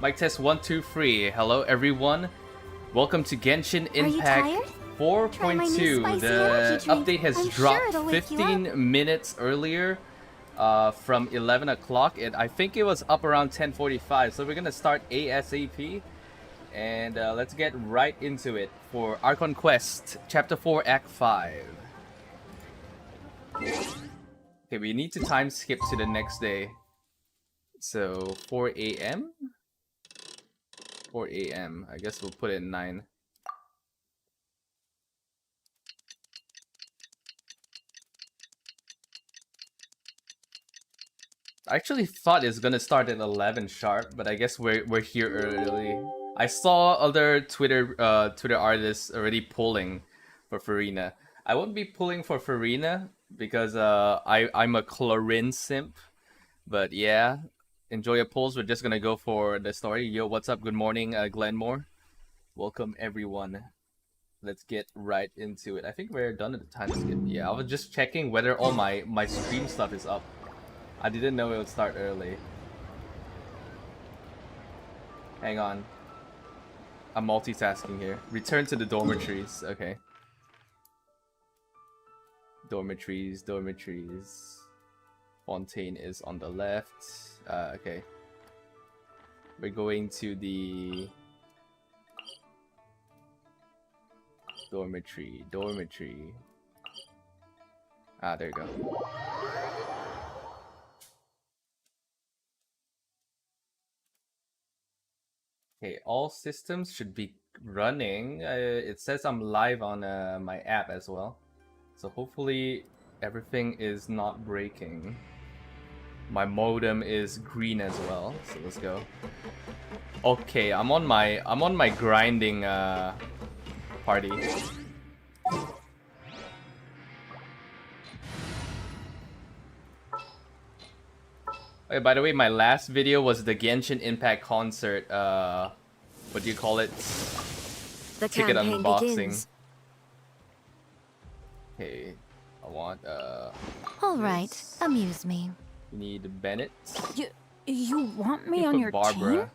Mic test 1, 2, 3. Hello everyone. Welcome to Genshin Impact 4.2. The update has dropped 15 minutes earlier from 11 o'clock. I think it was up around 10:45. So we're going to start ASAP. And let's get right into it for Archon Quest, Chapter 4, Act 5. Okay, we need to time skip to the next day. So 4 a.m. 4 a.m. I guess we'll put it in 9. I actually thought it's gonna start at 11 sharp, but I guess we're here early. I saw other Twitter artists already pulling for Furina. I won't be pulling for Furina because I'm a Chlorine simp. But yeah, enjoy your pulls. We're just gonna go for the story. Yo, what's up? Good morning, Glenmore. Welcome everyone. Let's get right into it. I think we're done at the time skip. Yeah, I was just checking whether all my stream stuff is up. I didn't know it would start early. Hang on. I'm multitasking here. Return to the dormitories. Okay. Dormitories. Fontaine is on the left. Okay. We're going to the dormitory. Ah, there you go. Okay, all systems should be running. It says I'm live on my app as well. So hopefully everything is not breaking. My modem is green as well, so let's go. Okay, I'm on my grinding party. Hey, by the way, my last video was the Genshin Impact concert. What do you call it? The ticket unboxing. Begins. Okay, I want all right, amuse me. We need Bennett. You want me on your Barbara. team?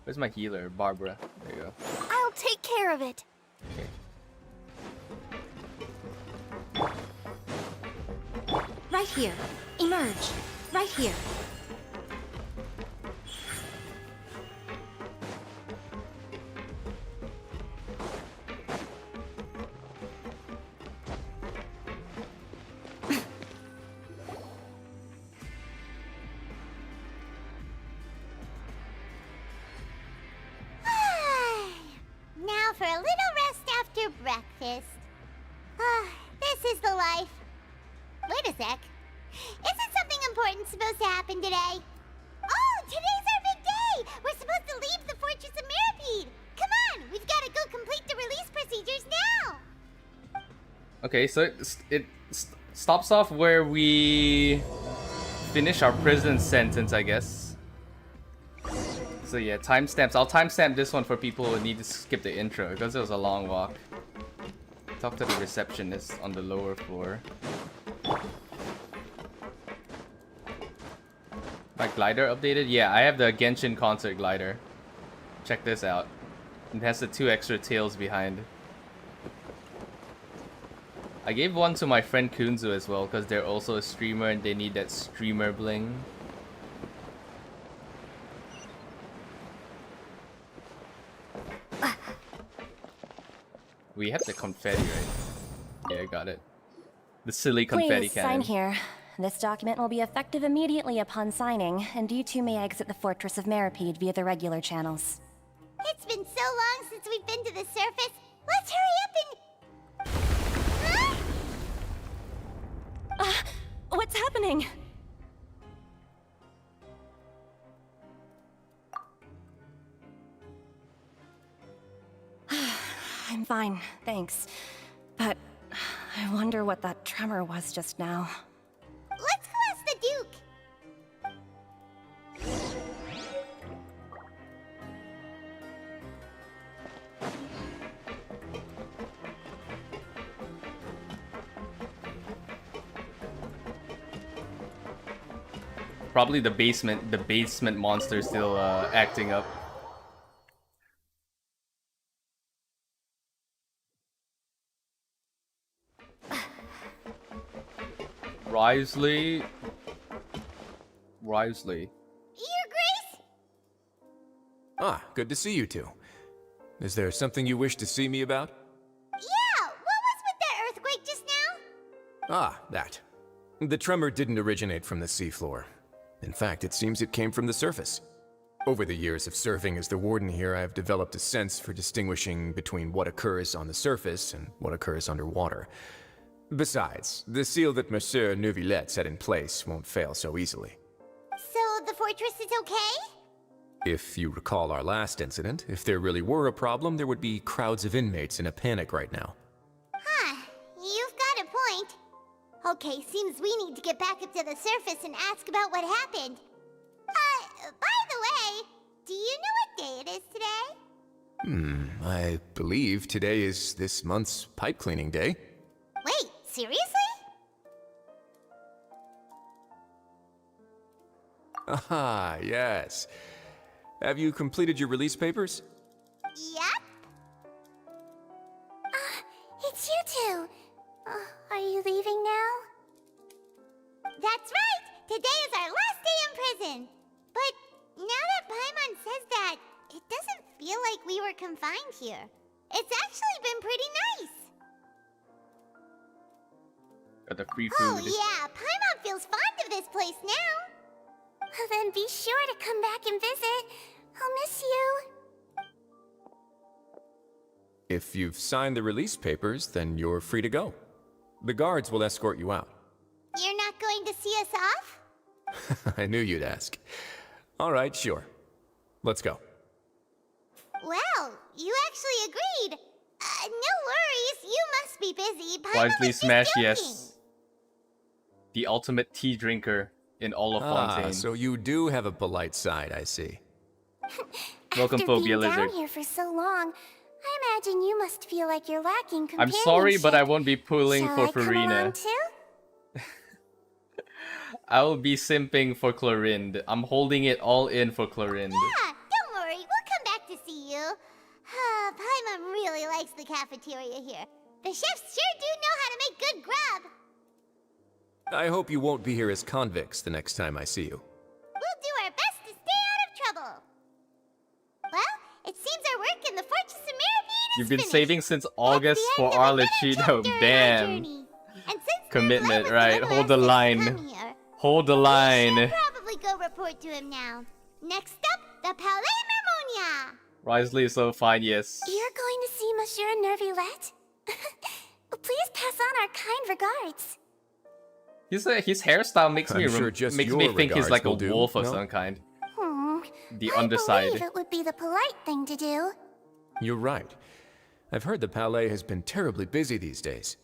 Where's my healer? Barbara. There you go. I'll take care of it. Okay. Right here. Emerge. Right here. Now for a little rest after breakfast. This is the life. Wait a sec. Isn't something important supposed to happen today? Oh, today's our big day! We're supposed to leave the Fortress of Marie-Sagan! Come on, we've got to go complete the release procedures now! Okay, so it stops off where we finish our prison sentence, I guess. So yeah, timestamps. I'll timestamp this one for people who need to skip the intro because it was a long walk. Talk to the receptionist on the lower floor. My glider updated? Yeah, I have the Genshin concert glider. Check this out. It has the 2 extra tails behind. I gave one to my friend Kunzu as well because they're also a streamer and they need that streamer bling. We have the confetti, right? Yeah, I got it. The silly confetti Please cannon. sign here. This document will be effective immediately upon signing, and you two may exit the Fortress of Marie-Sagan via the regular channels. It's been so long since we've been to the surface. Let's hurry up and... What's happening? I'm fine, thanks. But I wonder what that tremor was just now. Let's go ask the Duke. Probably the basement monster still acting up. Risley. Your Grace? Ah, good to see you two. Is there something you wish to see me about? Yeah, what was with that earthquake just now? Ah, that. The tremor didn't originate from the seafloor. In fact, it seems it came from the surface. Over the years of serving as the warden here, I have developed a sense for distinguishing between what occurs on the surface and what occurs underwater. Besides, the seal that Monsieur Neuvillette set in place won't fail so easily. So the fortress is okay? If you recall our last incident, if there really were a problem, there would be crowds of inmates in a panic right now. Huh, you've got a point. Okay, seems we need to get back up to the surface and ask about what happened. By the way, do you know what day it is today? I believe today is this month's pipe cleaning day. Wait, seriously? Ah, yes. Have you completed your release papers? Yep. It's you two. Are you leaving now? That's right! Today is our last day in prison! But now that Paimon says that, it doesn't feel like we were confined here. It's actually been pretty nice! Got the free Oh food. yeah, Paimon feels fond of this place now! Then be sure to come back and visit. I'll miss you. If you've signed the release papers, then you're free to go. The guards will escort you out. You're not going to see us off? I knew you'd ask. All right, sure. Let's go. Well, you actually agreed. No worries, you must be busy. Paimon Wisely was just smash joking. yes. The ultimate tea drinker in all of Fontaine. So you do have a polite side, I see. Welcome, After Phobia being Lizard. down here for so long, I imagine you must feel like you're lacking I'm companionship. sorry, but I won't be pulling Shall for I come along Furina. too? I will be simping for Clorinde. I'm holding it all in for Clorinde. Yeah, don't worry, we'll come back to see you. Paimon really likes the cafeteria here. The chefs sure do know how to make good grub. I hope you won't be here as convicts the next time I see you. We'll do our best to stay out of trouble. Well, it seems our work in the Fortress of Marie-Sagan is You've been finished. saving since That's August the for end of our another Cheeto. chapter in our Damn. journey. And since Commitment, Neuvillette was right. the Hold the last line. to come here, Hold the we line. should probably go report to him now. Next up, the Palais Mermonia. Risley is so fine, yes. You're going to see Monsieur Neuvillette? Please pass on our kind regards. His hairstyle makes me I'm sure just makes your me think he's regards like a will do, wolf of no? some kind. The I underside. believe it would be the polite thing to do. You're right. I've heard the Palais has been terribly busy these days.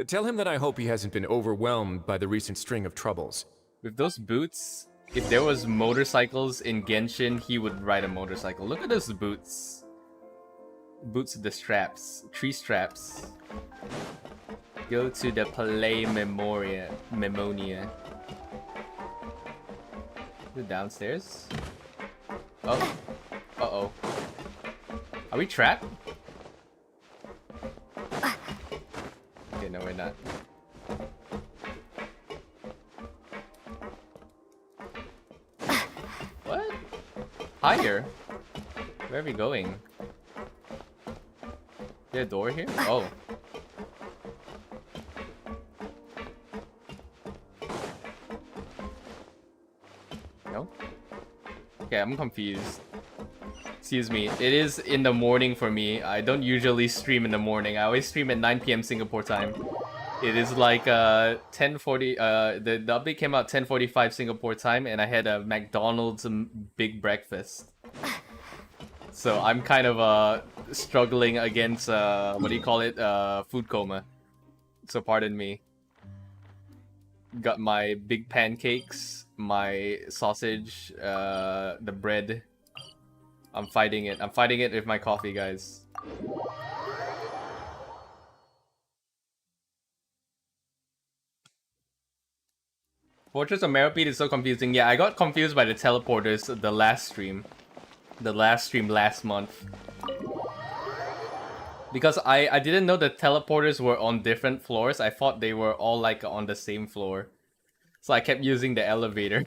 Tell him that I hope he hasn't been overwhelmed by the recent string of troubles. With those boots, if there was motorcycles in Genshin, he would ride a motorcycle. Look at those boots. Boots with the straps. Tree straps. Go to the Palais Memonia. Is it downstairs? Oh. Uh-oh. Are we trapped? Okay, no, we're not. What? Higher? Where are we going? Is there a door here? Oh. No? Okay, I'm confused. Excuse me. It is in the morning for me. I don't usually stream in the morning. I always stream at 9 p.m. Singapore time. It is like 10:40. The update came out 10:45 Singapore time, and I had a McDonald's big breakfast. So I'm kind of struggling against what do you call it? Food coma. So pardon me. Got my big pancakes, my sausage, the bread. I'm fighting it. I'm fighting it with my coffee, guys. Fortress of Meropide is so confusing. Yeah, I got confused by the teleporters the last stream. Last month. Because I didn't know the teleporters were on different floors. I thought they were all like on the same floor. So I kept using the elevator.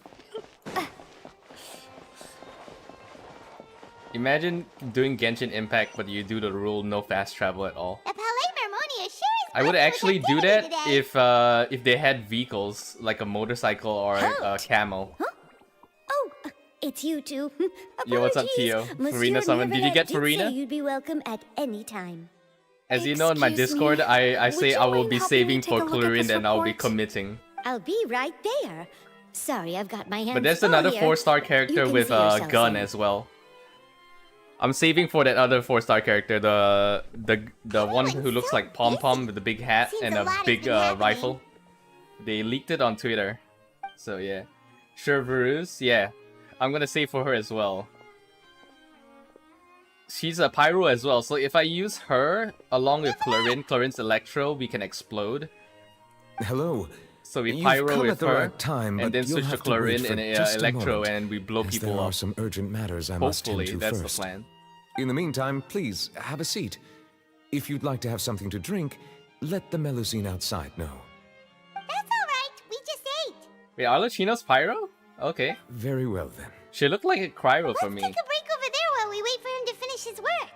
Imagine doing Genshin Impact, but you do the rule no fast travel at all. The Palais Mermonia sure is I would blessed with actually do activity that today. if they had vehicles like a motorcycle or a Halt! camel. Oh, it's you two. Yo, what's up, Tio? Apologies. Monsieur Furina summon. Did you get Minerva did say Furina? you'd be welcome at any time. As you know in my Excuse Discord, me, I would say you I will mind be helping me saving take for a look at Chlorine this and I'll be report? committing. I'll be right there. Sorry, I've got my hands But there's full another here. 4-star You character can with see a yourselves gun in. as well. I'm saving for that other 4-star character, the one who looks like Pom Pom with the big hat Seems and a a lot has big been happening. rifle. They leaked it on Twitter, so yeah. Chervereuse, yeah, I'm gonna save for her as well. She's a pyro as well, so if I use her along with Clarine's Electro, we can explode. Hello. So we You've pyro come with at the her, right time, and but then you'll switch to have to wait Clarine for and just a Electro, moment, and we blow as people there are up. some urgent matters I must Hopefully, tend to that's first. the plan. In the meantime, please have a seat. If you'd like to have something to drink, let the Melusine outside know. That's alright, we just ate. Wait, Arlecchino's pyro? Okay. Very well then. She looked like a cryo for Let's me. take a break over there while we wait for him to finish his work.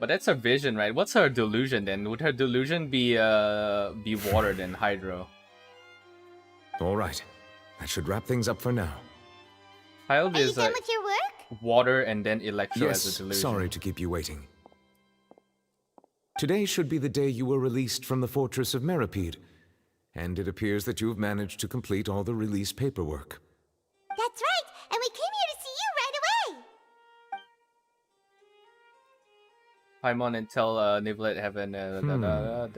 But that's her vision, right? What's her delusion then? Would her delusion be water than hydro? All right. That should wrap things up for now. Child Are you is done with your work? water and then electro as a Yes, delusion. sorry to keep you waiting. Today should be the day you were released from the Fortress of Meropide, and it appears that you have managed to complete all the release paperwork. That's right, and we came here to see you right away. Paimon and tell Nivlet have the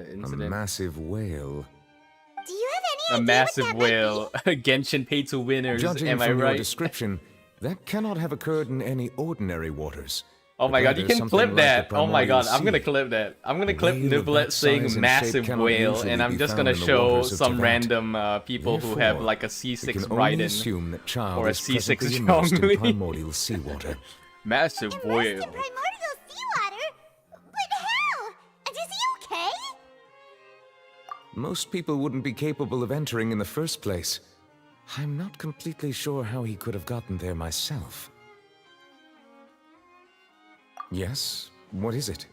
A incident. massive whale. Do you have any A idea massive what that whale. Genshin pay to winners. Judging Am I from your right? description, that cannot have occurred in any ordinary waters. Oh my but god, you rather can something clip like that. the Oh my god, primordial I'm gonna sea. clip that. I'm gonna A clip whale of Nivlet that saying size and massive shape cannot whale, usually and I'm be just found gonna in the show waters of some Teyvat. random people who have Therefore, like a we C6 can only Raiden. assume that child or a is C6 presently immersed in Zhongli. primordial seawater. Massive Immersed in whale. primordial seawater? But how? And is he okay? Most people wouldn't be capable of entering in the first place. I'm not completely sure how he could have gotten there myself. Yes? What is it?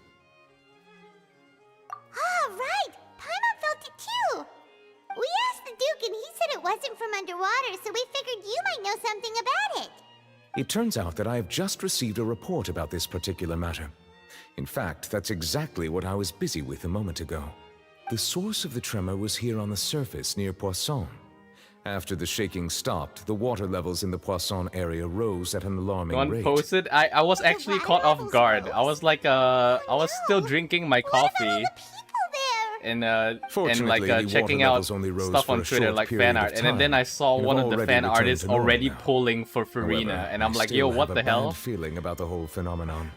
Ah, right! Paimon felt it too! We asked the Duke and he said it wasn't from underwater, so we figured you might know something about it. It turns out that I have just received a report about this particular matter. In fact, that's exactly what I was busy with a moment ago. The source of the tremor was here on the surface near Poisson. After the shaking stopped, the water levels in the Poisson area rose at an alarming One rate. posted. I was The actually water caught off levels guard. rose? I was like I was still no. drinking my What about all coffee the people there? and Fortunately, the water checking out levels only rose stuff for on a Twitter short like period fan of art, and then time, I saw and one have of the already fan returned artists to normal already now. pulling for Furina, However, and I'm I like, still yo, have what a the hell? bad feeling about the whole phenomenon.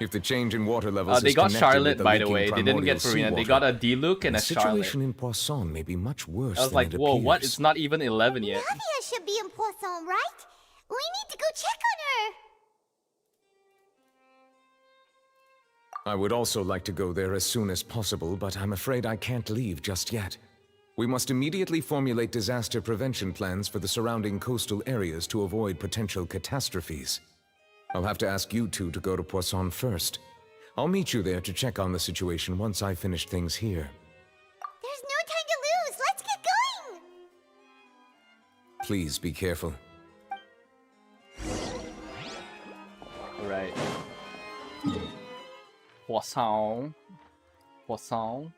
If the change in water levels They is got connected Charlotte, with the by the leaking way. They didn't get primordial Furina. They seawater, got a Diluc and the a Charlotte. situation in Poisson may be much worse I was than like, it whoa, what? appears. It's not even 11 yet. Navia should be in Poisson, right? We need to go check on her. I would also like to go there as soon as possible, but I'm afraid I can't leave just yet. We must immediately formulate disaster prevention plans for the surrounding coastal areas to avoid potential catastrophes. I'll have to ask you two to go to Poisson first. I'll meet you there to check on the situation once I finish things here. There's no time to lose. Let's get going. Please be careful. Right. Poisson. Poisson.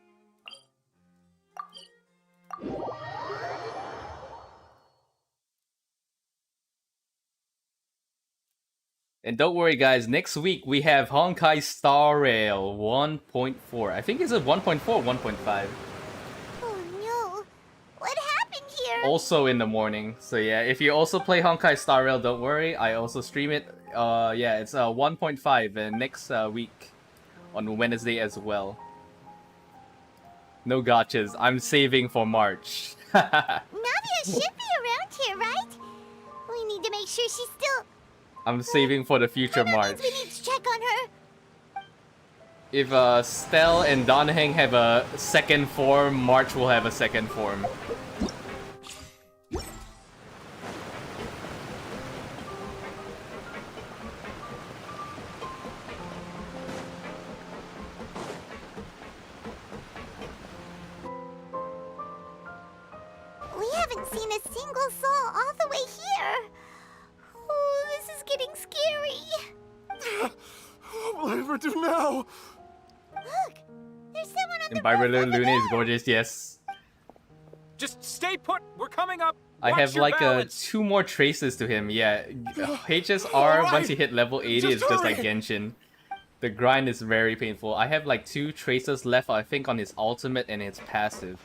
And don't worry, guys. Next week we have Honkai Star Rail 1.4. I think it's a 1.4, 1.5. Oh no. What happened here? Also in the morning. So yeah, if you also play Honkai Star Rail, don't worry. I also stream it. Yeah, it's 1.5 next week on Wednesday as well. No gotchas. I'm saving for March. Navia should be around here, right? We need to make sure she's still... I'm saving for the future That March. means we need to check on her. If Stel and Donheng have a second form, March will have a second form. We haven't seen a single soul all the way here. Oh, this is getting scary. What will I ever do now? Look, there's someone on the Environmental roof over Luna is there. gorgeous, yes. Just stay put. We're coming up. I Watch have your like balance. 2 more traces to him, yeah. HSR, Alright, once you hit level 80, just it's just like hurry. Genshin. The grind is very painful. I have like 2 traces left, I think, on his ultimate and his passive.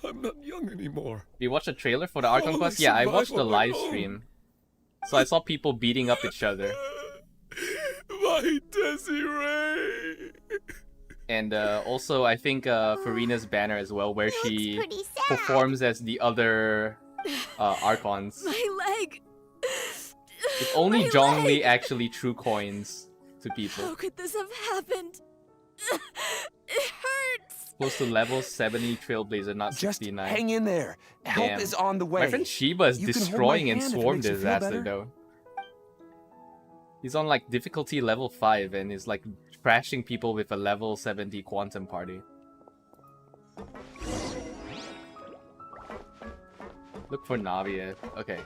I'm not young anymore. You watched the trailer for the Archon Quest? Yeah, I watched the live stream. So I saw people beating up each other. My Desiree. And also, I think Furina's banner as well, where she pretty sad. performs as the other Archons. My leg! If only My Zhongli leg! actually threw coins to people. How could this have happened? It hurts! Close to level 70 Trailblazer, not Just 69. hang in there. Help Damn. is on the way. My friend Shiba is You can hold my destroying and hand if it swarm makes you feel disaster better. though. He's on like difficulty level 5 and is like trashing people with a level 70 quantum party. Look for Navia. Okay.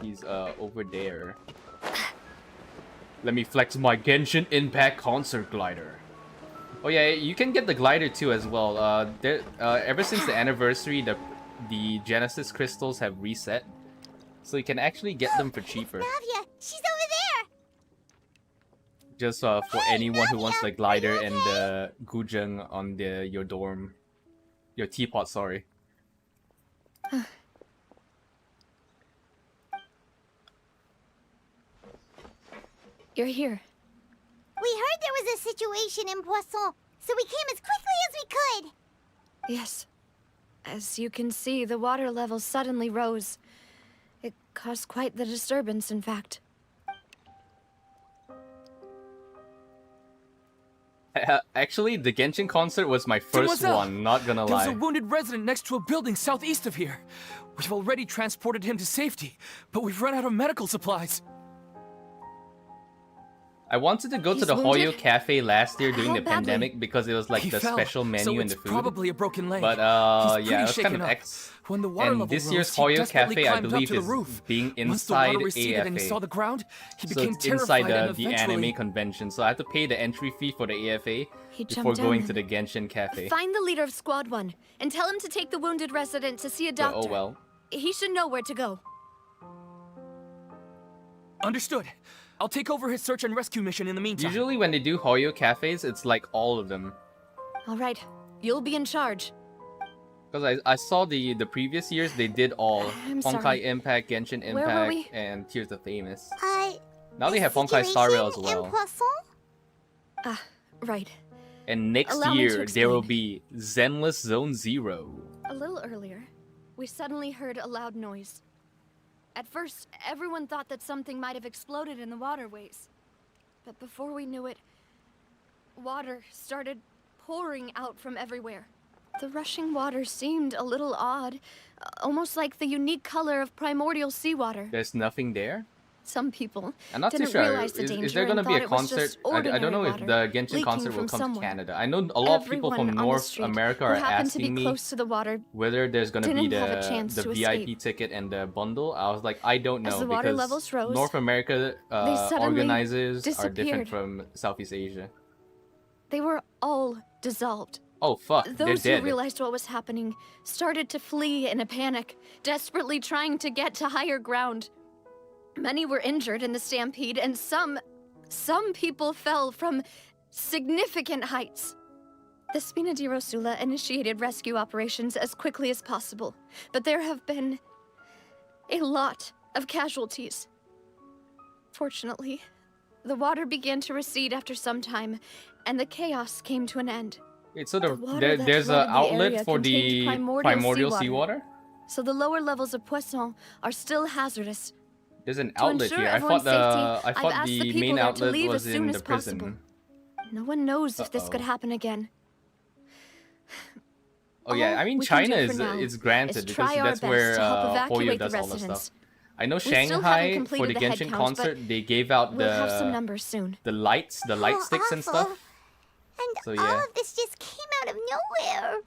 He's over there. Let me flex my Genshin Impact Concert Glider. Oh yeah, you can get the glider too as well. Ever since the anniversary, the Genesis crystals have reset, so you can actually get them for cheaper. Navia, she's over there. Just for anyone who wants the glider and the gujeng on your dorm, your teapot. Sorry. You're here. We heard there was a situation in Poisson, so we came as quickly as we could. Yes. As you can see, the water level suddenly rose. It caused quite the disturbance, in fact. Actually, the Genshin concert was my first Mademoiselle, one. Not gonna There was lie. a wounded resident next to a building southeast of here. We've already transported him to safety, but we've run out of medical supplies. I wanted to go to He's the wounded? Hoyo Cafe last year during How the badly? pandemic because it was like He the fell, special so menu and it's the food. probably a broken leg. But He's yeah, pretty it was kind shaken of up. X. When the water And level this rose, year's he Hoyo desperately Cafe, I climbed up believe, to the is roof. being Once the inside water receded and he AFA. saw the ground, he So became it's inside terrified and the eventually... anime convention. So I had to pay the entry fee for the AFA He before jumped going down to the Genshin Cafe. Find the leader of Squad 1 and tell him to take the wounded resident to see a Yeah, doctor. oh well. He should know where to go. Understood. I'll take over his search and rescue mission in the meantime. Usually when they do Hoyo Cafes, it's like all of them. All right. You'll be in charge. Because I saw the previous years, they did all. I'm Honkai sorry. Impact, Genshin Where were Impact, we? and Tears of Famous. The Now they have Honkai Star Rail as situation in well. Poisson? Ah, right. And next Allow me to year, there will explain. be Zenless Zone Zero. A little earlier, we suddenly heard a loud noise. At first, everyone thought that something might have exploded in the waterways. But before we knew it, water started pouring out from everywhere. The rushing water seemed a little odd, almost like the unique color of primordial seawater. There's nothing there? Some people I'm not too didn't sure. realize the Is danger there going to and be a thought it was concert? just I don't know if ordinary the Genshin water concert will leaking come from to somewhere. Canada. I know a lot of people Everyone from on the North street America who are happened to be asking me close to the water whether there's going to be didn't have a chance the to VIP escape. ticket and the bundle. I was like, I don't know As the water because levels rose, North America suddenly organizers are different disappeared. from Southeast Asia. They were all dissolved. Oh fuck, they're Those who dead. realized what was happening started to flee in a panic, desperately trying to get to higher ground. Many were injured in the stampede, and some people fell from significant heights. The Spina di Rosula initiated rescue operations as quickly as possible, but there have been a lot of casualties. Fortunately, The water began to recede after some time, and the chaos came to an end. It's sort of water that there's flooded an the outlet area for the contained primordial seawater. seawater. So the lower levels of Poisson are still hazardous. There's an To outlet ensure here. I everyone's thought safety, I I've thought asked the the people main there to outlet leave was as soon in as the prison. possible. No one knows if this could happen again. Oh yeah, All I mean we can China do is for now granted is because try our that's best where to help Hoyo evacuate the does all the residents. stuff. I know We still haven't Shanghai for completed the the head Genshin count, but concert they gave out we'll have some the numbers soon. the light sticks and stuff. Awful. And So, all yeah. of this just came out of nowhere.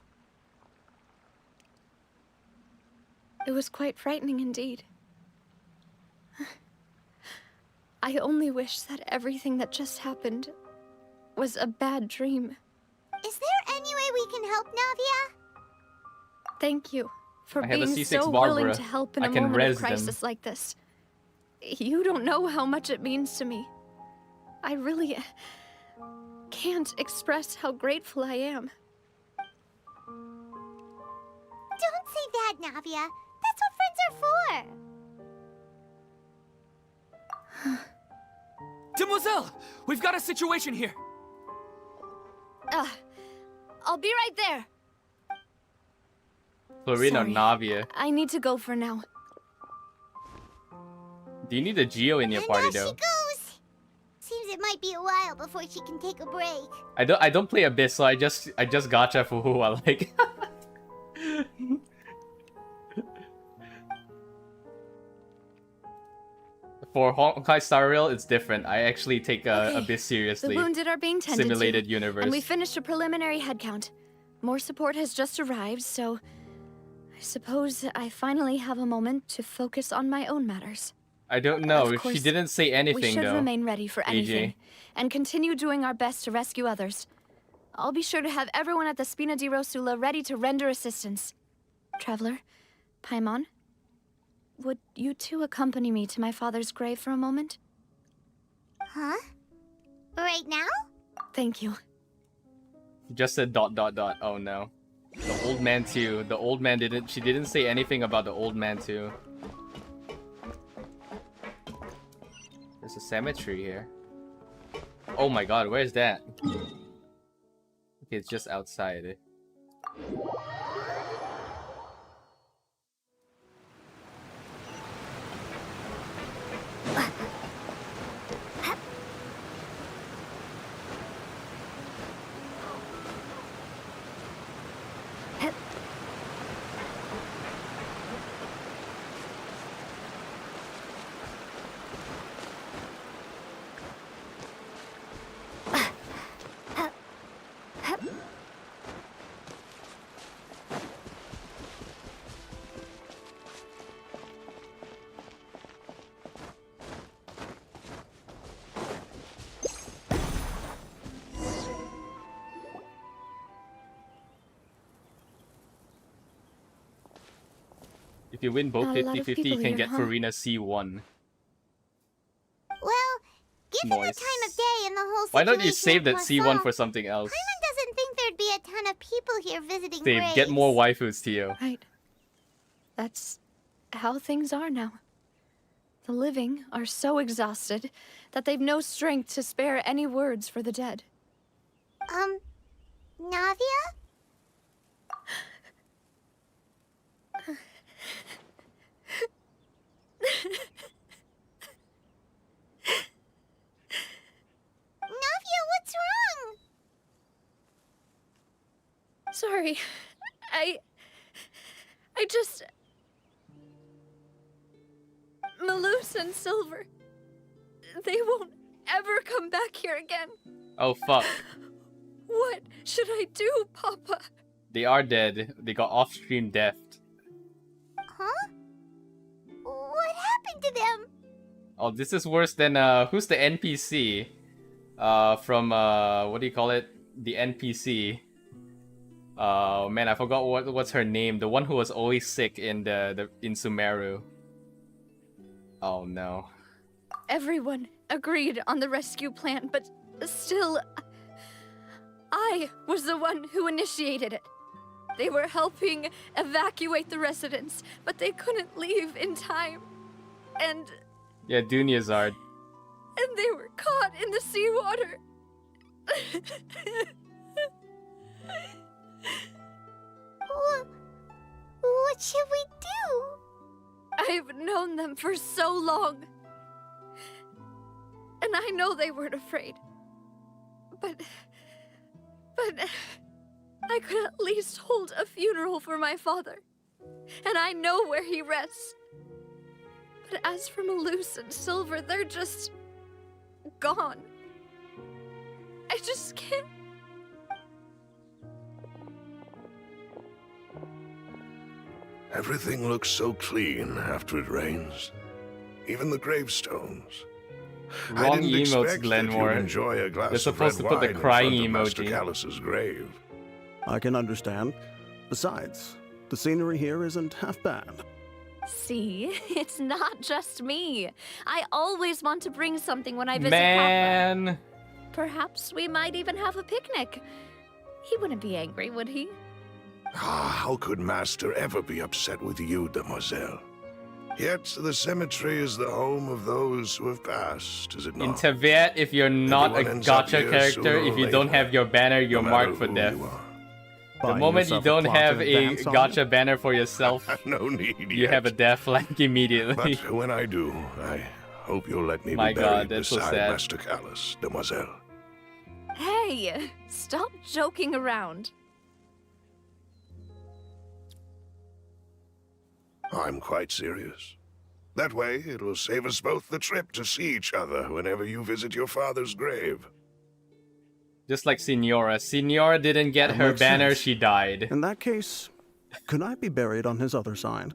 It was quite frightening indeed. I only wish that everything that just happened was a bad dream. Is there any way we can help, Navia? Thank you for I have a being C6 so willing Barbara. to help in I a can moment res of them. crisis like this. You don't know how much it means to me. I really can't express how grateful I am. Don't say that, Navia. That's what friends are for. Demoiselle! We've got a situation here! I'll be right there. Furina or Sorry. Navia. I need to go for now. Do you need a Geo in your And party off though? she goes. Seems it might be a while before she can take a break. I don't play Abyss, so I just gacha for who I like. For Honkai Star Rail, it's different. I actually take Okay, Abyss seriously. The wounded are being tended Simulated to, universe. and we finished a preliminary head count. More support has just arrived, so I suppose I finally have a moment to focus on my own matters. I don't know. Of She course, didn't say We anything should though. remain ready for AJ. anything, and continue doing our best to rescue others. I'll be sure to have everyone at the Spina di Rosula ready to render assistance. Traveler, Paimon, would you two accompany me to my father's grave for a moment? Huh? Right now? Thank you. Just said ... Oh no. The old man too. The old man didn't. She didn't say anything about the old man too. There's a cemetery here. Oh my god, where's that? Okay, it's just outside. If you win both A lot of 50-50, you people can here, get huh? Furina C1. Well, given Nice. the time of day and the whole situation Why don't you save that in C1 Poisson, for something else? Paimon doesn't think there'd be a ton of people here visiting Save, graves. get more waifus, Tio. Right. That's how things are now. The living are so exhausted that they've no strength to spare any words for the dead. Navia? Navia, what's wrong? Sorry. I just... Malus and Silver... They won't ever come back here again. Oh fuck. What should I do, Papa? They are dead. They got off-stream deathed. Huh? What happened to them? Oh, this is worse than who's the NPC? From what do you call it? The NPC. Oh man, I forgot what's her name. The one who was always sick in in Sumeru. Oh no. Everyone agreed on the rescue plan, but still... I was the one who initiated it. They were helping evacuate the residents, but they couldn't leave in time. And Yeah, Dunyazard. and they were caught in the seawater. What should we do? I've known them for so long. And I know they weren't afraid. But I could at least hold a funeral for my father. And I know where he rests. But as for Malus and Silver, they're just gone. I just can't. Everything looks so clean after it rains. Even the gravestones. Wrong I didn't emotes, expect that you'd Glenmore. enjoy a glass You're of supposed red to put the wine in crying front of Master emoji. Callus's grave. I can understand. Besides, the scenery here isn't half bad. See, it's not just me. I always want to bring something when I visit Man. Papa. Perhaps we might even have a picnic. He wouldn't be angry, would he? Ah, how could Master ever be upset with you, demoiselle? Yet the cemetery is the home of those who have passed, is it not? In Teyvat, if you're not Everyone a ends up gacha here character, sooner if or you don't later, have your banner, you're no matter marked for who death. you are. The Buying moment you yourself don't plot have in a advance on gacha banner for yourself, No need you yet. have a death flank immediately. But when I do, I hope you'll let me My be God, buried that's so beside sad. Master Callus, demoiselle. Hey, stop joking around. I'm quite serious. That way, it'll save us both the trip to see each other whenever you visit your father's grave. Just like Signora. Signora didn't get That her makes banner, sense. she died. In that case, could I be buried on his other side?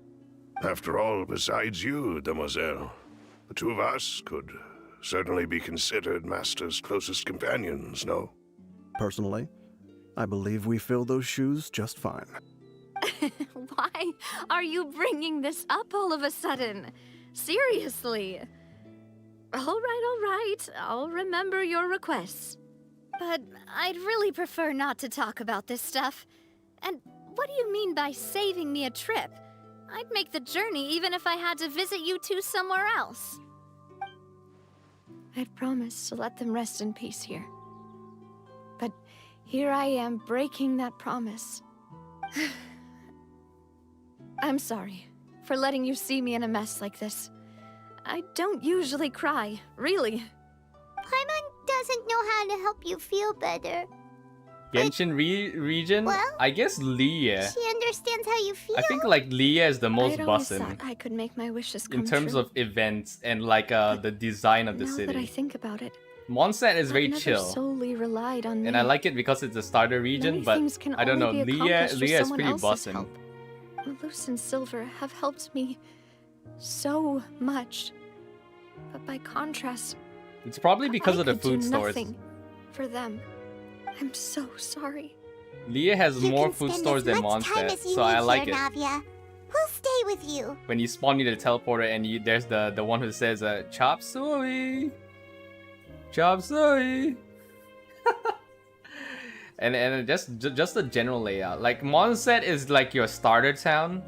After all, besides you, demoiselle, the two of us could certainly be considered Master's closest companions, no? Personally, I believe we fill those shoes just fine. Why are you bringing this up all of a sudden? Seriously. All right. I'll remember your requests. But I'd really prefer not to talk about this stuff. And what do you mean by saving me a trip? I'd make the journey even if I had to visit you two somewhere else. I'd promised to let them rest in peace here. But here I am breaking that promise. I'm sorry for letting you see me in a mess like this. I don't usually cry, really. Paimon doesn't know how to help you feel better. Genshin region? Well, I guess Leah. She understands how you feel. I think like Leah is the most I'd always bussin' thought I could make my wishes come in terms true. of events and like the design of the Now that I city. think about it, Mondstadt is very I've never chill. solely relied on me. And I like it because it's a starter region, Many but things can I don't know, only be Leah accomplished with is someone pretty else's bussin'. help. Malus and Silver have helped me so much. But by contrast, It's probably because I of the could food do stores. nothing for them. I'm so sorry. Leah has You more can food spend stores as than much time Mondstadt, as you so I need like here, it. Navia. We'll stay with you. When you spawn near the teleporter and there's the one who says chop suey. Chop suey. and just the general layout. Like Mondstadt is like your starter town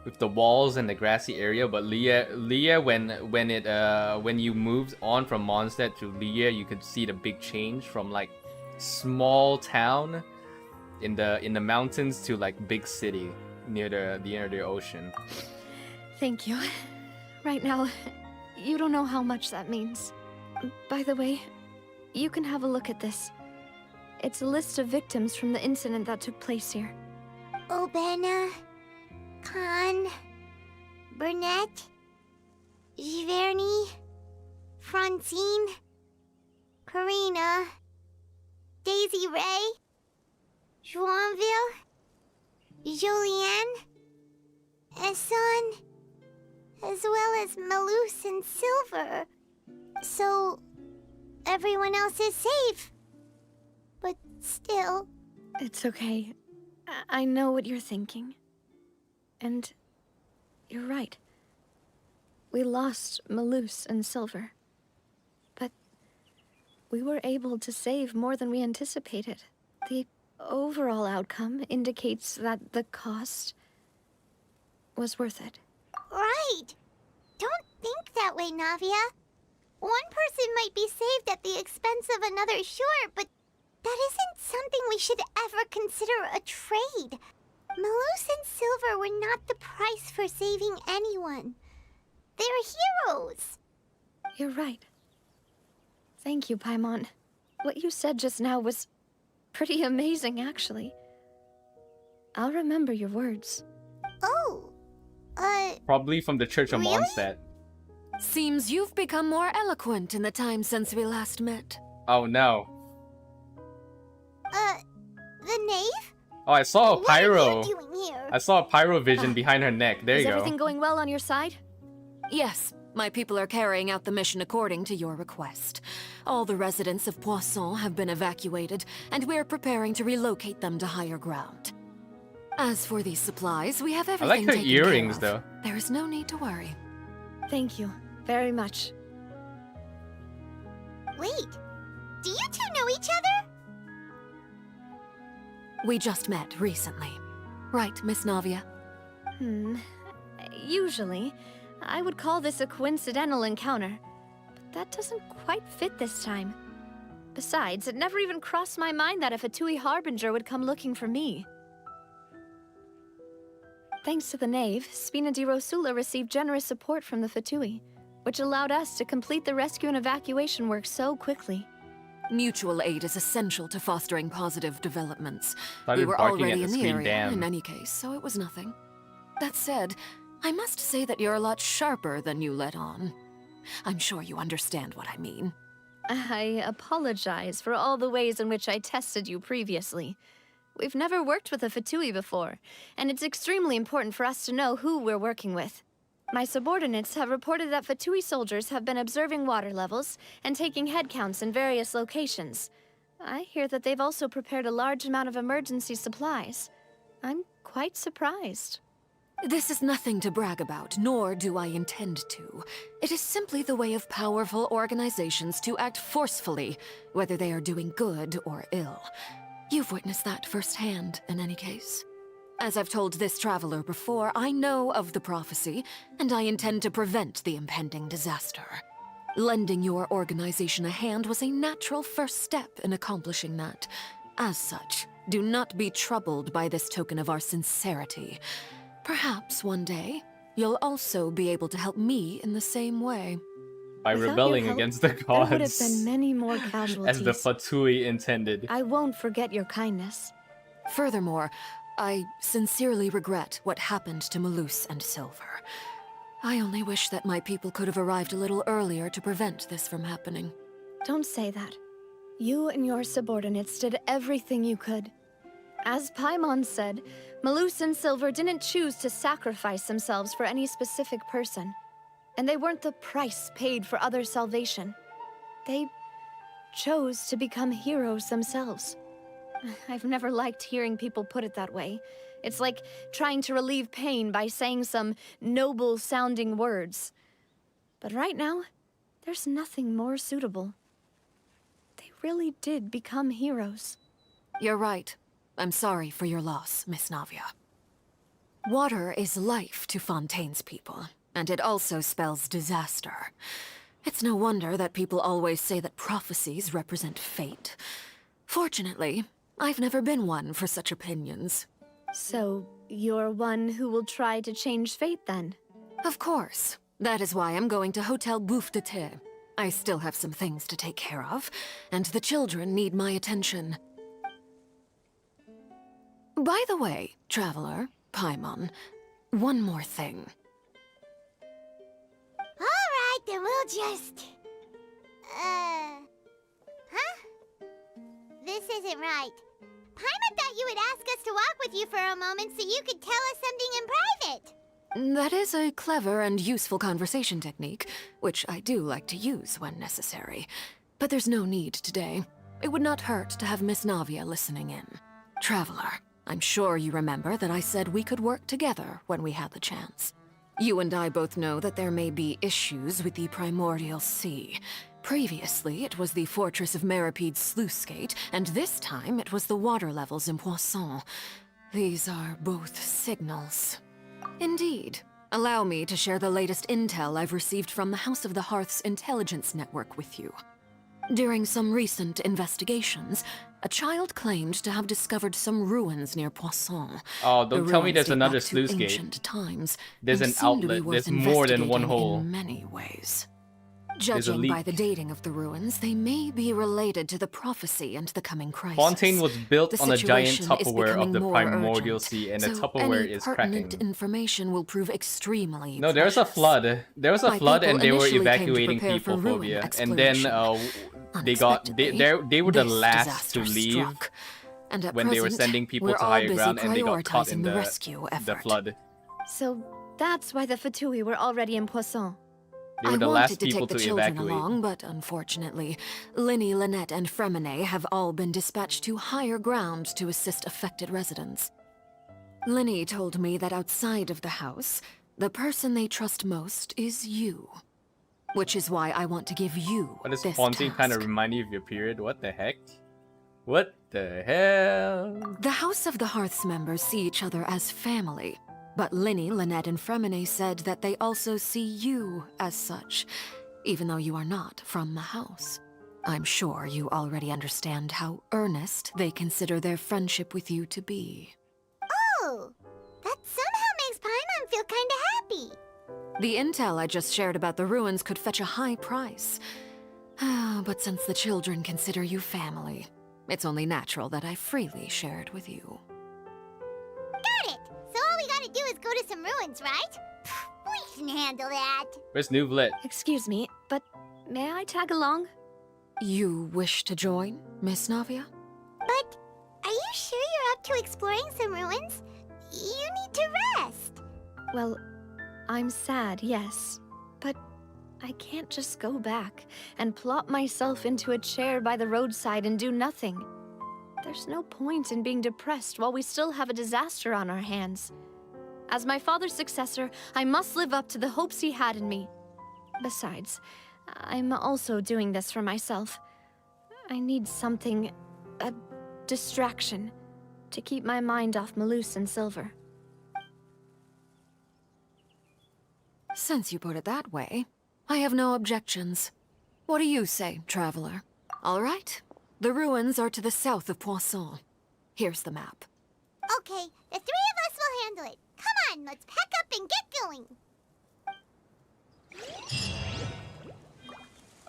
with the walls and the grassy area, but Leah when you moved on from Mondstadt to Leah, you could see the big change from like small town in the mountains to like big city near the ocean. Thank you. Right now, you don't know how much that means. By the way, you can have a look at this. It's a list of victims from the incident that took place here. Obena, Khan, Burnett, Giverny, Francine, Karina, Daisy Ray, Joinville, Jolienne, Esson, as well as Malus and Silver. So, everyone else is safe. But still... It's okay. I know what you're thinking. And you're right. We lost Malus and Silver. But we were able to save more than we anticipated. The overall outcome indicates that the cost was worth it. Right! Don't think that way, Navia. One person might be saved at the expense of another, sure, but that isn't something we should ever consider a trade. Malus and Silver were not the price for saving anyone. They're heroes. You're right. Thank you, Paimon. What you said just now was pretty amazing, actually. I'll remember your words. Oh, Probably from the Church of Really? Mondstadt. Seems you've become more eloquent in the time since we last met. Oh no. the knave? Oh, I saw a pyro. What are you doing here? I saw a pyro vision behind her neck. There Is you go. everything going well on your side? Yes, my people are carrying out the mission according to your request. All the residents of Poisson have been evacuated, and we're preparing to relocate them to higher ground. As for these supplies, we have I everything like her taken earrings care of. though. There is no need to worry. Thank you very much. Wait, do you two know each other? We just met recently. Right, Miss Navia? Usually, I would call this a coincidental encounter, but that doesn't quite fit this time. Besides, it never even crossed my mind that a Fatui Harbinger would come looking for me. Thanks to the Knave, Spina di Rosula received generous support from the Fatui, which allowed us to complete the rescue and evacuation work so quickly. Mutual aid is essential to fostering positive developments. Started We were barking already at in the the screen, area, damn. in any case, so it was nothing. That said, I must say that you're a lot sharper than you let on. I'm sure you understand what I mean. I apologize for all the ways in which I tested you previously. We've never worked with a Fatui before, and it's extremely important for us to know who we're working with. My subordinates have reported that Fatui soldiers have been observing water levels and taking head counts in various locations. I hear that they've also prepared a large amount of emergency supplies. I'm quite surprised. This is nothing to brag about, nor do I intend to. It is simply the way of powerful organizations to act forcefully, whether they are doing good or ill. You've witnessed that firsthand, in any case. As I've told this traveler before, I know of the prophecy, and I intend to prevent the impending disaster. Lending your organization a hand was a natural first step in accomplishing that. As such, do not be troubled by this token of our sincerity. Perhaps one day, you'll also be able to help me in the same way. By Without your rebelling help, against the There would have gods. been many more casualties. As the Fatui intended. I won't forget your kindness. Furthermore, I sincerely regret what happened to Malus and Silver. I only wish that my people could have arrived a little earlier to prevent this from happening. Don't say that. You and your subordinates did everything you could. As Paimon said, Malus and Silver didn't choose to sacrifice themselves for any specific person. And they weren't the price paid for other salvation. They chose to become heroes themselves. I've never liked hearing people put it that way. It's like trying to relieve pain by saying some noble-sounding words. But right now, there's nothing more suitable. They really did become heroes. You're right. I'm sorry for your loss, Miss Navia. Water is life to Fontaine's people, and it also spells disaster. It's no wonder that people always say that prophecies represent fate. Fortunately, I've never been one for such opinions. So, you're one who will try to change fate, then? Of course. That is why I'm going to Hotel Bouffe de Thé. I still have some things to take care of, and the children need my attention. By the way, Traveler, Paimon, one more thing. Alright, then we'll just... Huh? This isn't right. Paimon thought you would ask us to walk with you for a moment so you could tell us something in private. That is a clever and useful conversation technique, which I do like to use when necessary. But there's no need today. It would not hurt to have Miss Navia listening in. Traveler, I'm sure you remember that I said we could work together when we had the chance. You and I both know that there may be issues with the Primordial Sea. Previously, it was the Fortress of Maripede's sluice gate, and this time it was the water levels in Poisson. These are both signals. Indeed. Allow me to share the latest intel I've received from the House of the Hearth's intelligence network with you. During some recent investigations, a child claimed to have discovered some ruins near Poisson. Oh, don't The tell me ruins there's date another back to sluice gate. ancient times, There's and an seem to be outlet. worth There's more than one investigating hole. in many ways. There's a Judging by leak. the dating of the ruins, they may be related to the prophecy and the coming crisis. Fontaine was built The on a giant situation is Tupperware of becoming the more primordial urgent, sea, and the so Tupperware any is pertinent cracking. information will prove extremely No, there was a precious. flood. There was a My flood, people and they were initially came to evacuating prepare for people, ruin Phobia. And then they were the this last to disaster leave struck. And at when they were present, sending people we're to all higher busy ground, and they got caught in prioritizing the rescue the effort. flood. So that's why the Fatui were already in Poisson. They were I the wanted last to people take the to children evacuate. along, but unfortunately, Linny, Lynette, and Fremine have all been dispatched to higher ground to assist affected residents. Linny told me that outside of the house, the person they trust most is you. Which is why I want to give you What does this Fontaine kind of task. remind you of your period? What the heck? What the hell? The House of the Hearth's members see each other as family, but Linny, Lynette, and Fremine said that they also see you as such, even though you are not from the house. I'm sure you already understand how earnest they consider their friendship with you to be. Oh, that somehow makes Paimon feel kinda happy. The intel I just shared about the ruins could fetch a high price. But since the children consider you family, it's only natural that I freely share it with you. Got it! So all we gotta do is go to some ruins, right? We can handle that. Where's Nouvlet? Excuse me, but may I tag along? You wish to join, Miss Navia? But are you sure you're up to exploring some ruins? You need to rest. Well, I'm sad, yes. But I can't just go back and plop myself into a chair by the roadside and do nothing. There's no point in being depressed while we still have a disaster on our hands. As my father's successor, I must live up to the hopes he had in me. Besides, I'm also doing this for myself. I need something, a distraction, to keep my mind off Malus and Silver. Since you put it that way, I have no objections. What do you say, traveler? All right. The ruins are to the south of Poisson. Here's the map. Okay, the three of us will handle it. Come on, let's pack up and get going.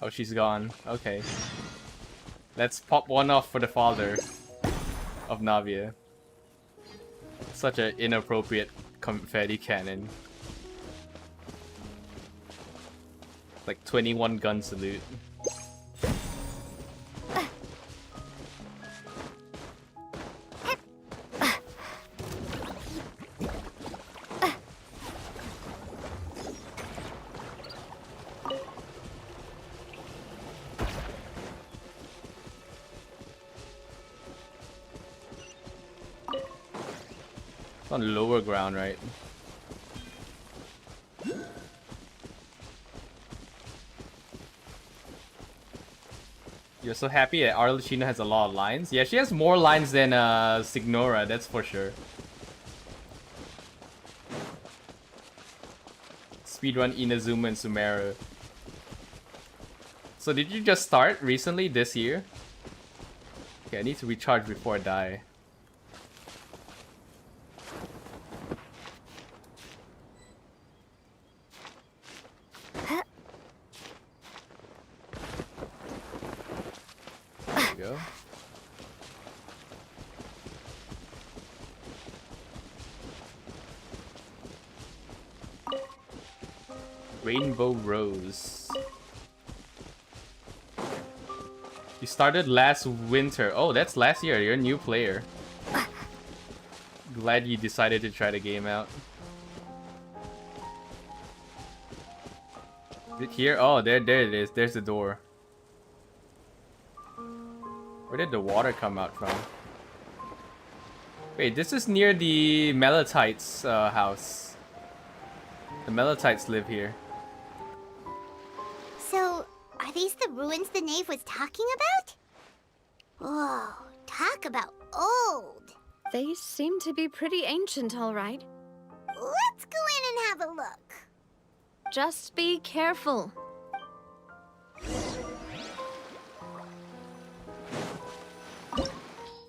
Oh, she's gone. Okay. Let's pop one off for the father of Navia. Such an inappropriate confetti cannon. Like 21 gun salute. It's on lower ground, right? You're so happy that Arlecchino has a lot of lines? Yeah, she has more lines than Signora, that's for sure. Speedrun Inazuma and Sumeru. So did you just start recently this year? Okay, I need to recharge before I die. There we go. Rainbow Rose. You started last winter. Oh, that's last year. You're a new player. Glad you decided to try the game out. Here? Oh, there it is. There's the door. Where did the water come out from? Wait, this is near the Melatites' house. The Melatites live here. So, are these the ruins the knave was talking about? Whoa, talk about old. They seem to be pretty ancient, all right. Let's go in and have a look. Just be careful.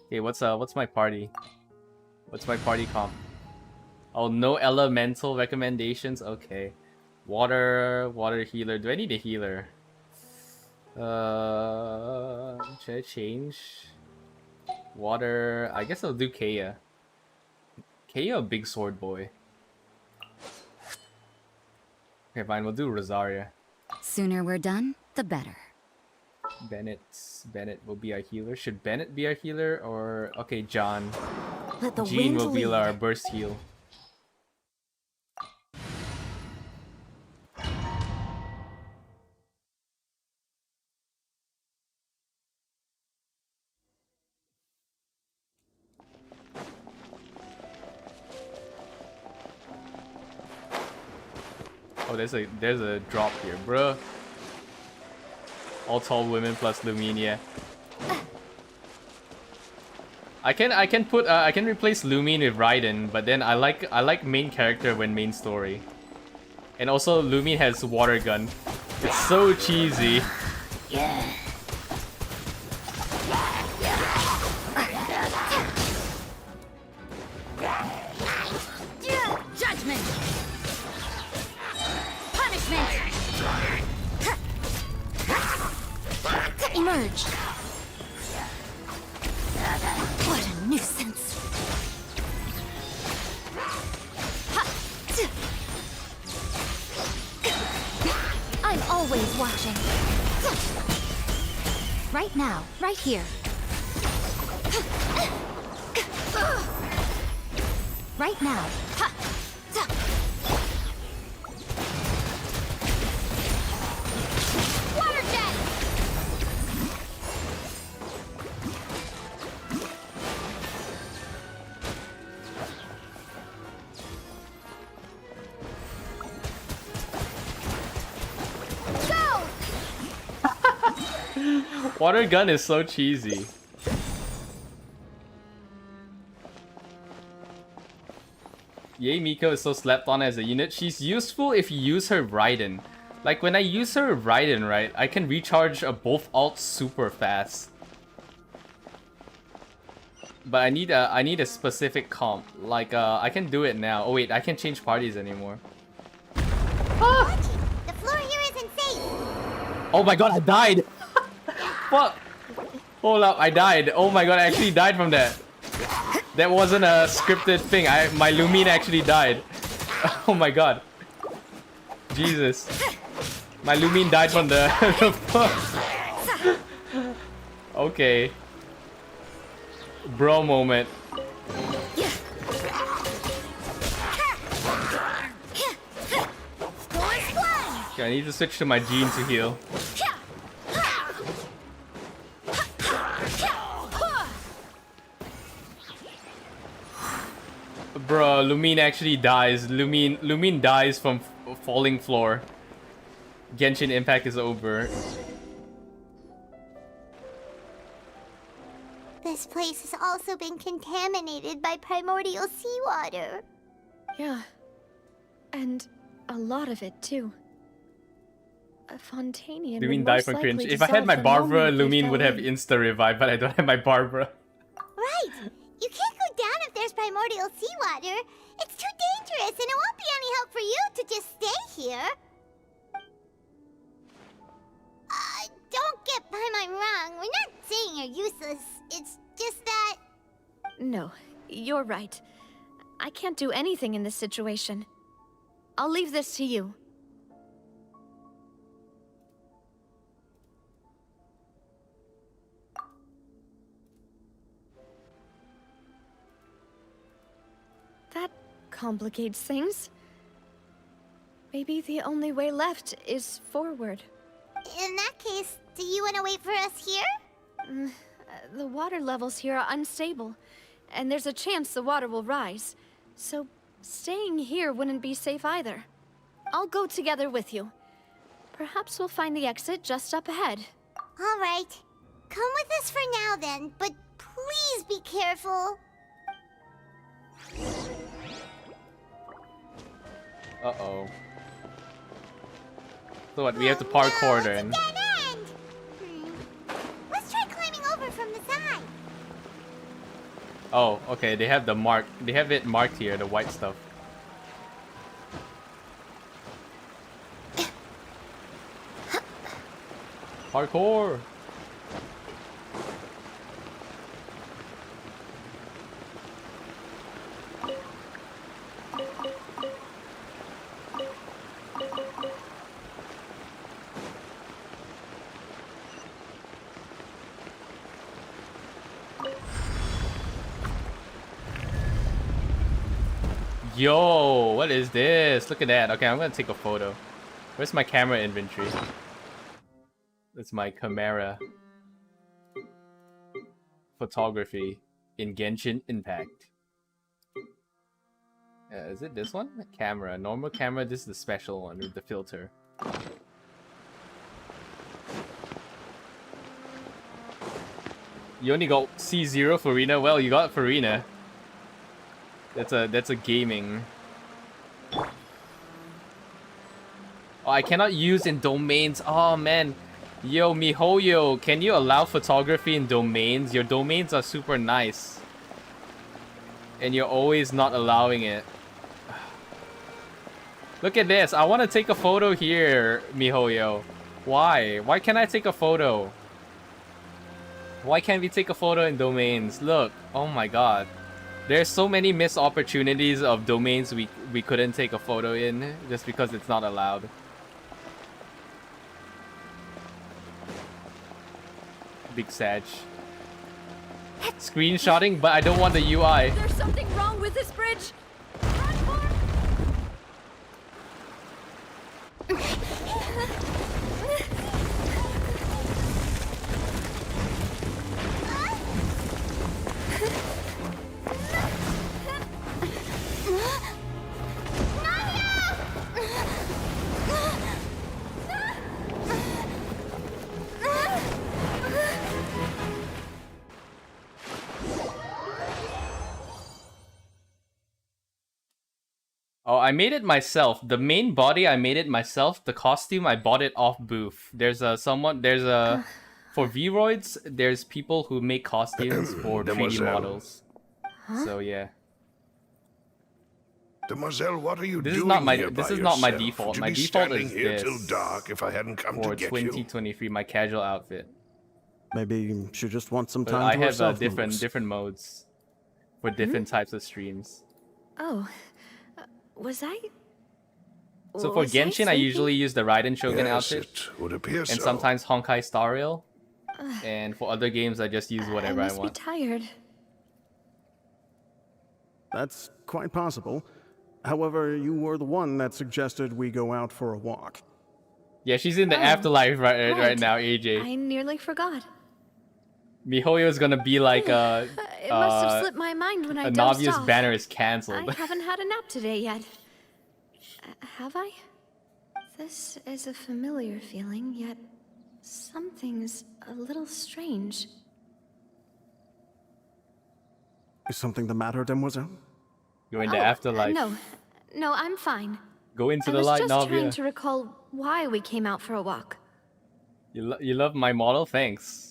Okay, what's my party? What's my party comp? Oh, no elemental recommendations? Okay. Water healer. Do I need a healer? Should I change? Water. I guess I'll do Kea. Kea a big sword boy. Okay, fine. We'll do Rosaria. Sooner we're done, the better. Bennett will be our healer. Should Bennett be our healer or okay, John? Let the Jean wind will be lead. our burst heal. Oh, there's a drop here, bruh. All tall women plus Luminia. I can replace Lumine with Raiden, but then I like main character when main story. And also Lumine has water gun. It's so cheesy. Yeah. Judgment! Punishment! Emerge. What a nuisance. I'm always watching. Right now, right here. Right now. Water jet! Go! Water gun is so cheesy. Yay, Miko is so slept on as a unit. She's useful if you use her Raiden. Like when I use her Raiden, right, I can recharge both ults super fast. But I need a specific comp. Like I can do it now. Oh wait, I can't change parties anymore. Watch it. The floor here isn't safe. Oh my god, I died! Fuck! Hold up, I died. Oh my god, I actually died from that. That wasn't a scripted thing. My Lumine actually died. Oh my god. Jesus. My Lumine died from the okay. Bro moment. Okay, I need to switch to my Jean to heal. Bruh, Lumine actually dies. Lumine dies from falling floor. Genshin Impact is over. This place has also been contaminated by primordial seawater. Yeah. And a lot of it, too. A Fontainian Lumine would died most from likely cringe. If I had dissolve my the Barbara, moment they Lumine fell would have in. insta-revive, but I don't have my Barbara. Right! You can't go down if there's primordial seawater. It's too dangerous, and it won't be any help for you to just stay here. Don't get by my wrong. We're not saying you're useless. It's just that... No, you're right. I can't do anything in this situation. I'll leave this to you. That complicates things. Maybe the only way left is forward. In that case, do you want to wait for us here? The water levels here are unstable, and there's a chance the water will rise. So staying here wouldn't be safe either. I'll go together with you. Perhaps we'll find the exit just up ahead. All right. Come with us for now then, but please be careful. Uh-oh. So what, we have to parkour then? Dead end! Let's try climbing over from the side. Oh, okay, they have the mark. They have it marked here, the white stuff. Parkour! Yo, what is this? Look at that. Okay, I'm gonna take a photo. Where's my camera inventory? That's my camera. Photography in Genshin Impact. Is it this one? Camera. Normal camera. This is the special one with the filter. You only got C0 Furina? Well, you got Furina. That's a gaming. Oh, I cannot use in domains. Oh man. Yo, MiHoYo, can you allow photography in domains? Your domains are super nice. And you're always not allowing it. Look at this. I want to take a photo here, MiHoYo. Why? Why can't I take a photo? Why can't we take a photo in domains? Look. Oh my god. There's so many missed opportunities of domains we couldn't take a photo in just because it's not allowed. Big Sag. Screenshotting, but I don't want the UI. There's something wrong with this bridge. Oh, I made it myself. The main body, I made it myself. The costume, I bought it off booth. There's for Vroids, there's people who make costumes for 3D models. So yeah. Demoiselle, what are you This doing is not my here this by is not my yourself? default. Would you My be default standing is here this till dark if I hadn't come for to get you? 2023. My casual outfit. Maybe she just wants some But time I to have herself. different modes for different types of streams. Oh, was I? So for Genshin, I usually use the Raiden Shogun Yes, outfit, it would appear and so. sometimes Honkai Star Rail. And for other games, I just use whatever I must want. be tired. That's quite possible. However, you were the one that suggested we go out for a walk. Yeah, she's in the afterlife right now, AJ. I nearly forgot. MiHoYo is gonna be like It must have slipped my mind when I dozed Navia's off. banner is I cancelled. haven't had a nap today yet. Have I? This is a familiar feeling, yet something's a little strange. Is something the matter, Demoiselle? Go in the afterlife. No, I'm fine. Go into I the was light, just Navia. trying to recall why we came out for a walk. You love my model? Thanks.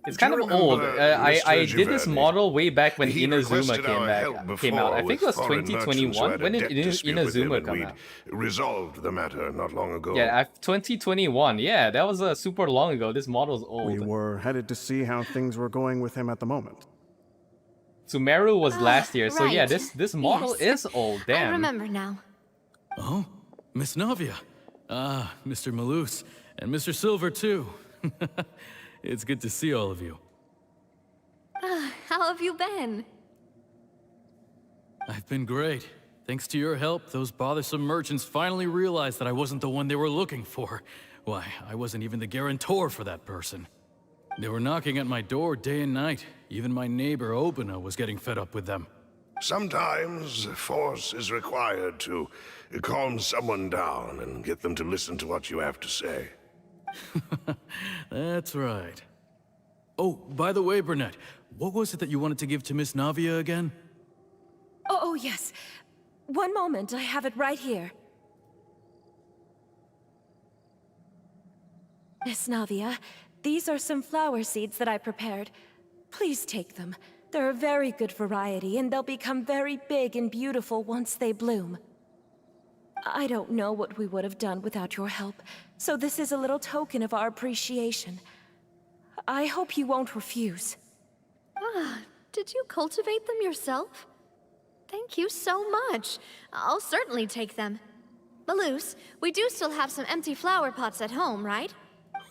It's Do you kind of old. remember I Mr. did this Giovanni? model way back when He Inazuma requested our help came out. I before think it was with foreign merchants who 2021. had a When did debt dispute with him, Inazuma and come we'd out? resolved the matter not long ago. Yeah, 2021. Yeah, that was super long ago. This model's old. We were headed to see how things were going with him at the moment. Sumeru was last year, so yeah, right. this model Yes. is old. I Damn. remember now. Oh, Miss Navia. Ah, Mr. Malus. And Mr. Silver, too. It's good to see all of you. How have you been? I've been great. Thanks to your help, those bothersome merchants finally realized that I wasn't the one they were looking for. Why, I wasn't even the guarantor for that person. They were knocking at my door day and night. Even my neighbor, Obina, was getting fed up with them. Sometimes force is required to calm someone down and get them to listen to what you have to say. That's right. Oh, by the way, Burnett, what was it that you wanted to give to Miss Navia again? Oh, yes. One moment, I have it right here. Miss Navia, these are some flower seeds that I prepared. Please take them. They're a very good variety, and they'll become very big and beautiful once they bloom. I don't know what we would have done without your help, so this is a little token of our appreciation. I hope you won't refuse. Ah, did you cultivate them yourself? Thank you so much. I'll certainly take them. Maloose, we do still have some empty flower pots at home, right?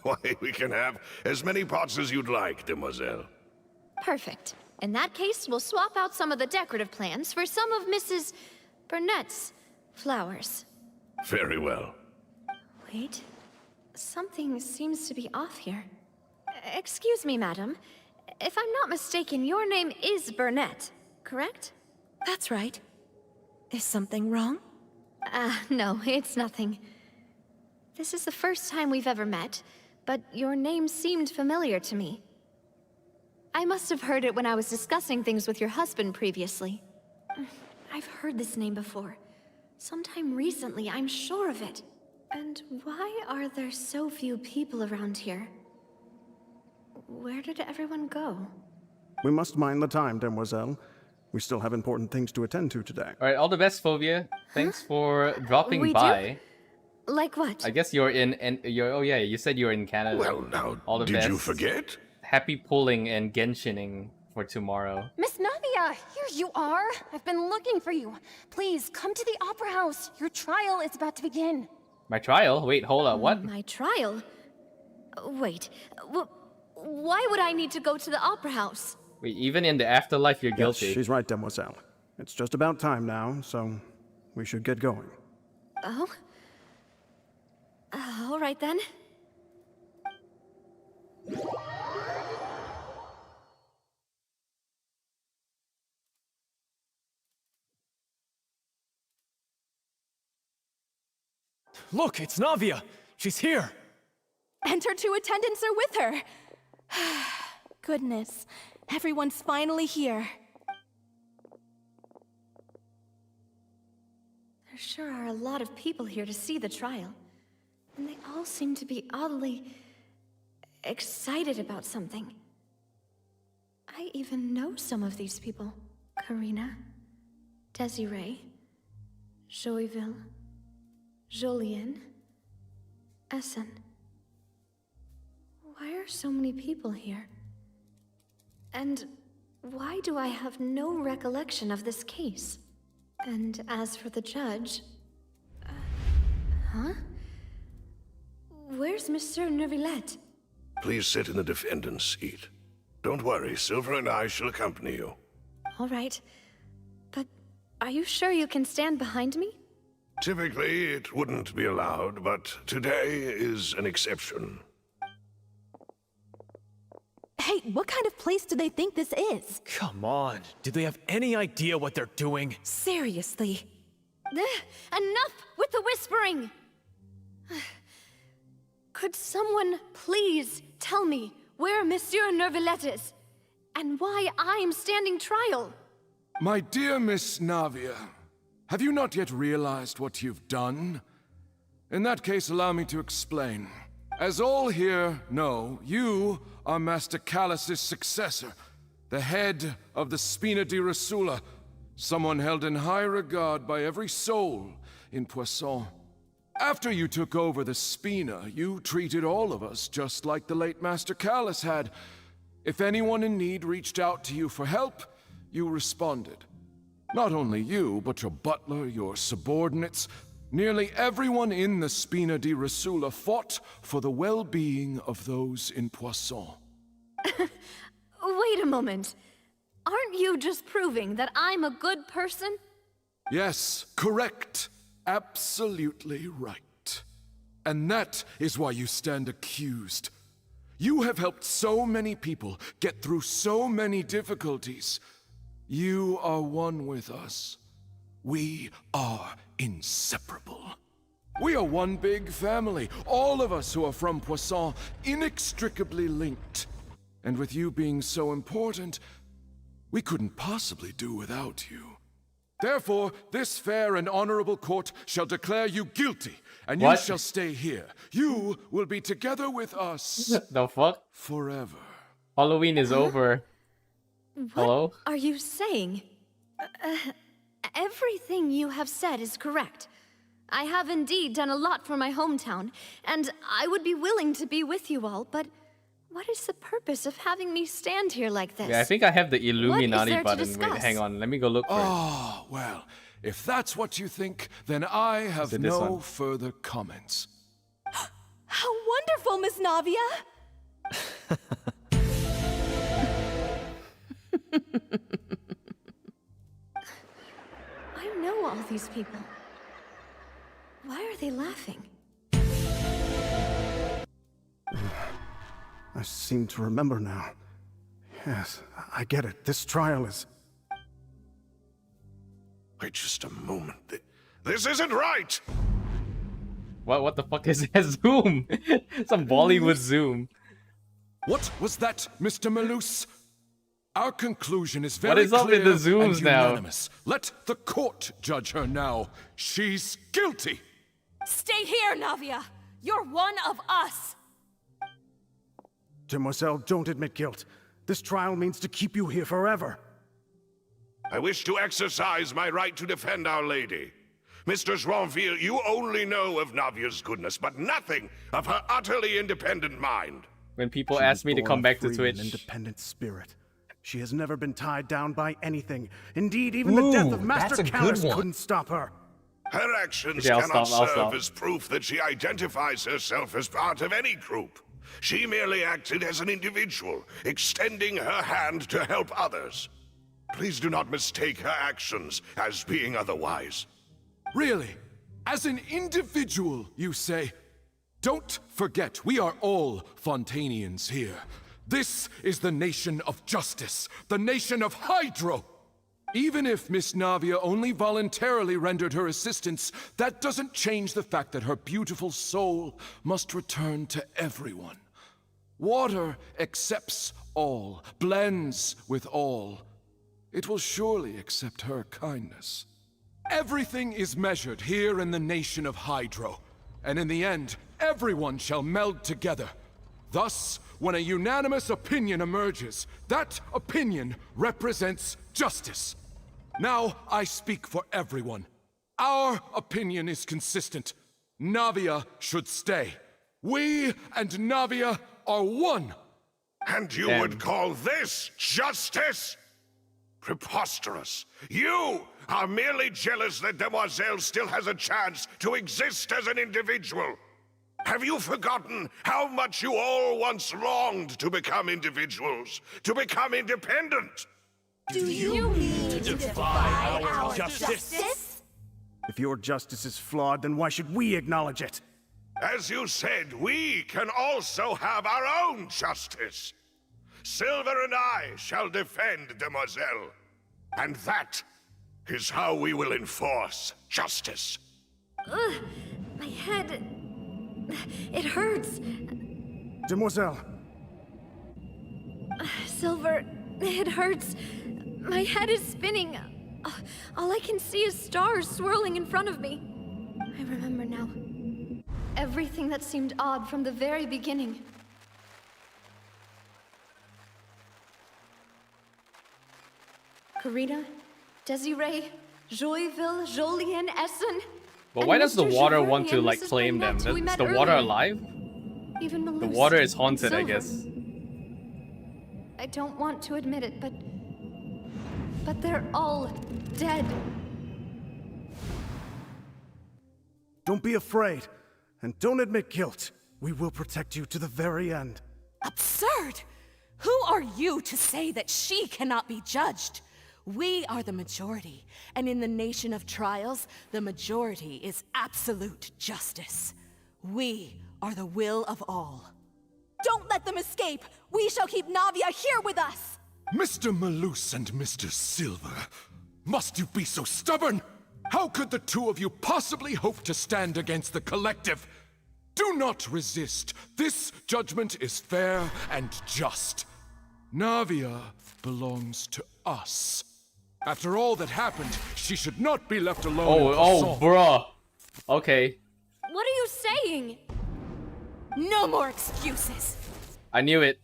Why, we can have as many pots as you'd like, demoiselle. Perfect. In that case, we'll swap out some of the decorative plants for some of Mrs. Burnett's flowers. Very well. Wait. Something seems to be off here. Excuse me, madam. If I'm not mistaken, your name is Burnett, correct? That's right. Is something wrong? No, it's nothing. This is the first time we've ever met, but your name seemed familiar to me. I must have heard it when I was discussing things with your husband previously. I've heard this name before. Sometime recently, I'm sure of it. And why are there so few people around here? Where did everyone go? We must mind the time, demoiselle. We still have important things to attend to today. All right, all the best, Phobia. Thanks for dropping We by. do? Like what? I guess you're in, oh yeah, you said you're in Canada. Well, now, all the did best. you forget? Happy pulling and Genshining for tomorrow. Miss Navia, here you are. I've been looking for you. Please, come to the Opera House. Your trial is about to begin. My trial? Wait, hold up, what? My trial? Wait, why would I need to go to the Opera House? Wait, even in the afterlife, you're guilty. Yes, she's right, demoiselle. It's just about time now, so we should get going. Oh? All right then. Look, it's Navia. She's here. And her two attendants are with her. Goodness, everyone's finally here. There sure are a lot of people here to see the trial. And they all seem to be oddly excited about something. I even know some of these people. Karina, Desiree, Joyville, Jolien, Essen. Why are so many people here? And why do I have no recollection of this case? And as for the judge... huh? Where's Monsieur Neuvillette? Please sit in the defendant's seat. Don't worry, Silver and I shall accompany you. All right. But are you sure you can stand behind me? Typically, it wouldn't be allowed, but today is an exception. Hey, what kind of place do they think this is? Come on. Do they have any idea what they're doing? Seriously. Enough with the whispering! Could someone please tell me where Monsieur Neuvillette is? And why I'm standing trial? My dear Miss Navia, have you not yet realized what you've done? In that case, allow me to explain. As all here know, you are Master Callus's successor, the head of the Spina di Rosula, someone held in high regard by every soul in Poisson. After you took over the Spina, you treated all of us just like the late Master Callus had. If anyone in need reached out to you for help, you responded. Not only you, but your butler, your subordinates, nearly everyone in the Spina di Rosula fought for the well-being of those in Poisson. Wait a moment. Aren't you just proving that I'm a good person? Yes, correct. Absolutely right. And that is why you stand accused. You have helped so many people get through so many difficulties. You are one with us. We are inseparable. We are one big family, all of us who are from Poisson, inextricably linked. And with you being so important, we couldn't possibly do without you. Therefore, this fair and honorable court shall declare you guilty, and What? you shall stay here. You will be together with us The fuck? forever. Halloween is over. Hello? Are you saying? Everything you have said is correct. I have indeed done a lot for my hometown, and I would be willing to be with you all, but what is the purpose of having me stand here like this? Yeah, I think I have the Illuminati there to button. Wait, discuss? hang on. Let me go look for it. Oh, well, if that's what you think, then I have it this no one? further comments. How wonderful, Miss Navia! I know all these people. Why are they laughing? I seem to remember now. Yes, I get it. This trial is... Wait just a moment. This isn't right! What the fuck is that zoom? Some Bollywood zoom. What was that, Mr. Malus? Our conclusion is very What is up with the clear zooms and now? unanimous. Let the court judge her now. She's guilty! Stay here, Navia! You're one of us! Demoiselle, don't admit guilt. This trial means to keep you here forever. I wish to exercise my right to defend Our Lady. Mr. Joinville, you only know of Navia's goodness, but nothing of her utterly independent mind. When people She ask was me to born come a back to free Twitch. and independent spirit. She has never been tied down by anything. Indeed, even the death of Master Callus couldn't stop her. Her actions Okay, I'll cannot stop, I'll serve stop. as proof that she identifies herself as part of any group. She merely acted as an individual, extending her hand to help others. Please do not mistake her actions as being otherwise. Really? As an individual, you say? Don't forget, we are all Fontainians here. This is the nation of justice, the nation of Hydro. Even if Miss Navia only voluntarily rendered her assistance, that doesn't change the fact that her beautiful soul must return to everyone. Water accepts all, blends with all. It will surely accept her kindness. Everything is measured here in the nation of Hydro, and in the end, everyone shall meld together. Thus, when a unanimous opinion emerges, that opinion represents justice. Now I speak for everyone. Our opinion is consistent. Navia should stay. We and Navia are one. And you would call this justice? Preposterous. You are merely jealous that Demoiselle still has a chance to exist as an individual. Have you forgotten how much you all once longed to become individuals, to become independent? Do you mean to defy our justice? If your justice is flawed, then why should we acknowledge it? As you said, we can also have our own justice. Silver and I shall defend Demoiselle. And that is how we will enforce justice. Ugh, my head... It hurts. Demoiselle. Silver, it hurts. My head is spinning. All I can see is stars swirling in front of me. I remember now. Everything that seemed odd from the very beginning. Karina, Desiree, Joyville, Jolien, Essen. But and why does the Mr. water Giverny want to and like Mrs. claim them? Burnett, who we Is met the water earlier. alive? Even The Melissa water is and haunted, I Silver. guess. I don't want to admit it, but they're all dead. Don't be afraid, and don't admit guilt. We will protect you to the very end. Absurd! Who are you to say that she cannot be judged? We are the majority, and in the nation of trials, the majority is absolute justice. We are the will of all. Don't let them escape! We shall keep Navia here with us! Mr. Malus and Mr. Silver, must you be so stubborn? How could the two of you possibly hope to stand against the collective? Do not resist. This judgment is fair and just. Navia belongs to us. After all that happened, she should not be left alone. Oh, bruh. Okay. What are you saying? No more excuses. I knew it.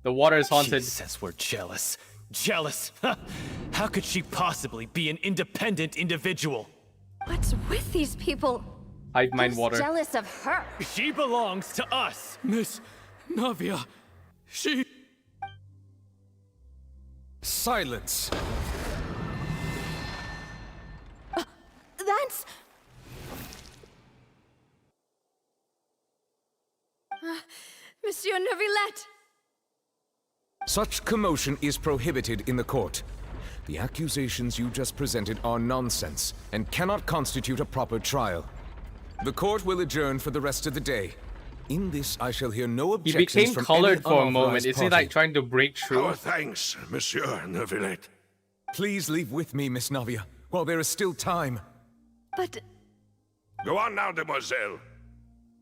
The water is haunted. She says we're jealous. Jealous? How could she possibly be an independent individual? What's with these people? Hive mind water. Jealous of her. She belongs to us. Miss Navia, she... Silence! That's... Monsieur Neuvillette! Such commotion is prohibited in the court. The accusations you just presented are nonsense and cannot constitute a proper trial. The court will adjourn for the rest of the day. In this, I shall hear no He objections became from colored any for a moment. unauthorized Is he party. like trying to break through? Our thanks, Monsieur Neuvillette. Please leave with me, Miss Navia, while there is still time. But... Go on now, demoiselle.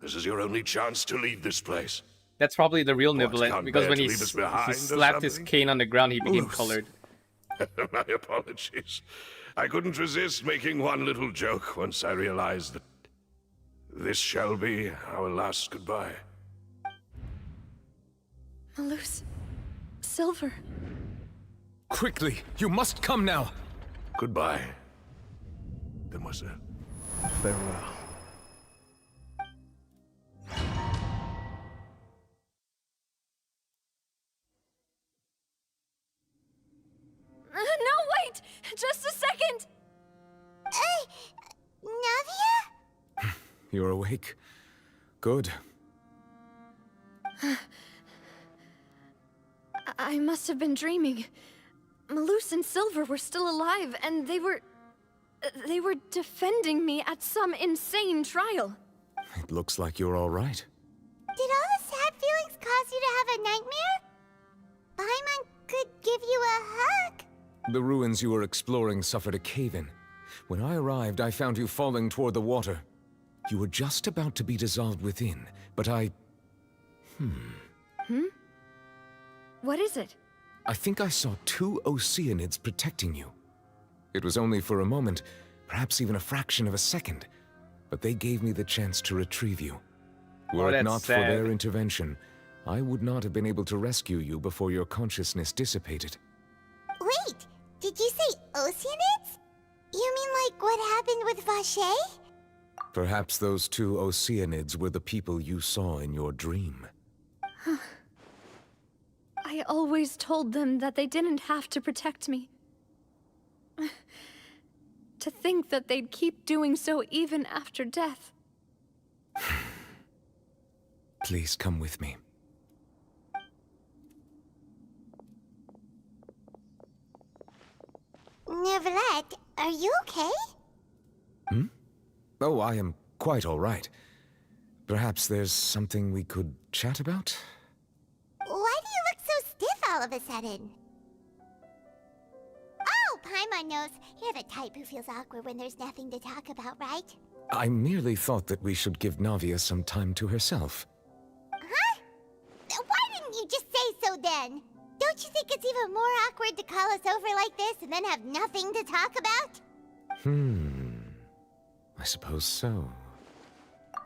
This is your only chance to leave this place. That's probably the real What, Neuvillette, can't because bear when to he, leave us behind he or slapped his something? cane on the ground, he became Loose. colored. My apologies. I couldn't resist making one little joke once I realized that this shall be our last goodbye. Malus... Silver... Quickly, you must come now. Goodbye, demoiselle. Farewell. No, wait! Just a second! Navia? You're awake. Good. I must have been dreaming. Malus and Silver were still alive, and they were defending me at some insane trial. It looks like you're all right. Did all the sad feelings cause you to have a nightmare? Paimon could give you a hug. The ruins you were exploring suffered a cave-in. When I arrived, I found you falling toward the water. You were just about to be dissolved within, but I... What is it? I think I saw 2 Oceanids protecting you. It was only for a moment, perhaps even a fraction of a second, but they gave me the chance to retrieve you. Were it that's not for sad. their intervention, I would not have been able to rescue you before your consciousness dissipated. Wait, did you say Oceanids? You mean like what happened with Vache? Perhaps those 2 Oceanids were the people you saw in your dream. I always told them that they didn't have to protect me. To think that they'd keep doing so even after death. Please come with me. Neuvillette, are you okay? Oh, I am quite all right. Perhaps there's something we could chat about? Why do you look so stiff all of a sudden? Oh, Paimon knows. You're the type who feels awkward when there's nothing to talk about, right? I merely thought that we should give Navia some time to herself. Huh? Why didn't you just say so then? Don't you think it's even more awkward to call us over like this and then have nothing to talk about? I suppose so.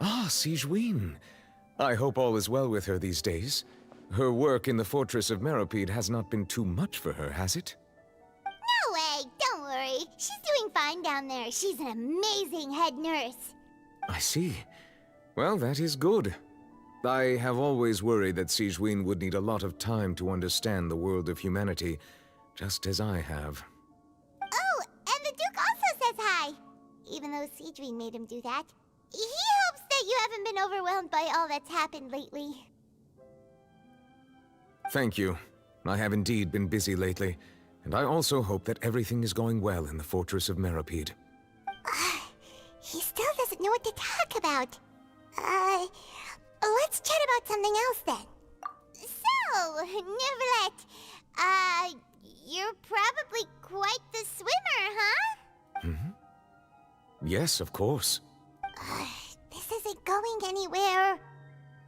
Ah, Sigewinne. I hope all is well with her these days. Her work in the Fortress of Meropide has not been too much for her, has it? No way, don't worry. She's doing fine down there. She's an amazing head nurse. I see. Well, that is good. I have always worried that Sigewinne would need a lot of time to understand the world of humanity, just as I have. Oh, and the Duke also says hi. Even though Sigewinne made him do that. He hopes that you haven't been overwhelmed by all that's happened lately. Thank you. I have indeed been busy lately, and I also hope that everything is going well in the Fortress of Meropide. He still doesn't know what to talk about. Let's chat about something else then. So, Neuvillette, you're probably quite the swimmer, huh? Yes, of course. This isn't going anywhere.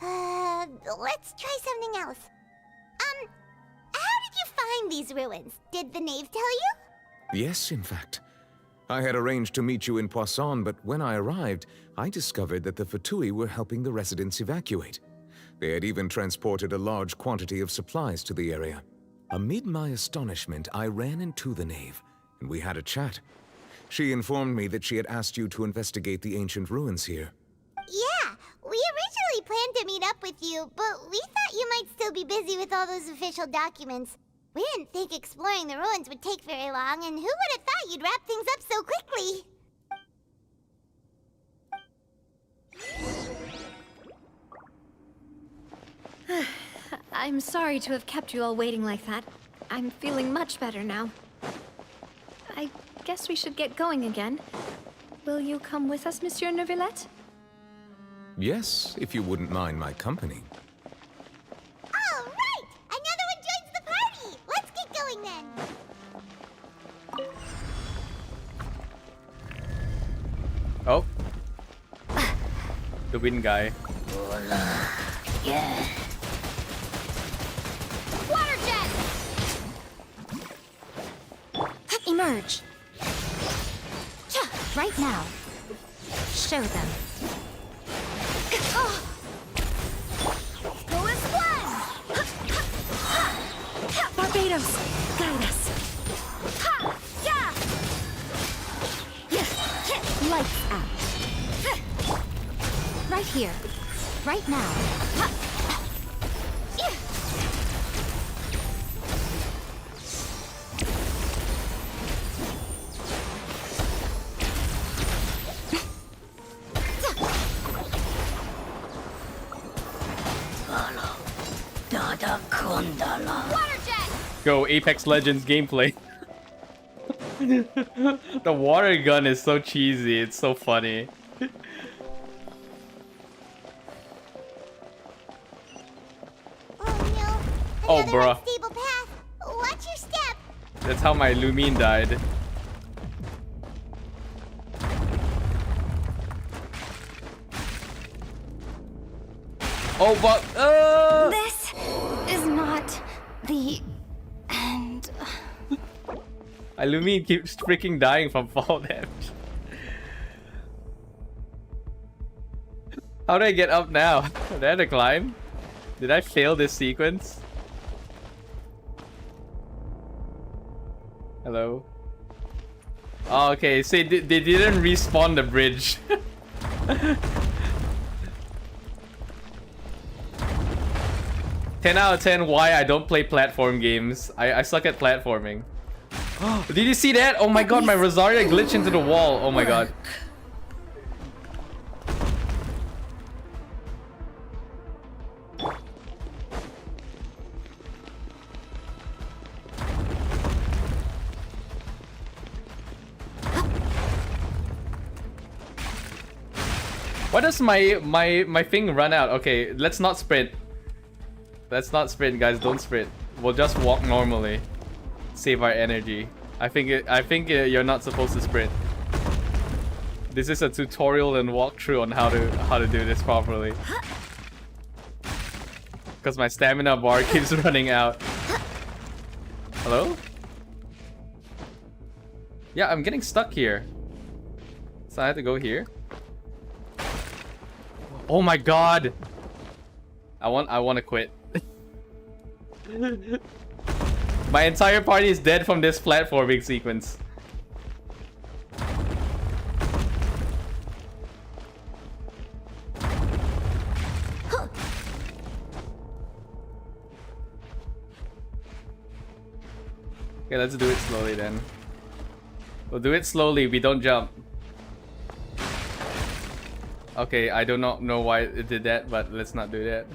Let's try something else. How did you find these ruins? Did the knave tell you? Yes, in fact. I had arranged to meet you in Poisson, but when I arrived, I discovered that the Fatui were helping the residents evacuate. They had even transported a large quantity of supplies to the area. Amid my astonishment, I ran into the knave, and we had a chat. She informed me that she had asked you to investigate the ancient ruins here. Yeah, we originally planned to meet up with you, but we thought you might still be busy with all those official documents. We didn't think exploring the ruins would take very long, and who would have thought you'd wrap things up so quickly? I'm sorry to have kept you all waiting like that. I'm feeling much better now. I guess we should get going again. Will you come with us, Monsieur Neuvillette? Yes, if you wouldn't mind my company. All right! Another one joins the party! Let's get going then! Oh. The wind guy. Yeah. Water jet! Emerge. Right now. Show them. Go and splash! Barbados, guide us. Lights out. Right here. Right now. Water jet! Go Apex Legends gameplay. The water gun is so cheesy, it's so funny. Oh, bruh. Unstable path. Watch your step. That's how my Lumine died. Oh, but This is not the end. Lumine keeps freaking dying from fall damage. How do I get up now? Did I have to climb? Did I fail this sequence? Hello? Oh, okay, so they didn't respawn the bridge. 10 out of 10 why I don't play platform games. I suck at platforming. Did you see that? Oh my god, my Rosaria glitched into the wall. Oh my god. Why does my thing run out? Okay, let's not sprint. Let's not sprint, guys. Don't sprint. We'll just walk normally. Save our energy. I think you're not supposed to sprint. This is a tutorial and walkthrough on how to do this properly. Because my stamina bar keeps running out. Hello? Yeah, I'm getting stuck here. So I have to go here. Oh my god! I want to quit. My entire party is dead from this platforming sequence. Okay, let's do it slowly then. We'll do it slowly, we don't jump. Okay, I do not know why it did that, but let's not do that.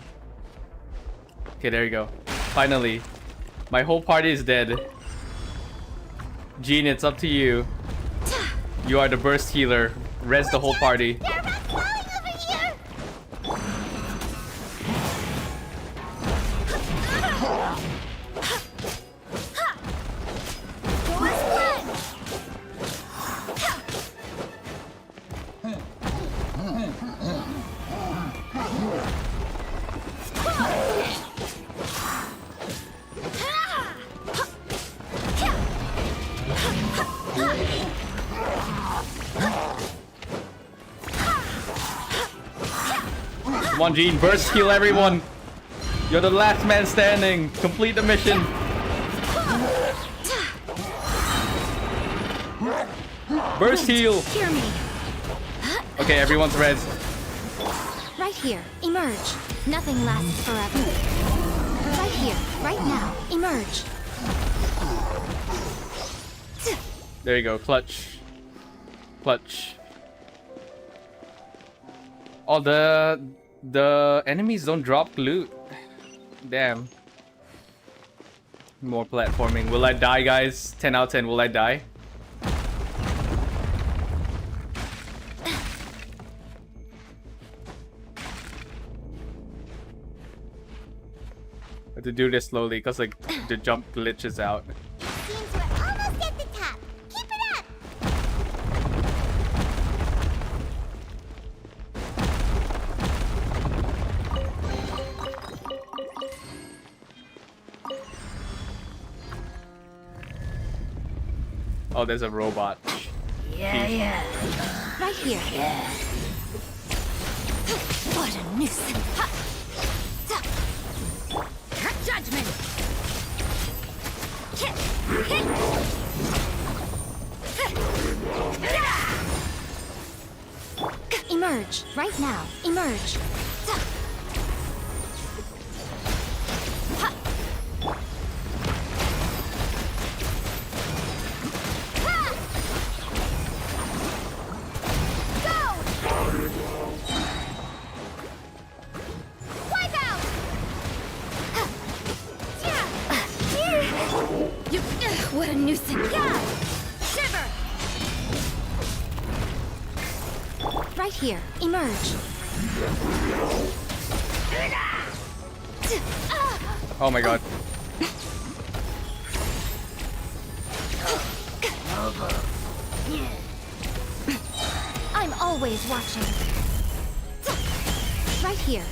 Okay, there you go. Finally. My whole party is dead. Jean, it's up to you. You are the burst healer. Res the whole party. on, Gene. Burst heal everyone. You're the last man standing. Complete the mission. Burst heal. Hear me. Okay, everyone's res. Right here. Emerge. Nothing lasts forever. Right here. Right now. Emerge. There you go. Clutch. Clutch. Oh, the enemies don't drop loot. Damn. More platforming. Will I die, guys? 10 out of 10. Will I die? I have to do this slowly because like the jump glitches out. Seems we're almost at the top. Keep it up! Oh, there's a robot. Yeah. Right here. Yeah. What a nuisance. Ha. Judgment. Emerge right now. Emerge. What a nuisance! Yeah! Shiver! Right here. Emerge. Oh my god. I'm always watching. Right here.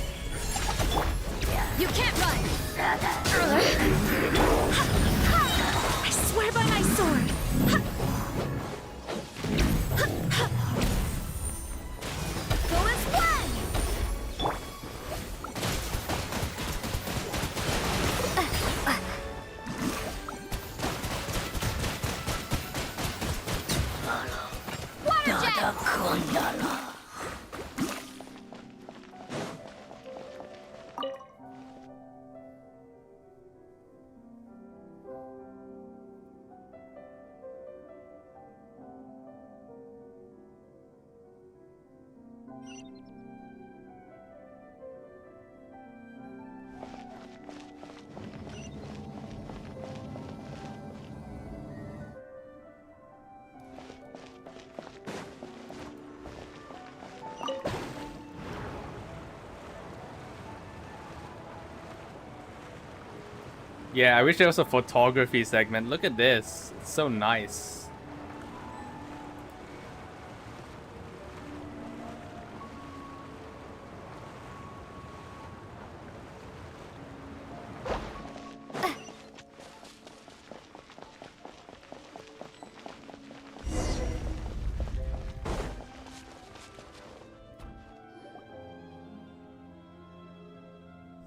You can't run! I swear by my sword! Go as planned! Water jet! Yeah, I wish there was a photography segment. Look at this. It's so nice.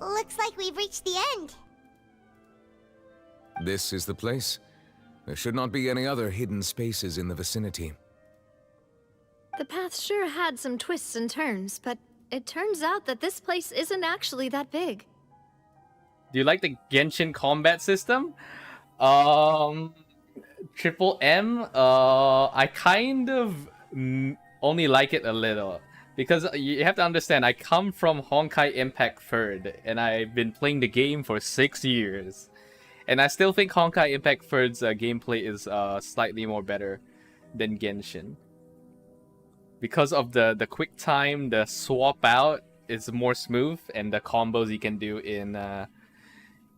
Looks like we've reached the end. This is the place. There should not be any other hidden spaces in the vicinity. The path sure had some twists and turns, but it turns out that this place isn't actually that big. Do you like the Genshin combat system? Triple M, I kind of only like it a little. Because you have to understand, I come from Honkai Impact 3rd, and I've been playing the game for 6 years. And I still think Honkai Impact 3rd's gameplay is slightly more better than Genshin. Because of the quick time, the swap out is more smooth, and the combos you can do in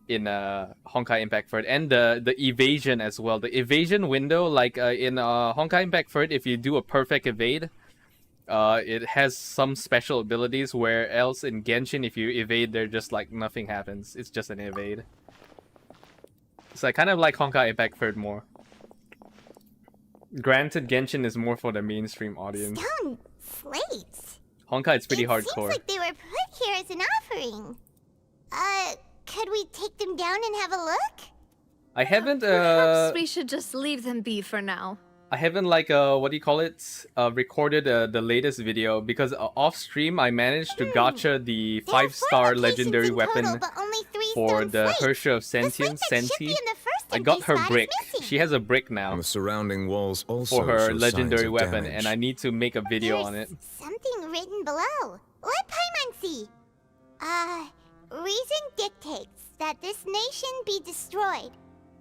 Honkai Impact 3rd, and the evasion as well. The evasion window, like in Honkai Impact 3rd, if you do a perfect evade, it has some special abilities, where else in Genshin, if you evade, they're just like nothing happens. It's just an evade. So I kind of like Honkai Impact 3rd more. Granted, Genshin is more for the mainstream audience. Stone slates. Honkai is pretty hardcore. Seems like they were put here as an offering. Could we take them down and have a look? I haven't Perhaps we should just leave them be for now. I haven't like what do you call it? Recorded the latest video because off stream I managed to gacha the 5-star legendary weapon for the Herrscher of Sentience, Senti. I got her brick. She has a brick now. The surrounding walls also for her show legendary signs of weapon, damage. and I need to make a video on it. Something written below. Let Paimon see. Reason dictates that this nation be destroyed.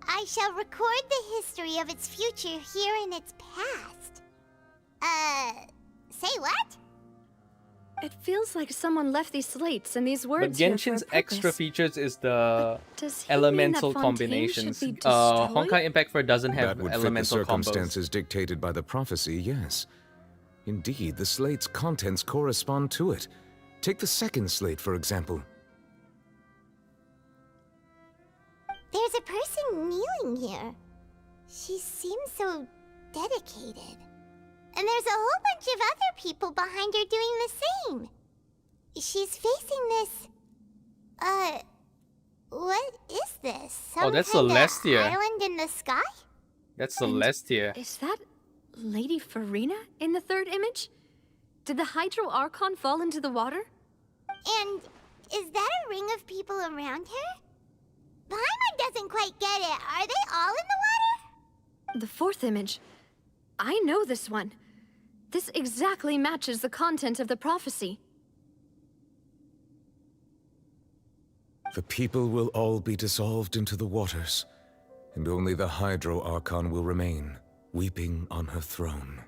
I shall record the history of its future here in its past. Say what? It feels like someone left these slates and these But words here for a Genshin's extra purpose. features is the Does he mean elemental that Fontaine combinations. should be destroyed? Honkai Impact 4 doesn't have That would fit the elemental combos. circumstances dictated by the prophecy, yes. Indeed, the slate's contents correspond to it. Take the second slate, for example. There's a person kneeling here. She seems so dedicated. And there's a whole bunch of other people behind her doing the same. She's facing this... what is this? Some Oh, that's kinda Celestia. island in the sky? That's Celestia. Is that Lady Furina in the third image? Did the Hydro Archon fall into the water? And is that a ring of people around her? Paimon doesn't quite get it. Are they all in the water? The fourth image. I know this one. This exactly matches the content of the prophecy. The people will all be dissolved into the waters, and only the Hydro Archon will remain, weeping on her throne.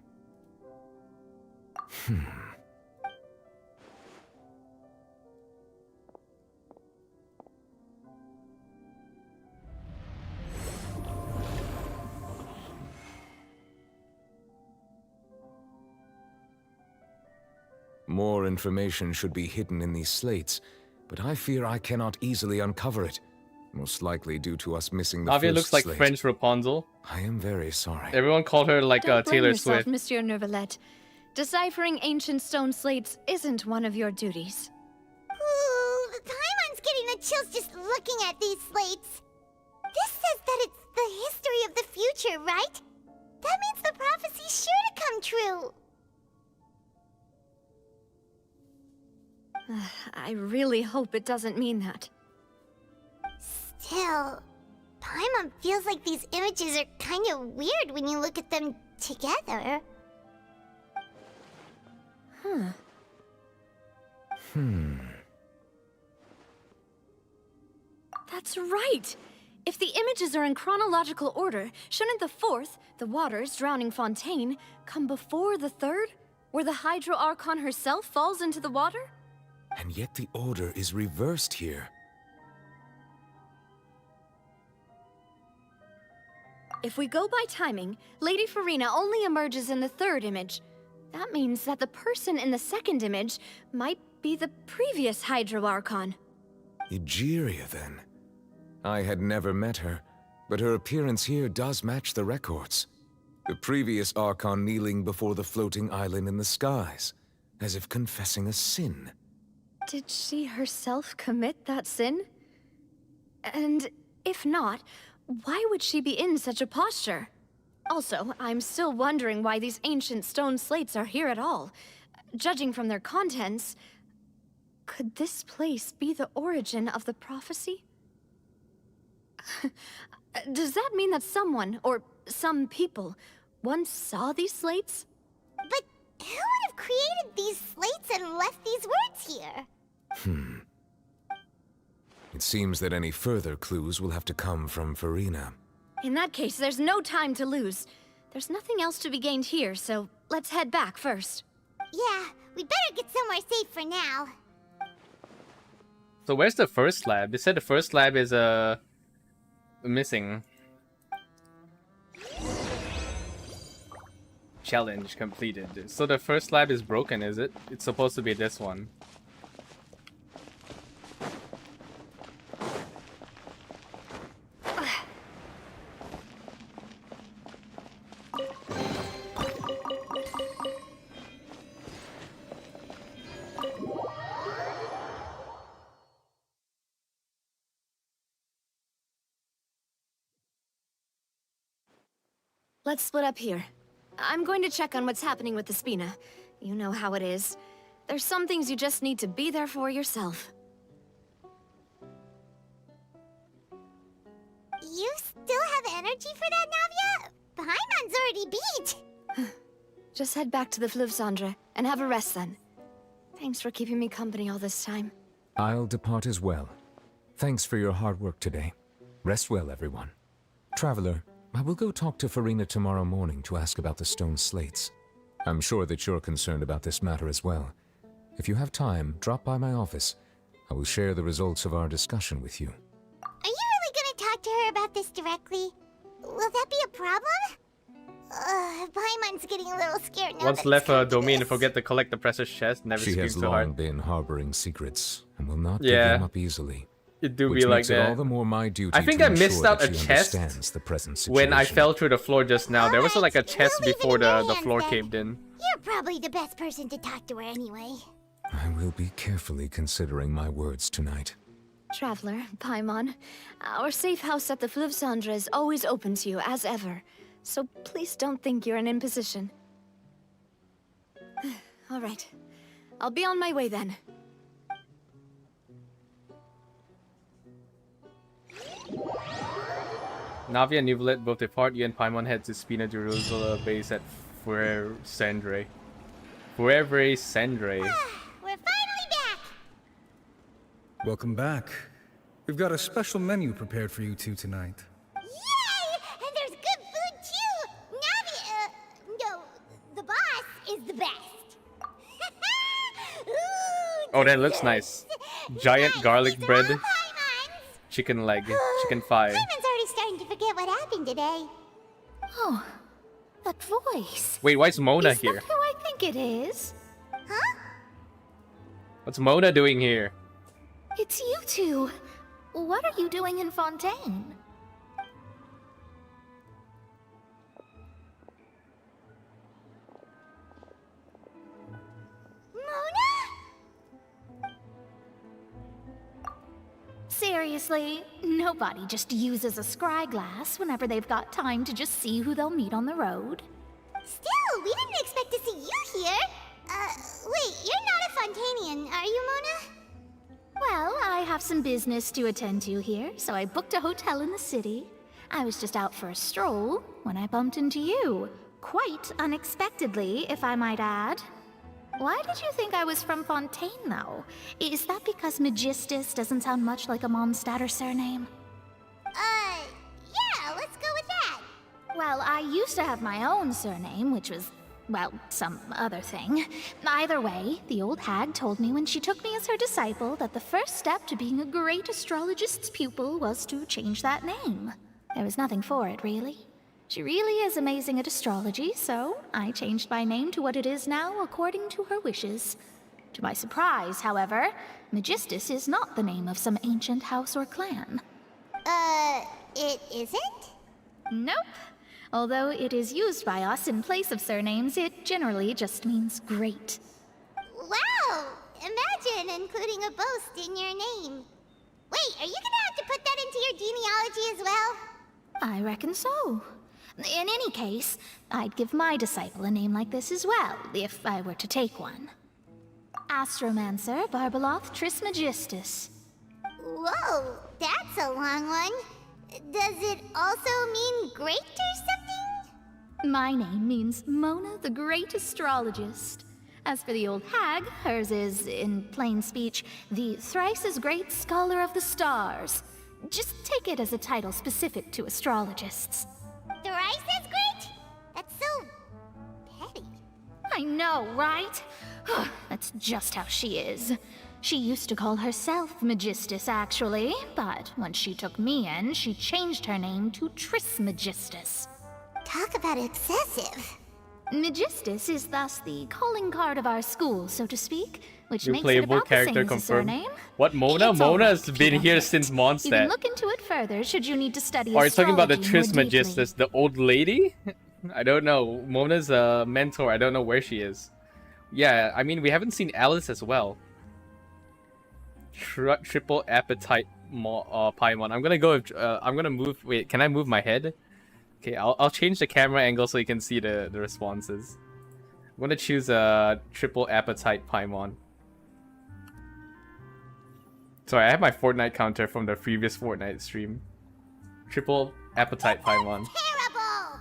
More information should be hidden in these slates, but I fear I cannot easily uncover it. Most likely due to us missing the Navia first looks like slate. French Rapunzel. I am very sorry. Everyone called her like Don't blame Taylor yourself, Swift. Monsieur Neuvillette. Deciphering ancient stone slates isn't one of your duties. Ooh, Paimon's getting the chills just looking at these slates. This says that it's the history of the future, right? That means the prophecy's sure to come true. I really hope it doesn't mean that. Still, Paimon feels like these images are kind of weird when you look at them together. That's right! If the images are in chronological order, shouldn't the fourth, the waters drowning Fontaine, come before the third, where the Hydro Archon herself falls into the water? And yet the order is reversed here. If we go by timing, Lady Furina only emerges in the third image. That means that the person in the second image might be the previous Hydro Archon. Egeria, then. I had never met her, but her appearance here does match the records. The previous Archon kneeling before the floating island in the skies, as if confessing a sin. Did she herself commit that sin? And if not, why would she be in such a posture? Also, I'm still wondering why these ancient stone slates are here at all. Judging from their contents, could this place be the origin of the prophecy? Does that mean that someone, or some people, once saw these slates? But who would have created these slates and left these words here? It seems that any further clues will have to come from Furina. In that case, there's no time to lose. There's nothing else to be gained here, so let's head back first. Yeah, we better get somewhere safe for now. So where's the first lab? They said the first lab is missing. Challenge completed. So the first lab is broken, is it? It's supposed to be this one. let's split up here. I'm going to check on what's happening with the Spina. You know how it is. There's some things you just need to be there for yourself. You still have energy for that, Navia? Paimon's already beat! Just head back to the Fluvsandre and have a rest then. Thanks for keeping me company all this time. I'll depart as well. Thanks for your hard work today. Rest well, everyone. Traveler, I will go talk to Furina tomorrow morning to ask about the stone slates. I'm sure that you're concerned about this matter as well. If you have time, drop by my office. I will share the results of our discussion with you. Are you really gonna talk to her about this directly? Will that be a problem? Paimon's getting a little scared now. Once left a domain and forget to collect the precious chest, never She screams has too hard. long been harboring secrets and will not give Yeah. them up easily. It do Which be like makes it that. all the more my duty I think to I missed ensure out that a she chest understands the present when I situation. fell through the floor just now. There was like a chest before the floor then. caved in. You're probably the best person to talk to her anyway. I will be carefully considering my words tonight. Traveler, Paimon, our safe house at the Fluvsandre is always open to you, as ever. So please don't think you're an imposition. All right. I'll be on my way then. Navia and Nuvolet both depart. You and Paimon head to Spina Jerusalem base at Fuere Sendre. We're finally back! Welcome back. We've got a special menu prepared for you two tonight. Yay! And there's good food too! Navia, no, the boss is the best. Ooh, Oh, that looks nice. Giant garlic bread, chicken leg, chicken thigh. Paimon's already starting to forget what happened today. Oh, that voice. Wait, why is Mona Is here? that who I think it is? Huh? What's Mona doing here? It's you two. What are you doing in Fontaine? Mona? Seriously, nobody just uses a scry glass whenever they've got time to just see who they'll meet on the road. Still, we didn't expect to see you here. Wait, you're not a Fontainian, are you, Mona? Well, I have some business to attend to here, so I booked a hotel in the city. I was just out for a stroll when I bumped into you. Quite unexpectedly, if I might add. Why did you think I was from Fontaine, though? Is that because Magistus doesn't sound much like a Mondstatter surname? Yeah, let's go with that. Well, I used to have my own surname, which was, well, some other thing. Either way, the old hag told me when she took me as her disciple that the first step to being a great astrologist's pupil was to change that name. There was nothing for it, really. She really is amazing at astrology, so I changed my name to what it is now according to her wishes. To my surprise, however, Magistus is not the name of some ancient house or clan. It isn't? Nope. Although it is used by us in place of surnames, it generally just means great. Wow! Imagine including a boast in your name. Wait, are you gonna have to put that into your genealogy as well? I reckon so. In any case, I'd give my disciple a name like this as well, if I were to take one. Astromancer Barbeloth Trismegistus. Whoa, that's a long one. Does it also mean great or something? My name means Mona the Great Astrologist. As for the old hag, hers is, in plain speech, the thrice as great Scholar of the Stars. Just take it as a title specific to astrologists. Thrice as great? That's so petty. I know, right? That's just how she is. She used to call herself Magistus, actually, but once she took me in, she changed her name to Trismegistus. Talk about excessive. Magistus is thus the calling card of our school, so to speak, which New makes it playable about the same character as a confirmed. surname. What, Mona? It's all Mona's right, been Peter. here since You can Mondstadt. look into it further should you need to study Are you talking about the astrology more deeply. Trismegistus, the old lady? I don't know. Mona's a mentor. I don't know where she is. Yeah, I mean, we haven't seen Alice as well. Triple appetite Paimon. I'm gonna go with, I'm gonna move. Wait, can I move my head? Okay, I'll change the camera angle so you can see the responses. I'm gonna choose a triple appetite Paimon. Sorry, I have my Fortnite counter from the previous Fortnite stream. Triple appetite Paimon. Terrible!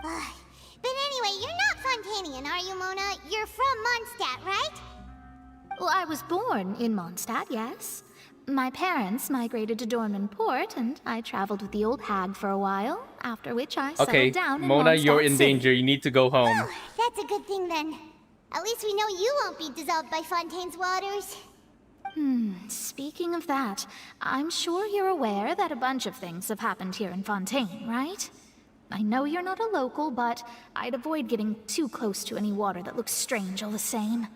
But anyway, you're not Fontainian, are you, Mona? You're from Mondstadt, right? Well, I was born in Mondstadt, yes. My parents migrated to Dornman Port, and I traveled with the old hag for a while, after which I settled down in Mona, Mondstadt you're in City. danger. You need to go home. Oh, that's a good thing then. At least we know you won't be dissolved by Fontaine's waters. Speaking of that, I'm sure you're aware that a bunch of things have happened here in Fontaine, right? I know you're not a local, but I'd avoid getting too close to any water that looks strange all the same.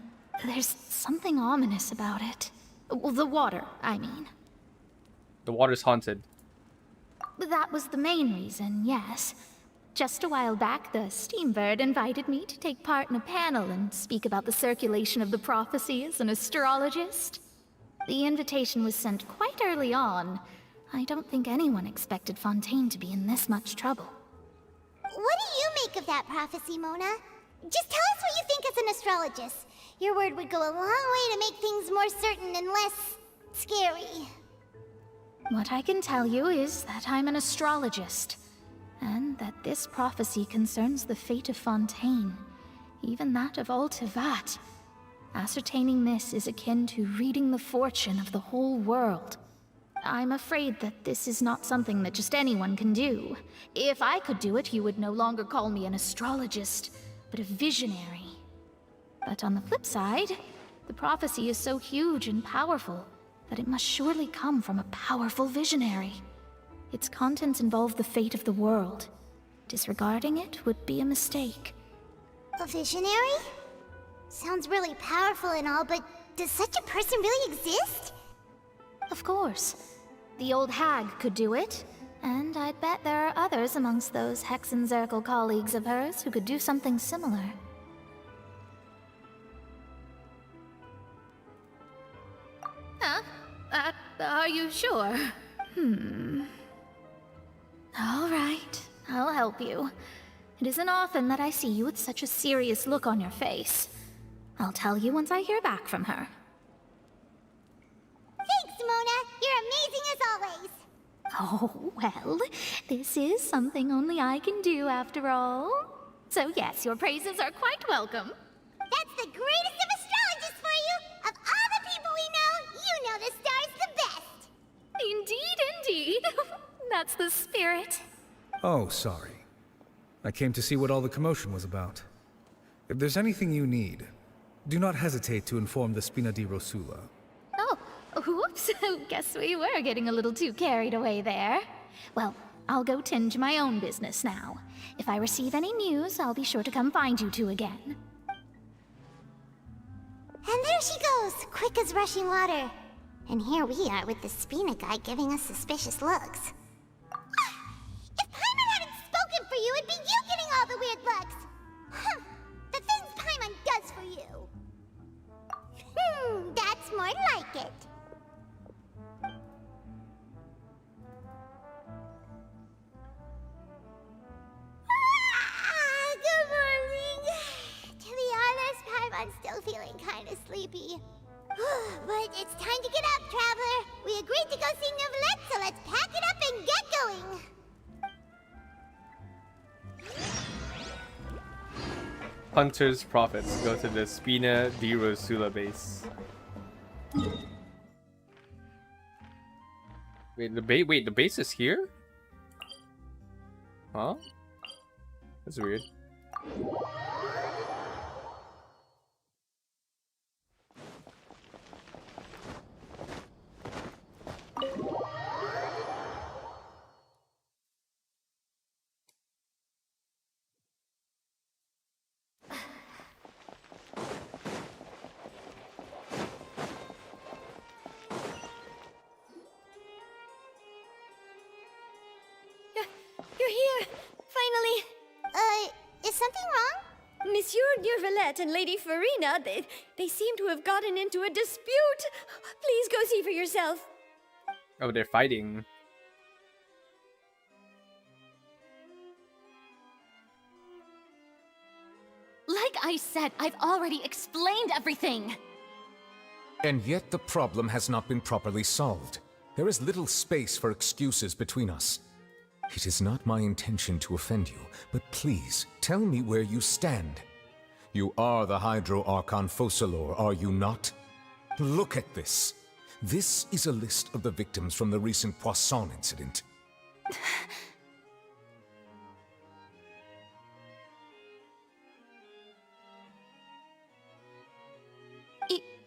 There's something ominous about it. Well, the water, I mean. The water's haunted. That was the main reason, yes. Just a while back, the Steambird invited me to take part in a panel and speak about the circulation of the prophecy as an astrologist. The invitation was sent quite early on. I don't think anyone expected Fontaine to be in this much trouble. What do you make of that prophecy, Mona? Just tell us what you think as an astrologist. Your word would go a long way to make things more certain and less scary. What I can tell you is that I'm an astrologist, and that this prophecy concerns the fate of Fontaine, even that of all Tevat. Ascertaining this is akin to reading the fortune of the whole world. I'm afraid that this is not something that just anyone can do. If I could do it, you would no longer call me an astrologist, but a visionary. But on the flip side, the prophecy is so huge and powerful that it must surely come from a powerful visionary. Its contents involve the fate of the world. Disregarding it would be a mistake. A visionary? Sounds really powerful and all, but does such a person really exist? Of course. The old hag could do it, and I'd bet there are others amongst those Hexenzirkel colleagues of hers who could do something similar. Huh? Are you sure? All right, I'll help you. It isn't often that I see you with such a serious look on your face. I'll tell you once I hear back from her. Thanks, Mona! You're amazing as always! Oh, well, this is something only I can do after all. So yes, your praises are quite welcome. That's the greatest of astrologists for you! Of all the people we know, you know the star's the best! Indeed, indeed. That's the spirit. Oh, sorry. I came to see what all the commotion was about. If there's anything you need, do not hesitate to inform the Spina di Rosula. Oh, whoops. Guess we were getting a little too carried away there. Well, I'll go tend to my own business now. If I receive any news, I'll be sure to come find you two again. And there she goes, quick as rushing water. And here we are with the Spina guy giving us suspicious looks. If Paimon hadn't spoken for you, it'd be you getting all the weird looks. Huh, the things Paimon does for you. That's more like it. Good morning. To be honest, Paimon's still feeling kind of sleepy. But it's time to get up, Traveler. We agreed to go see Neuvillette, so let's pack it up and get going. Hunter's profits go to the Spina di Rosula base. Wait, the base is here? Huh? That's weird. You're here! Finally! Is something wrong? Monsieur Neuvillette and Lady Furina, they seem to have gotten into a dispute! Please go see for yourself. Oh, they're fighting. Like I said, I've already explained everything. And yet the problem has not been properly solved. There is little space for excuses between us. It is not my intention to offend you, but please, tell me where you stand. You are the Hydro Archon focalor, are you not? Look at this. This is a list of the victims from the recent Poisson incident.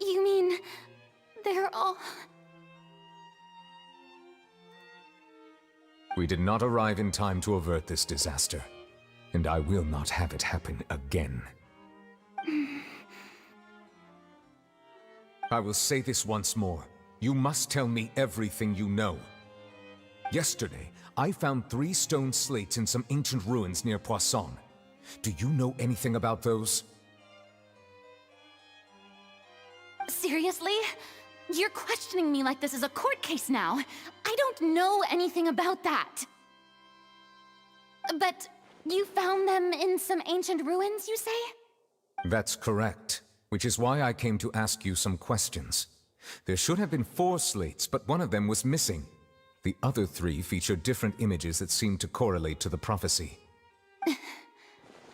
You mean... they're all... We did not arrive in time to avert this disaster, and I will not have it happen again. I will say this once more. You must tell me everything you know. Yesterday, I found 3 stone slates in some ancient ruins near Poisson. Do you know anything about those? Seriously? You're questioning me like this is a court case now. I don't know anything about that. But you found them in some ancient ruins, you say? That's correct, which is why I came to ask you some questions. There should have been 4 slates, but one of them was missing. The other 3 featured different images that seemed to correlate to the prophecy.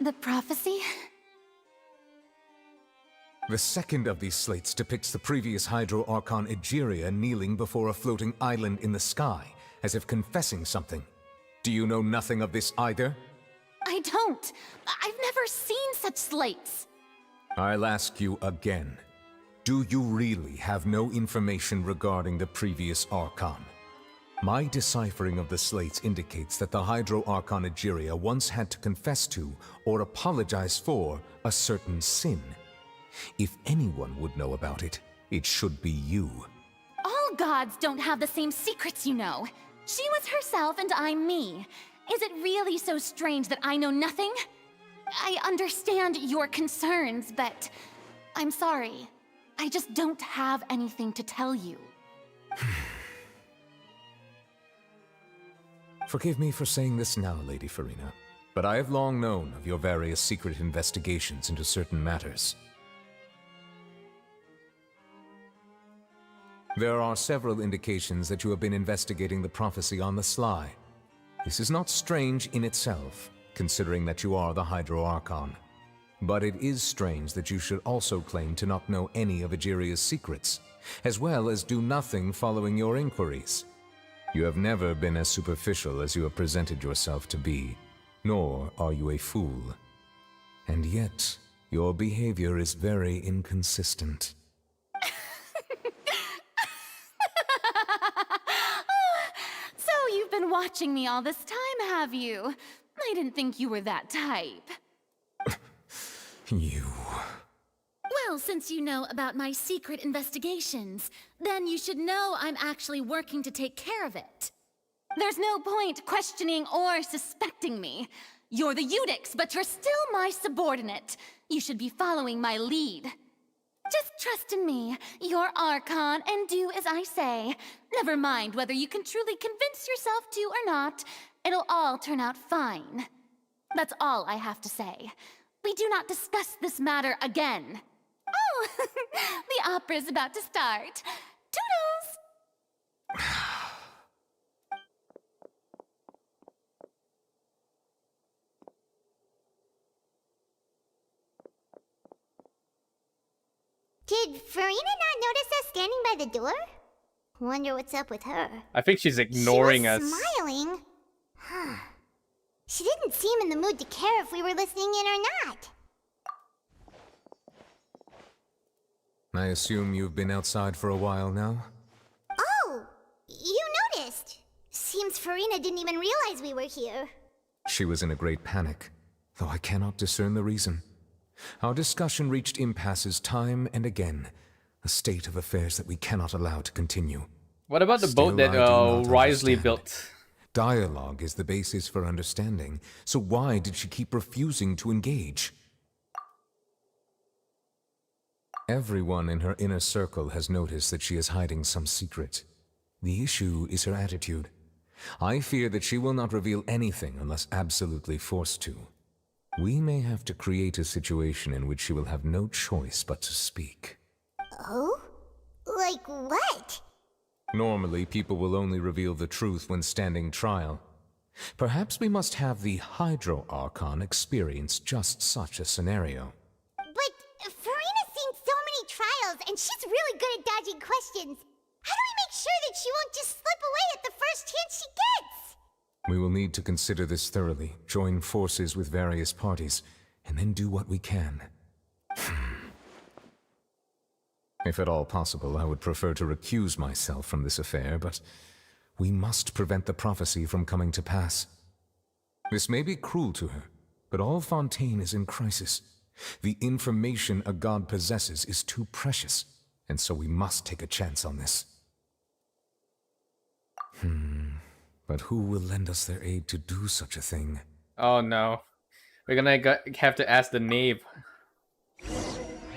The prophecy? The second of these slates depicts the previous Hydro Archon Egeria kneeling before a floating island in the sky, as if confessing something. Do you know nothing of this either? I don't. I've never seen such slates. I'll ask you again. Do you really have no information regarding the previous Archon? My deciphering of the slates indicates that the Hydro Archon Egeria once had to confess to, or apologize for, a certain sin. If anyone would know about it, it should be you. All gods don't have the same secrets, you know. She was herself and I'm me. Is it really so strange that I know nothing? I understand your concerns, but I'm sorry. I just don't have anything to tell you. Forgive me for saying this now, Lady Furina, but I have long known of your various secret investigations into certain matters. There are several indications that you have been investigating the prophecy on the sly. This is not strange in itself, considering that you are the Hydro Archon. But it is strange that you should also claim to not know any of Egeria's secrets, as well as do nothing following your inquiries. You have never been as superficial as you have presented yourself to be, nor are you a fool. And yet, your behavior is very inconsistent. So you've been watching me all this time, have you? I didn't think you were that type. You... Well, since you know about my secret investigations, then you should know I'm actually working to take care of it. There's no point questioning or suspecting me. You're the Eudix, but you're still my subordinate. You should be following my lead. Just trust in me. You're Archon, and do as I say. Never mind whether you can truly convince yourself to or not. It'll all turn out fine. That's all I have to say. We do not discuss this matter again. Oh, the opera's about to start. Toodles! Did Furina not notice us standing by the door? Wonder what's up with her. I think she's ignoring us. She was smiling. Huh. She didn't seem in the mood to care if we were listening in or not. I assume you've been outside for a while now? Oh! You noticed! Seems Furina didn't even realize we were here. She was in a great panic, though I cannot discern the reason. Our discussion reached impasses time and again, a state of affairs that we cannot allow to continue. What about the Still, boat that I do not Wrisley understand. built? Dialogue is the basis for understanding, so why did she keep refusing to engage? Everyone in her inner circle has noticed that she is hiding some secret. The issue is her attitude. I fear that she will not reveal anything unless absolutely forced to. We may have to create a situation in which she will have no choice but to speak. Oh? Like what? Normally, people will only reveal the truth when standing trial. Perhaps we must have the Hydro Archon experience just such a scenario. But Furina's seen so many trials, and she's really good at dodging questions. How do we make sure that she won't just slip away at the first chance she gets? We will need to consider this thoroughly, join forces with various parties, and then do what we can. If at all possible, I would prefer to recuse myself from this affair, but we must prevent the prophecy from coming to pass. This may be cruel to her, but all Fontaine is in crisis. The information a god possesses is too precious, and so we must take a chance on this. But who will lend us their aid to do such a thing? Oh no. We're gonna have to ask the knave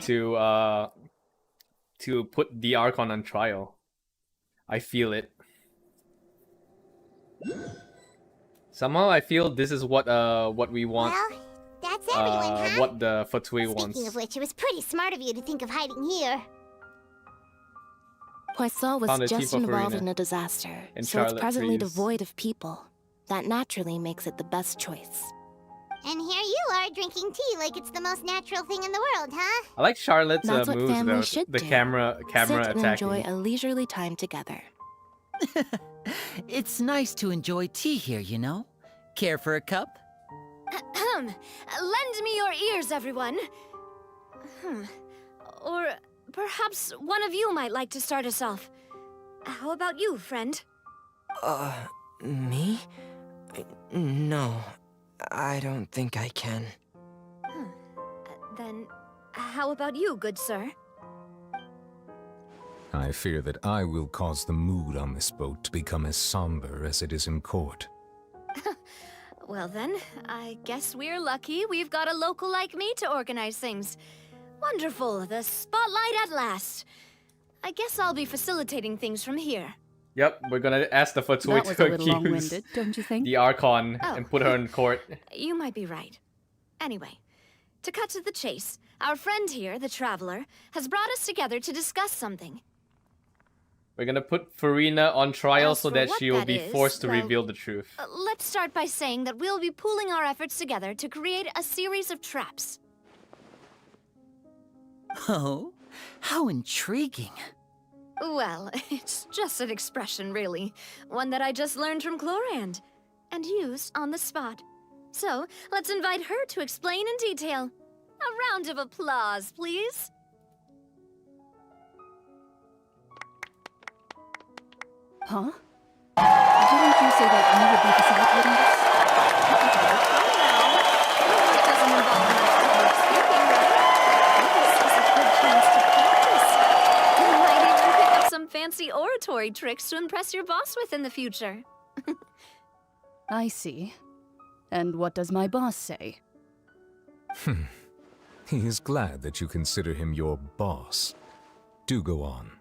to put the Archon on trial. I feel it. Somehow I feel this is what we want. Well, that's everyone, huh? What the Fatui wants. Speaking of which, it was pretty smart of you to think of hiding here. Poisson was Found a just chief of involved Furina in a disaster, and so it's Charlotte presently Trees. devoid of people. That naturally makes it the best choice. And here you are drinking tea like it's the most natural thing in the world, huh? I like Charlotte's That's what moves family though. should The do. camera Sit and attacking. enjoy a leisurely time together. It's nice to enjoy tea here, you know? Care for a cup? Lend me your ears, everyone. Or perhaps one of you might like to start us off. How about you, friend? Me? No, I don't think I can. Then, how about you, good sir? I fear that I will cause the mood on this boat to become as somber as it is in court. Well then, I guess we're lucky we've got a local like me to organize things. Wonderful, the spotlight at last. I guess I'll be facilitating things from here. Yep, we're gonna ask the Fatui That was to a little accuse long-winded, don't you think? the Archon Oh. and put her in court. You might be right. Anyway, to cut to the chase, our friend here, the Traveler, has brought us together to discuss something. We're gonna put Furina on trial As so for that what she will that be is, forced to well, reveal the truth. Let's start by saying that we'll be pooling our efforts together to create a series of traps. Oh, how intriguing. Well, it's just an expression, really. One that I just learned from Chlorand, and used on the spot. So, let's invite her to explain in detail. A round of applause, please. Huh? Didn't you say that you would be facilitating this? It doesn't involve much public speaking, right? This is a good chance to practice. You might even pick up some fancy oratory tricks to impress your boss with in the future. I see. And what does my boss say? He is glad that you consider him your boss. Do go on.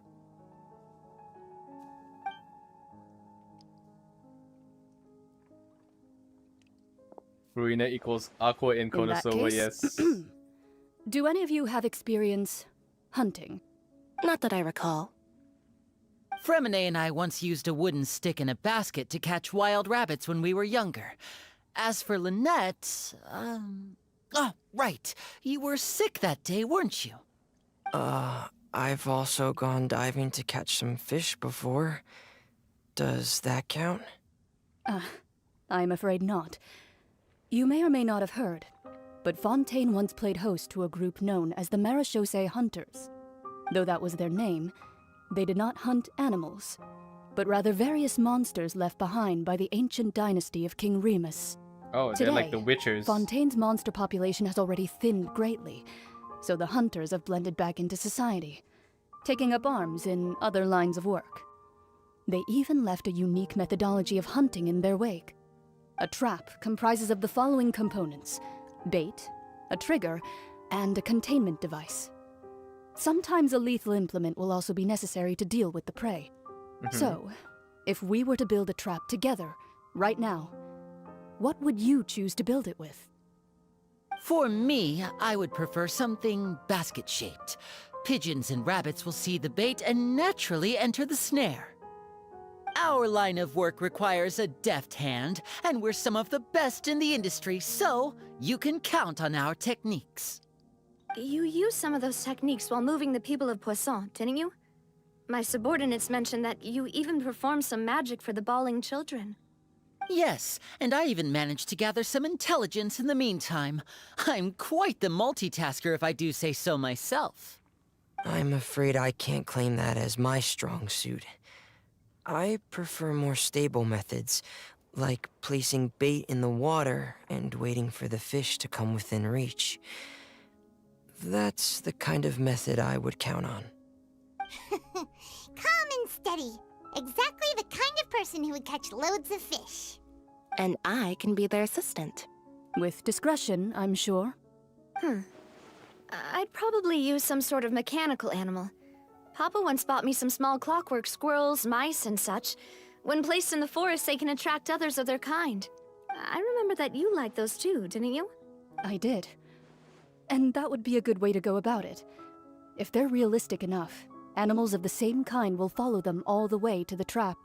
Furina equals Aqua in In that Konosuba, case, yes. Do any of you have experience hunting? Not that I recall. Fremine and I once used a wooden stick in a basket to catch wild rabbits when we were younger. As for Lynette, oh, right. You were sick that day, weren't you? I've also gone diving to catch some fish before. Does that count? I'm afraid not. You may or may not have heard, but Fontaine once played host to a group known as the Marechaussee Hunters. Though that was their name, they did not hunt animals, but rather various monsters left behind by the ancient dynasty of King Remus. Oh, they're like the Witchers. Fontaine's monster population has already thinned greatly, so the hunters have blended back into society, taking up arms in other lines of work. They even left a unique methodology of hunting in their wake. A trap comprises of the following components: bait, a trigger, and a containment device. Sometimes a lethal implement will also be necessary to deal with the prey. So, if we were to build a trap together, right now, what would you choose to build it with? For me, I would prefer something basket-shaped. Pigeons and rabbits will see the bait and naturally enter the snare. Our line of work requires a deft hand, and we're some of the best in the industry, so you can count on our techniques. You used some of those techniques while moving the people of Poisson, didn't you? My subordinates mentioned that you even performed some magic for the bawling children. Yes, and I even managed to gather some intelligence in the meantime. I'm quite the multitasker if I do say so myself. I'm afraid I can't claim that as my strong suit. I prefer more stable methods, like placing bait in the water and waiting for the fish to come within reach. That's the kind of method I would count on. Calm and steady. Exactly the kind of person who would catch loads of fish. And I can be their assistant. With discretion, I'm sure. I'd probably use some sort of mechanical animal. Papa once bought me some small clockwork squirrels, mice, and such. When placed in the forest, they can attract others of their kind. I remember that you liked those too, didn't you? I did. And that would be a good way to go about it. If they're realistic enough, animals of the same kind will follow them all the way to the trap.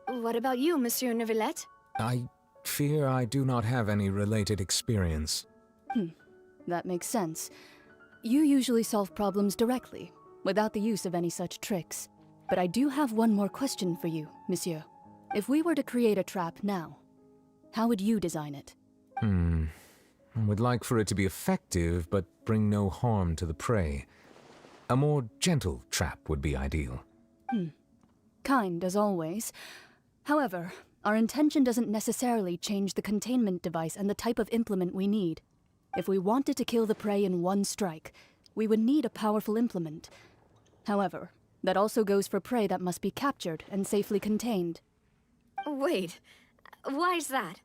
What about you, Monsieur Neuvillette? I fear I do not have any related experience. That makes sense. You usually solve problems directly, without the use of any such tricks. But I do have one more question for you, monsieur. If we were to create a trap now, how would you design it? I would like for it to be effective, but bring no harm to the prey. A more gentle trap would be ideal. Kind, as always. However, our intention doesn't necessarily change the containment device and the type of implement we need. If we wanted to kill the prey in one strike, we would need a powerful implement. However, that also goes for prey that must be captured and safely contained. Wait, why's that?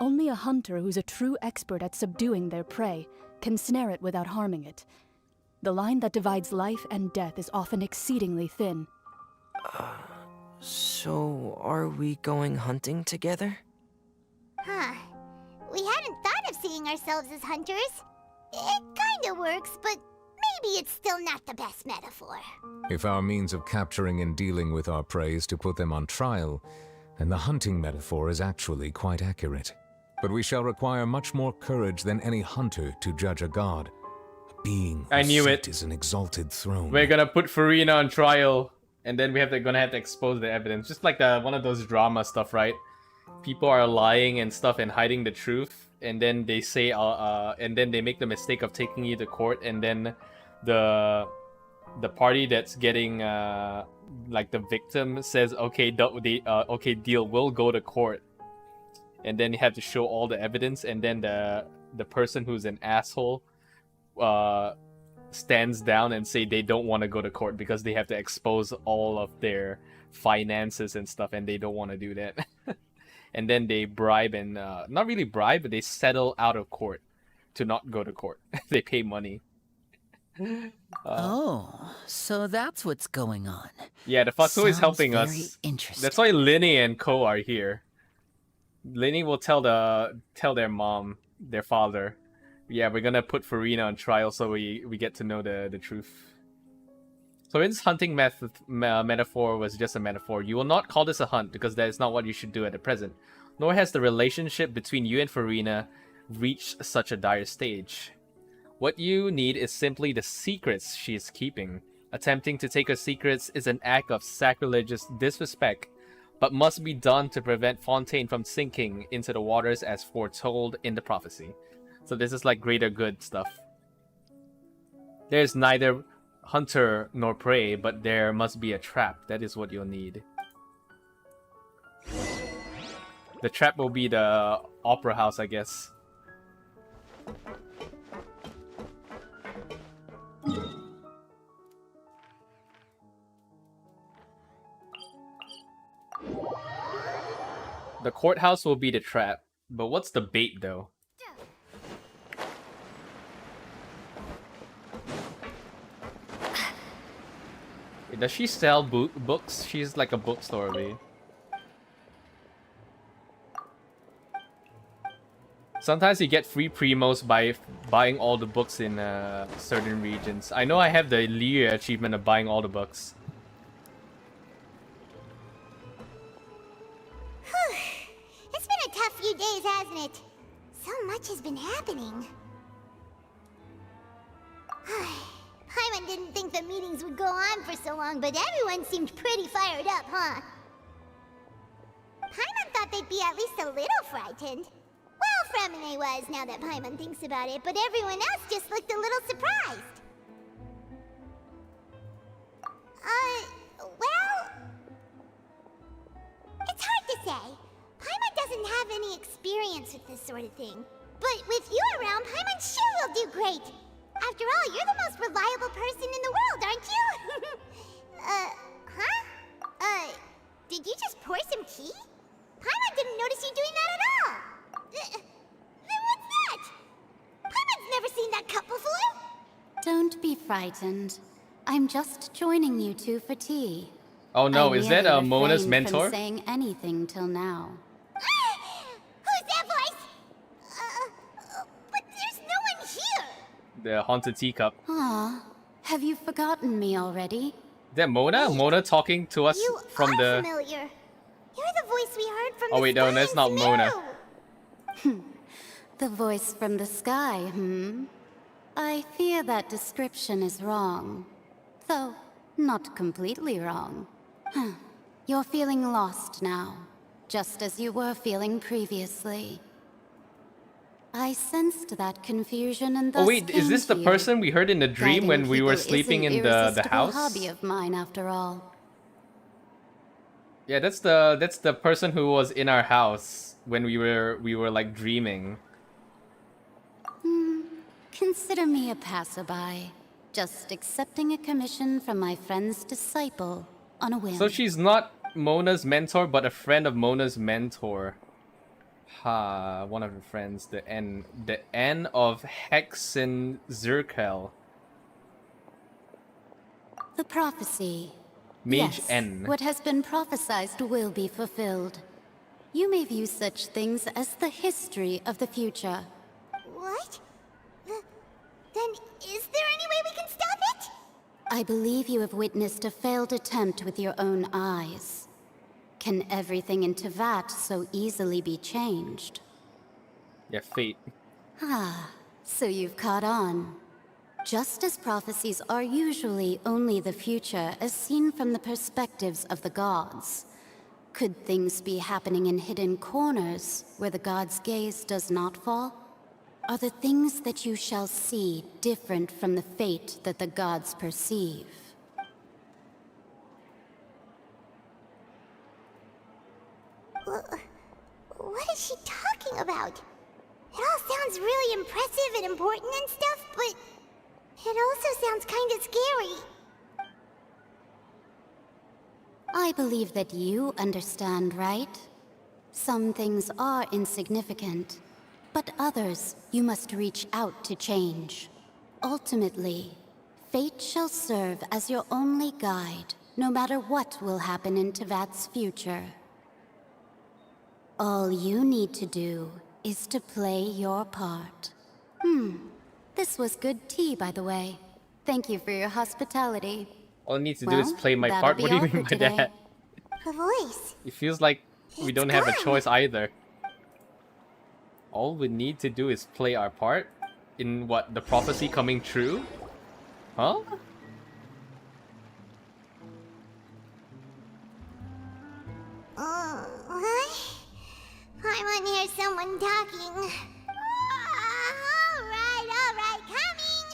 Only a hunter who's a true expert at subduing their prey can snare it without harming it. The line that divides life and death is often exceedingly thin. So are we going hunting together? Huh. We hadn't thought of seeing ourselves as hunters. It kinda works, but maybe it's still not the best metaphor. If our means of capturing and dealing with our prey is to put them on trial, then the hunting metaphor is actually quite accurate. But we shall require much more courage than any hunter to judge a god. A being I knew whose it. seat is an exalted throne. We're gonna put Furina on trial, and then gonna have to expose the evidence. Just like one of those drama stuff, right? People are lying and stuff and hiding the truth, and then they say, and then they make the mistake of taking you to court, and then the party that's getting like the victim says, okay, okay, deal, we'll go to court, and then you have to show all the evidence, and then the person who's an asshole stands down and say they don't want to go to court because they have to expose all of their finances and stuff, and they don't want to do that. And then they bribe and not really bribe, but they settle out of court to not go to court. They pay money. Oh, so that's what's going on. Yeah, the Faku is helping Sounds very us. interesting. That's why Linny and Co are here. Linny will tell their mom, their father. Yeah, we're gonna put Furina on trial so we get to know the truth. So this hunting metaphor was just a metaphor. You will not call this a hunt because that is not what you should do at the present. Nor has the relationship between you and Furina reached such a dire stage. What you need is simply the secrets she is keeping. Attempting to take her secrets is an act of sacrilegious disrespect, but must be done to prevent Fontaine from sinking into the waters as foretold in the prophecy. So this is like greater good stuff. There's neither hunter nor prey, but there must be a trap. That is what you'll need. The trap will be the opera house, I guess. The courthouse will be the trap, but what's the bait though? Does she sell books? She's like a bookstore, babe. Sometimes you get free primos by buying all the books in certain regions. I know I have the Lear achievement of buying all the books. It's been a tough few days, hasn't it? So much has been happening. Paimon didn't think the meetings would go on for so long, but everyone seemed pretty fired up, huh? Paimon thought they'd be at least a little frightened. Well, Furina was, now that Paimon thinks about it, but everyone else just looked a little surprised. Well... It's hard to say. Paimon doesn't have any experience with this sort of thing. But with you around, Paimon sure will do great. After all, you're the most reliable person in the world, aren't you? Did you just pour some tea? Paimon didn't notice you doing that at all. Then what's that? Paimon's never seen that cup before. Don't be frightened. I'm just joining you two for tea. Oh no, I is that merely Mona's refrained mentor? From saying anything till now. Who's that voice? But there's no one here. The haunted teacup. Aw, have you forgotten me already? Is that Mona? Mona talking to us You from are the... familiar. You're the voice we heard from Oh the wait, no, that's not Mona. The voice from the sky, I fear that description is wrong. Though, not completely wrong. You're feeling lost now, just as you were feeling previously. I sensed that confusion and thus Oh wait, is this the came to you. person we heard in the dream Guiding when we were people sleeping is in an the irresistible house? hobby of mine, after all. Yeah, that's the person who was in our house when we were like dreaming. Consider me a passerby, just accepting a commission from my friend's disciple on a whim. So she's not Mona's mentor, but a friend of Mona's mentor. Ha, one of her friends, the N of Hexen Zirkel. The prophecy. Mage Yes, N. what has been prophesized will be fulfilled. You may view such things as the history of the future. What? Then is there any way we can stop it? I believe you have witnessed a failed attempt with your own eyes. Can everything in Tevat so easily be changed? Yeah, fate. Ah, so you've caught on. Just as prophecies are usually only the future as seen from the perspectives of the gods, could things be happening in hidden corners where the gods' gaze does not fall? Are the things that you shall see different from the fate that the gods perceive? What is she talking about? It all sounds really impressive and important and stuff, but it also sounds kind of scary. I believe that you understand, right? Some things are insignificant, but others you must reach out to change. Ultimately, fate shall serve as your only guide, no matter what will happen in Tevat's future. All you need to do is to play your part. This was good tea, by the way. Thank you for your hospitality. All I need to do is play my that'll part. be What do you all mean for by today. that? The voice. It feels like we don't have a choice either. All we need to do is play our part in what, the prophecy coming true? Huh? What? I want to hear someone talking. Alright, coming!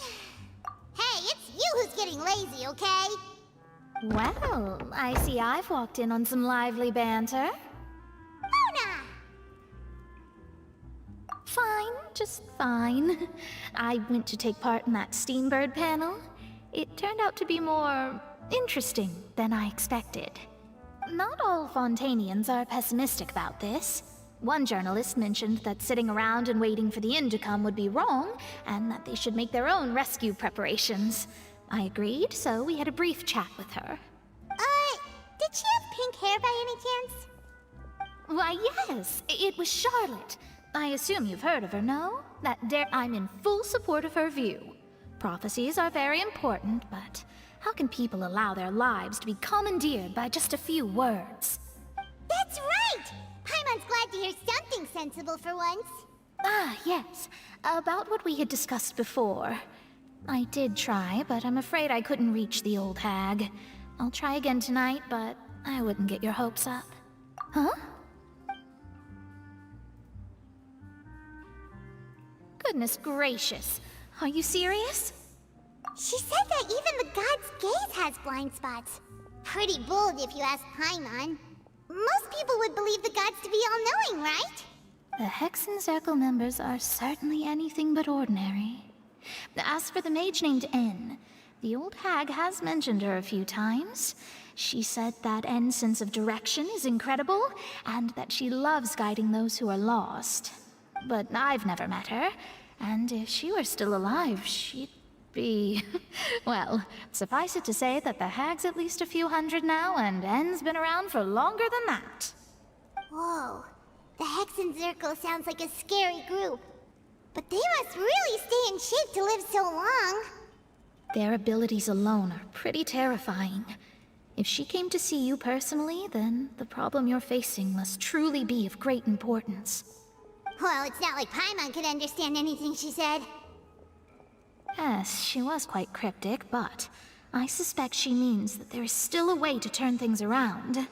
Hey, it's you who's getting lazy, okay? Well, I see I've walked in on some lively banter. Mona! Fine, just fine. I went to take part in that Steambird panel. It turned out to be more interesting than I expected. Not all Fontainians are pessimistic about this. One journalist mentioned that sitting around and waiting for the end to come would be wrong, and that they should make their own rescue preparations. I agreed, so we had a brief chat with her. Did she have pink hair by any chance? Why, yes, it was Charlotte. I assume you've heard of her, no? I'm in full support of her view. Prophecies are very important, but how can people allow their lives to be commandeered by just a few words? That's right! Paimon's glad to hear something sensible for once. Ah, yes. About what we had discussed before. I did try, but I'm afraid I couldn't reach the old hag. I'll try again tonight, but I wouldn't get your hopes up. Huh? Goodness gracious. Are you serious? She said that even the god's gaze has blind spots. Pretty bold if you ask Paimon. Most people would believe the gods to be all-knowing, right? The Hexen Circle members are certainly anything but ordinary. As for the mage named N, the old hag has mentioned her a few times. She said that N's sense of direction is incredible, and that she loves guiding those who are lost. But I've never met her, and if she were still alive, she'd be... well, suffice it to say that the hag's at least a few hundred now, and N's been around for longer than that. Whoa. The Hexen Circle sounds like a scary group. But they must really stay in shape to live so long. Their abilities alone are pretty terrifying. If she came to see you personally, then the problem you're facing must truly be of great importance. Well, it's not like Paimon could understand anything she said. Yes, she was quite cryptic, but I suspect she means that there is still a way to turn things around.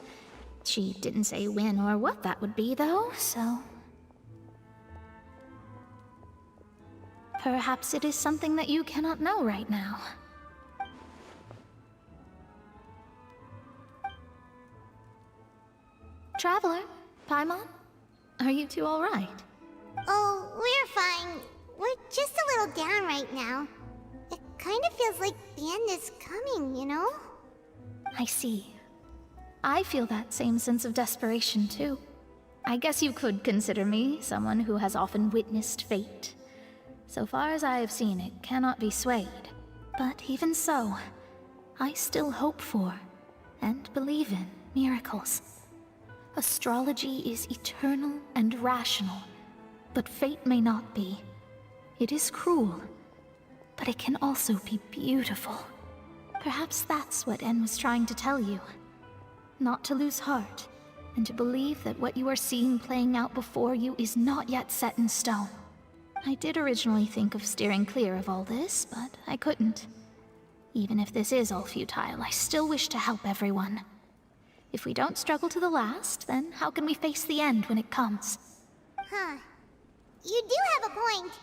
She didn't say when or what that would be, though, so... perhaps it is something that you cannot know right now. Traveler, Paimon, are you two all right? Oh, we're fine. We're just a little down right now. It kind of feels like the end is coming, you know? I see. I feel that same sense of desperation, too. I guess you could consider me someone who has often witnessed fate. So far as I have seen, it cannot be swayed. But even so, I still hope for, and believe in, miracles. Astrology is eternal and rational, but fate may not be. It is cruel, but it can also be beautiful. Perhaps that's what En was trying to tell you. Not to lose heart, and to believe that what you are seeing playing out before you is not yet set in stone. I did originally think of steering clear of all this, but I couldn't. Even if this is all futile, I still wish to help everyone. If we don't struggle to the last, then how can we face the end when it comes? Huh. You do have a point.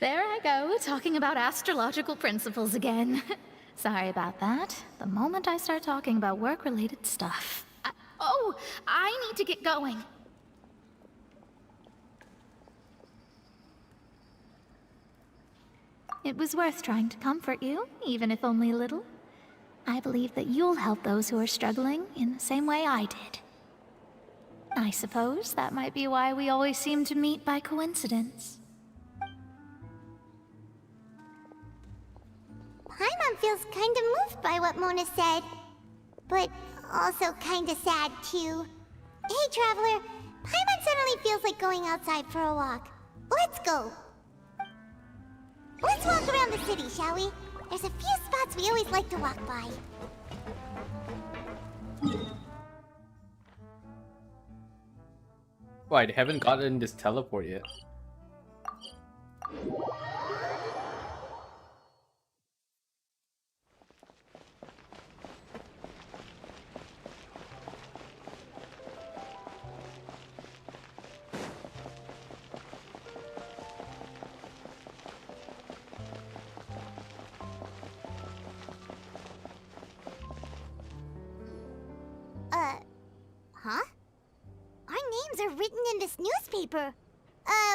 There I go, talking about astrological principles again. Sorry about that. The moment I start talking about work-related stuff... I need to get going. It was worth trying to comfort you, even if only a little. I believe that you'll help those who are struggling in the same way I did. I suppose that might be why we always seem to meet by coincidence. Paimon feels kinda moved by what Mona said. But also kinda sad, too. Hey, Traveler. Paimon suddenly feels like going outside for a walk. Let's go. Let's walk around the city, shall we? There's a few spots we always like to walk by. Why, I haven't gotten this teleport yet. Huh? Our names are written in this newspaper.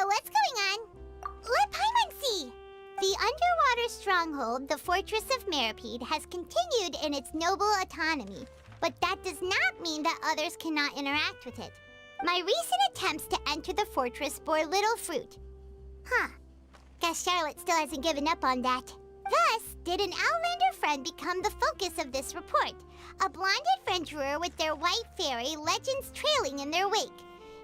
What's going on? Let Paimon see! The underwater stronghold, the Fortress of Mare'Pede, has continued in its noble autonomy, but that does not mean that others cannot interact with it. My recent attempts to enter the fortress bore little fruit. Huh. Guess Charlotte still hasn't given up on that. Thus, did an Outlander friend become the focus of this report, a blonde adventurer with their white fairy legends trailing in their wake.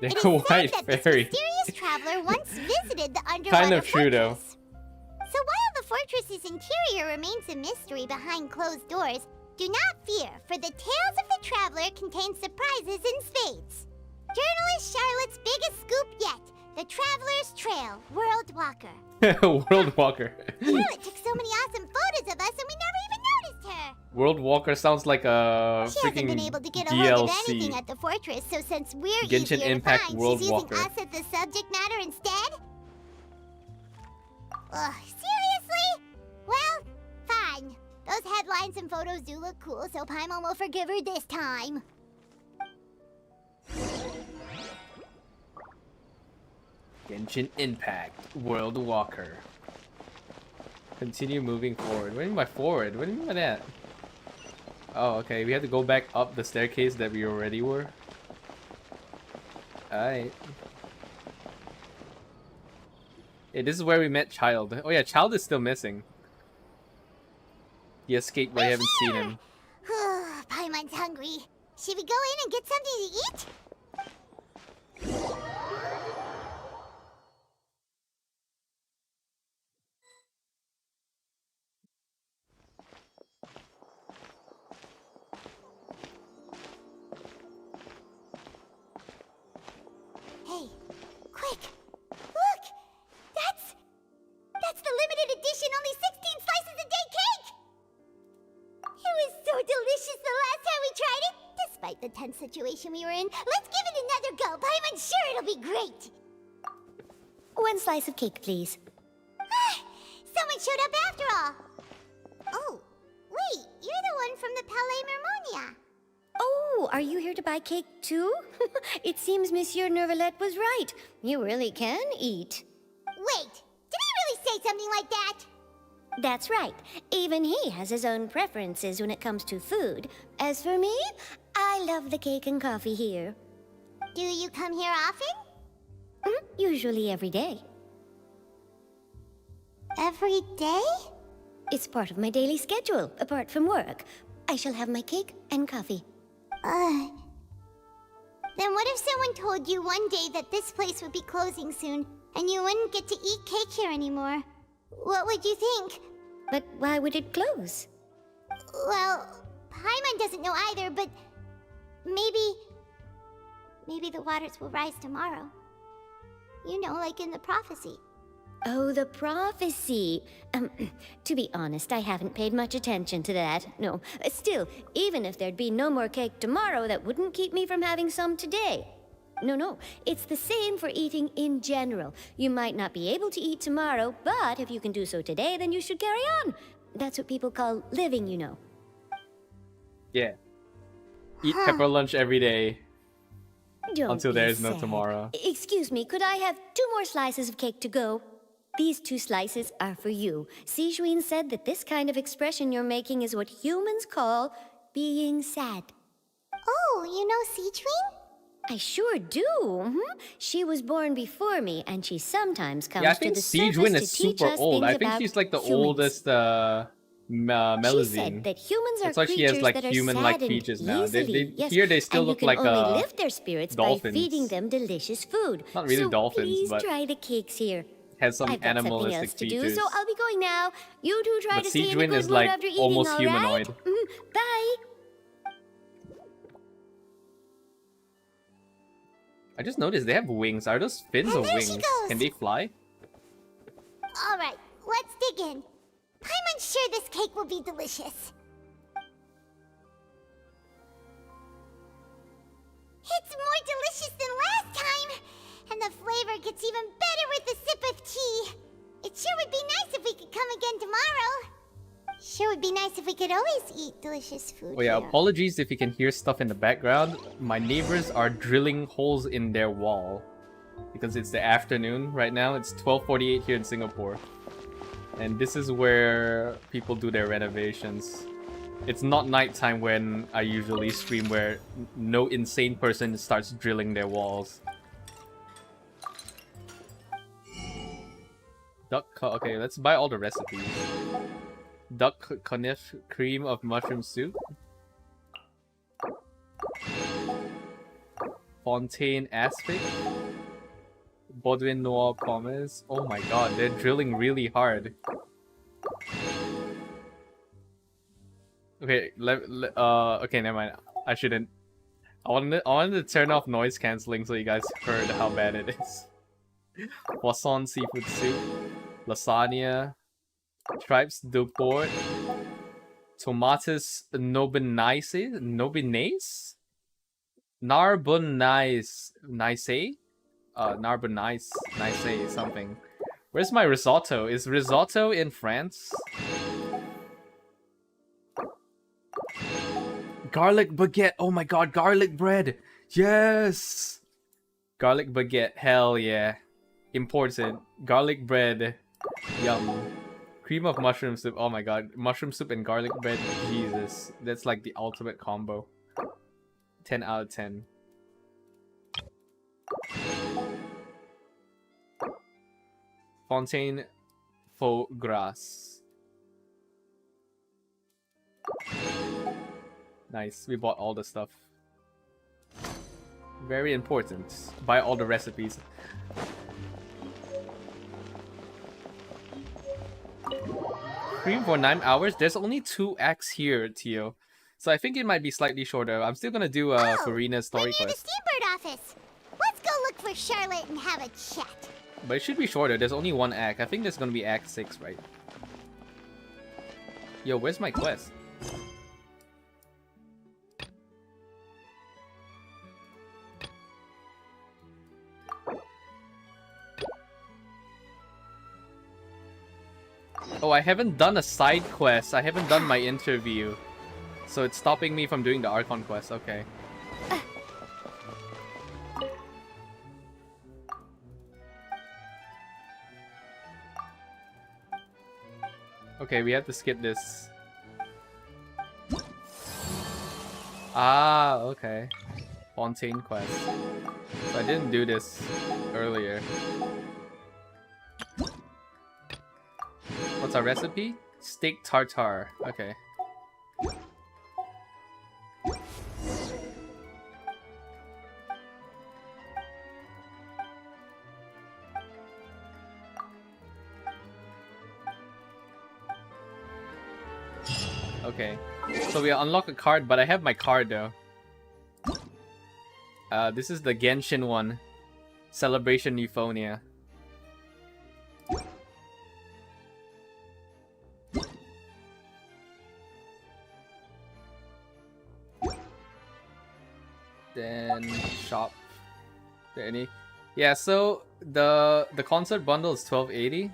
It is White said that this fairy. mysterious traveler once visited the underwater Kind of true though. fortress. So while the fortress's interior remains a mystery behind closed doors, do not fear, for the tales of the traveler contain surprises in spades. Journalist Charlotte's biggest scoop yet, the Traveler's Trail, World Walker. World Walker. Charlotte took so many awesome photos of us and we never even noticed her. World Walker sounds like a She hasn't freaking been able to get a hold of anything DLC. at the fortress, so since we're Genshin easier Impact to find, World she's using Walker. us as the subject matter instead? Ugh, seriously? Well, fine. Those headlines and photos do look cool, so Paimon will forgive her this time. Genshin Impact World Walker. Continue moving forward. What do you mean by forward? What do you mean by that? Oh, okay. We have to go back up the staircase that we already were. Alright. Yeah, this is where we met Child. Oh yeah, Child is still missing. He escaped, but I haven't seen him. Paimon's hungry. Should we go in and get something to eat? Hey, quick! Look! That's the limited edition only 16 slices a day cake! It was so delicious the last time we tried it! Despite the tense situation we were in, let's give it another go! I'm sure it'll be great! 1 slice of cake, please. Someone showed up after all! Oh, wait, you're the one from the Palais Mermonia. Oh, are you here to buy cake too? It seems Monsieur Nervalette was right. You really can eat. Wait, did he really say something like that? That's right. Even he has his own preferences when it comes to food. As for me, I love the cake and coffee here. Do you come here often? Usually every day. Every day? It's part of my daily schedule, apart from work. I shall have my cake and coffee. Then what if someone told you one day that this place would be closing soon, and you wouldn't get to eat cake here anymore? What would you think? But why would it close? Well, Paimon doesn't know either, but maybe the waters will rise tomorrow. You know, like in the prophecy. Oh, the prophecy. To be honest, I haven't paid much attention to that. No. Still, even if there'd be no more cake tomorrow, that wouldn't keep me from having some today. No. It's the same for eating in general. You might not be able to eat tomorrow, but if you can do so today, then you should carry on. That's what people call living, you know. Yeah. Eat pepper lunch every day. Don't until be there is no sad. tomorrow. Excuse me, could I have 2 more slices of cake to go? These 2 slices are for you. Sijuin said that this kind of expression you're making is what humans call being sad. Oh, you know Sijuin? I sure do. She was born before me, and she sometimes comes Yeah, I to think the surface Sijuin to is teach super us old. things I think about she's like the humans. oldest She Melazine. said that humans are That's why she creatures has like that are human-like saddened features now. easily. Yes, here they still and look you like can only lift their spirits dolphins. by feeding them delicious food. Not really so dolphins, please but try the cakes here. has some I've got something animalistic else to features. do, so I'll be going now. You two try But to stay in a Sijuin good is mood like after eating, almost all humanoid. right? Bye. I just noticed they have wings. Are those fins or there she wings? goes. Can they fly? Alright, let's dig in. Paimon's sure this cake will be delicious. It's more delicious than last time! And the flavor gets even better with a sip of tea. It sure would be nice if we could come again tomorrow. Sure would be nice if we could always eat delicious food Oh yeah, here. apologies if you can hear stuff in the background. My neighbors are drilling holes in their wall. Because it's the afternoon right now. It's 12:48 here in Singapore. And this is where people do their renovations. It's not nighttime when I usually stream where no insane person starts drilling their walls. Okay, let's buy all the recipes. Duck conif cream of mushroom soup. Fontaine Aspect. Baudouin Noir Promise. Oh my god, they're drilling really hard. Okay, okay, never mind. I shouldn't. I wanted to turn off noise cancelling so you guys heard how bad it is. Poisson seafood soup, lasagna, stripes de port, tomatis nobinaise, narbonnaise, narbonnaise something. Where's my risotto? Is risotto in France? Garlic baguette. Oh my god, garlic bread. Yes. Garlic baguette. Hell yeah. Important. Garlic bread. Yum. Cream of mushroom soup. Oh my god. Mushroom soup and garlic bread. Jesus. That's like the ultimate combo. 10 out of 10. Fontaine faux gras. Nice, we bought all the stuff. Very important. Buy all the recipes. Stream for 9 hours? There's only 2 acts here, Tio. So I think it might be slightly shorter. I'm still gonna do Furina's story We're near the quest. Steambird office. Let's go look for Charlotte and have a chat. But it should be shorter. There's only 1 act. I think there's gonna be act 6, right? Yo, where's my quest? Oh, I haven't done a side quest. I haven't done my interview. So it's stopping me from doing the Archon Quest. Okay. Okay, we have to skip this. Ah, okay. Fontaine Quest. So I didn't do this earlier. What's our recipe? Steak tartare. Okay. Okay. So we unlock a card, but I have my card though. This is the Genshin one. Celebration Euphonia. Then shop. There any? Yeah, so the concert bundle is $12.80,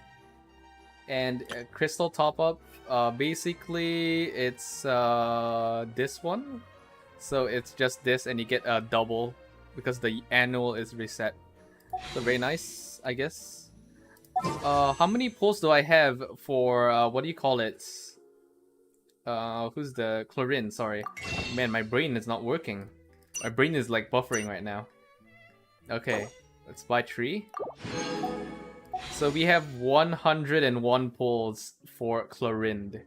and crystal top up. Basically it's this one. So it's just this, and you get a double because the annual is reset. So very nice, I guess. How many pulls do I have for what do you call it? Who's the Chlorine? Sorry, man, my brain is not working. My brain is like buffering right now. Okay, let's buy 3. So we have 101 pulls for Chlorinde.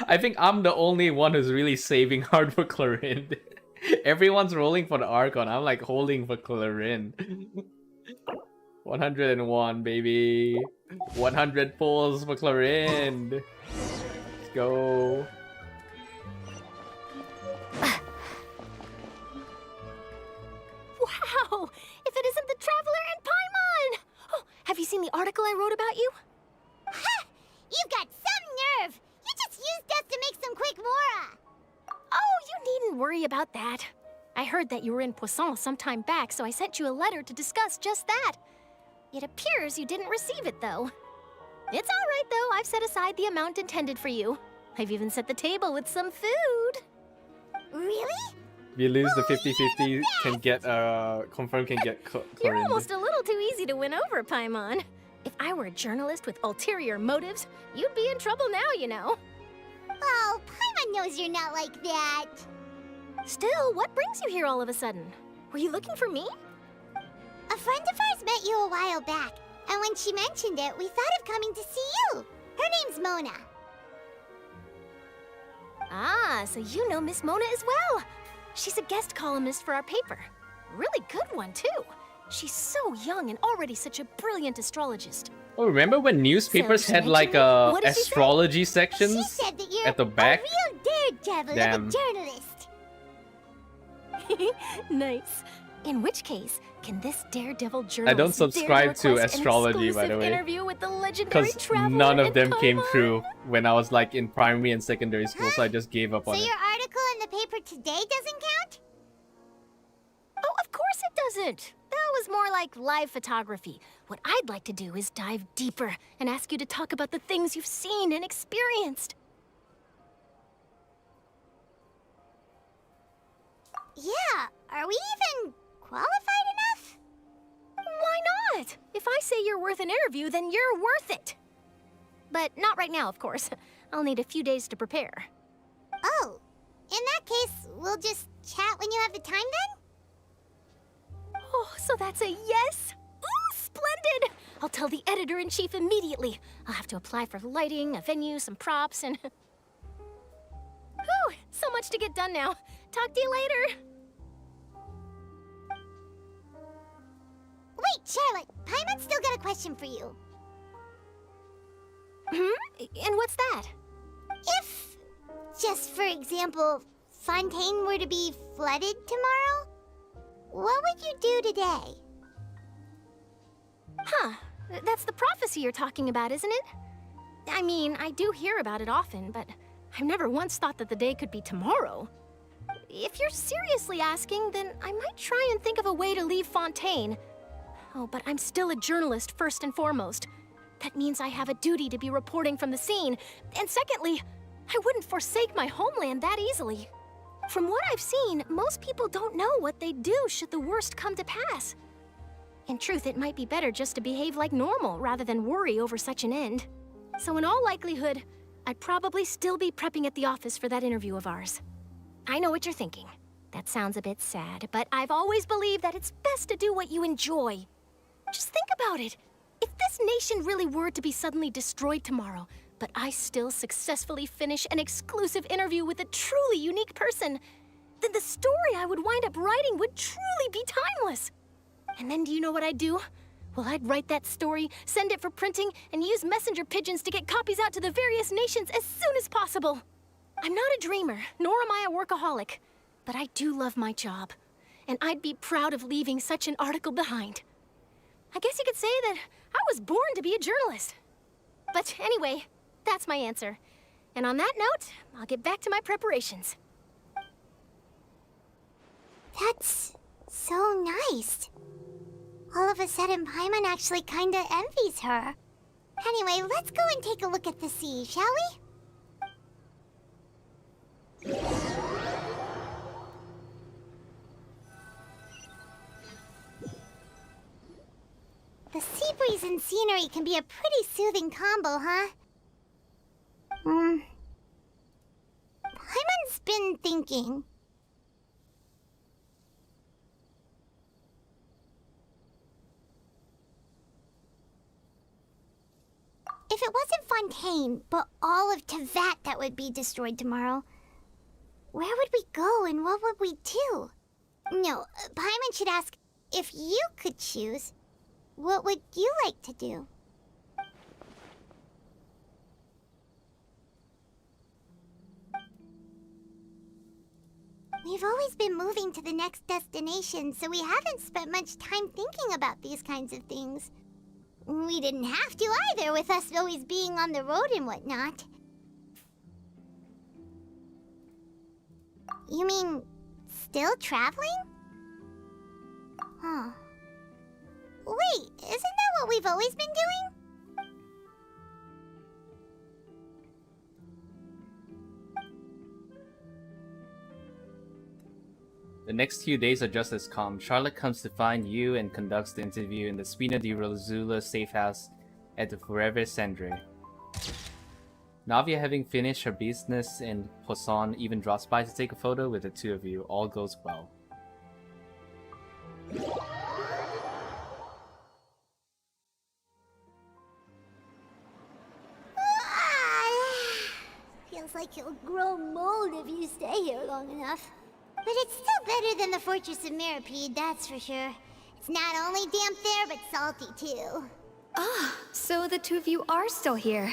I think I'm the only one who's really saving hard for Chlorinde. Everyone's rolling for the Archon. I'm like holding for Chlorinde. 101, baby. 100 pulls for Chlorinde. Let's go. Wow! If it isn't the Traveler and Paimon! Oh, have you seen the article I wrote about you? Ha! You've got some nerve! You just used us to make some quick mora! Oh, you needn't worry about that. I heard that you were in Poisson some time back, so I sent you a letter to discuss just that. It appears you didn't receive it, though. It's all right, though. I've set aside the amount intended for you. I've even set the table with some food. Really? If you lose the 50-50, can get confirm can get You're Chlorinde. almost a little too easy to win over, Paimon. If I were a journalist with ulterior motives, you'd be in trouble now, you know. Oh, Paimon knows you're not like that. Still, what brings you here all of a sudden? Were you looking for me? A friend of ours met you a while back, and when she mentioned it, we thought of coming to see you. Her name's Mona. Ah, so you know Miss Mona as well. She's a guest columnist for our paper. Really good one, too. She's so young and already such a brilliant astrologist. Oh, remember when newspapers So she had like mentioned me? What did she say? astrology sections She said that you're at the back? a real daredevil Damn. of a journalist. Nice. In which case, can this daredevil journalist I don't subscribe dare to request an astrology, by the exclusive way, interview with the legendary because traveler none of in them came Paimon? true when I was like in primary and secondary school, so I just gave up So on it. your article in the paper today doesn't count? Oh, of course it doesn't. That was more like live photography. What I'd like to do is dive deeper and ask you to talk about the things you've seen and experienced. Yeah, are we even qualified enough? Why not? If I say you're worth an interview, then you're worth it. But not right now, of course. I'll need a few days to prepare. Oh, in that case, we'll just chat when you have the time then? Oh, so that's a yes? Ooh, splendid! I'll tell the editor-in-chief immediately. I'll have to apply for lighting, a venue, some props, and... Whew, so much to get done now. Talk to you later. Wait, Charlotte, Paimon's still got a question for you. And what's that? If, just for example, Fontaine were to be flooded tomorrow, what would you do today? Huh. That's the prophecy you're talking about, isn't it? I mean, I do hear about it often, but I've never once thought that the day could be tomorrow. If you're seriously asking, then I might try and think of a way to leave Fontaine. Oh, but I'm still a journalist first and foremost. That means I have a duty to be reporting from the scene. And secondly, I wouldn't forsake my homeland that easily. From what I've seen, most people don't know what they'd do should the worst come to pass. In truth, it might be better just to behave like normal rather than worry over such an end. So in all likelihood, I'd probably still be prepping at the office for that interview of ours. I know what you're thinking. That sounds a bit sad, but I've always believed that it's best to do what you enjoy. Just think about it. If this nation really were to be suddenly destroyed tomorrow, but I still successfully finish an exclusive interview with a truly unique person, then the story I would wind up writing would truly be timeless. And then do you know what I'd do? Well, I'd write that story, send it for printing, and use messenger pigeons to get copies out to the various nations as soon as possible. I'm not a dreamer, nor am I a workaholic, but I do love my job, and I'd be proud of leaving such an article behind. I guess you could say that I was born to be a journalist. But anyway, that's my answer. And on that note, I'll get back to my preparations. That's so nice. All of a sudden, Paimon actually kinda envies her. Anyway, let's go and take a look at the sea, shall we? The sea breeze and scenery can be a pretty soothing combo, huh? Paimon's been thinking. If it wasn't Fontaine, but all of Tevat that would be destroyed tomorrow, where would we go and what would we do? No, Paimon should ask, if you could choose, what would you like to do? We've always been moving to the next destination, so we haven't spent much time thinking about these kinds of things. We didn't have to either, with us always being on the road and whatnot. You mean, still traveling? Huh. Wait, isn't that what we've always been doing? The next few days are just as calm. Charlotte comes to find you and conducts the interview in the Spina di Rosula safe house at the Forever Cendre. Navia, having finished her business in Poisson, even drops by to take a photo with the two of you. All goes well. Feels like you'll grow mold if you stay here long enough. but it's still better than the Fortress of Marie-Sagan, that's for sure. It's not only damp there, but salty too. Ah, so the two of you are still here.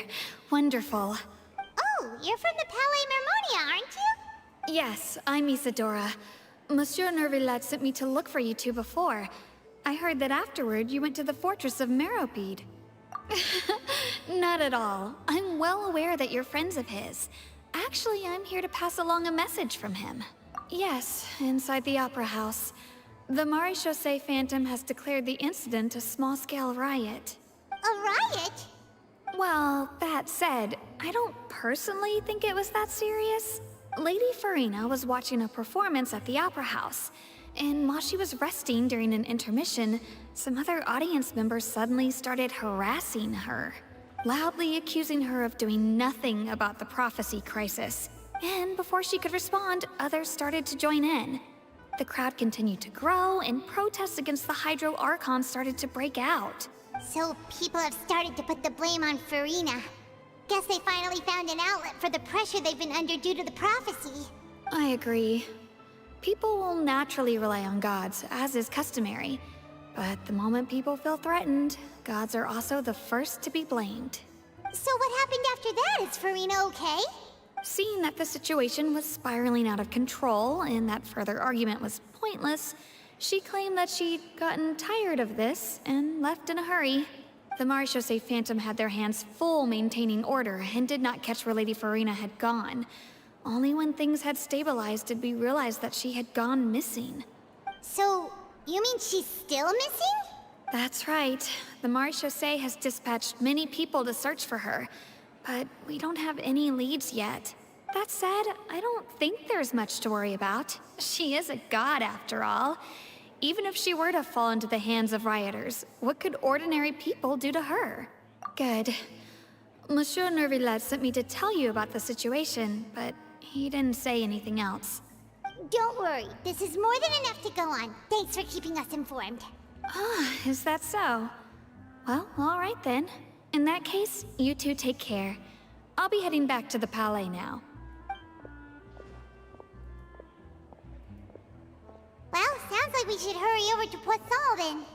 Wonderful. Oh, you're from the Palais Mermonia, aren't you? Yes, I'm Isadora. Monsieur Nervillet sent me to look for you two before. I heard that afterward you went to the Fortress of Marie-Sagan. Not at all. I'm well aware that you're friends of his. Actually, I'm here to pass along a message from him. Yes, inside the Opera House. The Marie-Sagan Phantom has declared the incident a small-scale riot. A riot? Well, that said, I don't personally think it was that serious. Lady Furina was watching a performance at the Opera House, and while she was resting during an intermission, some other audience members suddenly started harassing her, loudly accusing her of doing nothing about the prophecy crisis. And before she could respond, others started to join in. The crowd continued to grow, and protests against the Hydro Archon started to break out. So people have started to put the blame on Furina. Guess they finally found an outlet for the pressure they've been under due to the prophecy. I agree. People will naturally rely on gods, as is customary. But the moment people feel threatened, gods are also the first to be blamed. So what happened after that? Is Furina okay? Seeing that the situation was spiraling out of control and that further argument was pointless, she claimed that she'd gotten tired of this and left in a hurry. The Marie-Sagan Phantom had their hands full maintaining order and did not catch where Lady Furina had gone. Only when things had stabilized did we realize that she had gone missing. So, you mean she's still missing? That's right. The Marie-Sagan has dispatched many people to search for her, but we don't have any leads yet. That said, I don't think there's much to worry about. She is a god after all. Even if she were to fall into the hands of rioters, what could ordinary people do to her? Good. Monsieur Nervillet sent me to tell you about the situation, but he didn't say anything else. Don't worry, this is more than enough to go on. Thanks for keeping us informed. Ah, is that so? Well, all right then. In that case, you two take care. I'll be heading back to the Palais now. Well, sounds like we should hurry over to Poisson then.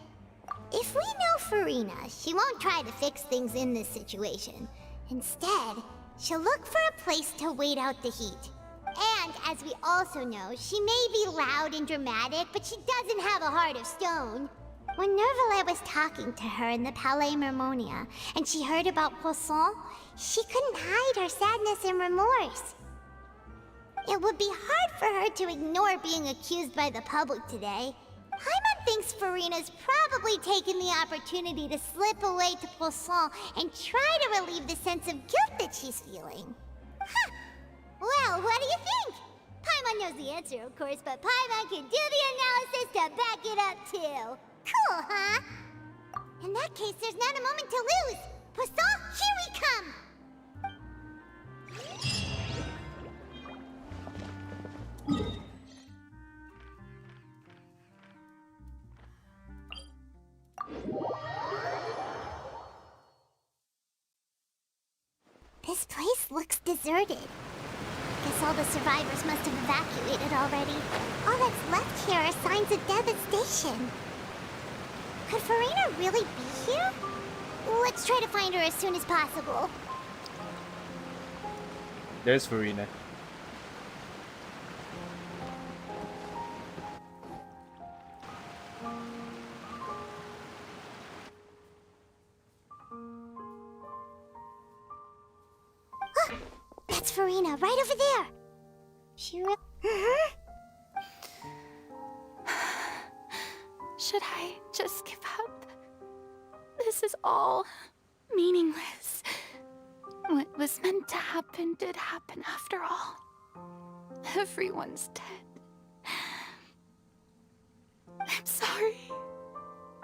If we know Furina, she won't try to fix things in this situation. Instead, she'll look for a place to wait out the heat. And, as we also know, she may be loud and dramatic, but she doesn't have a heart of stone. When Nervillet was talking to her in the Palais Mermonia, and she heard about Poisson, she couldn't hide her sadness and remorse. It would be hard for her to ignore being accused by the public today. Paimon thinks Furina's probably taken the opportunity to slip away to Poisson and try to relieve the sense of guilt that she's feeling. Huh. Well, what do you think? Paimon knows the answer, of course, but Paimon can do the analysis to back it up, too. Cool, huh? In that case, there's not a moment to lose. Poisson, here we come! This place looks deserted. Guess all the survivors must have evacuated already. All that's left here are signs of devastation. Could Furina really be here? Let's try to find her as soon as possible. There's Furina. That's Furina, right over there. She Should I just give up? This is all meaningless. What was meant to happen did happen after all. Everyone's dead. I'm sorry.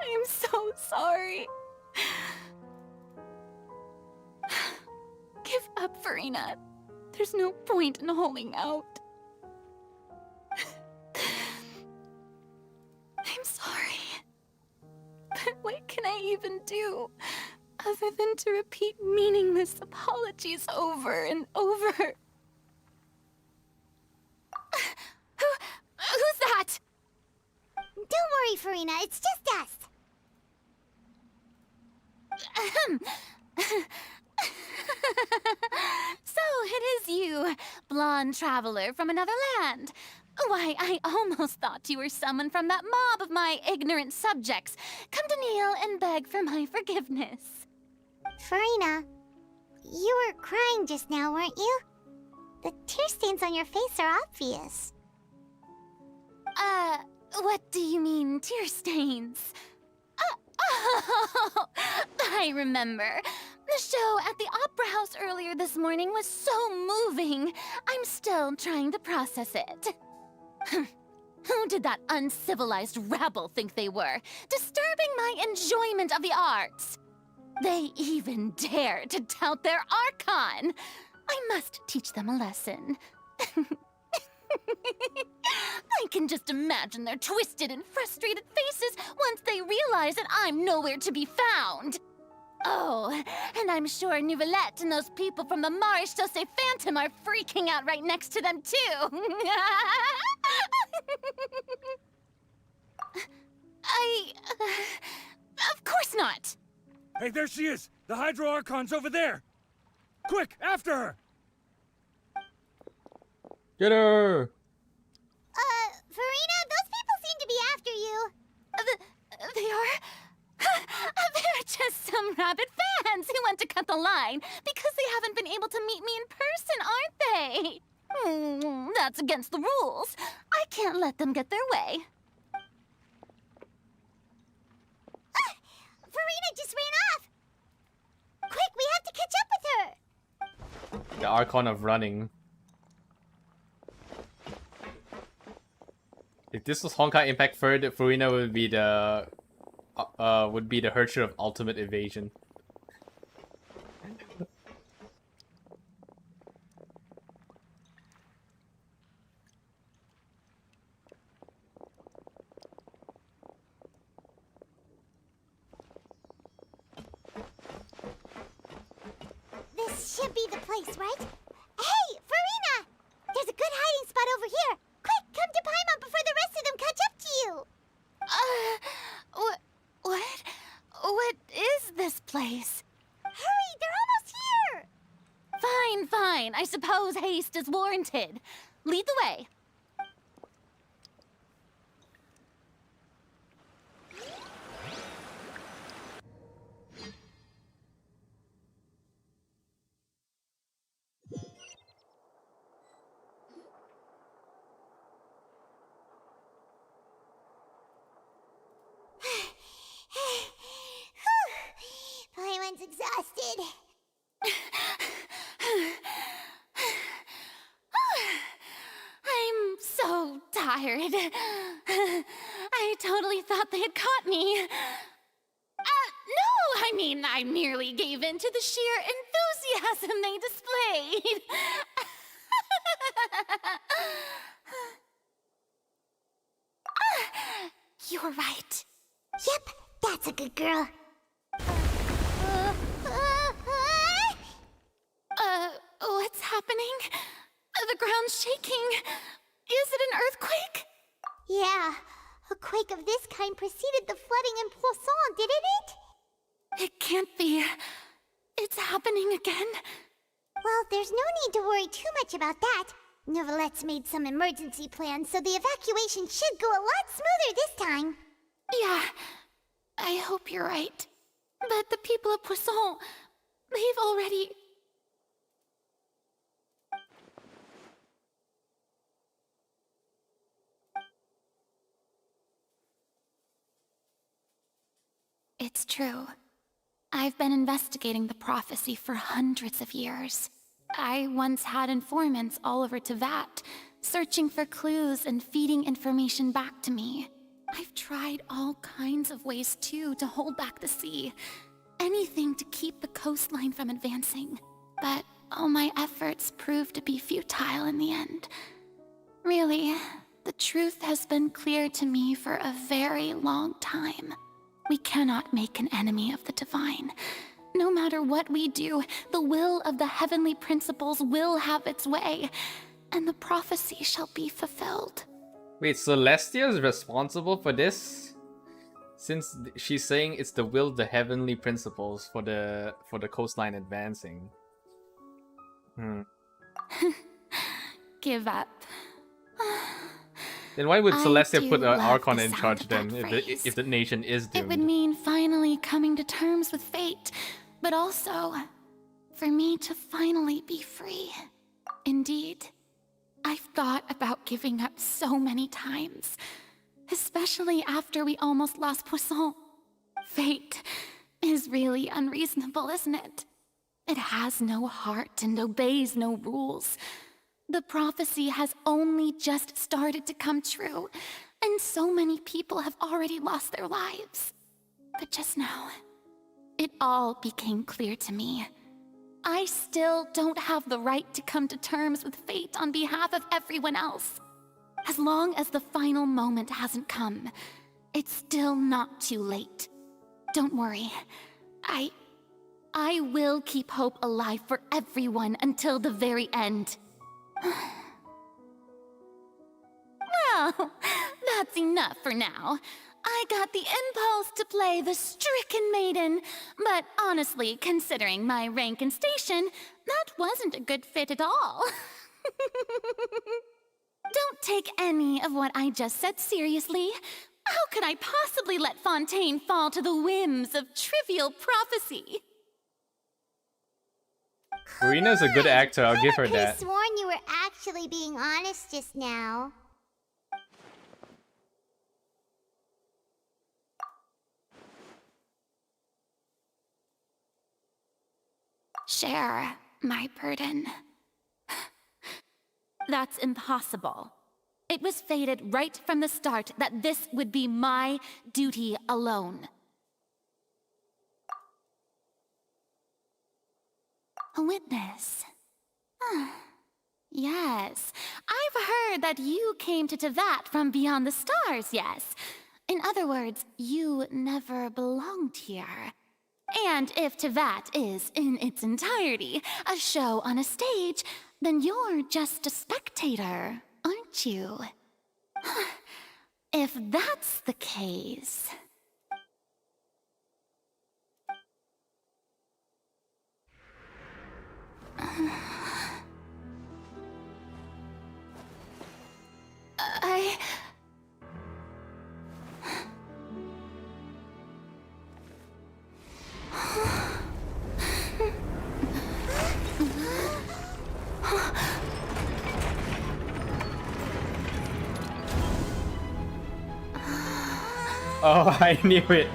I am so sorry. Give up, Furina. There's no point in holding out. I'm sorry. But what can I even do other than to repeat meaningless apologies over and over? worry, Furina. It's just us. So it is you, blonde traveler from another land. Why, I almost thought you were someone from that mob of my ignorant subjects, come to kneel and beg for my forgiveness. Furina, you were crying just now, weren't you? The tear stains on your face are obvious. What do you mean, tear stains? Oh, I remember. The show at the Opera House earlier this morning was so moving. I'm still trying to process it. Who did that uncivilized rabble think they were, disturbing my enjoyment of the arts? They even dare to tout their Archon. I must teach them a lesson. I can just imagine their twisted and frustrated faces once they realize that I'm nowhere to be found. Oh, and I'm sure Nouvellette and those people from the Marie-Sagan Phantom are freaking out right next to them, too. Of course not. Hey, there she is! The Hydro Archon's over there! Quick, after her! Get her! Furina, those people seem to be after you. They are? They're just some rabid fans who want to cut the line because they haven't been able to meet me in person, aren't they? That's against the rules. I can't let them get their way. Furina just ran off! Quick, we have to catch up with her! The Archon of running. If this was Honkai Impact Third, Furina would be the Hercher of ultimate evasion. This should be the place, right? Hey, Furina! There's a good hiding spot over here. Quick, come to Paimon before the rest of them catch up to you. What is this place? Hurry, they're almost here. Fine. I suppose haste is warranted. Lead the way. Paimon's exhausted. I'm so tired. I totally thought they had caught me. No, I mean, I merely gave in to the sheer enthusiasm they displayed. You're right. Yep, that's a good girl. What's happening? The ground's shaking. Is it an earthquake? Yeah, a quake of this kind preceded the flooding in Poisson, didn't it? It can't be. It's happening again. Well, there's no need to worry too much about that. Nouvellette's made some emergency plans, so the evacuation should go a lot smoother this time. Yeah, I hope you're right. But the people of Poisson, they've already... It's true. I've been investigating the prophecy for hundreds of years. I once had informants all over Tevat, searching for clues and feeding information back to me. I've tried all kinds of ways, too, to hold back the sea. Anything to keep the coastline from advancing. But all my efforts proved to be futile in the end. Really, the truth has been clear to me for a very long time. We cannot make an enemy of the divine. No matter what we do, the will of the heavenly principles will have its way, and the prophecy shall be fulfilled. Wait, Celestia is responsible for this? Since she's saying it's the will of the heavenly principles for the coastline advancing. Give up. Then why would I Celestia do put an love Archon the in sound charge of then, that if the nation is It would doomed? mean finally coming to terms with fate, but also for me to finally be free. Indeed, I've thought about giving up so many times, especially after we almost lost Poisson. Fate is really unreasonable, isn't it? It has no heart and obeys no rules. The prophecy has only just started to come true, and so many people have already lost their lives. But just now, it all became clear to me. I still don't have the right to come to terms with fate on behalf of everyone else. As long as the final moment hasn't come, it's still not too late. Don't worry. I will keep hope alive for everyone until the very end. Well, that's enough for now. I got the impulse to play the stricken maiden, but honestly, considering my rank and station, that wasn't a good fit at all. Don't take any of what I just said seriously. How could I possibly let Fontaine fall to the whims of trivial prophecy? Furina's a good actor, I'll give her I could have that. sworn you were actually being honest just now. Share my burden. That's impossible. It was fated right from the start that this would be my duty alone. A witness. Yes, I've heard that you came to Tevat from beyond the stars, yes. In other words, you never belonged here. And if Tevat is, in its entirety, a show on a stage, then you're just a spectator, aren't you? If that's the case... Oh, I knew it.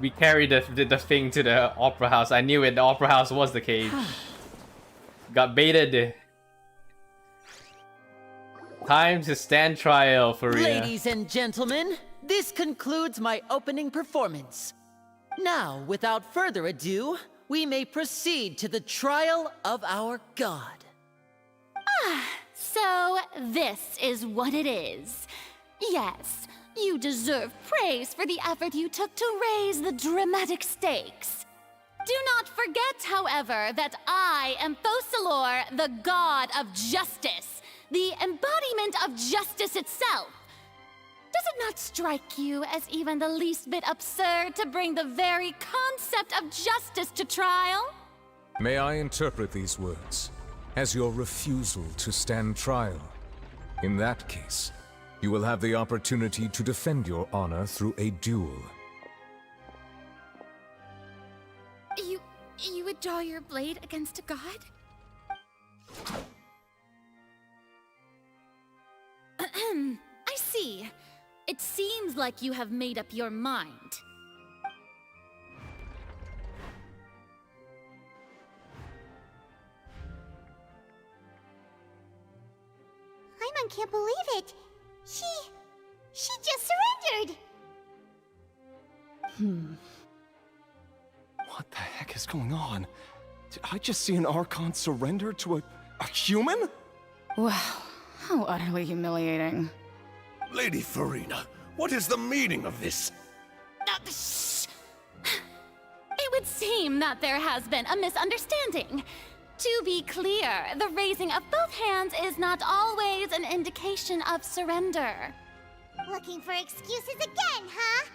We carried the thing to the opera house. I knew it. The opera house was the cage. Got baited. Time to stand trial, Furina. Ladies and gentlemen, this concludes my opening performance. Now, without further ado, we may proceed to the trial of our god. So, this is what it is. Yes, you deserve praise for the effort you took to raise the dramatic stakes. Do not forget, however, that I am Focalors, the god of justice, the embodiment of justice itself. Does it not strike you as even the least bit absurd to bring the very concept of justice to trial? May I interpret these words as your refusal to stand trial? In that case, you will have the opportunity to defend your honor through a duel. You would draw your blade against a god? I see. It seems like you have made up your mind. Paimon can't believe it. She just surrendered. What the heck is going on? Did I just see an Archon surrender to a human? Wow, how utterly humiliating. Lady Furina, what is the meaning of this? Shh! It would seem that there has been a misunderstanding. To be clear, the raising of both hands is not always an indication of surrender. Looking for excuses again, huh?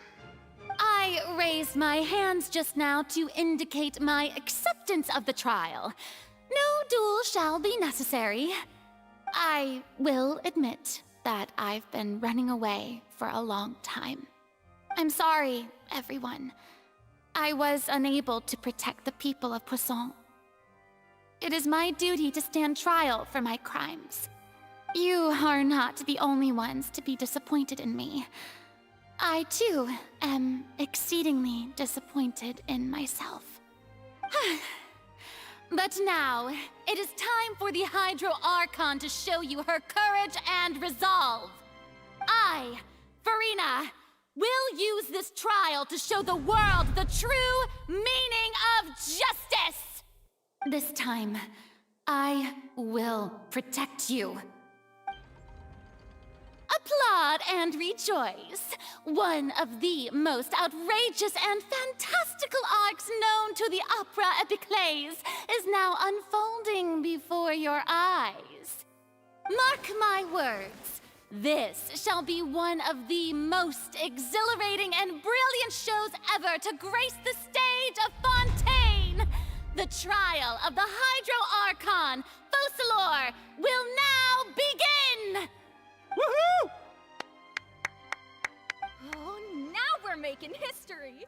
I raised my hands just now to indicate my acceptance of the trial. No duel shall be necessary. I will admit that I've been running away for a long time. I'm sorry, everyone. I was unable to protect the people of Poisson. It is my duty to stand trial for my crimes. You are not the only ones to be disappointed in me. I, too, am exceedingly disappointed in myself. But now, it is time for the Hydro Archon to show you her courage and resolve. I, Furina, will use this trial to show the world the true meaning of justice! This time, I will protect you. Applaud and rejoice! One of the most outrageous and fantastical arcs known to the opera epiclese is now unfolding before your eyes. Mark my words, this shall be one of the most exhilarating and brilliant shows ever to grace the stage of Fontaine! The trial of the Hydro Archon, Focalors, will now begin! Woohoo! Oh, now we're making history!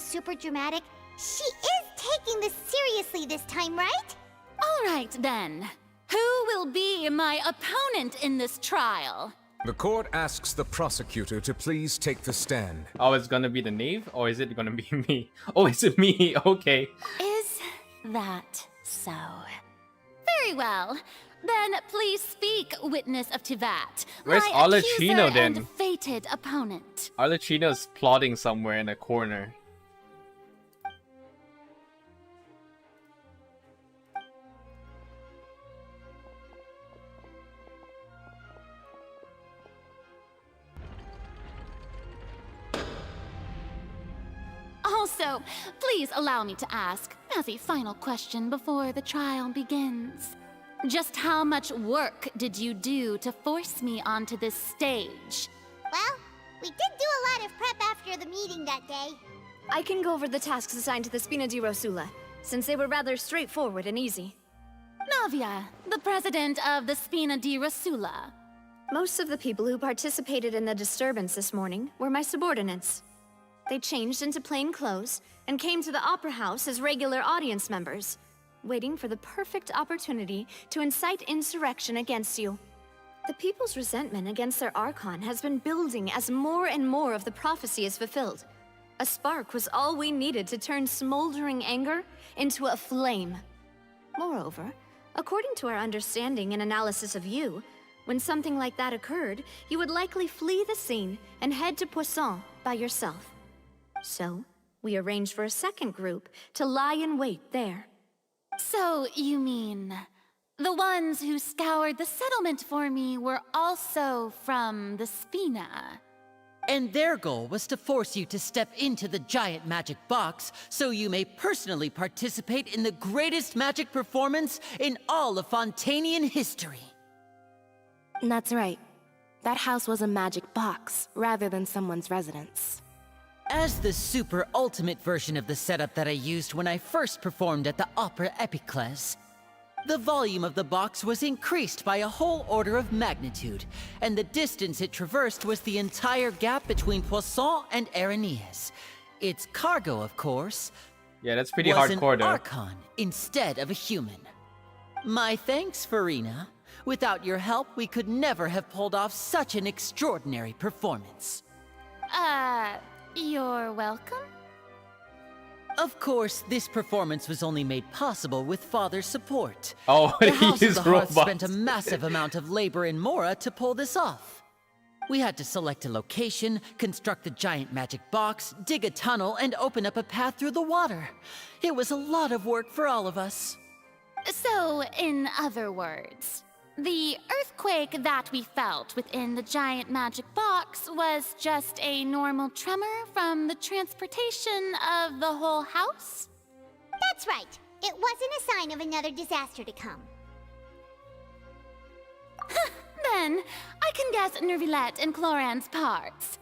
Super dramatic. She is taking this seriously this time, right? All right, then. Who will be my opponent in this trial? The court asks the prosecutor to please take the stand. Oh, it's gonna be the knave? Or is it gonna be me? Oh, it's me. Okay. Is that so? Very well. Then please speak, witness of Tivat. Where's my Arlecchino accuser then? and fated opponent. Arlecchino's plotting somewhere in a corner. Also, please allow me to ask, as a final question before the trial begins. Just how much work did you do to force me onto this stage? Well, we did do a lot of prep after the meeting that day. I can go over the tasks assigned to the Spina di Rosula, since they were rather straightforward and easy. Navia, the president of the Spina di Rosula. Most of the people who participated in the disturbance this morning were my subordinates. They changed into plain clothes and came to the Opera House as regular audience members, waiting for the perfect opportunity to incite insurrection against you. The people's resentment against their Archon has been building as more and more of the prophecy is fulfilled. A spark was all we needed to turn smoldering anger into a flame. Moreover, according to our understanding and analysis of you, when something like that occurred, you would likely flee the scene and head to Poisson by yourself. So, we arranged for a second group to lie in wait there. So, you mean, the ones who scoured the settlement for me were also from the Spina? And their goal was to force you to step into the giant magic box so you may personally participate in the greatest magic performance in all of Fontainian history. That's right. That house was a magic box, rather than someone's residence. As the super ultimate version of the setup that I used when I first performed at the Opera Epiclese, the volume of the box was increased by a whole order of magnitude, and the distance it traversed was the entire gap between Poisson and Aranias. Its cargo, of course, yeah, that's pretty was hardcore an though. Archon instead of a human. My thanks, Furina. Without your help, we could never have pulled off such an extraordinary performance. You're welcome? Of course, this performance was only made possible with Father's support. Oh, the he House of used the Hearth robots. spent a massive amount of labor in Mora to pull this off. We had to select a location, construct the giant magic box, dig a tunnel, and open up a path through the water. It was a lot of work for all of us. So, in other words, The earthquake that we felt within the giant magic box was just a normal tremor from the transportation of the whole house? That's right. It wasn't a sign of another disaster to come. Then, I can guess Nervilette and Cloran's parts.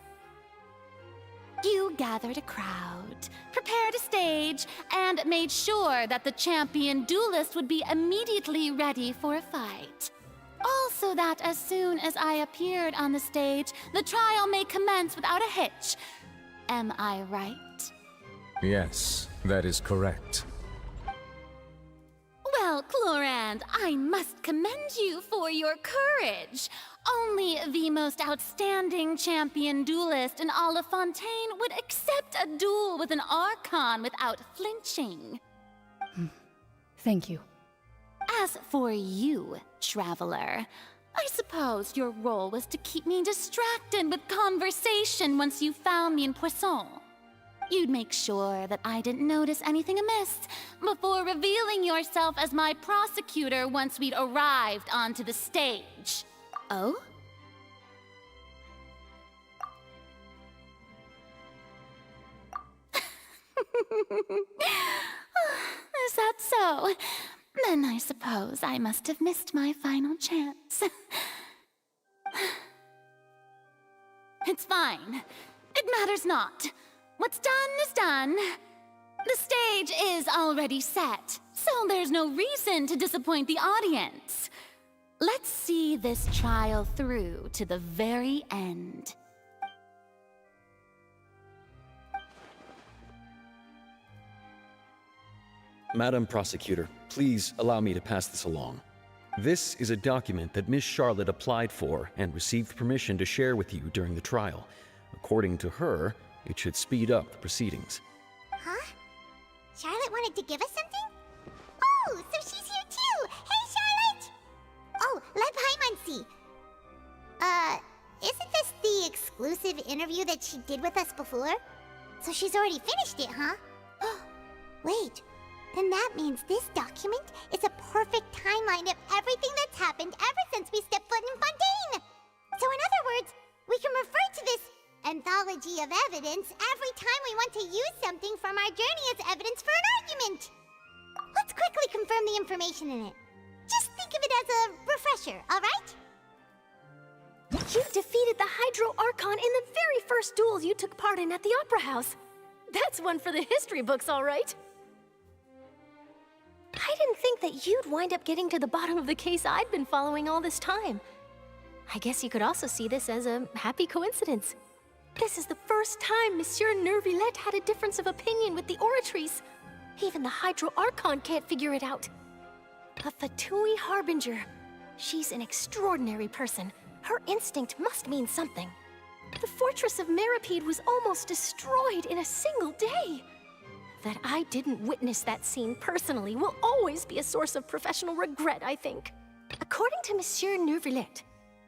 You gathered a crowd, prepared a stage, and made sure that the champion duelist would be immediately ready for a fight. Also that as soon as I appeared on the stage, the trial may commence without a hitch. Am I right? Yes, that is correct. Well, Clorand, I must commend you for your courage. Only the most outstanding champion duelist in all of Fontaine would accept a duel with an Archon without flinching. Thank you. As for you, Traveler, I suppose your role was to keep me distracted with conversation once you found me in Poisson. You'd make sure that I didn't notice anything amiss before revealing yourself as my prosecutor once we'd arrived onto the stage. Oh? Is that so? Then I suppose I must have missed my final chance. It's fine. It matters not. What's done is done. The stage is already set, so there's no reason to disappoint the audience. Let's see this trial through to the very end. Madam Prosecutor, please allow me to pass this along. This is a document that Miss Charlotte applied for and received permission to share with you during the trial. According to her, it should speed up the proceedings. Huh? Charlotte wanted to give us something? Oh, so she's here too! Hey, Charlotte! Oh, let Paimon see. Isn't this the exclusive interview that she did with us before? So she's already finished it, huh? Wait, then that means this document is a perfect timeline of everything that's happened ever since we stepped foot in Fontaine! So in other words, we can refer to this anthology of evidence every time we want to use something from our journey as evidence for an argument. Let's quickly confirm the information in it. Just think of it as a refresher, alright? You defeated the Hydro Archon in the very first duels you took part in at the Opera House. That's one for the history books, all right. I didn't think that you'd wind up getting to the bottom of the case I'd been following all this time. I guess you could also see this as a happy coincidence. This is the first time Monsieur Nervilette had a difference of opinion with the Oratrice. Even the Hydro Archon can't figure it out. A Fatui Harbinger. She's an extraordinary person. Her instinct must mean something. The fortress of Marie-Sagan was almost destroyed in a single day. That I didn't witness that scene personally will always be a source of professional regret, I think. According to Monsieur Nervilette,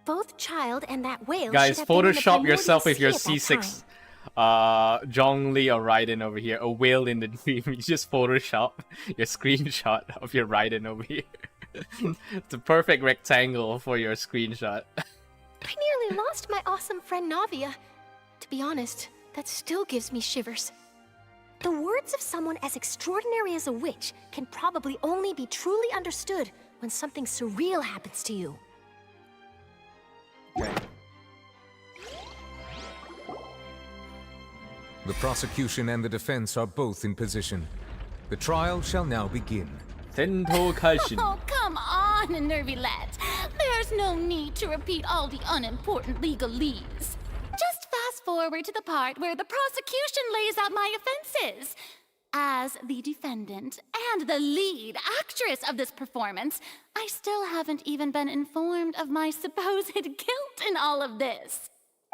both Child and that whale Guys, should have been in the Photoshop yourself with your Primordial Sea at that C6 Zhongli or Raiden over here. A whale in the dream. You just Photoshop your screenshot of your Raiden over here. It's a perfect rectangle for your screenshot. I nearly lost my awesome friend Navia. To be honest, that still gives me shivers. The words of someone as extraordinary as a witch can probably only be truly understood when something surreal happens to you. The prosecution and the defense are both in position. The trial shall now begin. Oh, come on, Nervilette. There's no need to repeat all the unimportant legalese. Just fast forward to the part where the prosecution lays out my offenses. As the defendant and the lead actress of this performance, I still haven't even been informed of my supposed guilt in all of this.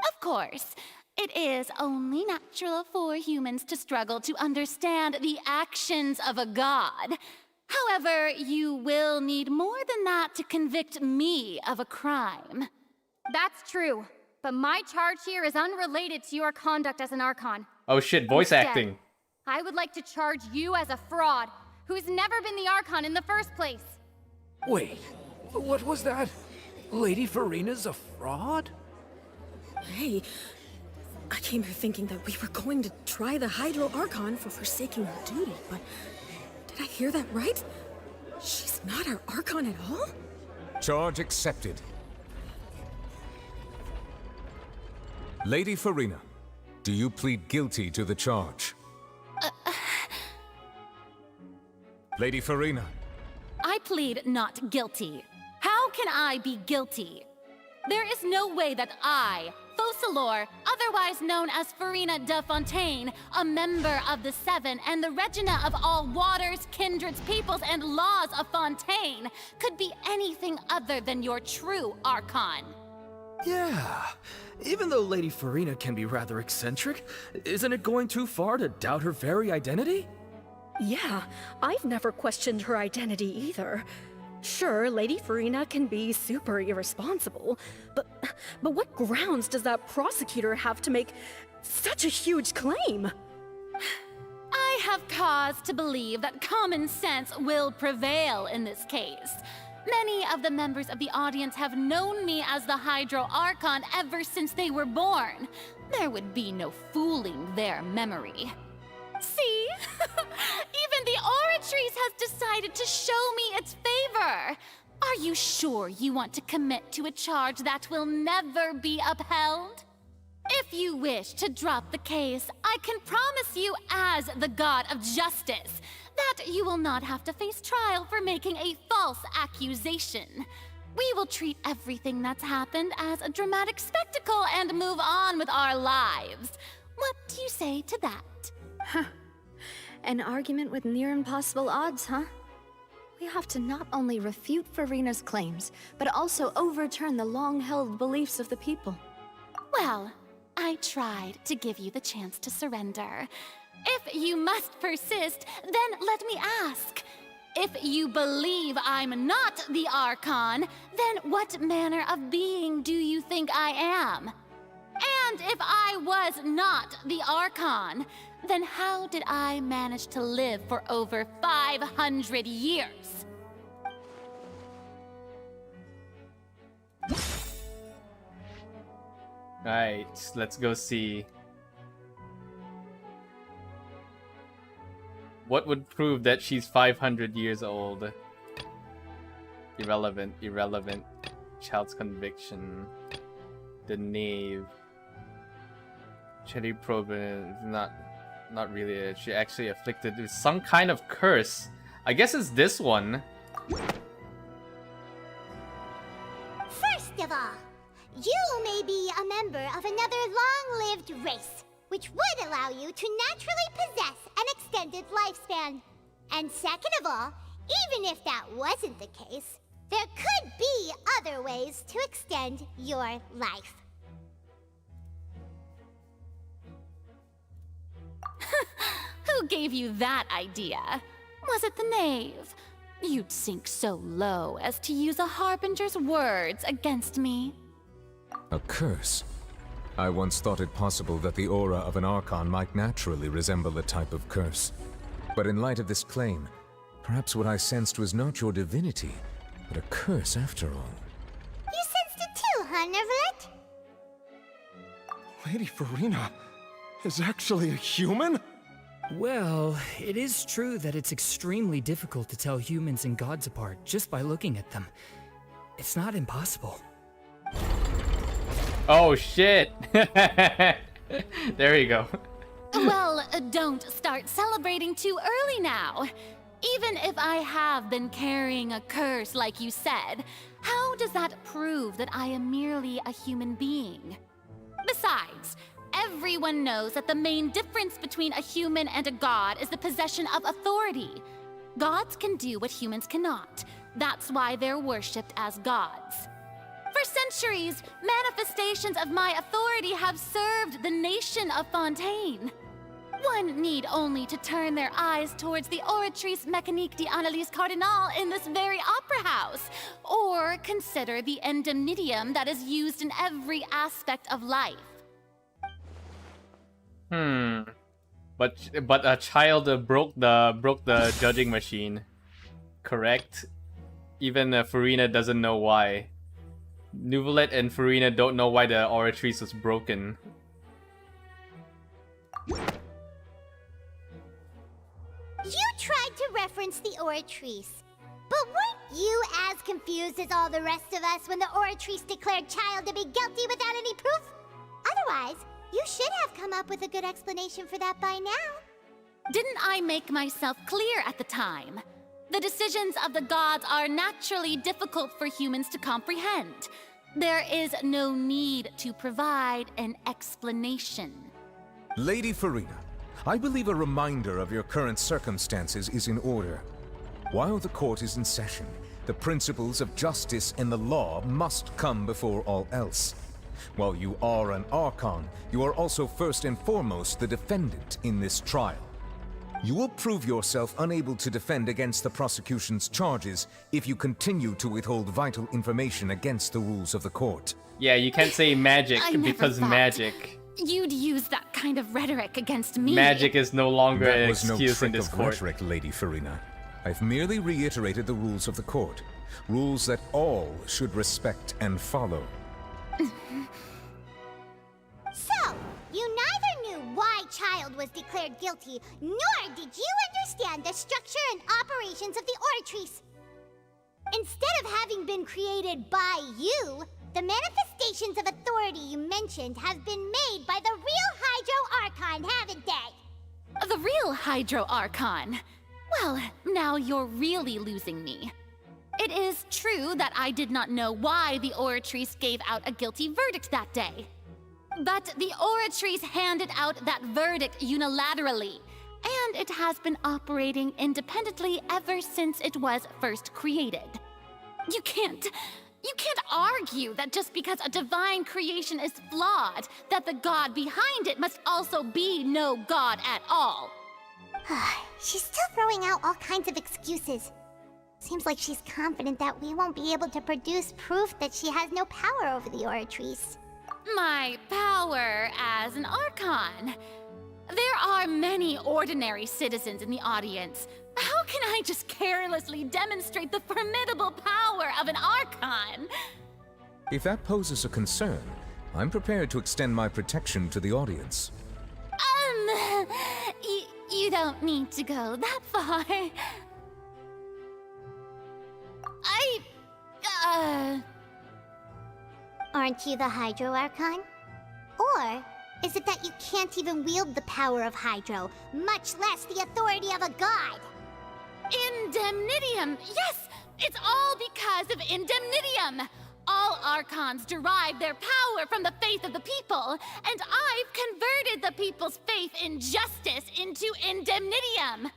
Of course, it is only natural for humans to struggle to understand the actions of a god. However, you will need more than that to convict me of a crime. That's true, but my charge here is unrelated to your conduct as an Archon. Oh shit, voice Instead, acting. I would like to charge you as a fraud who's never been the Archon in the first place. Wait, What was that? Lady Furina's a fraud? Hey, I came here thinking that we were going to try the Hydro Archon for forsaking her duty, but did I hear that right? She's not our Archon at all? Charge accepted. Lady Furina, do you plead guilty to the charge? Lady Furina. I plead not guilty. How can I be guilty? There is no way that I, focalor, otherwise known as Furina de Fontaine, a member of the Seven and the Regina of all waters, kindreds, peoples, and laws of Fontaine, could be anything other than your true Archon. Yeah. Even though Lady Furina can be rather eccentric, isn't it going too far to doubt her very identity? Yeah, I've never questioned her identity either. Sure, Lady Furina can be super irresponsible, but what grounds does that prosecutor have to make such a huge claim? I have cause to believe that common sense will prevail in this case. Many of the members of the audience have known me as the Hydro Archon ever since they were born. There would be no fooling their memory. See? Even the Oratrice has decided to show me its favor. Are you sure you want to commit to a charge that will never be upheld? If you wish to drop the case, I can promise you as the God of Justice that you will not have to face trial for making a false accusation. We will treat everything that's happened as a dramatic spectacle and move on with our lives. What do you say to that? Huh. An argument with near impossible odds, huh? We have to not only refute Furina's claims, but also overturn the long-held beliefs of the people. Well, I tried to give you the chance to surrender. If you must persist, then let me ask. If you believe I'm not the Archon, then what manner of being do you think I am? And if I was not the Archon, then how did I manage to live for over 500 years? Right, let's go see. What would prove that she's 500 years old? Irrelevant, irrelevant. Child's conviction. The knave. Cherry Probin, not really. She actually afflicted with some kind of curse. I guess it's this one. First of all, you may be a member of another long-lived race, which would allow you to naturally possess an extended lifespan. And second of all, even if that wasn't the case, there could be other ways to extend your life. Who gave you that idea? Was it the knave? You'd sink so low as to use a harbinger's words against me. A curse? I once thought it possible that the aura of an Archon might naturally resemble a type of curse. But in light of this claim, perhaps what I sensed was not your divinity, but a curse after all. You sensed it too, huh, Nervalet? Lady Furina is actually a human? Well, it is true that it's extremely difficult to tell humans and gods apart just by looking at them. It's not impossible. Oh shit! There you go. Well, don't start celebrating too early now. Even if I have been carrying a curse like you said, how does that prove that I am merely a human being? Besides, everyone knows that the main difference between a human and a god is the possession of authority. Gods can do what humans cannot. That's why they're worshipped as gods. For centuries, manifestations of my authority have served the nation of Fontaine. One need only to turn their eyes towards the Oratrice Mécanique d'Analyse Cardinal in this very opera house, or consider the indemnitium that is used in every aspect of life. But a child broke the judging machine, correct? Even Furina doesn't know why. Nuvolet and Furina don't know why the Oratrice was broken. You tried to reference the Oratrice, but weren't you as confused as all the rest of us when the Oratrice declared Child to be guilty without any proof? Otherwise, you should have come up with a good explanation for that by now. Didn't I make myself clear at the time? The decisions of the gods are naturally difficult for humans to comprehend. There is no need to provide an explanation. Lady Furina, I believe a reminder of your current circumstances is in order. While the court is in session, the principles of justice and the law must come before all else. While you are an Archon, you are also first and foremost the defendant in this trial. You will prove yourself unable to defend against the prosecution's charges if you continue to withhold vital information against the rules of the court. Yeah, you can't say magic I never because thought magic. You'd use that kind of rhetoric against me. Magic is no longer That an was no excuse in trick this of court. rhetoric, Lady Furina. I've merely reiterated the rules of the court. Rules that all should respect and follow. So, you neither knew why Child was declared guilty, nor did you understand the structure and operations of the Oratrice. Instead of having been created by you, the manifestations of authority you mentioned have been made by the real Hydro Archon, haven't they? The real Hydro Archon? Well, now you're really losing me. It is true that I did not know why the Oratrice gave out a guilty verdict that day. But the Oratrice handed out that verdict unilaterally, and it has been operating independently ever since it was first created. You can't argue that just because a divine creation is flawed, that the god behind it must also be no god at all. She's still throwing out all kinds of excuses. Seems like she's confident that we won't be able to produce proof that she has no power over the Oratrice. My power as an Archon. There are many ordinary citizens in the audience. How can I just carelessly demonstrate the formidable power of an Archon? If that poses a concern, I'm prepared to extend my protection to the audience. You don't need to go that far. Aren't you the Hydro Archon? Or is it that you can't even wield the power of Hydro, much less the authority of a god? Indemnitium! Yes! It's all because of Indemnitium! All Archons derive their power from the faith of the people, and I've converted the people's faith in justice into Indemnitium!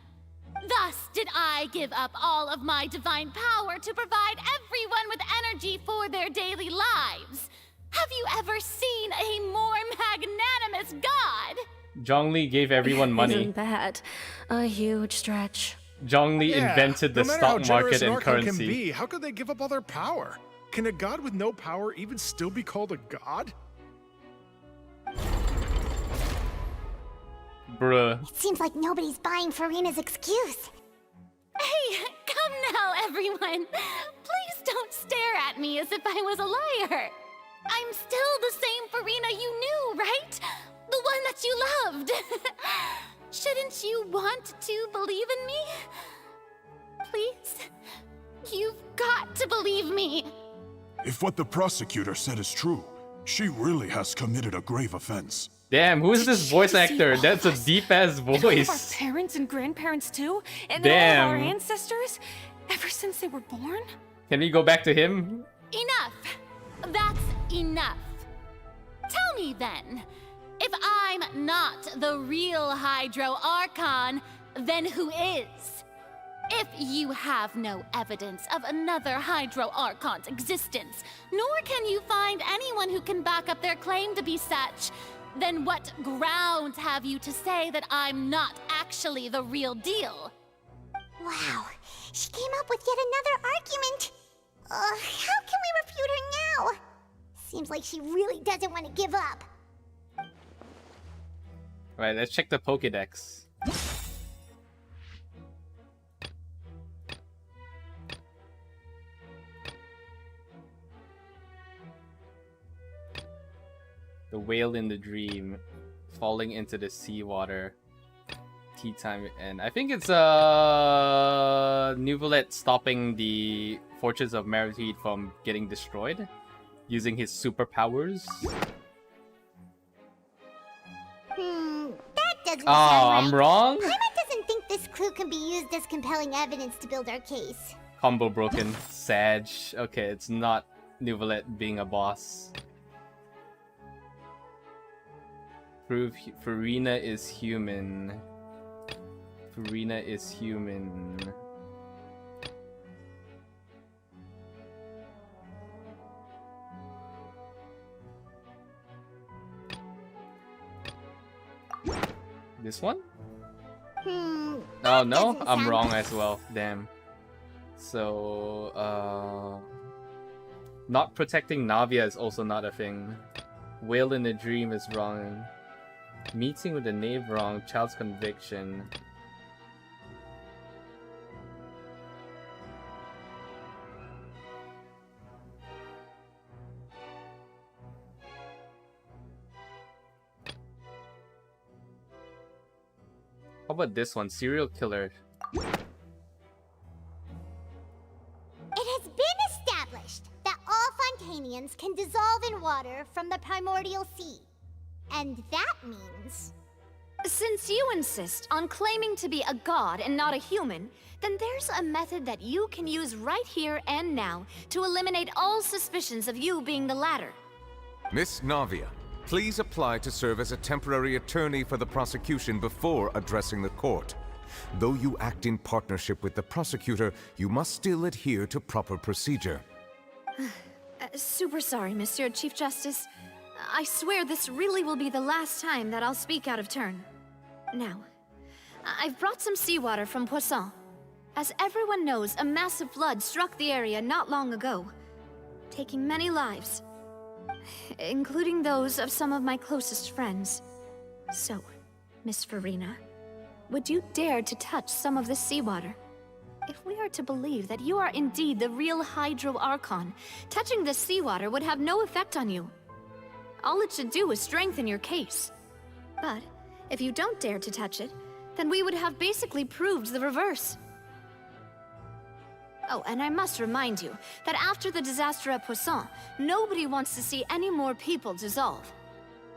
Thus did I give up all of my divine power to provide everyone with energy for their daily lives. Have you ever seen a more magnanimous god? Zhongli gave everyone money. Isn't that a huge stretch? Zhongli invented the no matter how stock generous market an and Archon currency. Can be, how could they give up all their power? Can a god with no power even still be called a god? Bruh. It seems like nobody's buying Furina's excuse. Hey, come now, everyone. Please don't stare at me as if I was a liar. I'm still the same Furina you knew, right? The one that you loved. Shouldn't you want to believe in me? Please? You've got to believe me. If what the prosecutor said is true, she really has committed a grave offense. Damn, who is this voice actor? That's a deep-ass And all of voice. our parents and grandparents too? And Damn. all of our ancestors? Ever since they were born? Can we go back to him? Enough. That's enough. Tell me then, if I'm not the real Hydro Archon, then who is? If you have no evidence of another Hydro Archon's existence, nor can you find anyone who can back up their claim to be such, then what grounds have you to say that I'm not actually the real deal? Wow, she came up with yet another argument. How can we refute her now? Seems like she really doesn't want to give up. Alright, let's check the Pokédex. whale in the dream, falling into the seawater. Tea time, and I think it's Nuvolet stopping the Fortress of Marie-Sagan from getting destroyed using his superpowers. That doesn't Oh, sound I'm right. wrong? Paimon doesn't think this clue can be used as compelling evidence to build our case. Combo broken. Sag. Okay, it's not Nuvolet being a boss. Prove Furina is human. Furina is human. This one? Oh no, I'm wrong as well. Damn. So, not protecting Navia is also not a thing. Whale in the dream is wrong. Meeting with the knave wrong. Child's conviction. How about this one? Serial killer. It has been established that all Fontainians can dissolve in water from the primordial sea. And that means... Since you insist on claiming to be a god and not a human, then there's a method that you can use right here and now to eliminate all suspicions of you being the latter. Miss Navia, please apply to serve as a temporary attorney for the prosecution before addressing the court. Though you act in partnership with the prosecutor, you must still adhere to proper procedure. Super sorry, Monsieur Chief Justice. I swear this really will be the last time that I'll speak out of turn. Now, I've brought some seawater from Poisson. As everyone knows, a massive flood struck the area not long ago, taking many lives, including those of some of my closest friends. So, Miss Furina, would you dare to touch some of this seawater? If we are to believe that you are indeed the real Hydro Archon, touching this seawater would have no effect on you. All it should do is strengthen your case. But if you don't dare to touch it, then we would have basically proved the reverse. Oh, and I must remind you that after the disaster at Poisson, nobody wants to see any more people dissolve.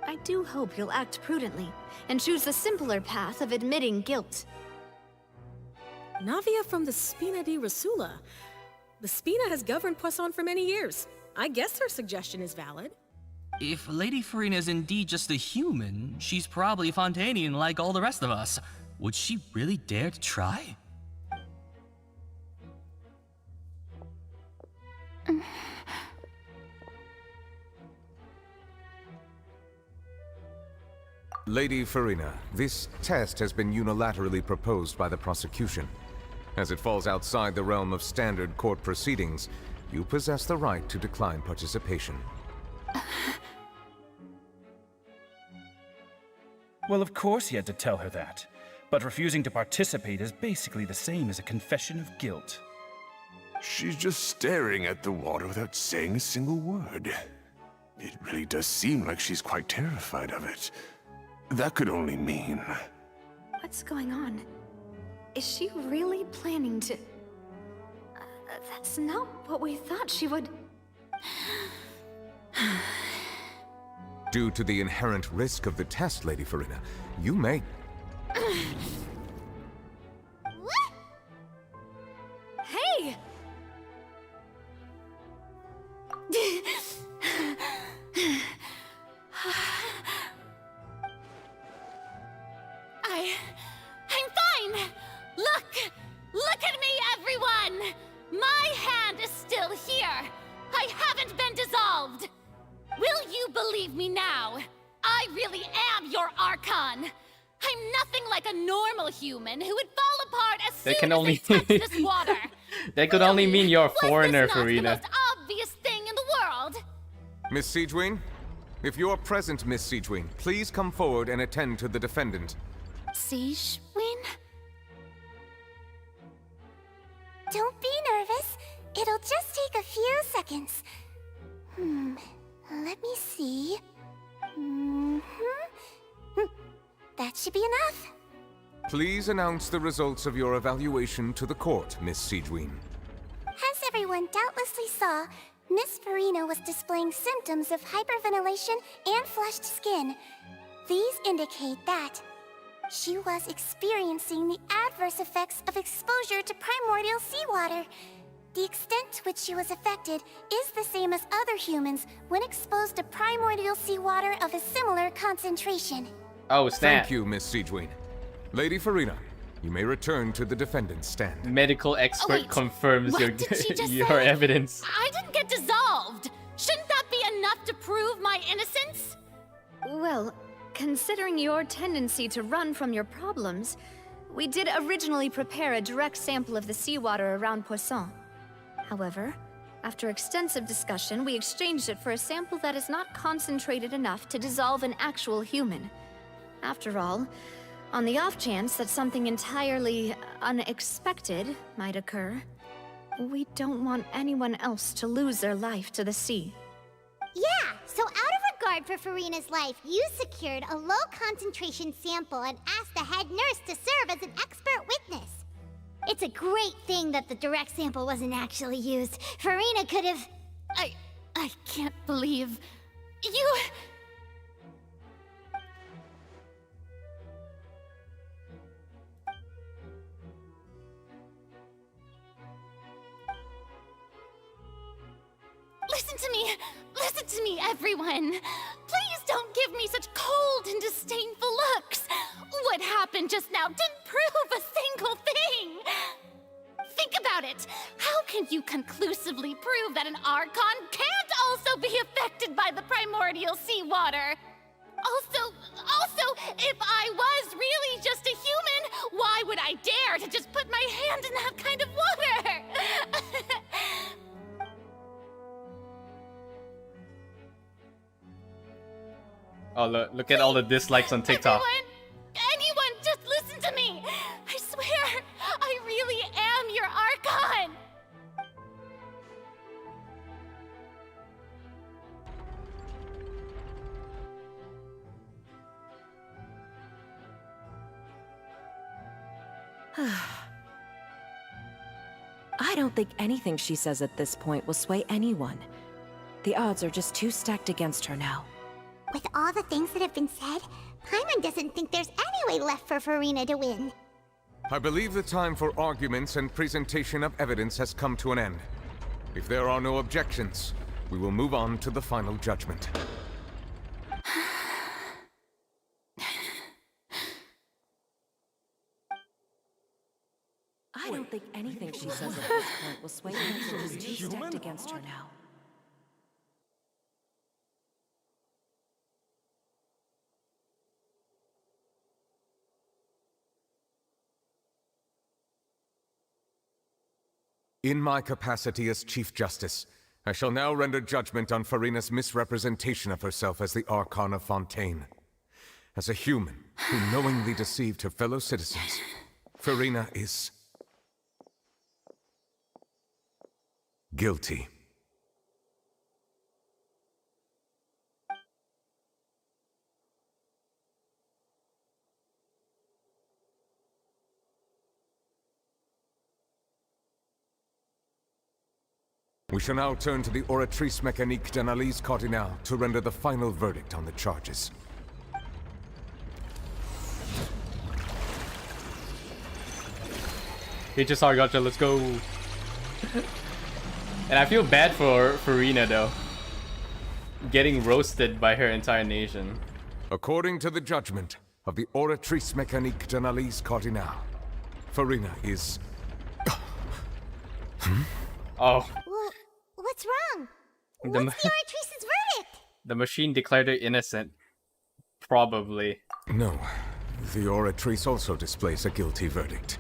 I do hope you'll act prudently and choose the simpler path of admitting guilt. Navia from the Spina di Rasula. The Spina has governed Poisson for many years. I guess her suggestion is valid. If Lady Furina is indeed just a human, she's probably Fontainian like all the rest of us. Would she really dare to try? Lady Furina, this test has been unilaterally proposed by the prosecution. As it falls outside the realm of standard court proceedings, you possess the right to decline participation. Well, of course he had to tell her that. But refusing to participate is basically the same as a confession of guilt. She's just staring at the water without saying a single word. It really does seem like she's quite terrified of it. That could only mean... What's going on? Is she really planning to... that's not what we thought she would... Due to the inherent risk of the test, Lady Furina, you may... Hey! I'm fine! Look at me, everyone! My hand is still here! I haven't been dissolved! Will you believe me now? I really am your Archon! I'm nothing like a normal human who would fall apart as soon as I touch this water! That could only mean you're a foreigner, Was this not the Furina. most obvious thing in the world? Miss Siegewin? If you are present, Miss Siegewin, please come forward and attend to the defendant. Siege win? Don't be nervous. It'll just take a few seconds. Let me see. That should be enough. Please announce the results of your evaluation to the court, Miss Siegeween. As everyone doubtlessly saw, Miss Furina was displaying symptoms of hyperventilation and flushed skin. These indicate that she was experiencing the adverse effects of exposure to primordial seawater. The extent to which she was affected is the same as other humans when exposed to primordial seawater of a similar concentration. Oh, snap. Thank you, Miss Siegeween. Lady Furina, you may return to the defendant's stand. Medical expert confirms what your did she just your say? evidence. I didn't get dissolved! Shouldn't that be enough to prove my innocence? Well, considering your tendency to run from your problems, we did originally prepare a direct sample of the seawater around Poisson. However, after extensive discussion, we exchanged it for a sample that is not concentrated enough to dissolve an actual human. After all, on the off chance that something entirely unexpected might occur, we don't want anyone else to lose their life to the sea. Yeah, so out of regard for Furina's life, you secured a low-concentration sample and asked the head nurse to serve as an expert witness. It's a great thing that the direct sample wasn't actually used. Furina could have... I can't believe... You... Listen to me, everyone. Please don't give me such cold and disdainful looks. What happened just now didn't prove a single thing. Think about it. How can you conclusively prove that an Archon can't also be affected by the primordial seawater? Also, if I was really just a human, why would I dare to just put my hand in that kind of water? Oh, look at all the dislikes on TikTok. Anyone, just listen to me. I swear, I really am your Archon. I don't think anything she says at this point will sway anyone. The odds are just too stacked against her now. With all the things that have been said, Paimon doesn't think there's any way left for Furina to win. I believe the time for arguments and presentation of evidence has come to an end. If there are no objections, we will move on to the final judgment. I don't think anything she says at this point will sway anyone. She's too stacked against her now. In my capacity as Chief Justice, I shall now render judgment on Furina's misrepresentation of herself as the Archon of Fontaine. As a human who knowingly deceived her fellow citizens, Furina is... guilty. We shall now turn to the Oratrice Mécanique d'Analyse Cardinale to render the final verdict on the charges. HSR gotcha, let's go. And I feel bad for Furina though. Getting roasted by her entire nation. According to the judgment of the Oratrice Mécanique d'Analyse Cardinale, Furina is... Oh. What's wrong? The What's the Oratrice's verdict? The machine declared her innocent. Probably. No. The Oratrice also displays a guilty verdict.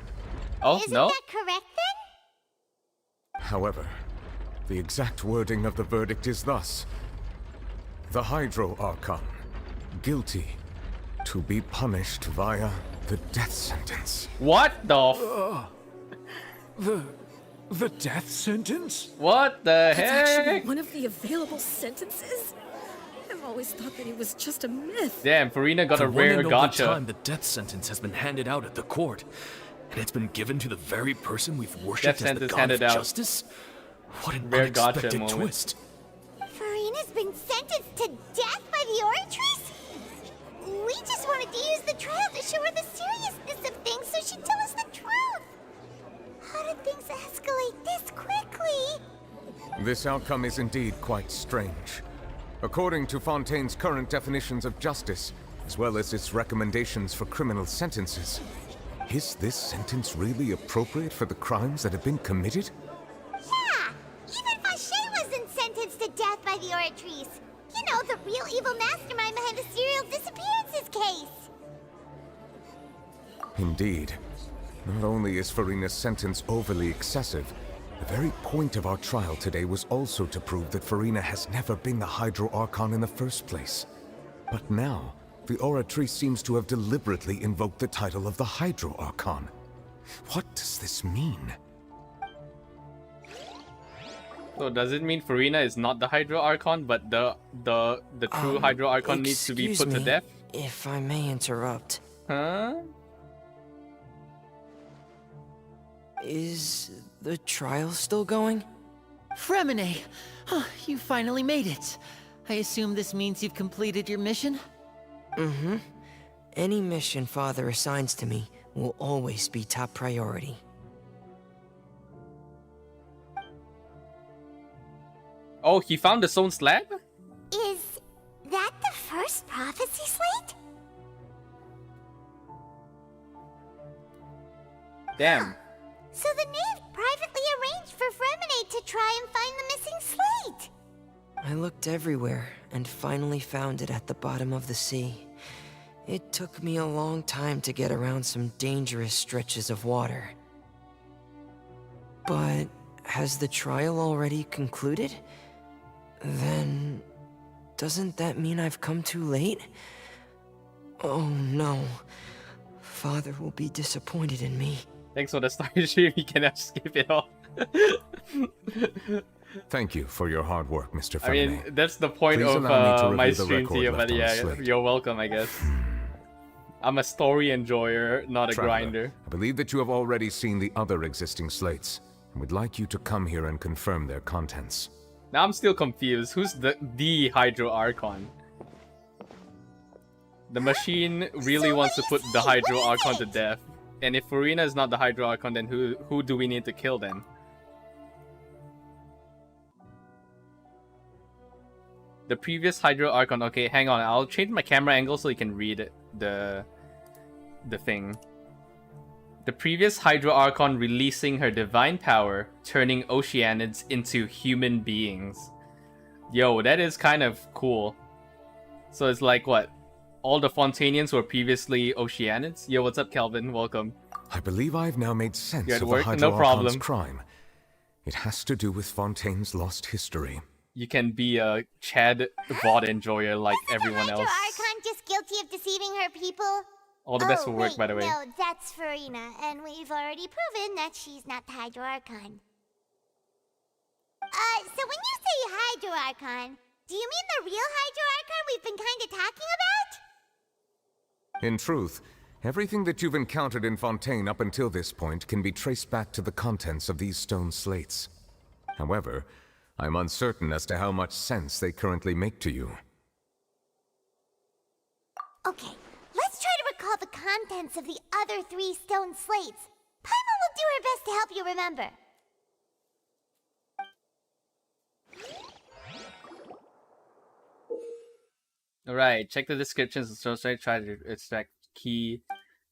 Oh, Isn't no? that correct then? However, the exact wording of the verdict is thus. The Hydro Archon, guilty to be punished via the death sentence. What the The death sentence? What the That's actually heck? one of the available sentences? Am always thought that it was just a myth. Damn, Furina got For a rare one and only gotcha. time the death sentence has been handed out at the court, and it's been given to the very person we've worshipped as the god of justice? What an Rare gotcha unexpected moment. twist. Furina's been sentenced to death by the Oratrice? We just wanted to use the trial to show her the seriousness of things so she'd tell us the truth. How did things escalate this quickly? This outcome is indeed quite strange. According to Fontaine's current definitions of justice, as well as its recommendations for criminal sentences, is this sentence really appropriate for the crimes that have been committed? Yeah! Even Fauché wasn't sentenced to death by the Oratrice. You know, the real evil mastermind behind the serial disappearances case. Indeed. Not only is Furina's sentence overly excessive, the very point of our trial today was also to prove that Furina has never been the Hydro Archon in the first place. But now, the Oratrice seems to have deliberately invoked the title of the Hydro Archon. What does this mean? So does it mean Furina is not the Hydro Archon, but the true Hydro Archon needs to be put to death? If I may interrupt. Huh? Is the trial still going? Fremine! Oh, you finally made it. I assume this means you've completed your mission? Mm-hmm. Any mission Father assigns to me will always be top priority. Oh, he found the stone slab? Is that the first prophecy slate? Damn. So the knave privately arranged for Fremine to try and find the missing slate. I looked everywhere and finally found it at the bottom of the sea. It took me a long time to get around some dangerous stretches of water. But has the trial already concluded? Then doesn't that mean I've come too late? Oh no. Father will be disappointed in me. Thanks for the star stream, you cannot skip it off. Thank you for your hard work, Mr. I Fremine. mean, that's the point Please of allow me to my review the stream to record you, left but on the yeah, slate. you're welcome, I guess. I'm a story enjoyer, not a Traveler, grinder. I believe that you have already seen the other existing slates, and would like you to come here and confirm their contents. Now I'm still confused. Who's the Hydro Archon? The machine really wants to put the Hydro Archon to death. And if Furina is not the Hydro Archon, then who do we need to kill then? The previous Hydro Archon. Okay, hang on. I'll change my camera angle so you can read the thing. The previous Hydro Archon releasing her divine power, turning Oceanids into human beings. Yo, that is kind of cool. So it's like what? All the Fontainians were previously Oceanids? Yo, what's up, Kelvin? Welcome. I believe I've now made sense You at of work? the Hydro No Archon's problem. crime. It has to do with Fontaine's lost history. You can be a Chad VOD enjoyer like everyone Hydro else. Archon just guilty of deceiving her people? All the best for work, wait, by the way. No, that's Furina, and we've already proven that she's not the Hydro Archon. So when you say Hydro Archon, do you mean the real Hydro Archon we've been kinda talking about? In truth, everything that you've encountered in Fontaine up until this point can be traced back to the contents of these stone slates. However, I'm uncertain as to how much sense they currently make to you. Okay, let's try to recall the contents of the other 3 stone slates. Paimon will do her best to help you remember. Alright, check the descriptions of Stone Slate, try to extract key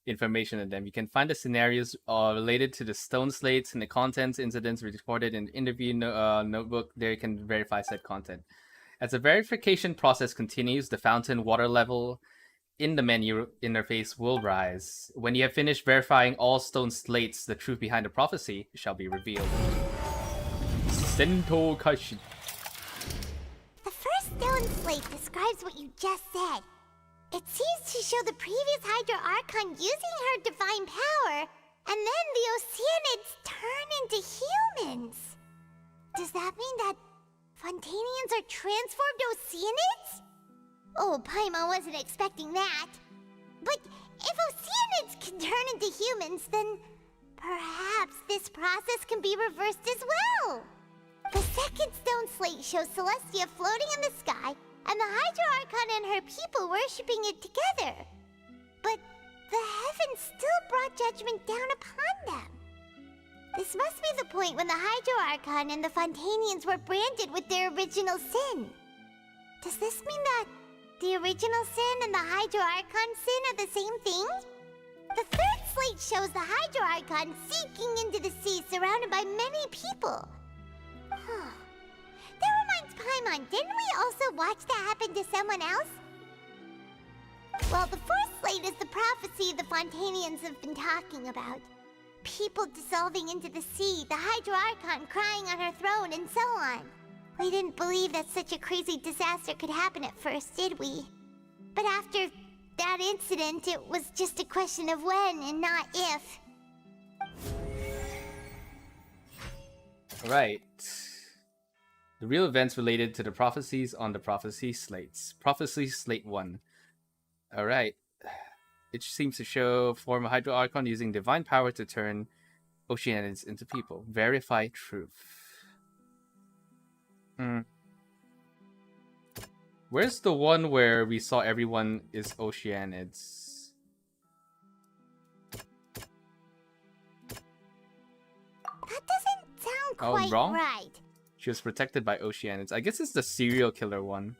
information in them. You can find the scenarios related to the stone slates and the contents, incidents recorded in the interview notebook. There you can verify said content. As the verification process continues, the fountain water level in the menu interface will rise. When you have finished verifying all stone slates, the truth behind the prophecy shall be revealed. Sento Kashi. The first stone slate describes what you just said. It seems to show the previous Hydro Archon using her divine power, and then the Oceanids turn into humans. Does that mean that Fontainians are transformed Oceanids? Oh, Paimon wasn't expecting that. But if Oceanids can turn into humans, then perhaps this process can be reversed as well. The second stone slate shows Celestia floating in the sky, and the Hydro Archon and her people worshipping it together. But the heavens still brought judgment down upon them. This must be the point when the Hydro Archon and the Fontainians were branded with their original sin. Does this mean that the original sin and the Hydro Archon sin are the same thing? The third slate shows the Hydro Archon sinking into the sea surrounded by many people. Huh. That reminds Paimon, didn't we also watch that happen to someone else? Well, the fourth slate is the prophecy the Fontainians have been talking about. People dissolving into the sea, the Hydro Archon crying on her throne, and so on. We didn't believe that such a crazy disaster could happen at first, did we? But after that incident, it was just a question of when and not if. Right. The real events related to the prophecies on the prophecy slates. Prophecy slate 1. Alright. It seems to show form a Hydro Archon using divine power to turn Oceanids into people. Verify truth. Where's the one where we saw everyone is Oceanids? That doesn't sound quite wrong? right. She was protected by Oceanids. I guess it's the serial killer one.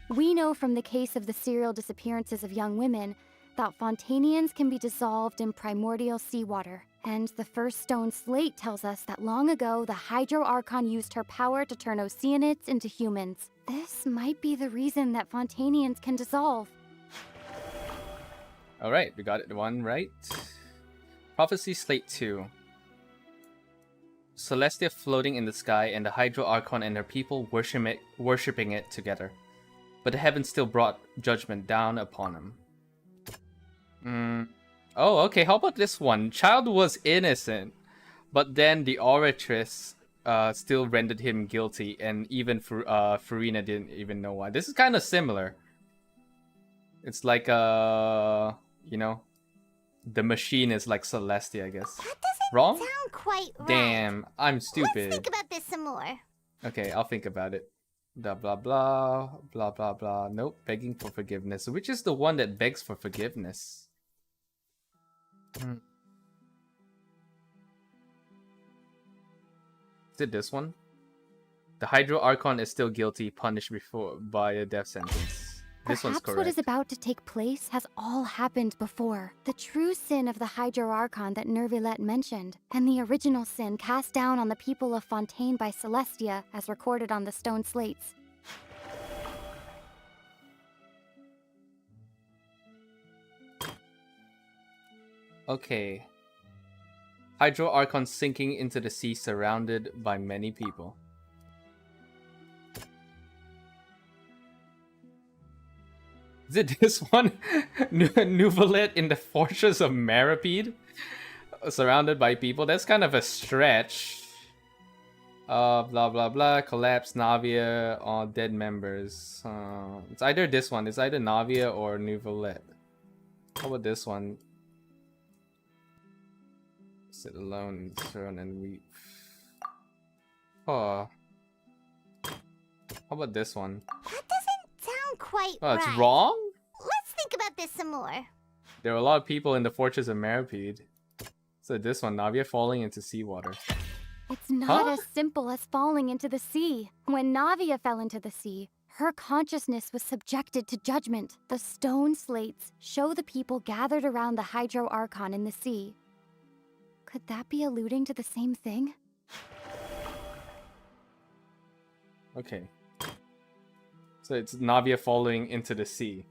We know from the case of the serial disappearances of young women that Fontainians can be dissolved in primordial seawater. And the first stone slate tells us that long ago, the Hydro Archon used her power to turn Oceanids into humans. This might be the reason that Fontainians can dissolve. Alright, we got it one right. Prophecy slate 2. Celestia floating in the sky and the Hydro Archon and her people worshipping it together. But the heavens still brought judgment down upon them. Oh, okay, how about this one? Child was innocent, but then the Oratress still rendered him guilty, and even Furina didn't even know why. This is kind of similar. It's like, you know, the machine is like Celestia, I guess. That doesn't Wrong? sound quite right. Damn, I'm stupid. Let's think about this some more. Okay, I'll think about it. Blah, blah, blah. Blah, blah, blah. Nope, begging for forgiveness. Which is the one that begs for forgiveness? Is it this one? The Hydro Archon is still guilty, punished by a death sentence. This one's Perhaps correct. what is about to take place has all happened before. The true sin of the Hydro Archon that Nervilette mentioned, and the original sin cast down on the people of Fontaine by Celestia, as recorded on the stone slates. Okay. Hydro Archon sinking into the sea surrounded by many people. Is it this one? Nouvelette in the Fortress of Maripede? Surrounded by people? That's kind of a stretch. Blah blah blah. Collapse Navia, all dead members. It's either this one. It's either Navia or Nouvelette. How about this one? Sit alone in the throne and weep. Oh. How about this one? That doesn't sound quite Oh, right. it's wrong? Let's think about this some more. There were a lot of people in the Fortress of Maripede. So this one, Navia falling into seawater. It's not Huh? as simple as falling into the sea. When Navia fell into the sea, her consciousness was subjected to judgment. The stone slates show the people gathered around the Hydro Archon in the sea. Could that be alluding to the same thing? Okay. So it's Navia falling into the sea.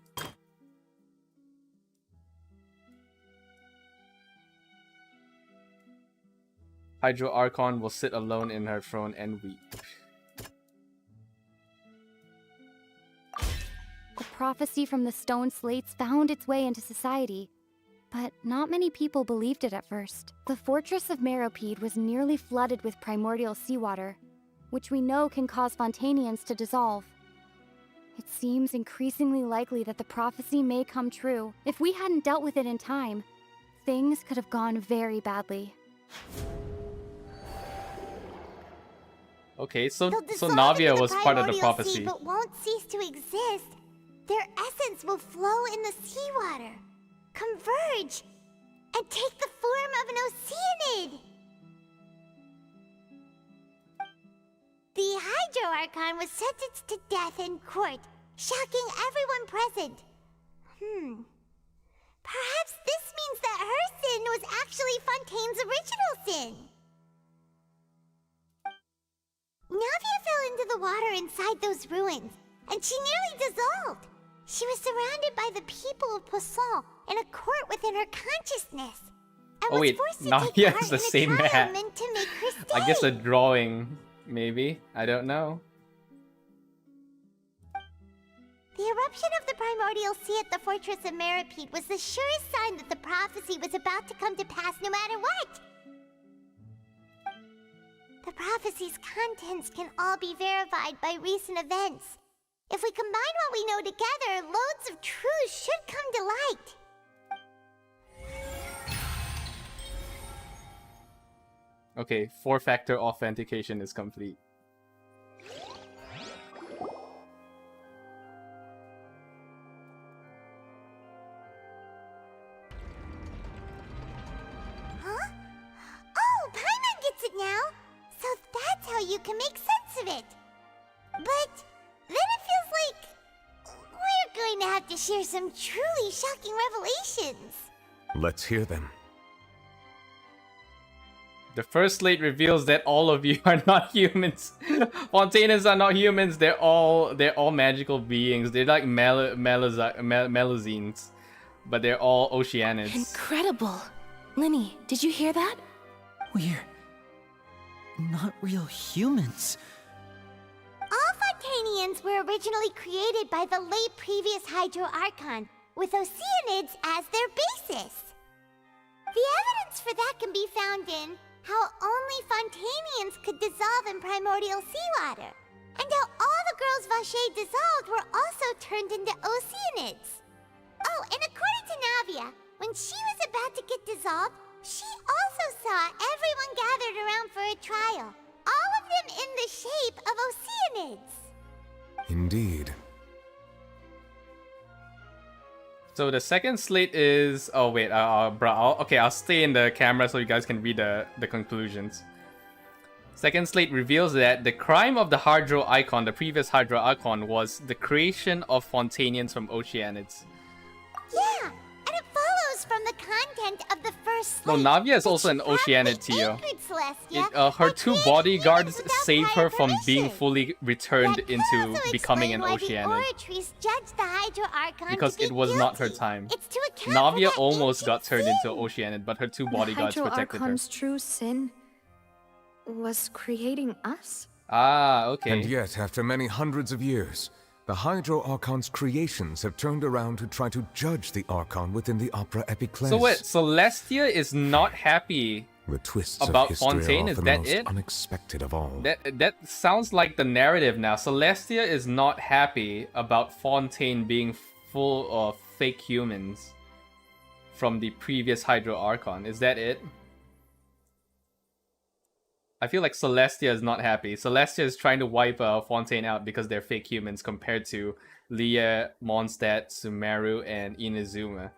Hydro Archon will sit alone in her throne and weep. The prophecy from the stone slates found its way into society, but not many people believed it at first. The Fortress of Maripede was nearly flooded with primordial seawater, which we know can cause Fontainians to dissolve. It seems increasingly likely that the prophecy may come true. If we hadn't dealt with it in time, things could have gone very badly. Okay, so They'll dissolve Navia into was part of the primordial sea, prophecy. but won't cease to exist. Their essence will flow in the seawater, converge, and take the form of an oceanid. The Hydro Archon was sentenced to death in court, shocking everyone present. Perhaps this means that her sin was actually Fontaine's original sin. Navia fell into the water inside those ruins, and she nearly dissolved. She was surrounded by the people of Poisson in a court within her consciousness. And Oh was wait, forced to take Navia part is the in a same trial man. meant to make her stay. I guess a drawing, maybe. I don't know. The eruption of the primordial sea at the fortress of Maripede was the surest sign that the prophecy was about to come to pass no matter what. The prophecy's contents can all be verified by recent events. If we combine what we know together, loads of truths should come to light. Okay, 4-factor authentication is complete. Huh? Oh, Paimon gets it now! So that's how you can make sense of it. But then it feels like we're going to have to share some truly shocking revelations. Let's hear them. The first slate reveals that all of you are not humans. Fontainers are not humans. They're all magical beings. They're like Melusines, but they're all Oceanids. Incredible. Linny, did you hear that? We're not real humans. All Fontainians were originally created by the late previous Hydro Archon, with Oceanids as their basis. The evidence for that can be found in how only Fontainians could dissolve in primordial seawater, and how all the girls Vacher dissolved were also turned into Oceanids. Oh, and according to Navia, when she was about to get dissolved, she also saw everyone gathered around for a trial, all of them in the shape of Oceanids. Indeed. So the second slate is... Oh wait, okay, I'll stay in the camera so you guys can read the conclusions. Second slate reveals that the crime of the Hydro Icon, the previous Hydro Icon, was the creation of Fontainians from Oceanids. Yeah, and it follows from the content of the first No, slate. Navia is also an Oceanid, Tio. Her two bodyguards save her from being fully returned into becoming an Oceanid. Judged the Hydro Archon Because to be it was guilty. not her time. It's to account for Navia that almost got ancient turned sin. into Oceanid, but her two The bodyguards Hydro protected her. Archon's true sin was creating us? Ah, okay. And yet, after many hundreds of years, the Hydro Archon's creations have turned around to try to judge the Archon within the Opera Epiclese. So wait, Celestia is not happy The twists about of history Fontaine, are is often that most it? unexpected of all. That sounds like the narrative now. Celestia is not happy about Fontaine being full of fake humans from the previous Hydro Archon. Is that it? I feel like Celestia is not happy. Celestia is trying to wipe Fontaine out because they're fake humans compared to Leah, Mondstadt, Sumeru, and Inazuma.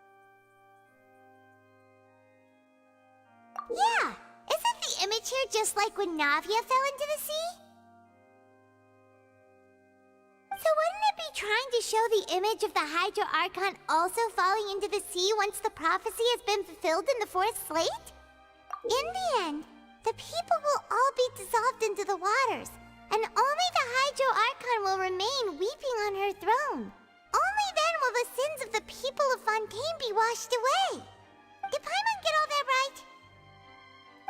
Yeah, isn't the image here just like when Navia fell into the sea? So wouldn't it be trying to show the image of the Hydro Archon also falling into the sea once the prophecy has been fulfilled in the fourth slate? In the end, the people will all be dissolved into the waters, and only the Hydro Archon will remain weeping on her throne. Only then will the sins of the people of Fontaine be washed away. Did Paimon get all that right?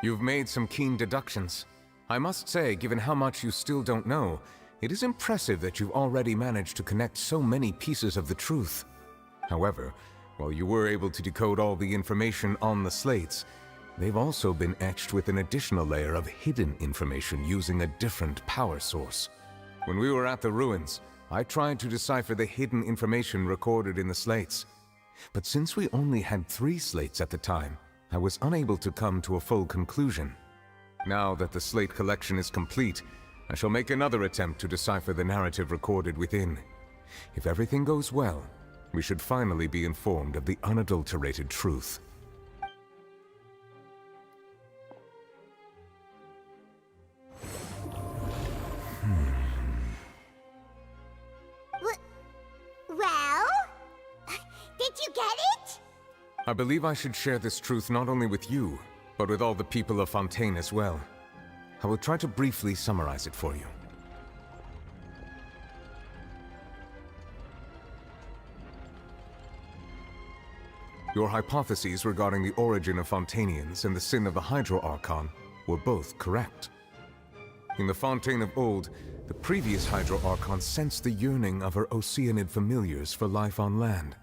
You've made some keen deductions. I must say, given how much you still don't know, it is impressive that you've already managed to connect so many pieces of the truth. However, while you were able to decode all the information on the slates, they've also been etched with an additional layer of hidden information using a different power source. When we were at the ruins, I tried to decipher the hidden information recorded in the slates. But since we only had 3 slates at the time, I was unable to come to a full conclusion. Now that the slate collection is complete, I shall make another attempt to decipher the narrative recorded within. If everything goes well, we should finally be informed of the unadulterated truth. Well? Did you get it? I believe I should share this truth not only with you, but with all the people of Fontaine as well. I will try to briefly summarize it for you. Your hypotheses regarding the origin of Fontainians and the sin of the Hydro Archon were both correct. In the Fontaine of old, the previous Hydro Archon sensed the yearning of her Oceanid familiars for life on land.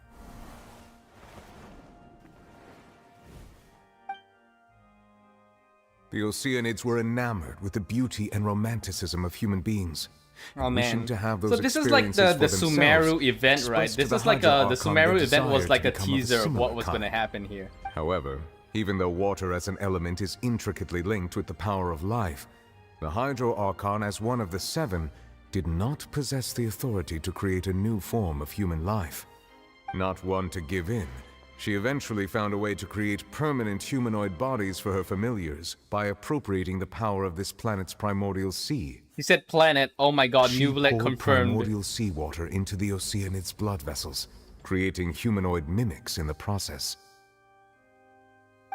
The Oceanids were enamored with the beauty and romanticism of human beings. Oh wishing man. to have those So this is like the experiences for Sumeru themselves, event, right? expressed to This the is like Hydro the Archon Sumeru their event was desire like to a become of a teaser of similar what was kind. going to happen here. However, even though water as an element is intricately linked with the power of life, the Hydro Archon as one of the 7 did not possess the authority to create a new form of human life. Not one to give in, she eventually found a way to create permanent humanoid bodies for her familiars by appropriating the power of this planet's primordial sea. He said planet. Oh my god, She Nuvelet poured confirmed. primordial seawater into the Oceanids' blood vessels, creating humanoid mimics in the process.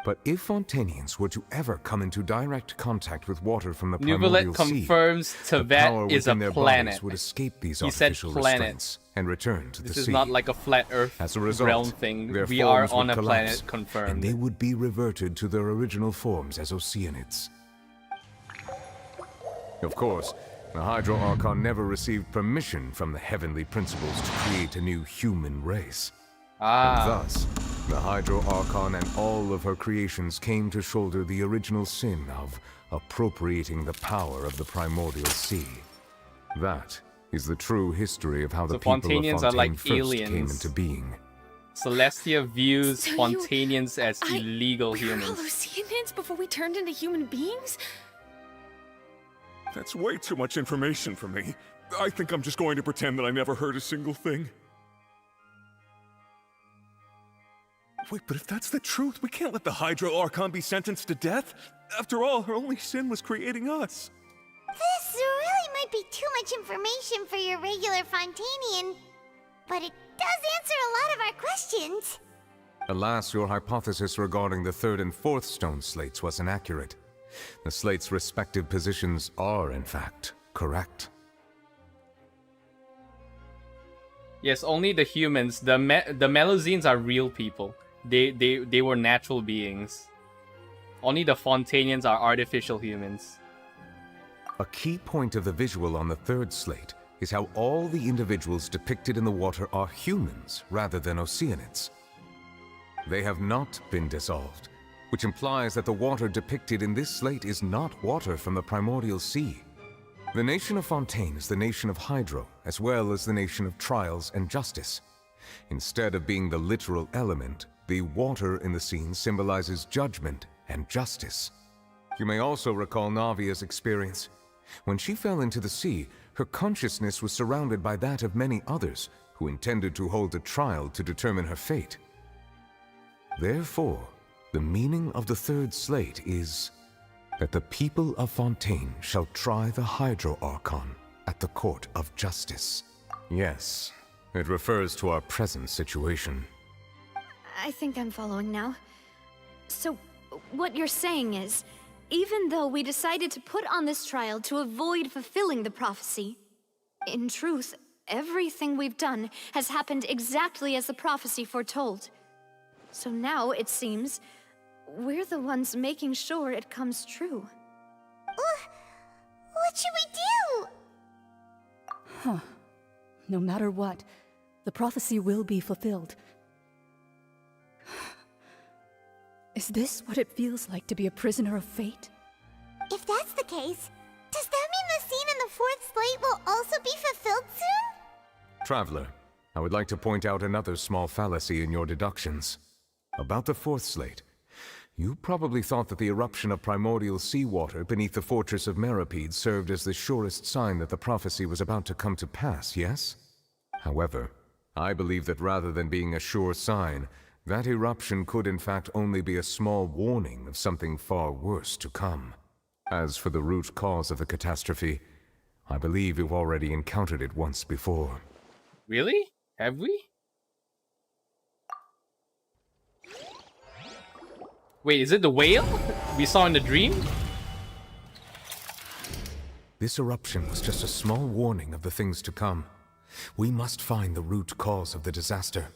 But if Fontainians were to ever come into direct contact with water from the primordial Nuvelet sea, confirms the power Tevet is a within their planet. bodies would escape these He said artificial planet. restraints and return to This the is sea. not like a flat Earth As a result, realm thing. their We are forms on would a collapse, planet, confirmed. and they would be reverted to their original forms as Oceanids. Of course, the Hydro Archon never received permission from the heavenly principles to create a new human race. And thus, the Hydro Archon and all of her creations came to shoulder the original sin of appropriating the power of the primordial sea. That is the true history of how the people of Fontainians Fontaine are like first came aliens. into being. Celestia views So Fontainians as illegal We were all humans. Oceanids before we turned into human beings? That's way too much information for me. I think I'm just going to pretend that I never heard a single thing. Wait, but if that's the truth, we can't let the Hydro Archon be sentenced to death. After all, her only sin was creating us. This really might be too much information for your regular Fontainian, but it does answer a lot of our questions. Alas, your hypothesis regarding the 3rd and 4th stone slates was inaccurate. The slates' respective positions are, in fact, correct. Yes, only the humans. The Melusines are real people. They were natural beings. Only the Fontainians are artificial humans. A key point of the visual on the 3rd slate is how all the individuals depicted in the water are humans rather than Oceanids. They have not been dissolved, which implies that the water depicted in this slate is not water from the primordial sea. The nation of Fontaine is the nation of Hydro, as well as the nation of trials and justice. Instead of being the literal element, the water in the scene symbolizes judgment and justice. You may also recall Navia's experience. When she fell into the sea, her consciousness was surrounded by that of many others who intended to hold a trial to determine her fate. Therefore, the meaning of the 3rd slate is that the people of Fontaine shall try the Hydro Archon at the court of justice. Yes, it refers to our present situation. I think I'm following now. So, what you're saying is, even though we decided to put on this trial to avoid fulfilling the prophecy, in truth, everything we've done has happened exactly as the prophecy foretold. So now, it seems, we're the ones making sure it comes true. What should we do? Huh. No matter what, the prophecy will be fulfilled. Is this what it feels like to be a prisoner of fate? If that's the case, does that mean the scene in the 4th slate will also be fulfilled soon? Traveler, I would like to point out another small fallacy in your deductions. About the fourth slate. You probably thought that the eruption of primordial seawater beneath the fortress of Meripede served as the surest sign that the prophecy was about to come to pass, yes? However, I believe that rather than being a sure sign, that eruption could in fact only be a small warning of something far worse to come. As for the root cause of the catastrophe, I believe you've already encountered it once before. Really? Have we? Wait, is it the whale we saw in the dream? This eruption was just a small warning of the things to come. We must find the root cause of the disaster.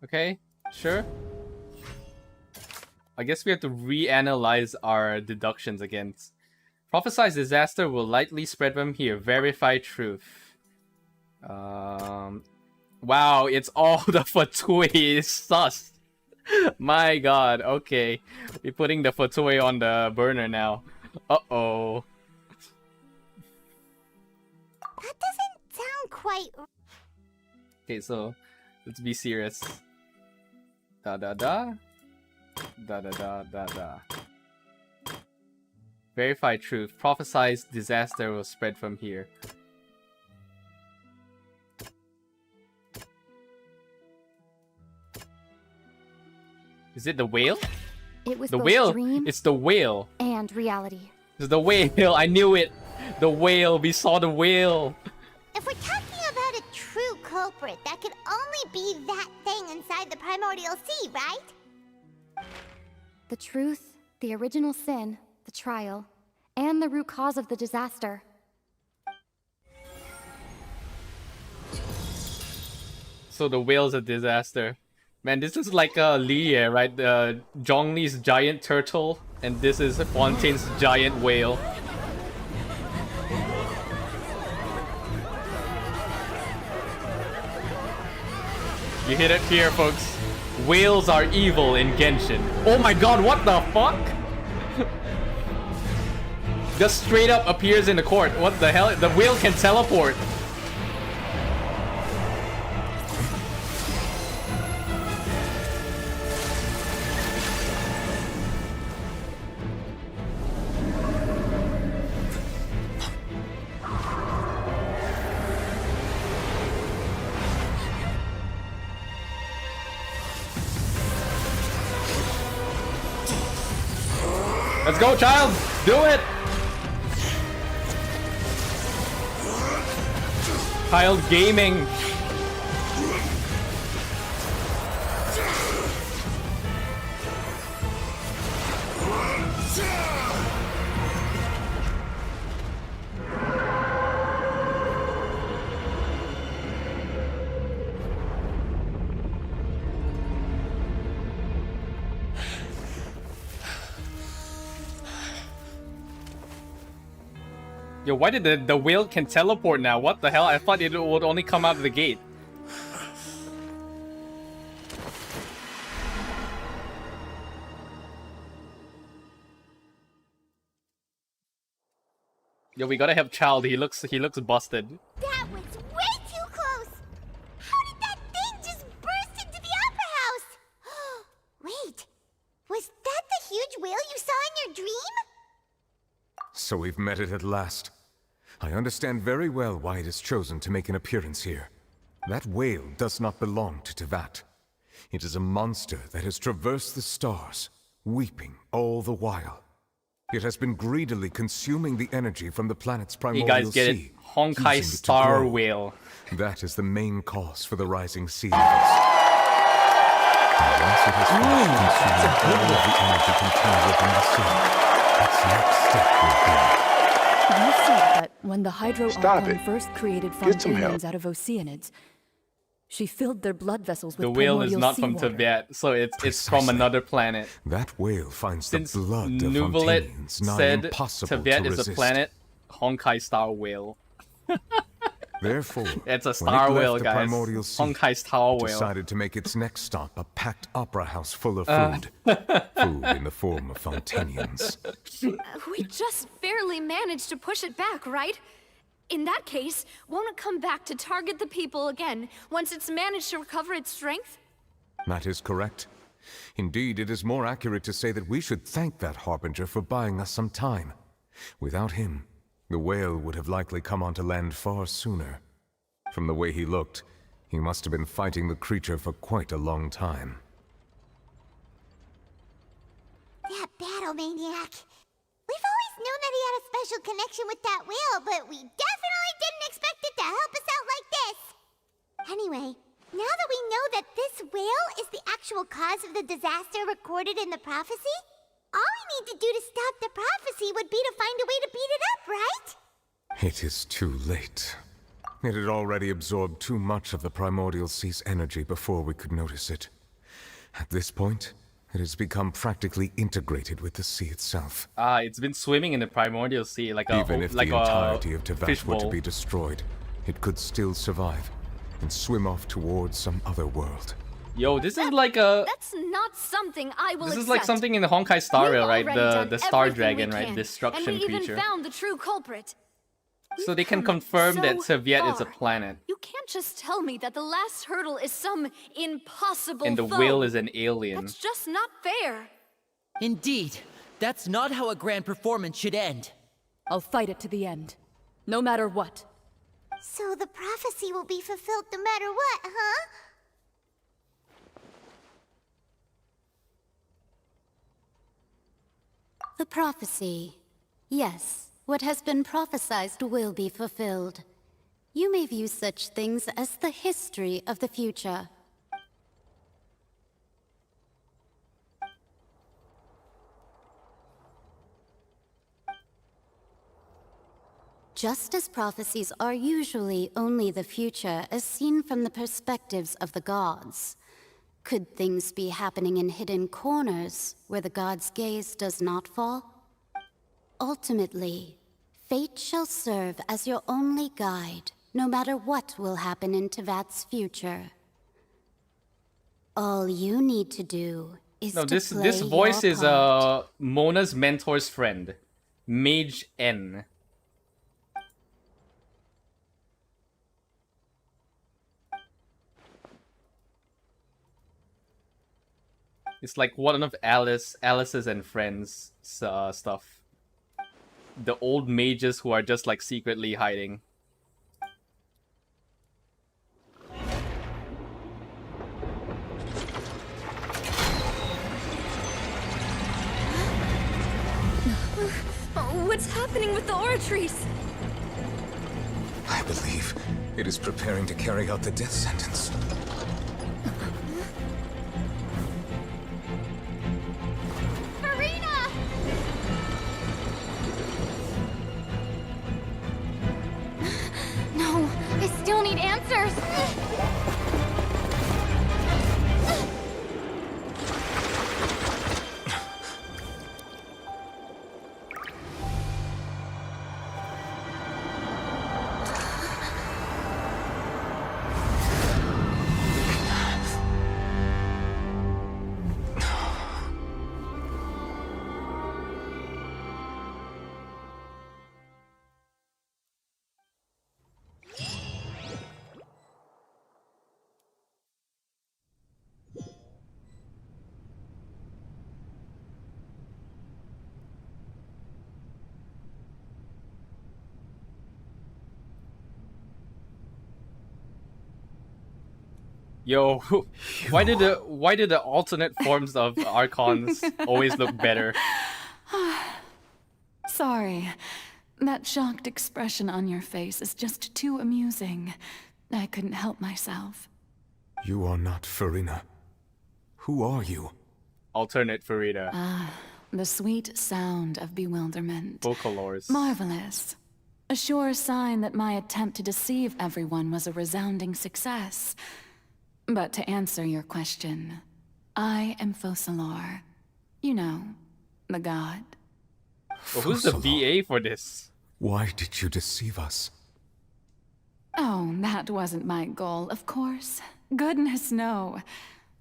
Okay, sure. I guess we have to reanalyze our deductions again. Prophesized disaster will likely spread from here. Verify truth. Wow, it's all the Fatui. It's sus. My god, okay. We're putting the Fatui on the burner now. Uh-oh. That doesn't sound quite... Okay, so let's be serious. Da-da-da. Da-da-da-da-da. Verify truth. Prophesized disaster will spread from here. Is it the whale? It was the both whale. dream It's the whale. and reality. It's the whale. I knew it. The whale. We saw the whale. If we're talking about a true culprit, that could only be that thing inside the primordial sea, right? The truth, the original sin, the trial, and the root cause of the disaster. So the whale's a disaster. Man, this is like Lie, right? Zhongli's giant turtle, and this is Fontaine's giant whale. You hit it here, folks. Whales are evil in Genshin. Oh my god, what the fuck? Just straight up appears in the court. What the hell? The whale can teleport. Let's go, child! Do it! Child gaming. Yo, why did the whale can teleport now? What the hell? I thought it would only come out of the gate. Yo, we gotta help Child. He looks busted. That was way too close! How did that thing just burst into the Opera House? Wait, was that the huge whale you saw in your dream? So we've met it at last. I understand very well why it has chosen to make an appearance here. That whale does not belong to Tevat. It is a monster that has traversed the stars, weeping all the while. It has been greedily consuming the energy from the planet's primordial sea. You guys get it? Honkai Star Whale. That is the main cause for the rising sea levels. And once it has finished consuming all of the energy contained within the sea, its next step will be... You said that when the Hydro Archon first created Fontainians out of Oceanids, she filled their blood vessels with the whale is not from seawater. Tibet, so it's from another planet. That whale finds Since the blood of Nuvalet Fontainians nigh said impossible Tibet to is resist. a planet, Honkai Star Whale. Therefore, It's a when star it left whale, the guys. primordial sea, Honkai Star it Whale. decided to make its next stop a packed opera house full of food. Food in the form of Fontainians. We just barely managed to push it back, right? In that case, won't it come back to target the people again once it's managed to recover its strength? That is correct. Indeed, it is more accurate to say that we should thank that Harbinger for buying us some time. Without him, the whale would have likely come onto land far sooner. From the way he looked, he must have been fighting the creature for quite a long time. That battle maniac. We've always known that he had a special connection with that whale, but we definitely didn't expect it to help us out like this. Anyway, now that we know that this whale is the actual cause of the disaster recorded in the prophecy, all we need to do to stop the prophecy would be to find a way to beat it up, right? It is too late. It had already absorbed too much of the Primordial Sea's energy before we could notice it. At this point, it has become practically integrated with the sea itself. It's been swimming in the Primordial Sea like a Even if like the entirety of a Tevat fish were to bowl. be destroyed, it could still survive and swim off towards some other world. Yo, this is like a... That's not something I will This accept. is like something in the Honkai Star Rail, right? We've already The done Star everything Dragon, we right? can, Destruction and we creature. even found the true culprit. So they can come confirm so that Tevat is a far. planet. You can't just tell me that the last hurdle is some impossible And the foe. whale is an alien. That's just not fair. Indeed. That's not how a grand performance should end. I'll fight it to the end, no matter what. So the prophecy will be fulfilled no matter what, huh? The prophecy. Yes, what has been prophesied will be fulfilled. You may view such things as the history of the future. Just as prophecies are usually only the future as seen from the perspectives of the gods, could things be happening in hidden corners where the gods' gaze does not fall? Ultimately, fate shall serve as your only guide, no matter what will happen in Tevat's future. All you need to do is No, to this play voice your is part. Mona's mentor's friend, Mage N. It's like one of Alice's and friends stuff. The old mages who are just like secretly hiding. What's happening with the oratories? I believe it is preparing to carry out the death sentence. Furina! No, I still need answers. Yo, why do the alternate forms of Archons always look better? Sorry. That shocked expression on your face is just too amusing. I couldn't help myself. You are not Furina. Who are you? Alternate Furina. The sweet sound of bewilderment. Focalors. Marvelous. A sure sign that my attempt to deceive everyone was a resounding success. But to answer your question, I am Focalor. You know, the god. Well, who's the VA for this? Why did you deceive us? Oh, that wasn't my goal, of course. Goodness, no.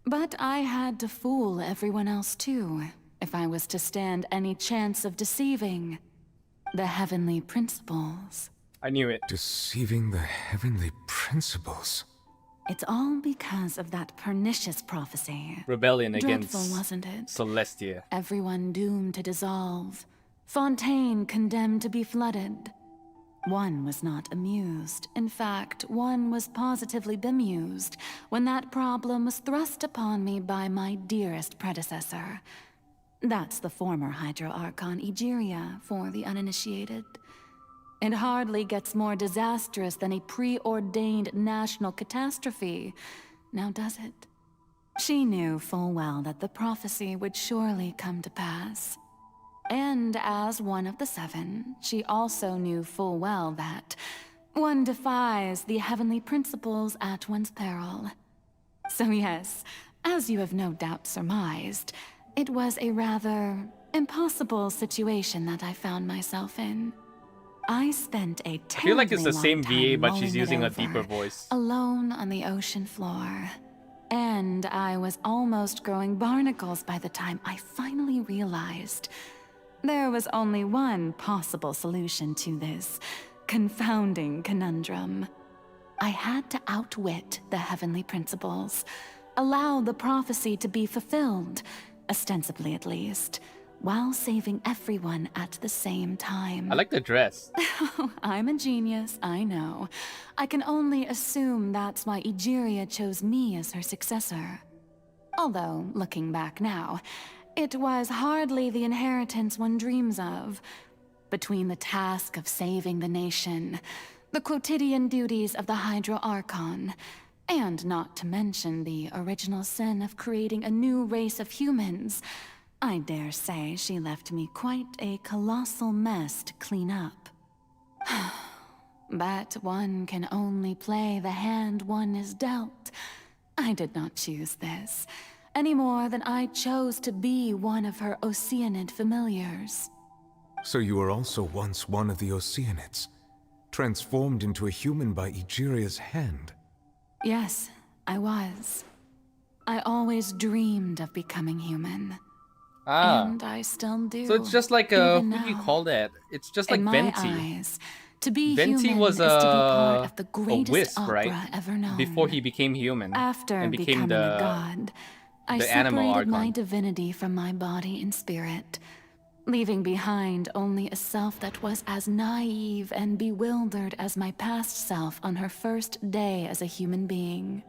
But I had to fool everyone else too, if I was to stand any chance of deceiving the heavenly principles. I knew it. Deceiving the heavenly principles. It's all because of that pernicious prophecy. Rebellion against Dreadful, wasn't it? Celestia. Everyone doomed to dissolve. Fontaine condemned to be flooded. One was not amused. In fact, one was positively bemused when that problem was thrust upon me by my dearest predecessor. That's the former Hydro Archon Egeria for the uninitiated. It hardly gets more disastrous than a preordained national catastrophe, now does it? She knew full well that the prophecy would surely come to pass. And as one of the seven, she also knew full well that one defies the heavenly principles at one's peril. So yes, as you have no doubt surmised, it was a rather impossible situation that I found myself in. I spent a I feel like it's the terribly same long VA, time but she's mulling it using a over, deeper voice. alone on the ocean floor. And I was almost growing barnacles by the time I finally realized there was only one possible solution to this confounding conundrum. I had to outwit the heavenly principles, allow the prophecy to be fulfilled, ostensibly at least, while saving everyone at the same time. I like the dress. I'm a genius, I know. I can only assume that's why Egeria chose me as her successor. Although, looking back now, it was hardly the inheritance one dreams of. Between the task of saving the nation, the quotidian duties of the Hydro Archon, and not to mention the original sin of creating a new race of humans, I dare say she left me quite a colossal mess to clean up. But one can only play the hand one is dealt. I did not choose this, any more than I chose to be one of her Oceanid familiars. So you were also once one of the Oceanids, transformed into a human by Egeria's hand. Yes, I was. I always dreamed of becoming human. Ah. And I still do. So it's just like a, even what do you now. call that? It's just like In my Venti. eyes, to be Venti human was is to be part of the a greatest wisp, opera right? ever known. Before he became human. After and became becoming the a god, I the animal separated my Archon. divinity from my body and spirit, leaving behind only a self that was as naive and bewildered as my past self on her first day as a human being.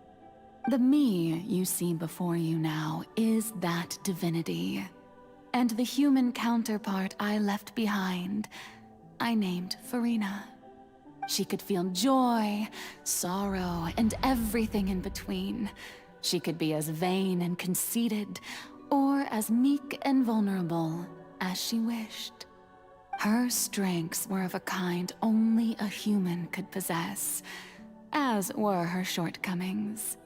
The me you see before you now is that divinity. And the human counterpart I left behind, I named Furina. She could feel joy, sorrow, and everything in between. She could be as vain and conceited, or as meek and vulnerable as she wished. Her strengths were of a kind only a human could possess, as were her shortcomings.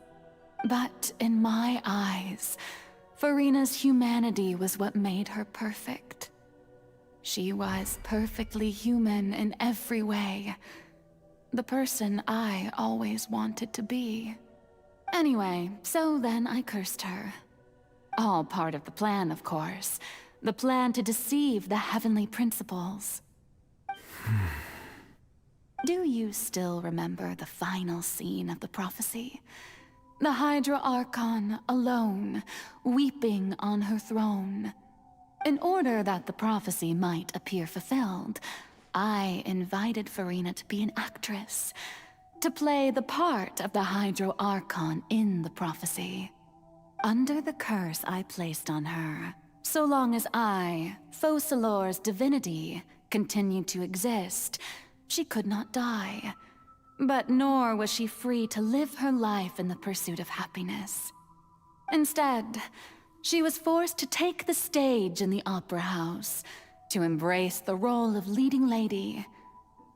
But in my eyes, Furina's humanity was what made her perfect. She was perfectly human in every way. The person I always wanted to be. Anyway, so then I cursed her. All part of the plan, of course. The plan to deceive the heavenly principles. Do you still remember the final scene of the prophecy? The Hydra Archon alone, weeping on her throne. In order that the prophecy might appear fulfilled, I invited Furina to be an actress, to play the part of the Hydro Archon in the prophecy. Under the curse I placed on her, so long as I, focalors' divinity, continued to exist, she could not die. But nor was she free to live her life in the pursuit of happiness. Instead, she was forced to take the stage in the opera house, to embrace the role of leading lady,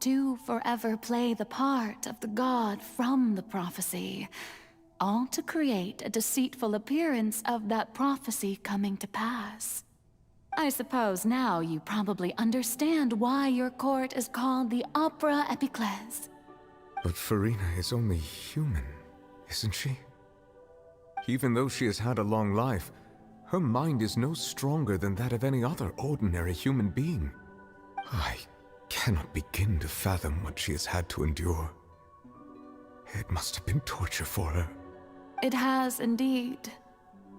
to forever play the part of the god from the prophecy, all to create a deceitful appearance of that prophecy coming to pass. I suppose now you probably understand why your court is called the Opera Epiclese. But Furina is only human, isn't she? Even though she has had a long life, her mind is no stronger than that of any other ordinary human being. I cannot begin to fathom what she has had to endure. It must have been torture for her. It has indeed.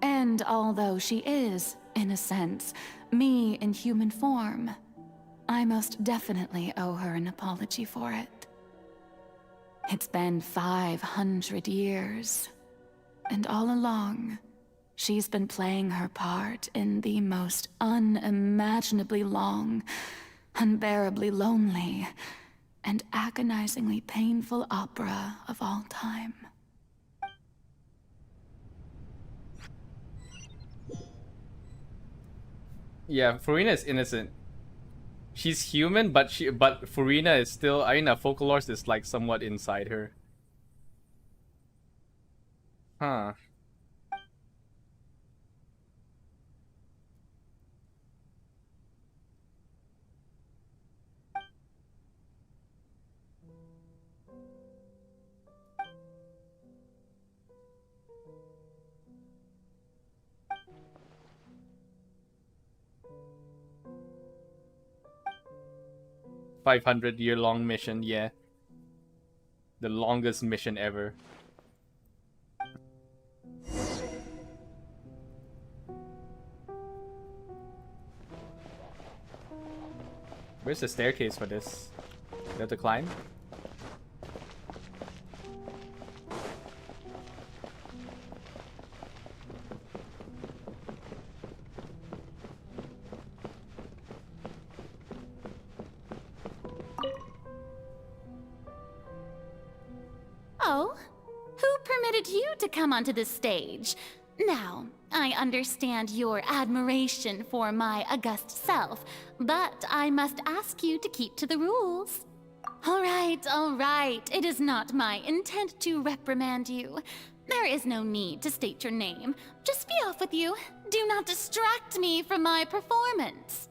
And although she is, in a sense, me in human form, I most definitely owe her an apology for it. It's been 500 years, and all along, she's been playing her part in the most unimaginably long, unbearably lonely, and agonizingly painful opera of all time. Yeah, Furina is innocent. She's human, but Furina is still, I mean, focalors is like somewhat inside her. Huh. $500-year-long mission, yeah. The longest mission ever. Where's the staircase for this? You have to climb? Oh, who permitted you to come onto the stage? Now, I understand your admiration for my august self, but I must ask you to keep to the rules. All right. It is not my intent to reprimand you. There is no need to state your name. Just be off with you. Do not distract me from my performance.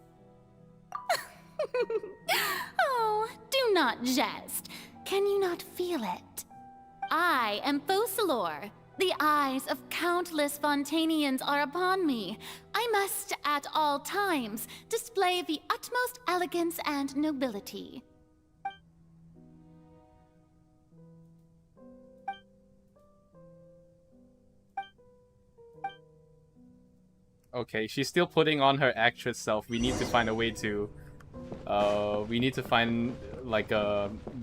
Oh, do not jest. Can you not feel it? I am Focalors. The eyes of countless Fontainians are upon me. I must, at all times, display the utmost elegance and nobility. Okay, she's still putting on her actress self. We need to find a way to... we need to find, like,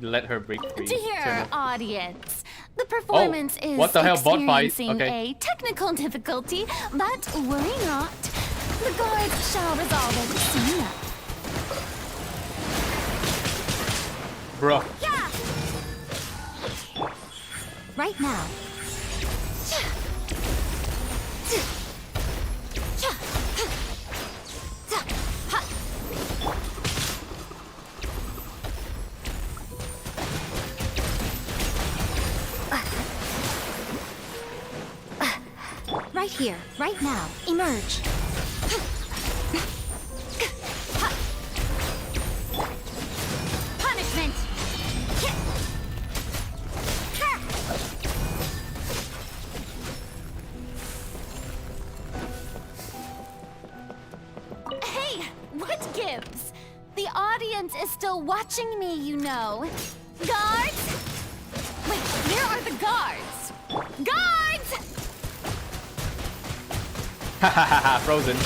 let her break free. Dear audience, the performance is what the hell, bot fight? experiencing Okay. a technical difficulty, but worry not. The guards shall resolve it soon enough. Bro. Yeah! Right now. Right here, right now. Emerge. Punishment! Hey, what gives? The audience is still watching me, you know. Guards? Wait, where are the guards? Guards! Frozen.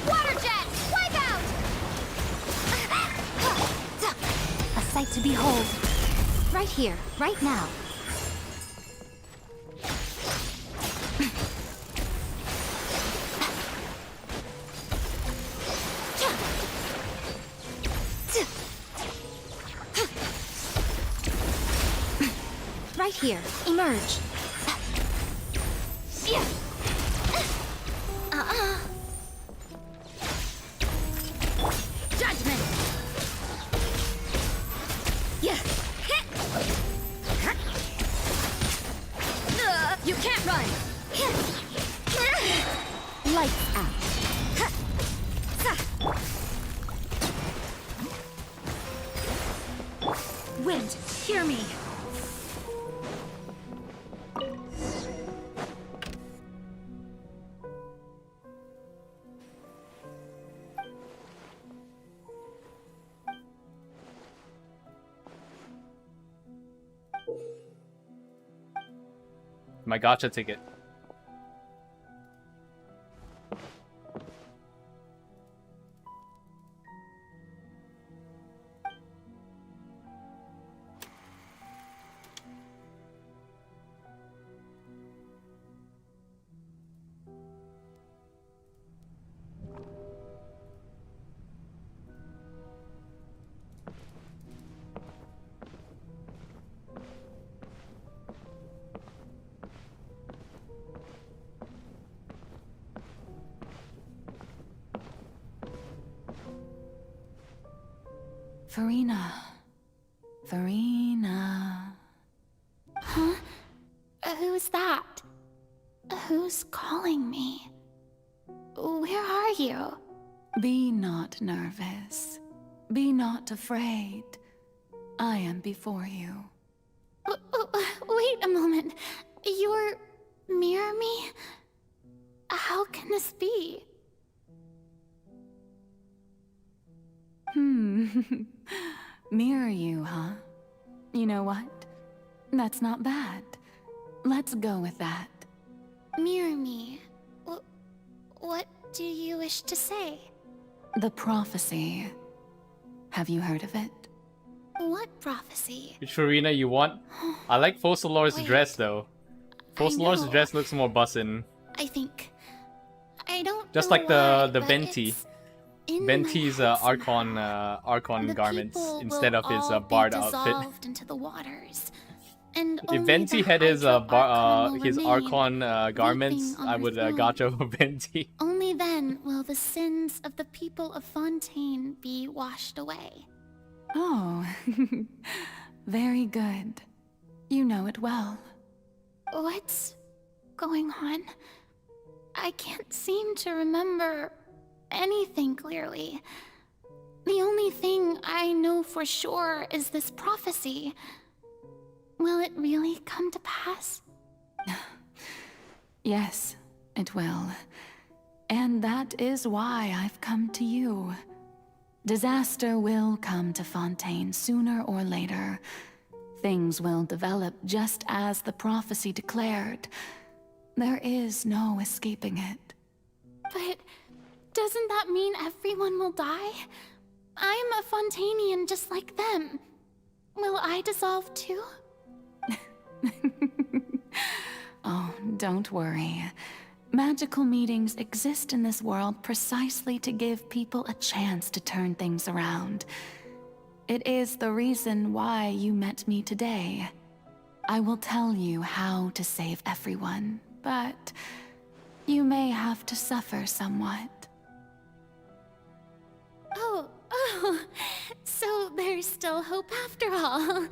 Water jet! Wipe out! A sight to behold. Right here, right now. Right here, emerge. Judgment. Yeah. You can't run. Lights out. Wind, hear me. My gacha ticket. Furina. Furina. Huh? Who's that? Who's calling me? Where are you? Be not nervous. Be not afraid. I am before you. Wait a moment. You're... Mirror me? How can this be? Mirror you, huh? You know what? That's not bad. Let's go with that. Mirror me. What do you wish to say? The prophecy. Have you heard of it? What prophecy? Which Furina you want? I like focalors' dress though. Focalors' dress looks more bussin'. I think... I don't Just know like why, the but Venti. it's in Venti's my head Archon The garments people instead of will his all bard be outfit. dissolved into the waters. And If only Venti the had his Hydro-Archon will his remain, Archon garments, weeping on I her would throne. gacha Venti. Only then will the sins of the people of Fontaine be washed away. Oh, very good. You know it well. What's going on? I can't seem to remember anything clearly. The only thing I know for sure is this prophecy. Will it really come to pass? Yes, it will. And that is why I've come to you. Disaster will come to Fontaine sooner or later. Things will develop just as the prophecy declared. There is no escaping it. But doesn't that mean everyone will die? I'm a Fontainian just like them. Will I dissolve too? Oh, don't worry. Magical meetings exist in this world precisely to give people a chance to turn things around. It is the reason why you met me today. I will tell you how to save everyone, but you may have to suffer somewhat. Oh, so there's still hope after all.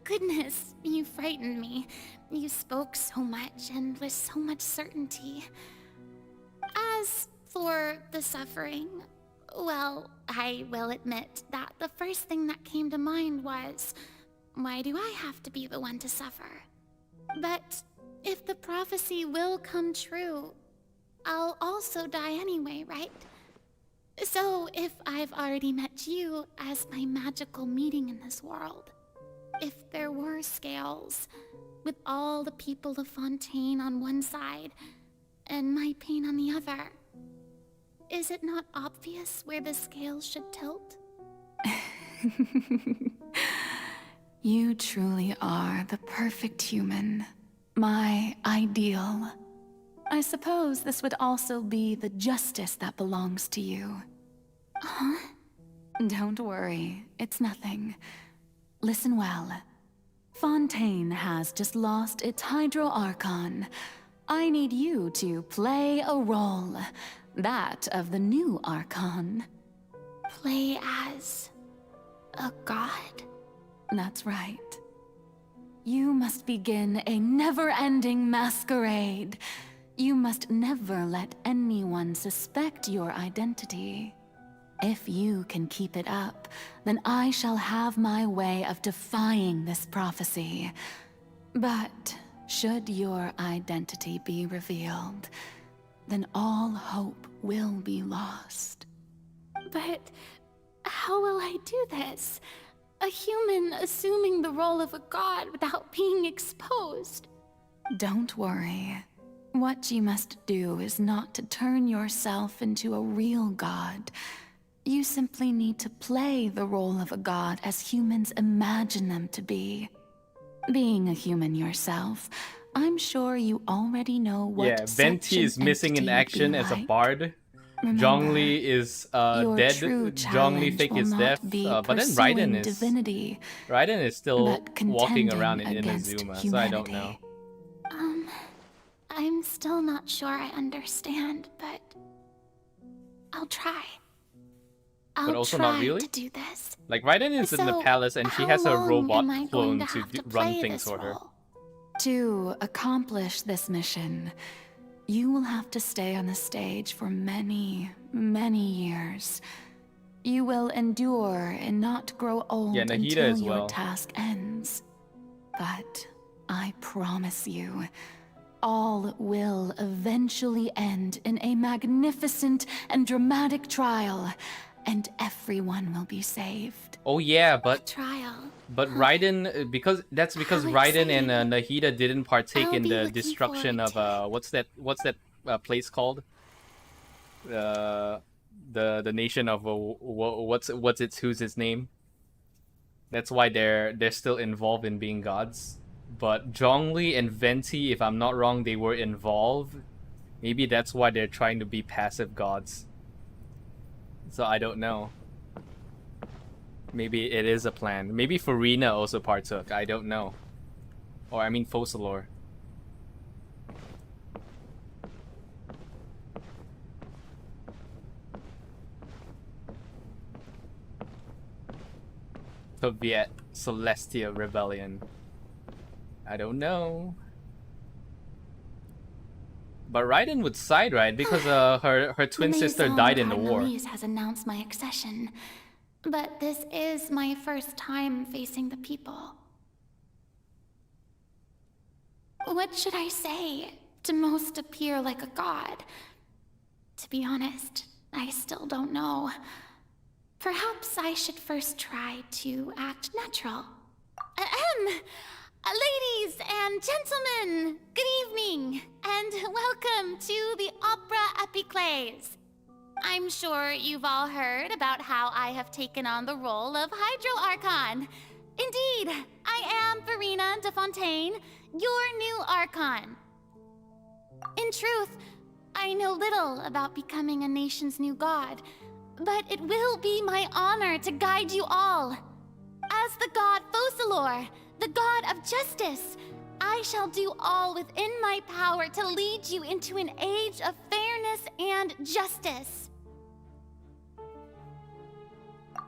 Goodness, you frightened me. You spoke so much and with so much certainty. As for the suffering, well, I will admit that the first thing that came to mind was, why do I have to be the one to suffer? But if the prophecy will come true, I'll also die anyway, right? So if I've already met you as my magical meeting in this world, if there were scales, with all the people of Fontaine on one side, and my pain on the other, is it not obvious where the scales should tilt? You truly are the perfect human. My ideal. I suppose this would also be the justice that belongs to you. Huh? Don't worry, it's nothing. Listen well. Fontaine has just lost its Hydro-Archon. I need you to play a role. That of the new Archon. Play as a god? That's right. You must begin a never-ending masquerade. You must never let anyone suspect your identity. If you can keep it up, then I shall have my way of defying this prophecy. But should your identity be revealed, then all hope will be lost. But how will I do this? A human assuming the role of a god without being exposed? Don't worry. What you must do is not to turn yourself into a real god. You simply need to play the role of a god as humans imagine them to be. Being a human yourself, I'm sure you already know what Yeah, Venti is missing in action as a bard. Remember, Zhongli is your dead. true Zhongli fake challenge is will deaf. not be But then pursuing Raiden divinity, is still but walking contending around in against Inazuma, so I don't know. I'm still not sure I understand, but I'll try. But also try not really? to do this. Like, Raiden is in the So, palace and she how has a long robot am I clone going to to have to run play things this for her. role? To accomplish this mission, you will have to stay on the stage for many, many years. You will endure and not grow old Yeah, Nahida until as your well. task ends. But I promise you, all will eventually end in a magnificent and dramatic trial, and everyone will be saved. Oh yeah, but Trial. Raiden, because Raiden and Nahida didn't partake in the destruction of what's that place called? The nation of who's its name? That's why they're still involved in being gods. But Zhongli and Venti, if I'm not wrong, they were involved. Maybe that's why they're trying to be passive gods. So I don't know. Maybe it is a plan. Maybe Furina also partook. I don't know. Or I mean Focalors. Soviet Celestia Rebellion. I don't know. But Raiden would side ride because her twin sister died in the war. Cardinalise has announced my accession, but this is my first time facing the people. What should I say to most appear like a god? To be honest, I still don't know. Perhaps I should first try to act natural. Ladies and gentlemen, good evening, and welcome to the Opera Epiclese. I'm sure you've all heard about how I have taken on the role of Hydro Archon. Indeed, I am Furina de Fontaine, your new Archon. In truth, I know little about becoming a nation's new god, but it will be my honor to guide you all. As the god Focalors, the god of justice, I shall do all within my power to lead you into an age of fairness and justice.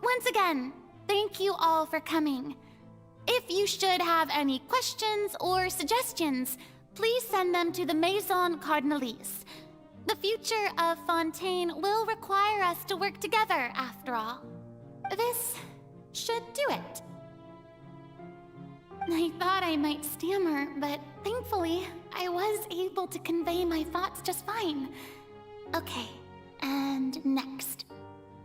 Once again, thank you all for coming. If you should have any questions or suggestions, please send them to the Maison Cardinalise. The future of Fontaine will require us to work together, after all. This should do it. I thought I might stammer, but thankfully, I was able to convey my thoughts just fine. Okay, and next.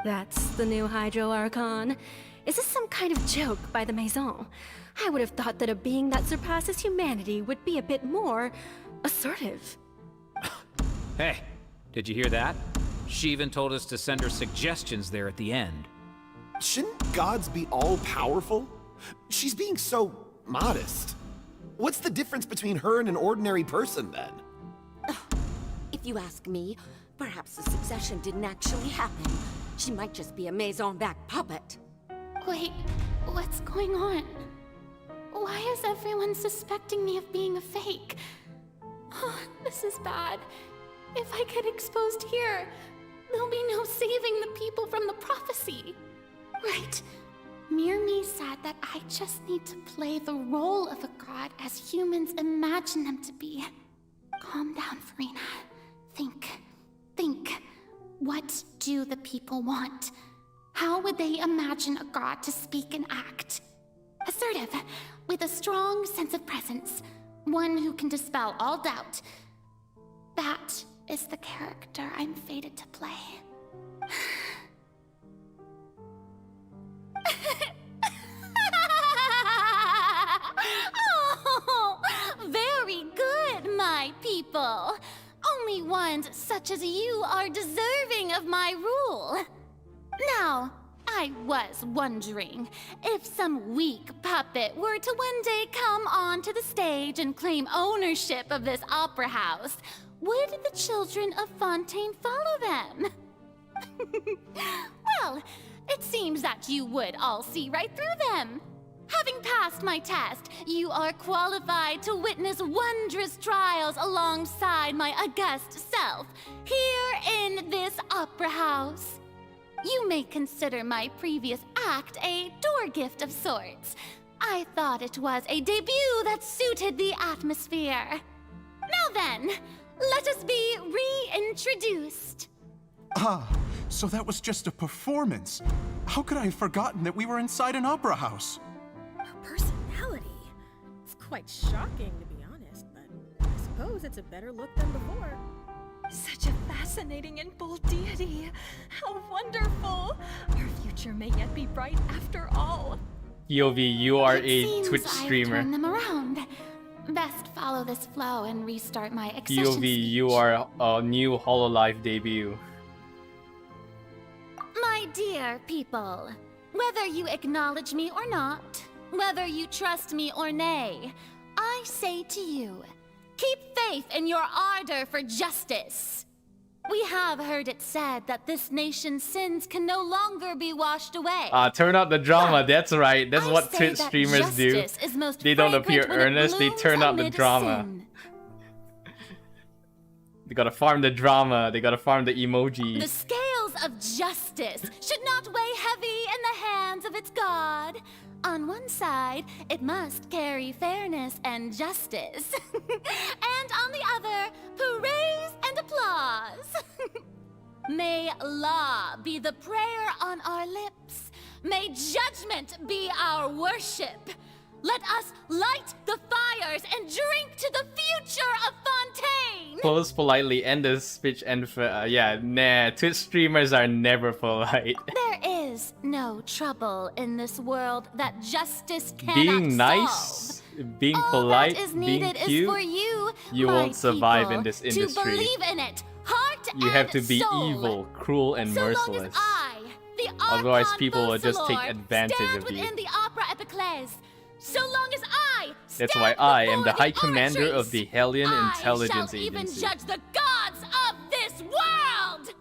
That's the new Hydro Archon. Is this some kind of joke by the Maison? I would have thought that a being that surpasses humanity would be a bit more assertive. Hey, did you hear that? She even told us to send her suggestions there at the end. Shouldn't gods be all-powerful? She's being so modest. What's the difference between her and an ordinary person, then? If you ask me, perhaps the succession didn't actually happen. She might just be a Maison-backed puppet. Wait, what's going on? Why is everyone suspecting me of being a fake? Oh, this is bad. If I get exposed here, there'll be no saving the people from the prophecy. Right. Mirmi said that I just need to play the role of a god as humans imagine them to be. Calm down, Furina. Think. What do the people want? How would they imagine a god to speak and act? Assertive, with a strong sense of presence. One who can dispel all doubt. That is the character I'm fated to play. Oh, very good. my people. Only ones such as you are deserving of my rule. Now, I was wondering if some weak puppet were to one day come onto the stage and claim ownership of this opera house, would the children of Fontaine follow them? Well, it seems that you would all see right through them. Having passed my test, you are qualified to witness wondrous trials alongside my august self, here in this opera house. You may consider my previous act a door gift of sorts. I thought it was a debut that suited the atmosphere. Now then, let us be reintroduced. Ah, so that was just a performance. How could I have forgotten that we were inside an opera house? Her personality. It's quite shocking, to be honest, but I suppose it's a better look than before. Such a fascinating and bold deity. How wonderful! Our future may yet be bright after all. POV, you are It a seems Twitch I've streamer. turned them around. Best follow this flow and restart my accession POV, speech. you are a new HoloLive debut. My dear people, whether you acknowledge me or not, whether you trust me or nay, I say to you, keep faith in your ardor for justice. We have heard it said that this nation's sins can no longer be washed away. Turn up the drama, that's right. That's what Twitch that streamers do. justice is most They don't appear fragrant when it earnest, they blooms turn up the amid drama. sin. They gotta farm the drama, they gotta farm the The emojis. scales of justice should not weigh heavy in the hands of its god. On one side, it must carry fairness and justice. And on the other, praise and applause. May law be the prayer on our lips. May judgment be our worship. Let us light the fires and drink to the future of Fontaine. Close politely, end the speech, and yeah, nah, Twitch streamers are never polite. There is no trouble in this world that justice cannot Being nice, solve. being All polite, that is being needed cute, is for you, you my won't survive people, in this to industry. believe in it, heart You have to and be soul. evil, cruel, and So long as merciless. I, the Otherwise, Archon people will just take Quest advantage stand of you. within the opera epiclese. So long as I That's stand why I am the before High Commander of the Hellion I Intelligence shall even Agency. judge the gods of this world.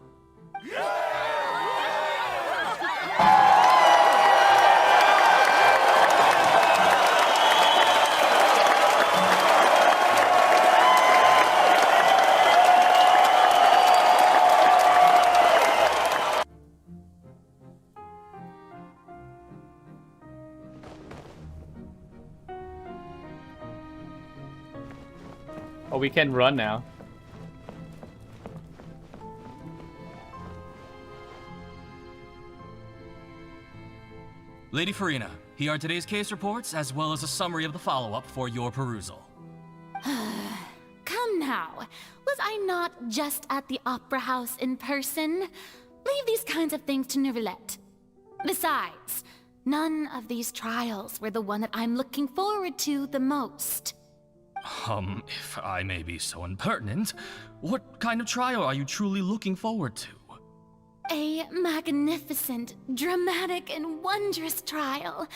Oh, we can run now. Lady Furina, here are today's case reports, as well as a summary of the follow-up for your perusal. Come now. Was I not just at the opera house in person? Leave these kinds of things to Neuvillette. Besides, none of these trials were the one that I'm looking forward to the most. If I may be so impertinent, what kind of trial are you truly looking forward to? A magnificent, dramatic, and wondrous trial.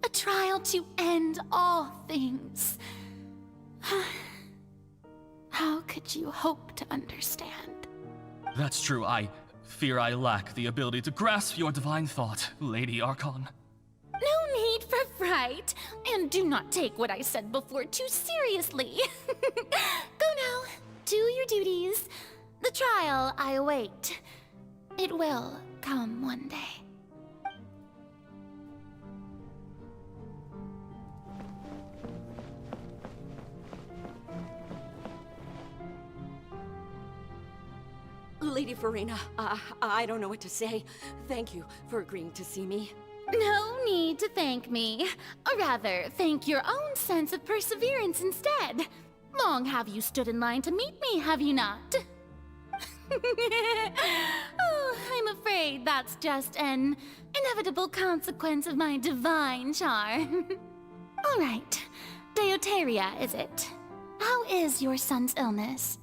A trial to end all things. How could you hope to understand? That's true, I fear I lack the ability to grasp your divine thought, Lady Archon. No need for fright, and do not take what I said before too seriously. Go now, do your duties. The trial I await. It will come one day. Lady Furina, I don't know what to say. Thank you for agreeing to see me. No need to thank me. Or rather, thank your own sense of perseverance instead. Long have you stood in line to meet me, have you not? Oh, I'm afraid that's just an inevitable consequence of my divine charm. All right, Deoteria, is it? How is your son's illness?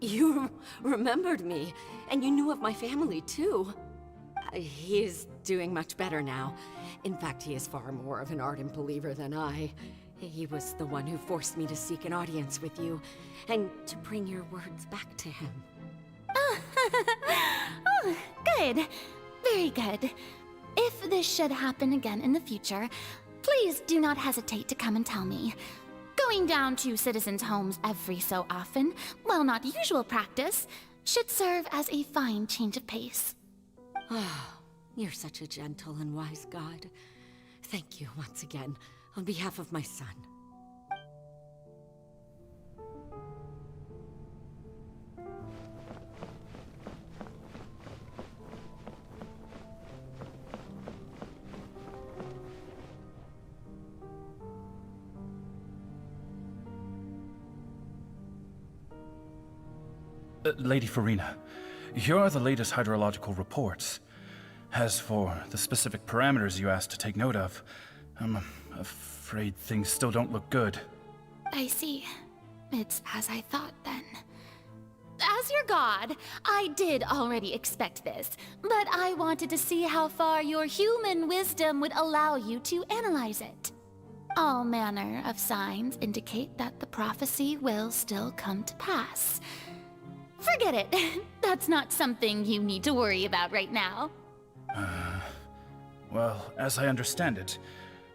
You remembered me, and you knew of my family too. He is doing much better now. In fact, he is far more of an ardent believer than I. He was the one who forced me to seek an audience with you, and to bring your words back to him. Oh, good. Very good. If this should happen again in the future, please do not hesitate to come and tell me. Going down to citizens' homes every so often, while not usual practice, should serve as a fine change of pace. Oh, you're such a gentle and wise god. Thank you once again, on behalf of my son. Lady Furina, here are the latest hydrological reports. As for the specific parameters you asked to take note of, I'm afraid things still don't look good. I see. It's as I thought then. As your god, I did already expect this, but I wanted to see how far your human wisdom would allow you to analyze it. All manner of signs indicate that the prophecy will still come to pass. Forget it. That's not something you need to worry about right now. Well, as I understand it,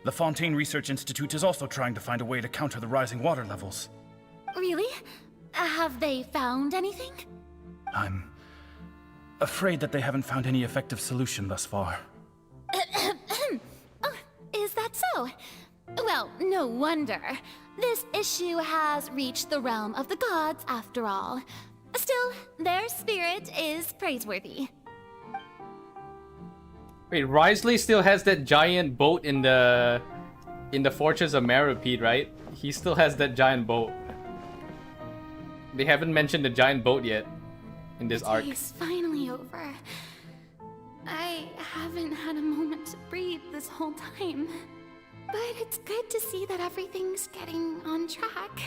the Fontaine Research Institute is also trying to find a way to counter the rising water levels. Really? Have they found anything? I'm afraid that they haven't found any effective solution thus far. Oh, is that so? Well, no wonder. This issue has reached the realm of the gods after all. Still, their spirit is praiseworthy. Wait, Risley still has that giant boat in the Fortress of Maripede, right? He still has that giant boat. They haven't mentioned the giant boat yet in this arc. It's finally over. I haven't had a moment to breathe this whole time. But it's good to see that everything's getting on track.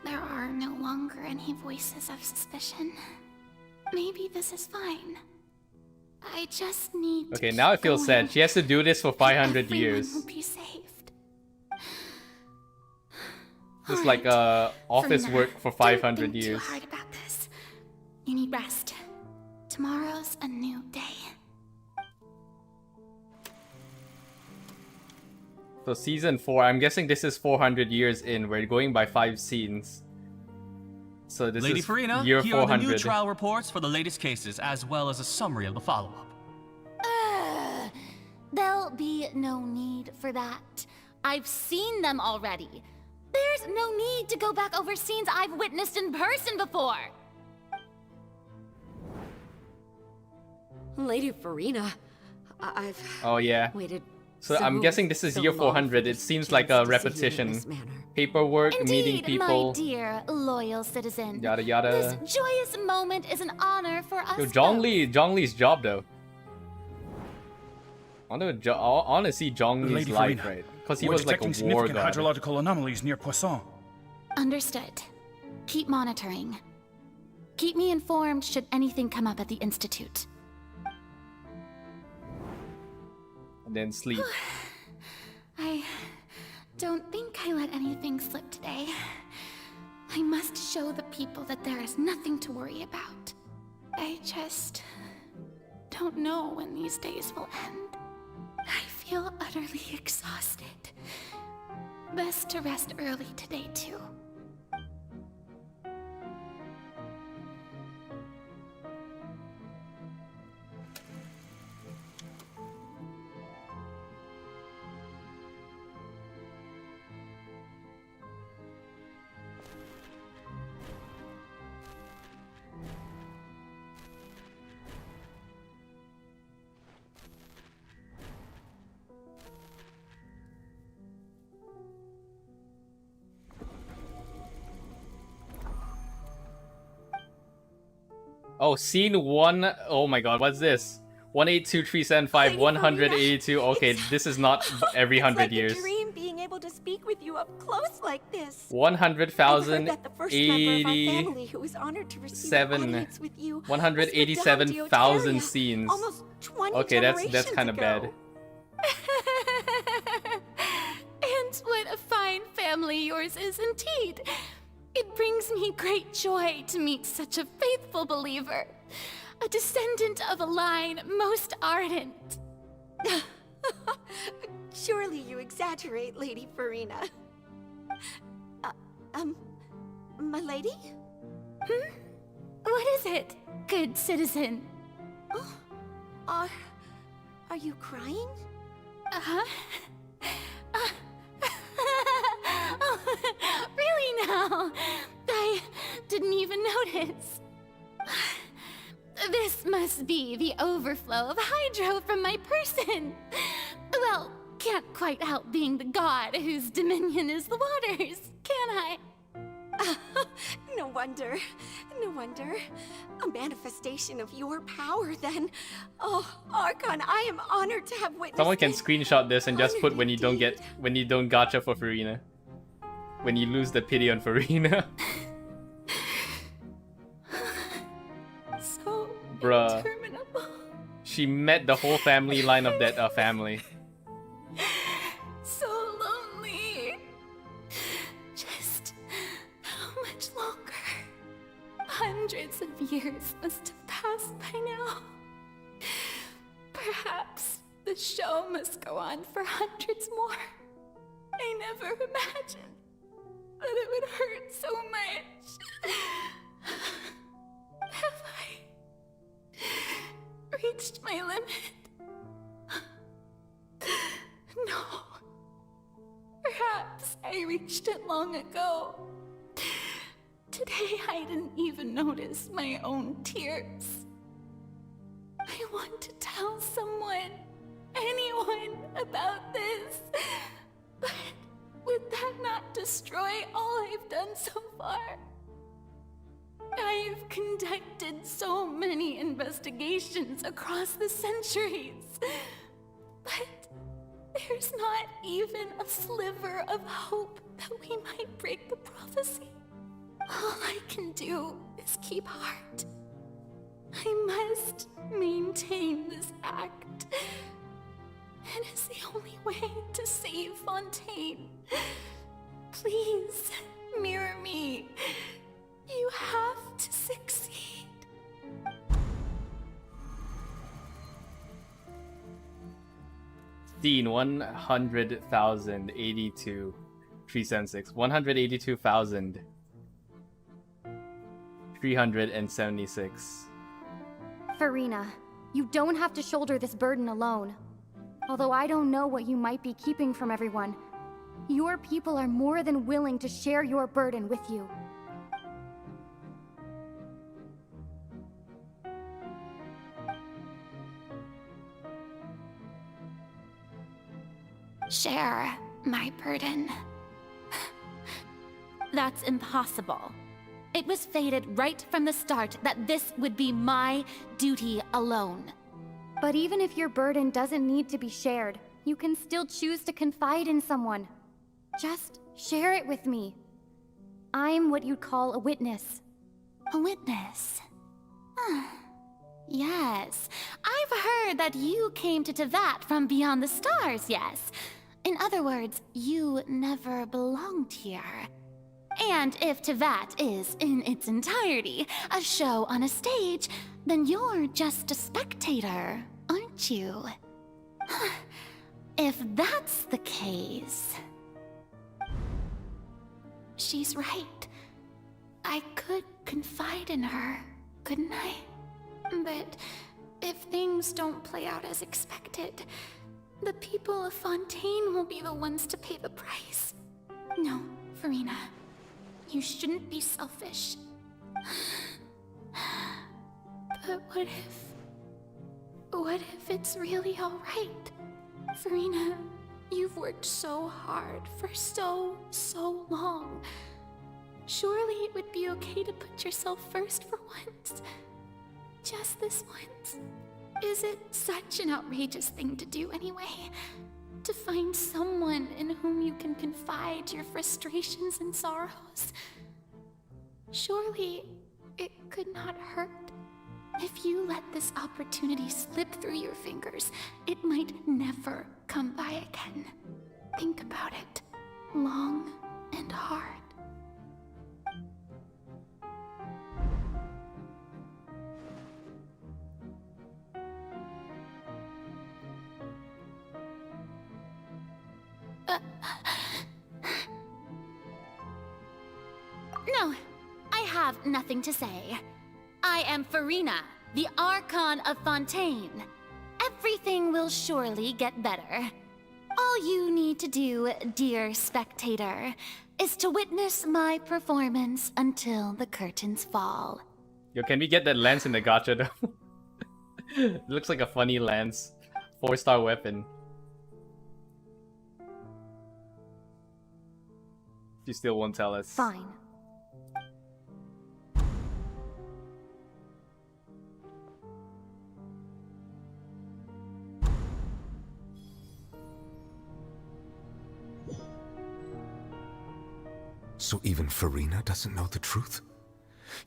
There are no longer any voices of suspicion. Maybe this is fine. I just need Okay, now I feel sad. She has to do this for 500 years. Will be saved. It's like office work for 500 years. Too hard about this. You need rest. Tomorrow's a new day. So season 4, I'm guessing this is 400 years in. We're going by 5 scenes. So this Lady is Furina, year here 400. are the new trial reports for the latest cases, as well as a summary of the follow-up. There'll be no need for that. I've seen them already. There's no need to go back over scenes I've witnessed in person before. Lady Furina, I've Oh yeah. waited. So I'm guessing this is so year long 400. for It this seems like chance a to see you in repetition. this manner. Paperwork, meeting Indeed, people. my dear, loyal citizen. Yada yada. This joyous moment is an honor for us Yo, both. Zhong Li's job though. I want to see Zhong Li's Lady life, Furina, right? Because he we're was like a detecting war significant god. hydrological anomalies near Poisson. Understood. Keep monitoring. Keep me informed should anything come up at the Institute. And then sleep. I don't think I let anything slip today. I must show the people that there is nothing to worry about. I just don't know when these days will end. I feel utterly exhausted. Best to rest early today, too. Oh, scene 1. Oh my god, what's this? 182375182. Okay, this is not every 100 years. Dream being able to speak with you you up close like this. 100,000, That the first member of our family who was honored to receive an audience with you was Madame 187,000 Deodaria, scenes. almost 20 Okay, that's generations kind of ago. bad. And what a fine family yours is indeed. It brings me great joy to meet such a faithful believer, a descendant of a line most ardent. Surely you exaggerate, Lady Furina. My lady? What is it, good citizen? Oh, are you crying? Uh-huh. Really now? I didn't even notice. This must be the overflow of hydro from my person. Well, can't quite help being the god whose dominion is the waters, can I? No wonder. No wonder. A manifestation of your power, then. Oh, Archon, I am honored to have witnessed Someone can it. screenshot this and just put when you don't gacha for Furina. When you lose the pity on Furina. So Bruh. interminable. She met the whole family line of that family. So lonely. Just how much longer? Hundreds of years must have passed by now. Perhaps the show must go on for hundreds more. I never imagined that it would hurt so much. Have I reached my limit? No. Perhaps I reached it long ago. Today I didn't even notice my own tears. I want to tell someone, anyone, about this. But would that not destroy all I've done so far? I've conducted so many investigations across the centuries, but there's not even a sliver of hope that we might break the prophecy. All I can do is keep heart. I must maintain this act. It is the only way to save Fontaine. Please, mirror me. You have to succeed. Scene 100,082. 376. 182,376. Furina, you don't have to shoulder this burden alone. Although I don't know what you might be keeping from everyone, your people are more than willing to share your burden with you. Share my burden. That's impossible. It was fated right from the start that this would be my duty alone. But even if your burden doesn't need to be shared, you can still choose to confide in someone. Just share it with me. I'm what you'd call a witness. A witness? Yes. I've heard that you came to Tevat from beyond the stars, yes. In other words, you never belonged here. And if Tevat is, in its entirety, a show on a stage, then you're just a spectator, aren't you? If that's the case... She's right. I could confide in her, couldn't I? But if things don't play out as expected, the people of Fontaine will be the ones to pay the price. No, Furina. You shouldn't be selfish. But what if it's really alright? Furina, you've worked so hard for so long. Surely it would be okay to put yourself first for once. Just this once. Is it such an outrageous thing to do anyway? to find someone in whom you can confide your frustrations and sorrows. Surely, it could not hurt. If you let this opportunity slip through your fingers, it might never come by again. Think about it long and hard. No, I have nothing to say. I am Furina, the Archon of Fontaine. Everything will surely get better. All you need to do, dear spectator, is to witness my performance until the curtains fall. Yo, can we get that lance in the gacha though? It looks like a funny lance. 4-star weapon. You still won't tell us. Fine. So even Furina doesn't know the truth?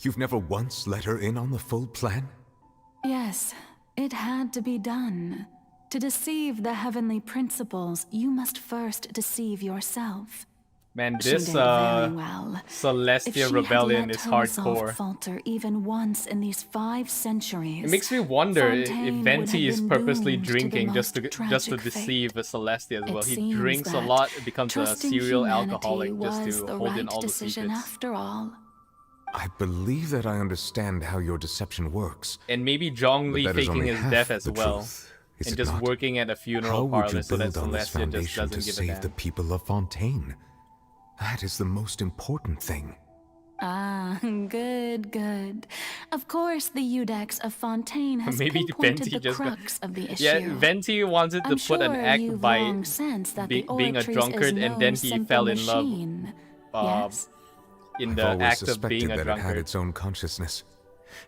You've never once let her in on the full plan? Yes, it had to be done. To deceive the heavenly principles, you must first deceive yourself. Man, She this did very well. Celestia rebellion is If she had let her resolve hardcore. falter even once in these 5 centuries, It makes me wonder if Fontaine Venti would is have been purposely doomed to drinking the just to most deceive tragic Celestia as well. It He seems drinks a that lot, becomes a trusting serial humanity alcoholic just was to the hold in right all the decision secrets. after all. I believe that I understand how your deception works. And maybe Zhongli But that is faking only his half death as the well. truth, is And it just not? working at a How funeral would you parlor so that build on this Celestia just foundation doesn't to give a save damn. the people of Fontaine? That is the most important thing. Ah, good, good. Of course, the Eudex of Fontaine has Maybe pinpointed Venti the just crux of the issue. Yeah, Venti wanted to I'm put an sure act you've by long sensed that the being a Oratrice drunkard, is and no then he simple fell in love machine. uh, Yes? in I've the always act of suspected being a that it had drunkard. its own consciousness.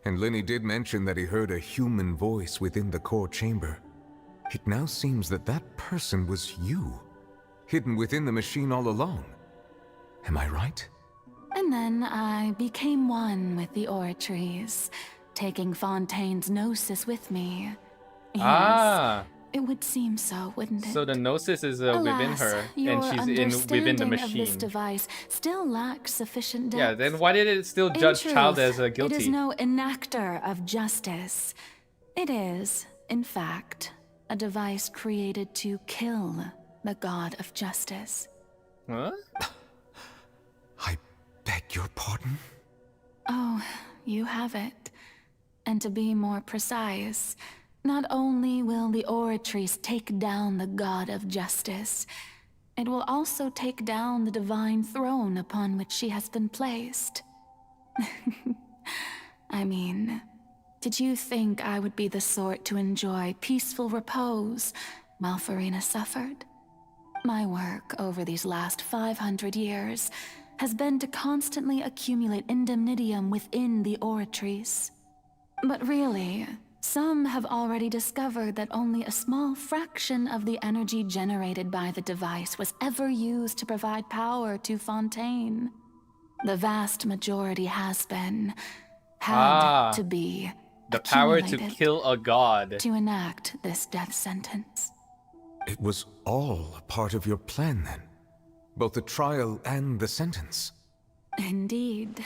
And Lenny did mention that he heard a human voice within the core chamber. It now seems that that person was you, hidden within the machine all along. Am I right? And then I became one with the Oratrice, taking Fontaine's gnosis with me. Yes, Ah, it would seem so, wouldn't it? so the gnosis is within Alas, her, your and she's within the understanding of this machine. device still lacks sufficient depth. Yeah, then why did it still In judge Child truth, as a It is guilty? no enactor of justice. It is, in fact, a device created to kill the god of justice. Huh? Beg your pardon? Oh, you have it. And to be more precise, not only will the Oratrice take down the god of justice, it will also take down the divine throne upon which she has been placed. I mean, did you think I would be the sort to enjoy peaceful repose while Furina suffered? My work over these last 500 years has been to constantly accumulate indemnitium within the Oratrice. But really, some have already discovered that only a small fraction of the energy generated by the device was ever used to provide power to Fontaine. The vast majority has been, had to be, the power to accumulated kill a god. to enact this death sentence. It was all a part of your plan then? Both the trial and the sentence? Indeed.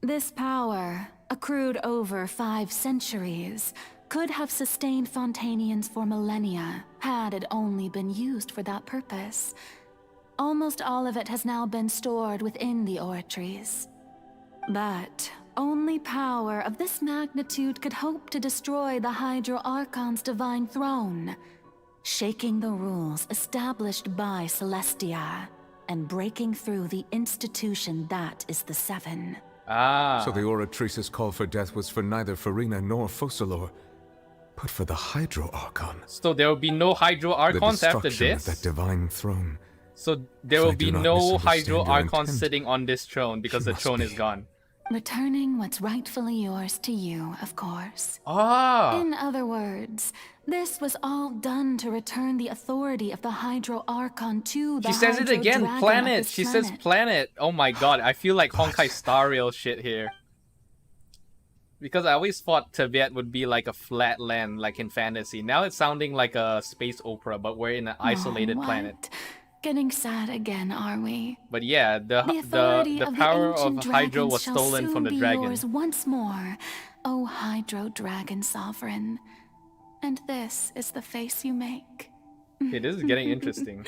This power, accrued over 5 centuries, could have sustained Fontainians for millennia, had it only been used for that purpose. Almost all of it has now been stored within the Oratrice. But only power of this magnitude could hope to destroy the Hydro Archon's divine throne, shaking the rules established by Celestia, and breaking through the institution that is the Seven. So the Oratrice's call for death was for neither Furina nor Focalors, but for the Hydro Archon. So there will be no Hydro Archons the after destruction this? of that divine throne. So there If will I be do not no misunderstand Hydro your Archons intent, sitting on this throne because you the throne must is gone. Returning what's rightfully yours to you, of course. Ah. In other words, this was all done to return the authority of the Hydro Archon to the She says it Hydro again, Dragon of planet. this She planet. says planet. Oh my god, I feel like Honkai Star Rail shit here. Because I always thought Tibet would be like a flat land, like in fantasy. Now it's sounding like a space opera, but we're in an isolated what? planet. Getting sad again, are we? But yeah, the authority the of power the ancient of Hydro dragons was shall stolen soon from the be dragon. yours once more, O Hydro Dragon Sovereign. And this is the face you make. Okay, this is getting interesting.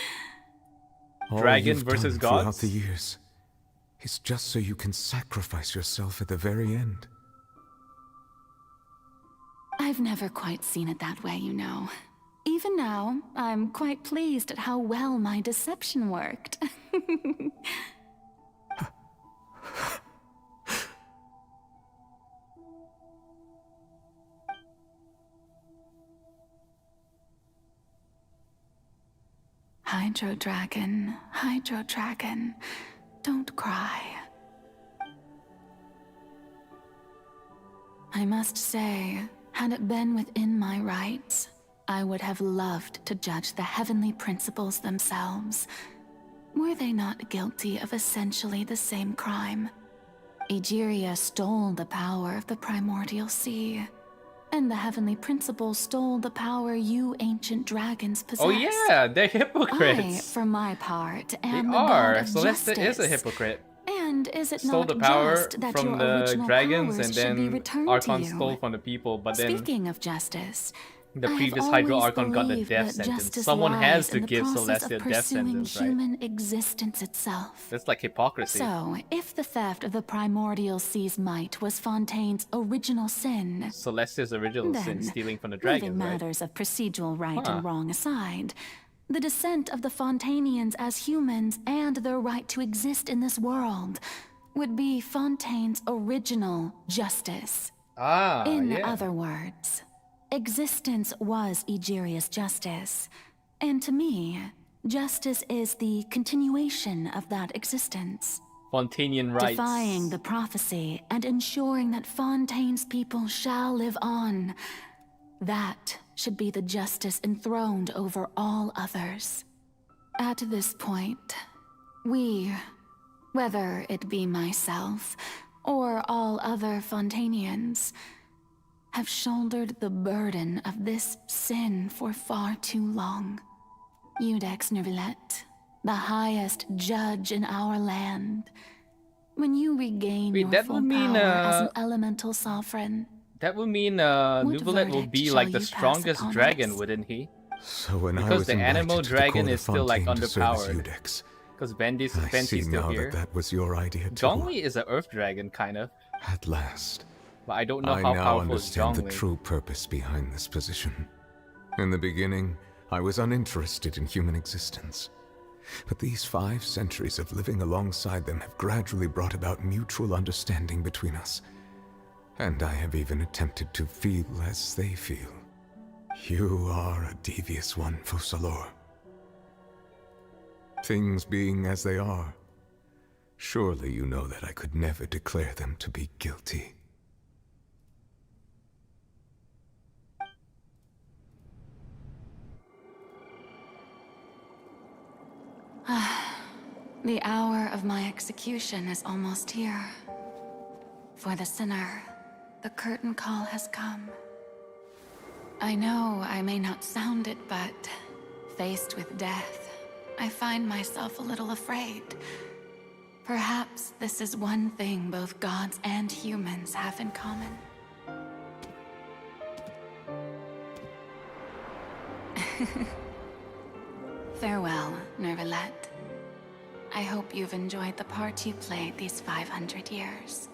All Dragon you've versus done throughout gods? the years is just so you can sacrifice yourself at the very end. I've never quite seen it that way, you know. Even now, I'm quite pleased at how well my deception worked. Hydro Dragon, don't cry. I must say, had it been within my rights, I would have loved to judge the heavenly principles themselves. Were they not guilty of essentially the same crime? Egeria stole the power of the primordial sea, and the heavenly principles stole the power you ancient dragons possess. Oh yeah, they're I, hypocrites. for my part, am They the god are. of Celeste is a justice. hypocrite. And is it Stole not the power just that from your the original dragons, powers and should be then returned Archon to you? stole from the people, but then Speaking of justice, the I've previous Hydro always Archon got the believed death that sentence. justice Someone has lies to in the give process Celeste a of death pursuing sentence, right? human existence itself. That's like hypocrisy. So, if the theft of the primordial sea's might was Fontaine's original sin, Celeste's original sin, then, stealing from the leaving dragon, right? matters of procedural right Huh. and wrong aside, the descent of the Fontainians as humans and their right to exist in this world would be Fontaine's original justice. Ah, In yeah. other words, existence was Egeria's justice, and to me, justice is the continuation of that existence. Fontainian rights. Defying the prophecy and ensuring that Fontaine's people shall live on. That should be the justice enthroned over all others. At this point, we, whether it be myself or all other Fontainians, have shouldered the burden of this sin for far too long. Iudex Nervillet, the highest judge in our land, when you regain Wait, your that full would mean, power as an elemental sovereign, That would mean What Nuvolet will verdict be shall like the you pass strongest upon dragon, us? wouldn't he? So when I Because was the invited animal to the dragon court is of still like Fontaine to serve as underpowered. Iudex, Because I Bendy's see still now here. that was your idea too. Zhongli is an earth dragon, kind of. At last. But I don't know I how now powerful is understand the Zhongli. true purpose behind this position. In the beginning, I was uninterested in human existence. But these 5 centuries of living alongside them have gradually brought about mutual understanding between us. And I have even attempted to feel as they feel. You are a devious one, Focalors. Things being as they are, surely you know that I could never declare them to be guilty. The hour of my execution is almost here. For the sinner, the curtain call has come. I know I may not sound it, but faced with death, I find myself a little afraid. Perhaps this is one thing both gods and humans have in common. Farewell, Nervillet. I hope you've enjoyed the part you played these 500 years.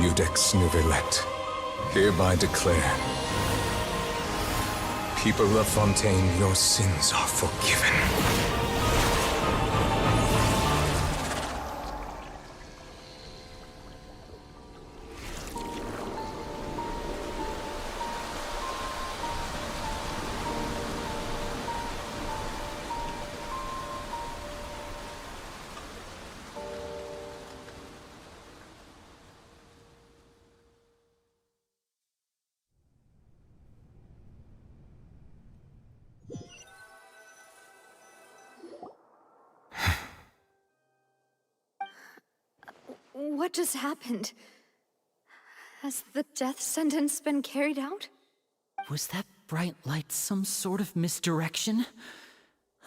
Iudex Nuvelet, hereby declare, people of Fontaine, your sins are forgiven. What just happened? Has the death sentence been carried out? Was that bright light some sort of misdirection?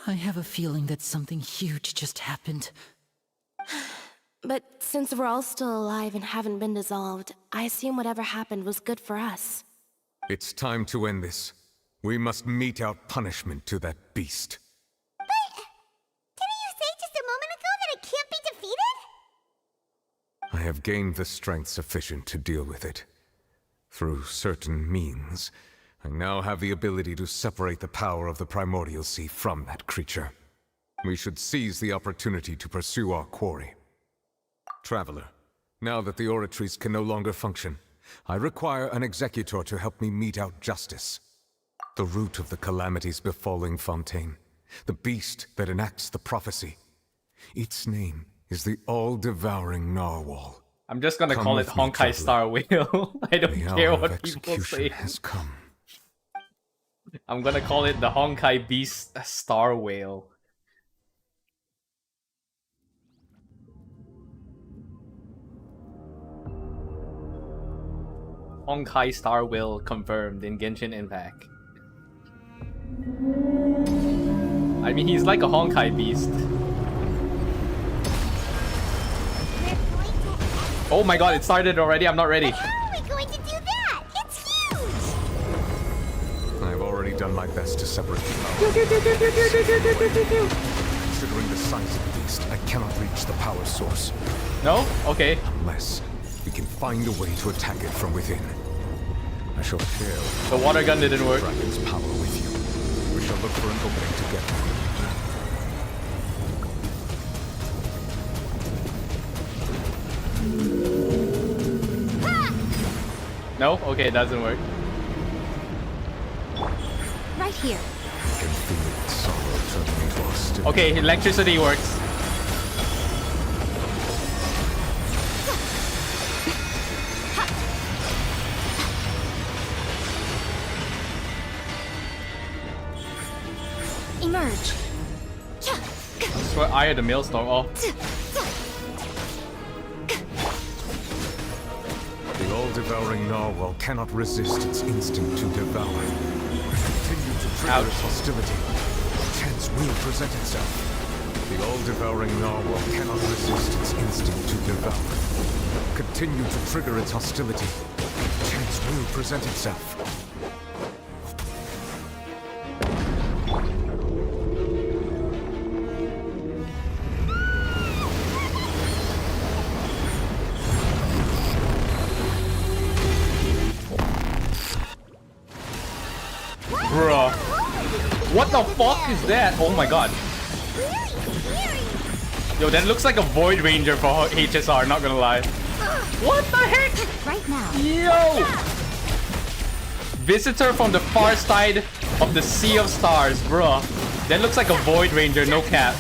I have a feeling that something huge just happened. But since we're all still alive and haven't been dissolved, I assume whatever happened was good for us. It's time to end this. We must mete out punishment to that beast. Didn't you say just a moment ago that it can't be defeated? I have gained the strength sufficient to deal with it. Through certain means, I now have the ability to separate the power of the Primordial Sea from that creature. We should seize the opportunity to pursue our quarry. Traveler, now that the oratories can no longer function, I require an executor to help me mete out justice. The root of the calamities befalling Fontaine, the beast that enacts the prophecy. Its name is the all-devouring narwhal. I'm just gonna call it Honkai Star Whale. I don't care what people say. Has come. I'm gonna call it the Honkai Beast Star Whale. Honkai Star Whale confirmed in Genshin Impact. I mean, he's like a Honkai beast. Oh my god, it started already? I'm not ready. But how are we going to do that? It's huge! I've already done my best to separate the power. Considering the size of the beast, I cannot reach the power source. No? Okay. Unless we can find a way to attack it from within. I shall share the water gun didn't work. Dragon's power with you. We shall look for an opening together. No? Okay, it doesn't work. Right here. I can feel its sorrow turning into hostility. Okay, electricity works. Emerge. I swear I had the maelstrom. Oh. The all-devouring narwhal cannot resist its instinct to devour. Continue to trigger its hostility. Chance will present itself. The all-devouring narwhal cannot resist its instinct to devour. Continue to trigger its hostility. Chance will present itself. Bruh. What the fuck is that? Oh my god. Yo, that looks like a Void Ranger for HSR, not gonna lie. What the heck? Right now. Yo! Visitor from the far side of the Sea of Stars, bruh. That looks like a Void Ranger, no cap.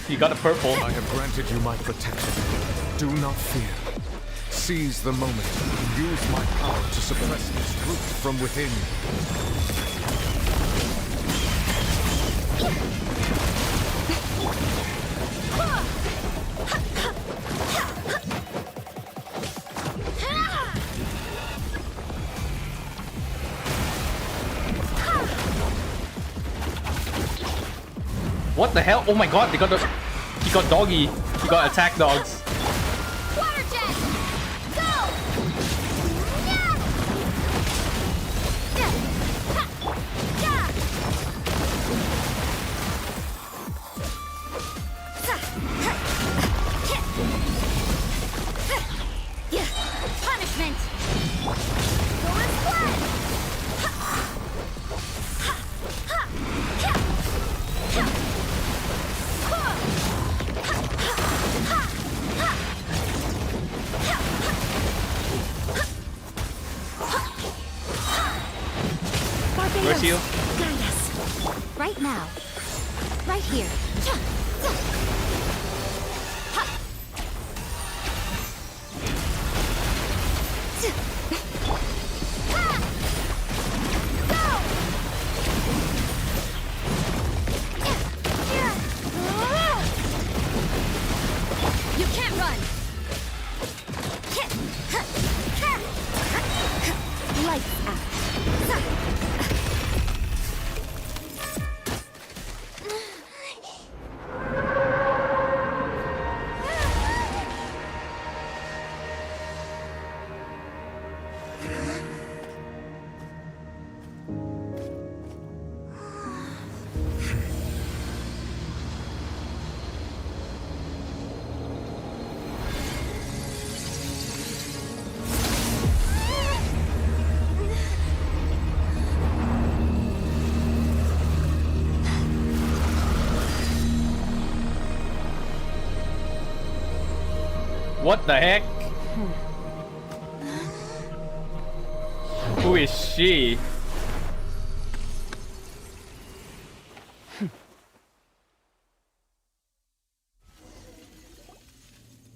You got a purple. I have granted you my protection. Do not fear. Seize the moment and use my power to suppress this root from within. What the hell? Oh my god, he got doggy. He got attack dogs. Water jet! Go! Where's you? Guide us. Right now. Right here. You can't run! Lights out. What the heck? Who is she?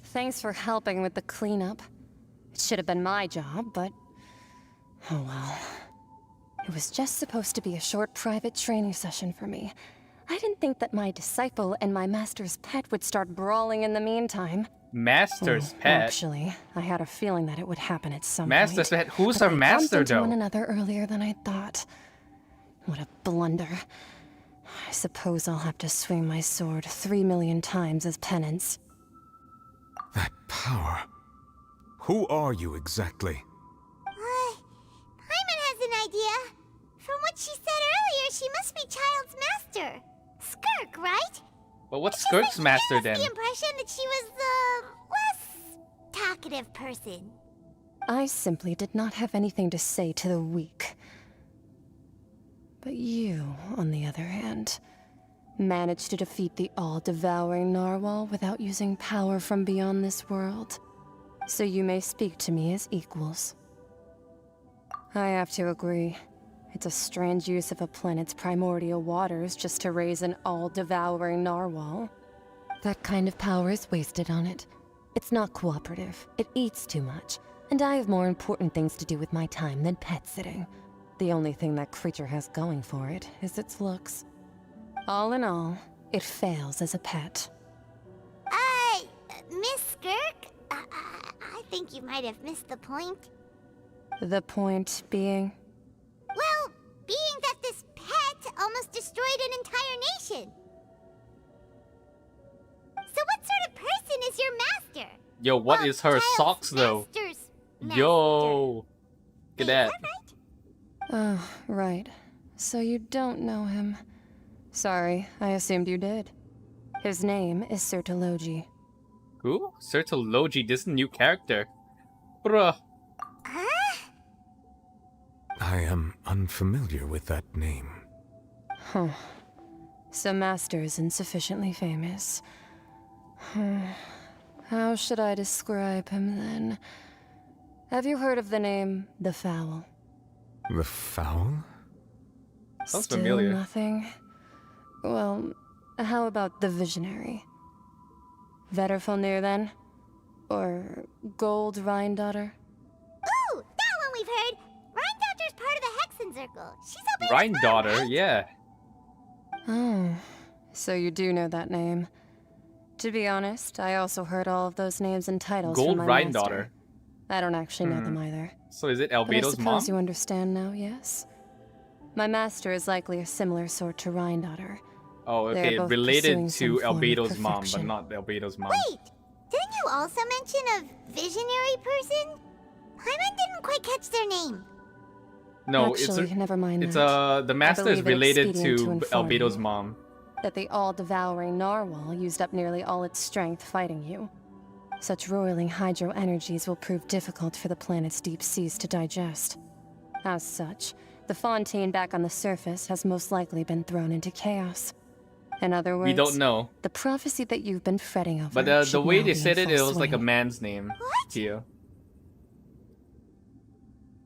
Thanks for helping with the cleanup. It should have been my job, but... oh well. It was just supposed to be a short private training session for me. I didn't think that my disciple and my master's pet would start brawling in the meantime. Master's pet? Actually, I had a feeling that it would happen at some Master's point. pet? Who's but our they master, bumped into though? one another earlier than I thought. What a blunder. I suppose I'll have to swing my sword 3 million times as penance. That power. Who are you exactly? Paimon has an idea. From what she said earlier, she must be Child's master. Skirk, right? But what's Skirk's master then? The impression that she was the less talkative person. I simply did not have anything to say to the weak. But you, on the other hand, managed to defeat the all-devouring narwhal without using power from beyond this world. So you may speak to me as equals. I have to agree. It's a strange use of a planet's primordial waters just to raise an all-devouring narwhal. That kind of power is wasted on it. It's not cooperative. It eats too much. And I have more important things to do with my time than pet sitting. The only thing that creature has going for it is its looks. All in all, it fails as a pet. Miss Skirk? I think you might have missed the point. The point being? Well, being that this pet almost destroyed an entire nation. So what sort of person is your master? Yo, what is her socks though? Yo, look at that. Oh, right. So you don't know him. Sorry, I assumed you did. His name is Chronology. Who? Chronology, this new character. Bruh. I am unfamiliar with that name. Huh. So Master isn't sufficiently famous. How should I describe him then? Have you heard of the name The Fowl? The Fowl? Sounds Still familiar. nothing? Well, how about the Visionary? Vetterfalnir then? Or Gold Rhine-daughter? Ooh, that one we've heard. Rhine-daughter's part of the Hexen Circle. She's helping Rhine-daughter, yeah. Oh, so you do know that name. To be honest, I also heard all of those names and titles Gold from my Rhine-daughter. master. I don't actually know them either. So is it But I Albedo's mom? suppose you understand now, yes? My master is likely a similar sort to Rhine-daughter. Oh, They're okay, both related pursuing to some form of Albedo's mom, but perfection. not Albedo's mom. Wait, didn't you also mention a visionary person? Paimon didn't quite catch their name. No, Actually, never mind it's that. the I master is believe it related expedient to inform Albedo's you mom. that the all-devouring narwhal used up nearly all its strength fighting you. Such roiling hydro energies will prove difficult for the planet's deep seas to digest. As such, the Fontaine back on the surface has most likely been thrown into chaos. In other words, We don't know. the prophecy that you've been fretting over. But the should way now they be said in it, it full was like a swing. man's name. Gio.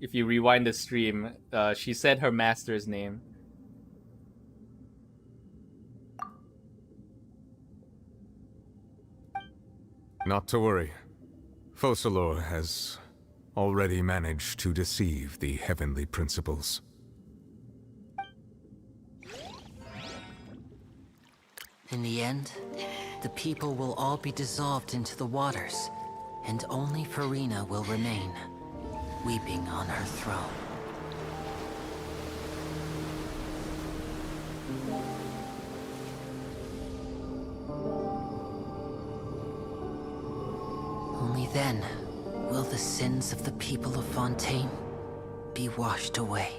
if you rewind the stream, she said her master's name. Not to worry. Focalors has already managed to deceive the heavenly principles. In the end, the people will all be dissolved into the waters, and only Furina will remain, weeping on her throne. Only then will the sins of the people of Fontaine be washed away.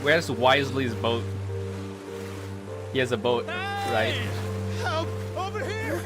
Where's Wisely's boat? He has a boat, right? Help! Over here!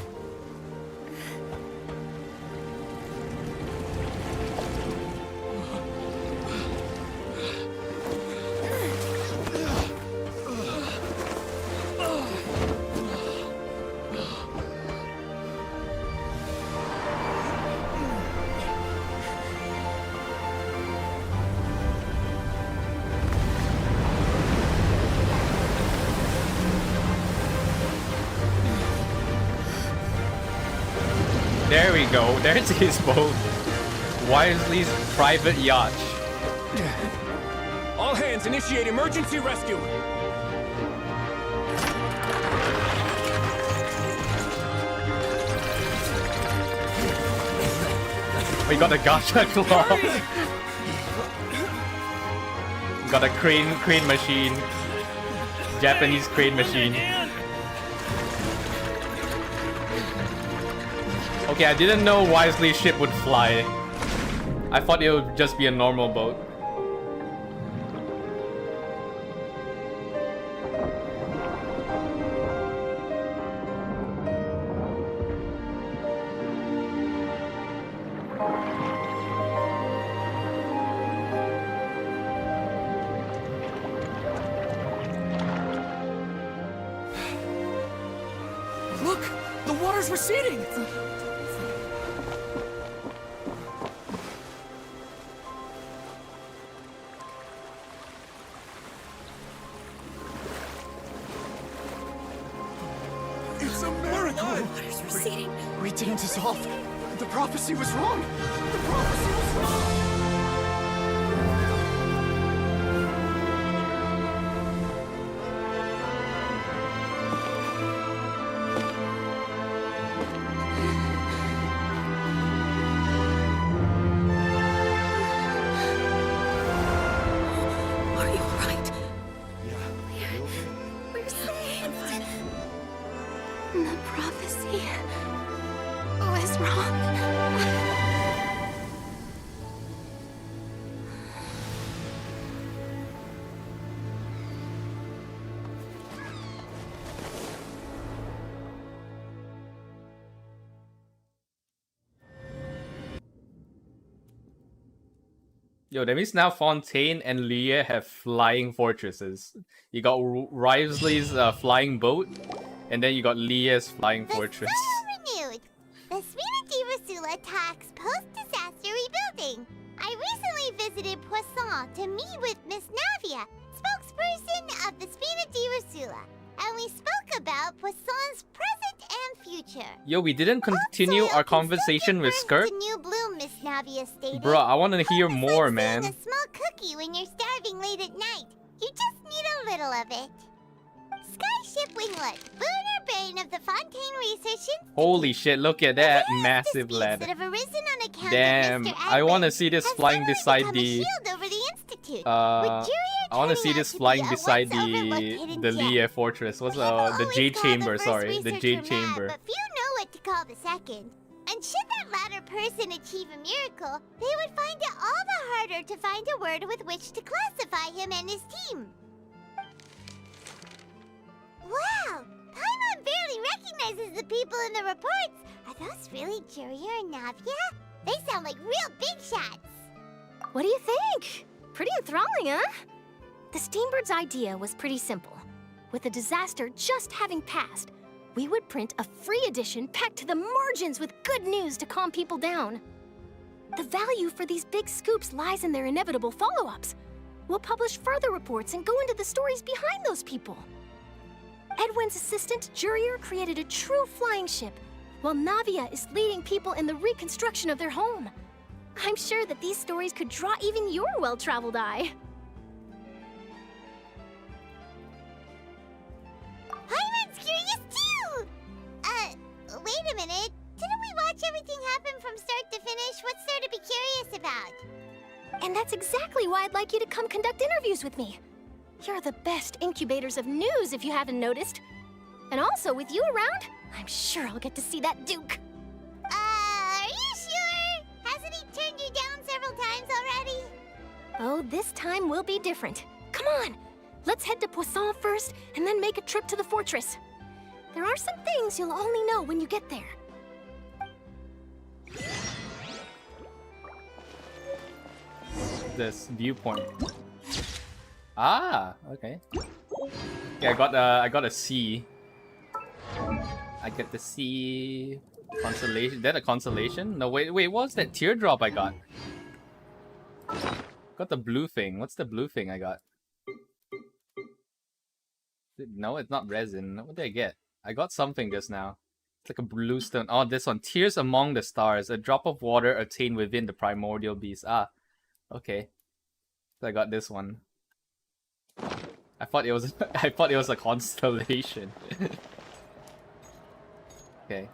There we go. There's his boat. Wisely's private yacht. All hands, initiate emergency rescue! We got a gacha claw. Got a crane machine. Japanese crane machine. Okay, I didn't know Wisely's ship would fly. I thought it would just be a normal boat. Look! The water's receding! It's a miracle! Water's receding. We didn't dissolve. The prophecy was wrong. The prophecy was wrong. Are you alright? We're safe. The prophecy was wrong. Yo, that means now Fontaine and Leah have flying fortresses. You got Wisely's flying boat, and then you got Leah's flying fortress. Renewed. The Spina di Rasula attacks post-disaster rebuilding. I recently visited Poisson to meet with Miss Navia, spokesperson of the Spina di Rasula, and we spoke about Poisson's present and future. Yo, we didn't continue our conversation with Skirt? To new bloom, Miss Navia stated. Bro, I want to hear more, man. A small cookie when you're starving late at night. You just need a little of it. Skyship Winglet, lunar brain of the Fontaine Research Institute. Holy shit, look at that massive lead. That have arisen on account Damn, of Mr. I want to see this has flying beside become a the... shield over the Institute. I want to see this flying beside the Leah fortress. What's the Jade Chamber, sorry. The Jade Chamber. But few know what to call the second. And should that latter person achieve a miracle, they would find it all the harder to find a word with which to classify him and his team. Wow! Paimon barely recognizes the people in the reports. Are those really Jurier and Navia? They sound like real big shots. What do you think? Pretty enthralling, huh? The Steambird's idea was pretty simple. With the disaster just having passed, we would print a free edition packed to the margins with good news to calm people down. The value for these big scoops lies in their inevitable follow-ups. We'll publish further reports and go into the stories behind those people. Edwin's assistant, Jurier, created a true flying ship, while Navia is leading people in the reconstruction of their home. I'm sure that these stories could draw even your well-traveled eye. Hyman's curious too! Wait a minute. Didn't we watch everything happen from start to finish? What's there to be curious about? And that's exactly why I'd like you to come conduct interviews with me. You're the best incubators of news, if you haven't noticed. And also, with you around, I'm sure I'll get to see that Duke. Are you sure? Hasn't he turned you down several times already? Oh, this time will be different. Come on, let's head to Poisson first, and then make a trip to the fortress. There are some things you'll only know when you get there. This viewpoint. Ah, okay. Yeah, I got a C. I get the C constellation. Is that a constellation? No, wait, what was that teardrop I got? Got the blue thing. What's the blue thing I got? No, it's not resin. What did I get? I got something just now. It's like a blue stone. Oh, this one. Tears among the stars. A drop of water attained within the primordial beast. Ah, okay. So I got this one. I thought it was a constellation. Okay.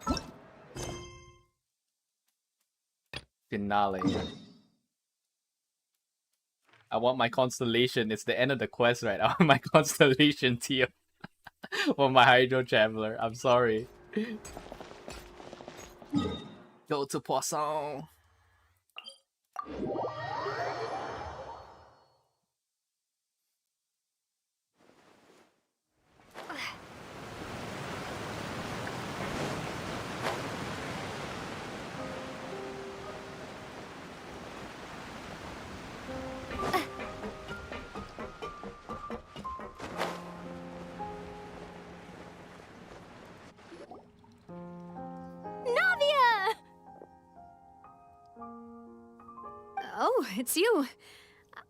Finale. I want my constellation. It's the end of the quest, right? I want my constellation teal. For my Hydro Traveler. I'm sorry. Go to Poisson. Oh, it's you.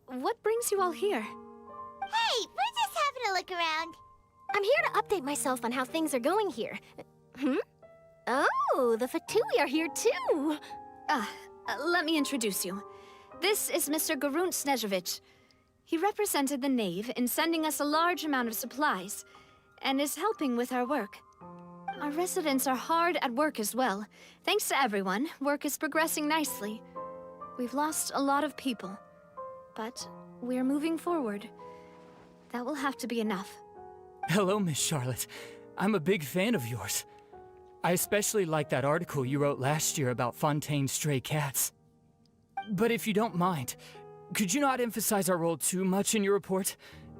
What brings you all here? Hey, we're just having a look around. I'm here to update myself on how things are going here. Oh, the Fatui are here too. Let me introduce you. This is Mr. Garunt Snežević. He represented the Knave in sending us a large amount of supplies, and is helping with our work. Our residents are hard at work as well. Thanks to everyone, work is progressing nicely. We've lost a lot of people, but we're moving forward. That will have to be enough. Hello, Miss Charlotte. I'm a big fan of yours. I especially like that article you wrote last year about Fontaine's stray cats. But if you don't mind, could you not emphasize our role too much in your report?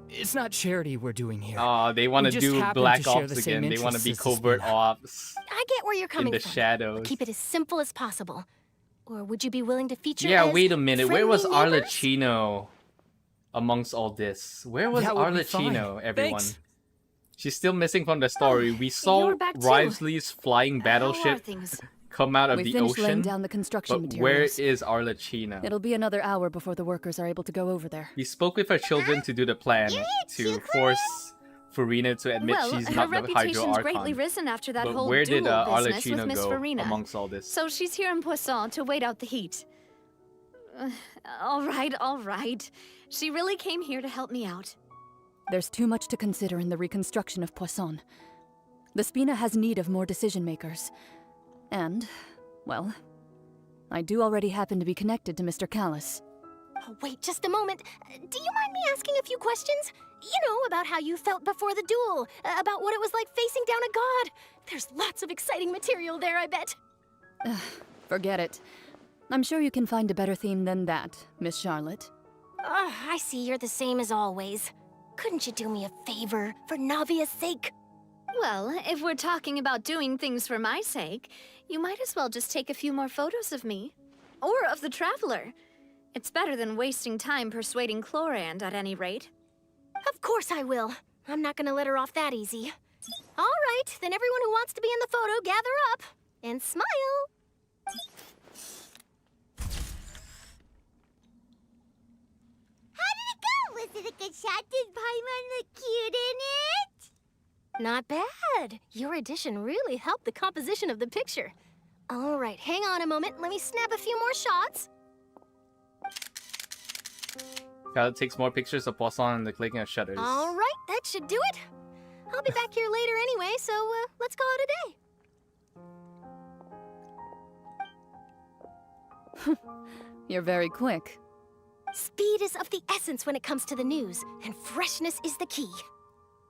It's not charity we're doing here. Oh, they want to do black ops again. They want to be covert ops. I get where you're coming in the from. shadows. Keep it as simple as possible. Or would you be willing to feature Yeah, as wait a minute. Where was friendly neighbors? Arlecchino amongst all this? Where was That would be Arlecchino, fine. everyone? Thanks. She's still missing from the story. We saw you're back too. Risley's flying How are battleship things? come out of We the finished laying ocean. down the construction But where materials. is Arlecchino? It'll be another hour before the workers are able to go over there. We spoke with her children to do the plan to force Furina to admit Well, she's her not the Hydro reputation's greatly Archon. risen after that But whole where duel did business with Arlecchino Miss go Furina. amongst all this? So she's here in Poisson to wait out the heat. All right. She really came here to help me out. There's too much to consider in the reconstruction of Poisson. The Spina has need of more decision-makers. And, well, I do already happen to be connected to Mr. Callis. Oh, wait just a moment. Do you mind me asking a few questions? You know, about how you felt before the duel, about what it was like facing down a god. There's lots of exciting material there, I bet. Forget it. I'm sure you can find a better theme than that, Miss Charlotte. I see you're the same as always. Couldn't you do me a favor, for Navia's sake? Well, if we're talking about doing things for my sake, you might as well just take a few more photos of me. Or of the Traveler. It's better than wasting time persuading Chlorand at any rate. Of course I will. I'm not gonna let her off that easy. All right, then everyone who wants to be in the photo, gather up. And smile. How did it go? Was it a good shot? Did Paimon look cute in it? Not bad. Your addition really helped the composition of the picture. All right, hang on a moment. Let me snap a few more shots. Scarlet takes more pictures of Poisson and the clicking of shutters. All right, that should do it. I'll be back here later anyway, so let's call it a day. You're very quick. Speed is of the essence when it comes to the news, and freshness is the key.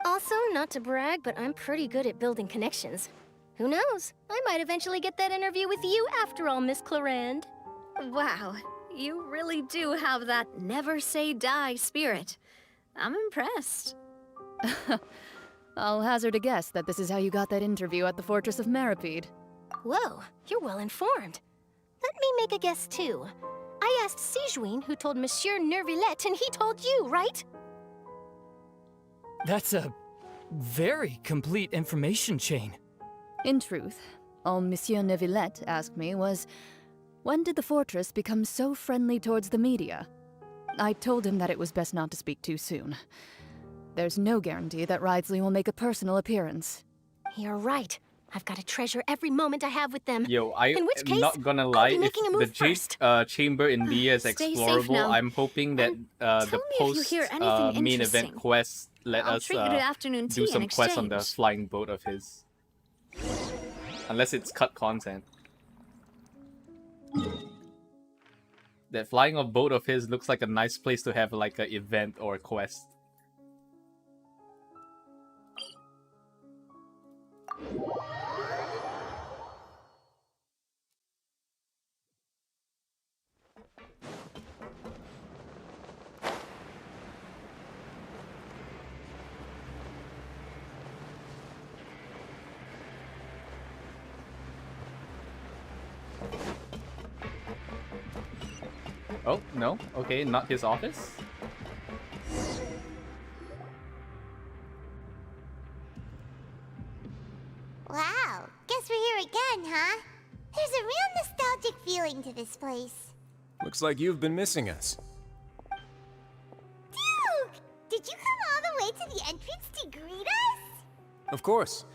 Also, not to brag, but I'm pretty good at building connections. Who knows? I might eventually get that interview with you after all, Miss Chlorand. Wow, you really do have that never say die spirit. I'm impressed. I'll hazard a guess that this is how you got that interview at the Fortress of Maripede. Whoa, you're well informed. Let me make a guess too. I asked Sijuin, who told Monsieur Nervillet, and he told you, right? That's a very complete information chain. In truth, all Monsieur Neuvillette asked me was, when did the fortress become so friendly towards the media? I told him that it was best not to speak too soon. There's no guarantee that Ridesley will make a personal appearance. You're right. I've got to treasure every moment I have with them. Yo, I'm not gonna lie, if the Jade Chamber in Nia is explorable, I'm hoping that the post main event quest let us do some quests on the flying boat of his. Unless it's cut content. That flying boat of his looks like a nice place to have like an event or a quest. Oh, no? Okay, not his office? Wow, guess we're here again, huh? There's a real nostalgic feeling to this place. Looks like you've been missing us. Duke! Did you come all the way to the entrance to greet us? Of course.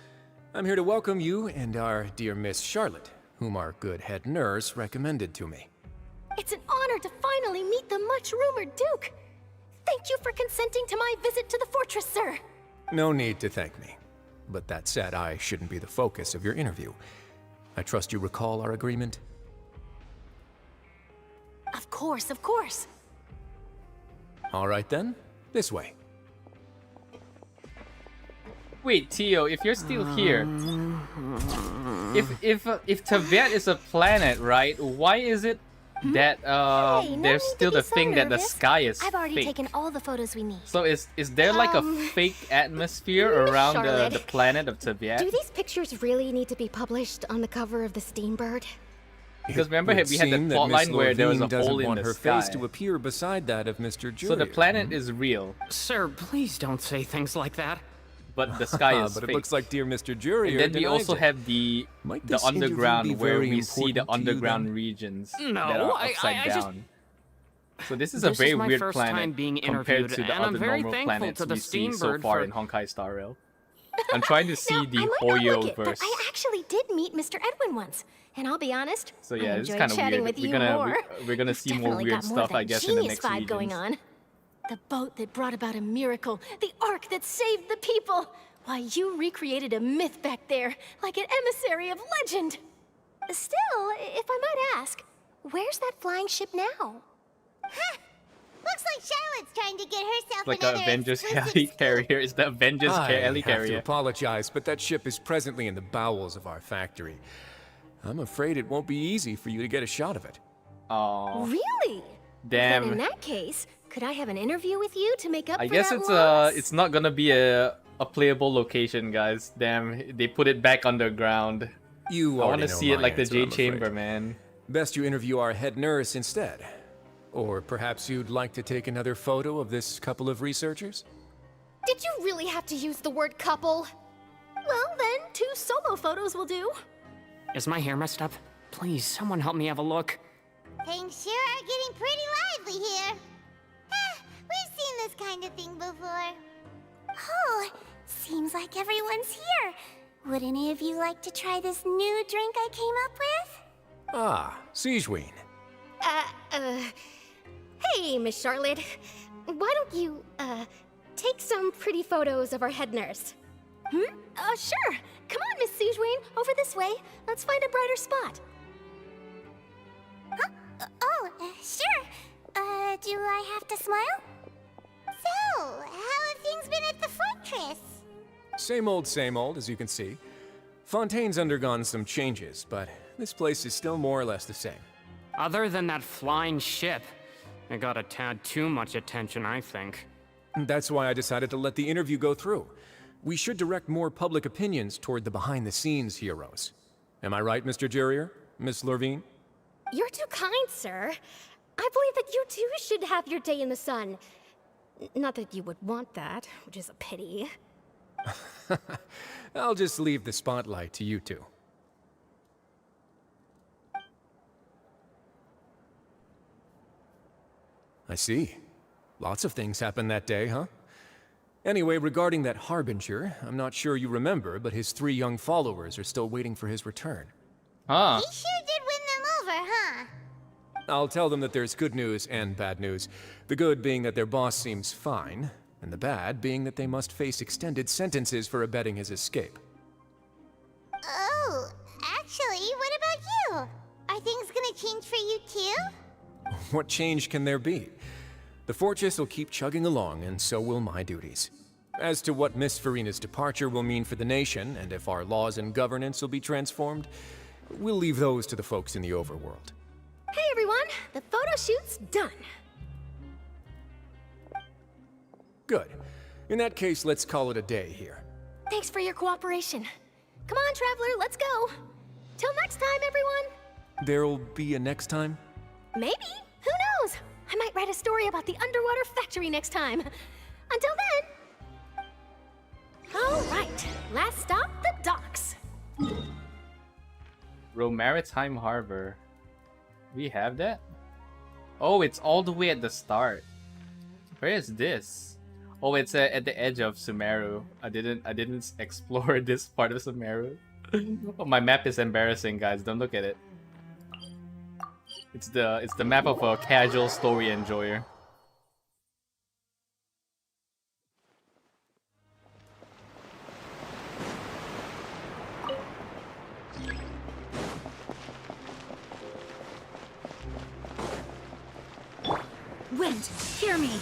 I'm here to welcome you and our dear Miss Charlotte, whom our good head nurse recommended to me. It's an honor to finally meet the much-rumored Duke. Thank you for consenting to my visit to the fortress, sir. No need to thank me. But that said, I shouldn't be the focus of your interview. I trust you recall our agreement? Of course, of course. All right then, this way. Wait, Tio, if you're still here, if Tibet is a planet, right? Why is it that there's still the thing that the sky is I've already fake? taken all the photos we need. So is there like a fake atmosphere around the planet of Tibet? Do these pictures really need to be published on the cover of the Steambird? Because remember, we had the plot line where there was a hole in the her sky. face to appear beside that of Mr. Jurier. So the planet is real. Sir, please don't say things like that. But the sky is but fake. It looks like dear Mr. Jurier And then we denies also it. have the this underground interview be where very we see the important to you, underground then? regions No, that are I upside just- down. So this is a This very is my weird first planet time being compared interviewed, to the and I'm other very normal thankful planets to the we see so Steambird far for- in Honkai Star Rail. I'm trying to see the I might not look it, but Hoyo-verse. I actually did meet Mr. Edwin once. And I'll be honest, So yeah, I it's enjoyed kind of chatting weird. with you more. We're gonna see more Definitely weird got more stuff, of that I guess, in the genius next vibe going regions. on. The boat that brought about a miracle, the ark that saved the people. Why, you recreated a myth back there, like an emissary of legend. Still, if I might ask, where's that flying ship now? Huh. Looks like Charlotte's trying to get herself Like another an Avengers exclusive heli carrier. It's the Avengers I heli have to carrier. apologize, but that ship is presently in the bowels of our factory. I'm afraid it won't be easy for you to get a shot of it. Oh. Really? Damn. Then in that case, could I have an interview with you to make up I for guess that loss? it's not gonna be a a playable location, guys. Damn, they put it back underground. You I want to see it like the Jade Chamber, man. Best you interview our head nurse instead. Or perhaps you'd like to take another photo of this couple of researchers? Did you really have to use the word couple? Well, then, 2 solo photos will do. Is my hair messed up? Please, someone help me have a look. Things sure are getting pretty lively here. We've seen this kind of thing before. Oh, seems like everyone's here. Would any of you like to try this new drink I came up with? Ah, Siegeween. Hey, Miss Charlotte. Why don't you, take some pretty photos of our head nurse? Sure. Come on, Miss Siegeween. Over this way. Let's find a brighter spot. Sure. Do I have to smile? So, how have things been at the fortress? Same old, as you can see. Fontaine's undergone some changes, but this place is still more or less the same. Other than that flying ship, it got a tad too much attention, I think. That's why I decided to let the interview go through. We should direct more public opinions toward the behind-the-scenes heroes. Am I right, Mr. Jurrier? Miss Lurvine? You're too kind, sir. I believe that you too should have your day in the sun. Not that you would want that, which is a pity. I'll just leave the spotlight to you two. I see. Lots of things happened that day, huh? Anyway, regarding that Harbinger, I'm not sure you remember, but his 3 young followers are still waiting for his return. Huh. He sure did win them over, huh? I'll tell them that there's good news and bad news. The good being that their boss seems fine, and the bad being that they must face extended sentences for abetting his escape. Oh, actually, what about you? Are things gonna change for you too? What change can there be? The fortress will keep chugging along, and so will my duties. As to what Miss Furina's departure will mean for the nation, and if our laws and governance will be transformed, we'll leave those to the folks in the overworld. Hey everyone, the photo shoot's done. Good. In that case, let's call it a day here. Thanks for your cooperation. Come on, Traveler, let's go. Till next time, everyone. There'll be a next time? Maybe. Who knows? I might write a story about the underwater factory next time. Until then. All right, last stop, the docks. Maritime Harbor. We have that? Oh, it's all the way at the start. Where is this? Oh, it's at the edge of Sumeru. I didn't explore this part of Sumeru. Oh, my map is embarrassing, guys. Don't look at it. It's the map of a casual story enjoyer. Wind, hear me.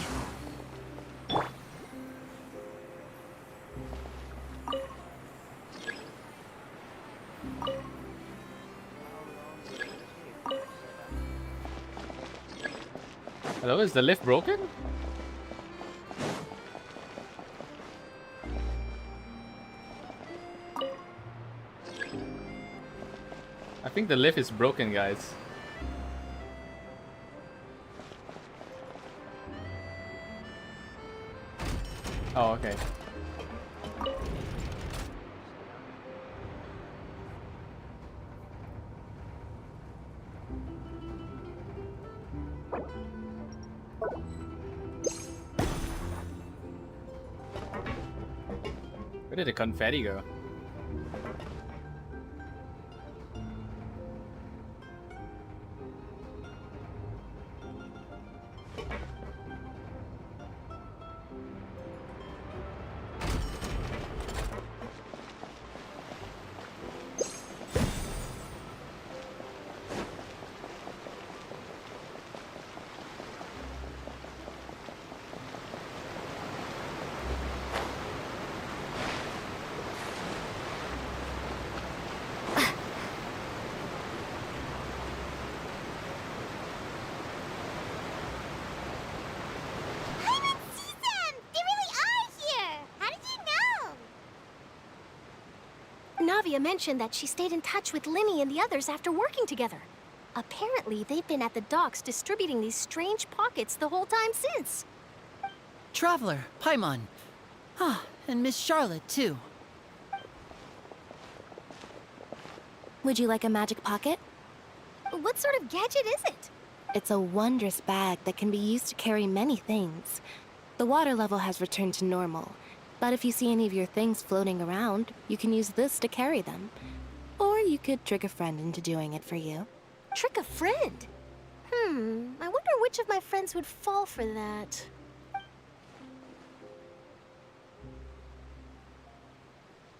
Hello, is the lift broken? I think the lift is broken, guys. Oh, okay. Where did the confetti go? Navia mentioned that she stayed in touch with Linny and the others after working together. Apparently, they've been at the docks distributing these strange pockets the whole time since. Traveler, Paimon. Ah, and Miss Charlotte, too. Would you like a magic pocket? What sort of gadget is it? It's a wondrous bag that can be used to carry many things. The water level has returned to normal, but if you see any of your things floating around, you can use this to carry them. Or you could trick a friend into doing it for you. Trick a friend? I wonder which of my friends would fall for that.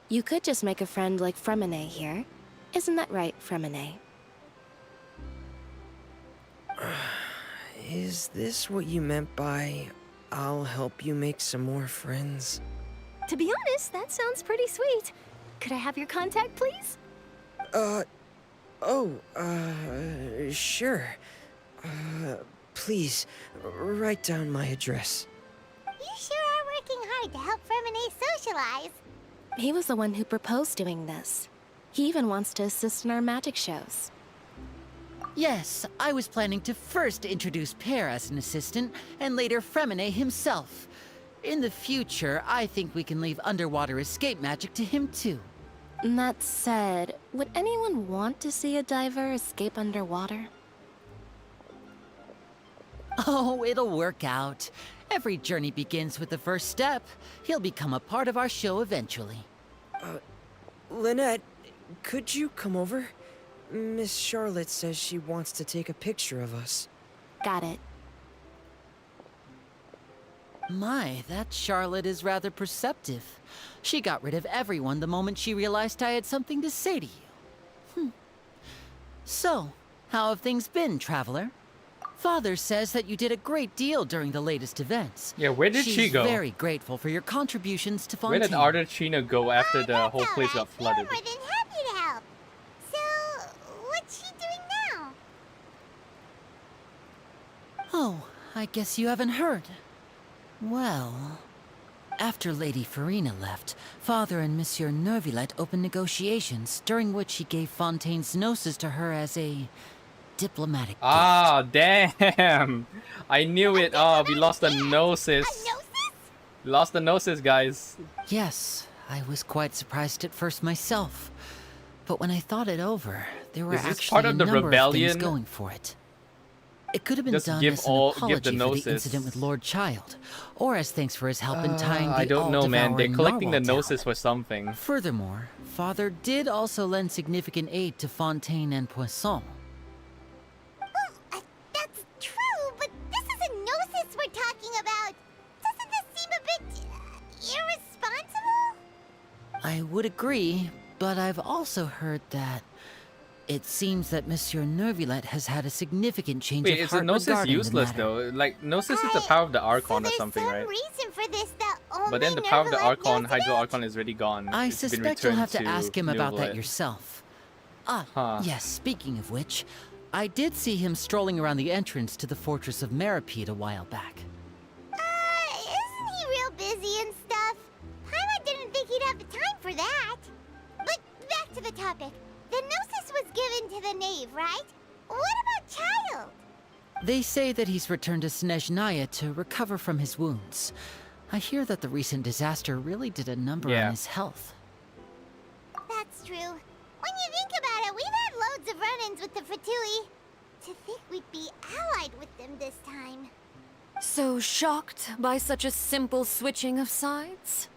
You could just make a friend like Fremine here. Isn't that right, Fremine? Is this what you meant by, I'll help you make some more friends? To be honest, that sounds pretty sweet. Could I have your contact, please? Sure. Please, write down my address. You sure are working hard to help Fremine socialize. He was the one who proposed doing this. He even wants to assist in our magic shows. Yes, I was planning to first introduce Pear as an assistant, and later Fremine himself. In the future, I think we can leave underwater escape magic to him too. That said, would anyone want to see a diver escape underwater? Oh, it'll work out. Every journey begins with the first step. He'll become a part of our show eventually. Lynette, could you come over? Miss Charlotte says she wants to take a picture of us. Got it. My, that Charlotte is rather perceptive. She got rid of everyone the moment she realized I had something to say to you. So, how have things been, Traveler? Father says that you did a great deal during the latest events. Yeah, where did she go? She's very grateful for your contributions to Fontaine. Where did Archino go after the whole place got flooded? More than happy to help. So, what's she doing now? Oh, I guess you haven't heard. Well, after Lady Furina left, Father and Monsieur Nervilette opened negotiations, during which he gave Fontaine's gnosis to her as a diplomatic gift. Ah, damn! I knew it. Oh, we lost the gnosis. We lost the gnosis, guys. Yes, I was quite surprised at first myself. But when I thought it over, there were Is this actually part of a the number of rebellion? things going for it. It could have been Just done give as an all- give apology the for the gnosis. incident with Lord Child, or as thanks for his help in tying the I don't know, man. They're all-devouring collecting the narwhal gnosis for something. Furthermore, Father did also lend significant aid to Fontaine and Poisson. That's true, but this is a gnosis we're talking about. Doesn't this seem a bit irresponsible? I would agree, but I've also heard that it seems that Monsieur Nervilette has had a significant change Wait, of is the heart gnosis regarding useless the matter. though? Like, gnosis is the power of the Archon or something, Some right? reason for this that only But then the power of the Nervilette Archon, knows Hydro about? Archon, is already gone. I It's been suspect you'll have to returned ask him about that Nervilette. yourself. Ah, Huh. yes, speaking of which, I did see him strolling around the entrance to the fortress of Marie-Sagan a while back. Isn't he real busy and stuff? Paimon didn't think he'd have the time for that. But back to the topic. The gnosis was given to the knave, right? What about Child? They say that he's returned to Snezhnaya to recover from his wounds. I hear that the recent disaster really did a number on his health. That's true. When you think about it, we've had loads of run-ins with the Fatui. To think we'd be allied with them this time. So shocked by such a simple switching of sides?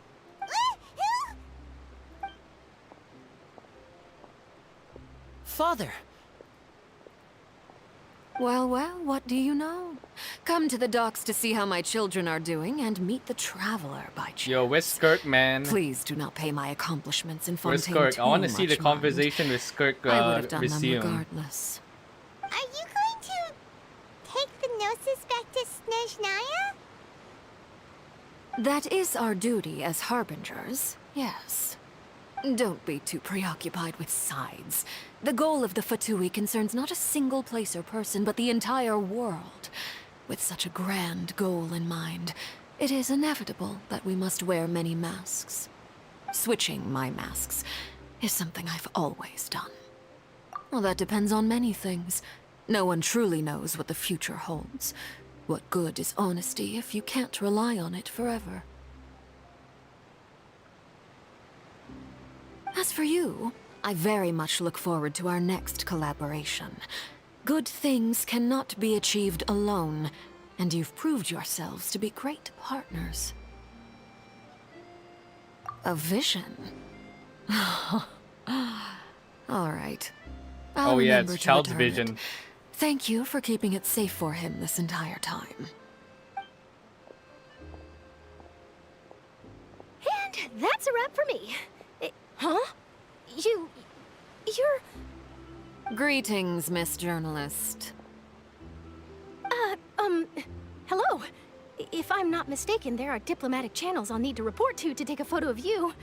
Father! Well, well, what do you know? Come to the docks to see how my children are doing and meet the traveler by chance. Yo, where's Skirk, man? Please do not pay my accomplishments in Where's Fontaine Skirk? I want to too see the much mind. conversation with Skirk I would have done them resume. regardless. Are you going to take the gnosis back to Snezhnaya? That is our duty as harbingers, yes. Don't be too preoccupied with sides. The goal of the Fatui concerns not a single place or person, but the entire world. With such a grand goal in mind, it is inevitable that we must wear many masks. Switching my masks is something I've always done. Well, that depends on many things. No one truly knows what the future holds. What good is honesty if you can't rely on it forever? As for you, I very much look forward to our next collaboration. Good things cannot be achieved alone, and you've proved yourselves to be great partners. A vision? All right. I'll Oh yeah, remember it's to Child's return it. vision. Thank you for keeping it safe for him this entire time. And that's a wrap for me. Huh? You're... Greetings, Miss Journalist. Hello. If I'm not mistaken, there are diplomatic channels I'll need to report to take a photo of you.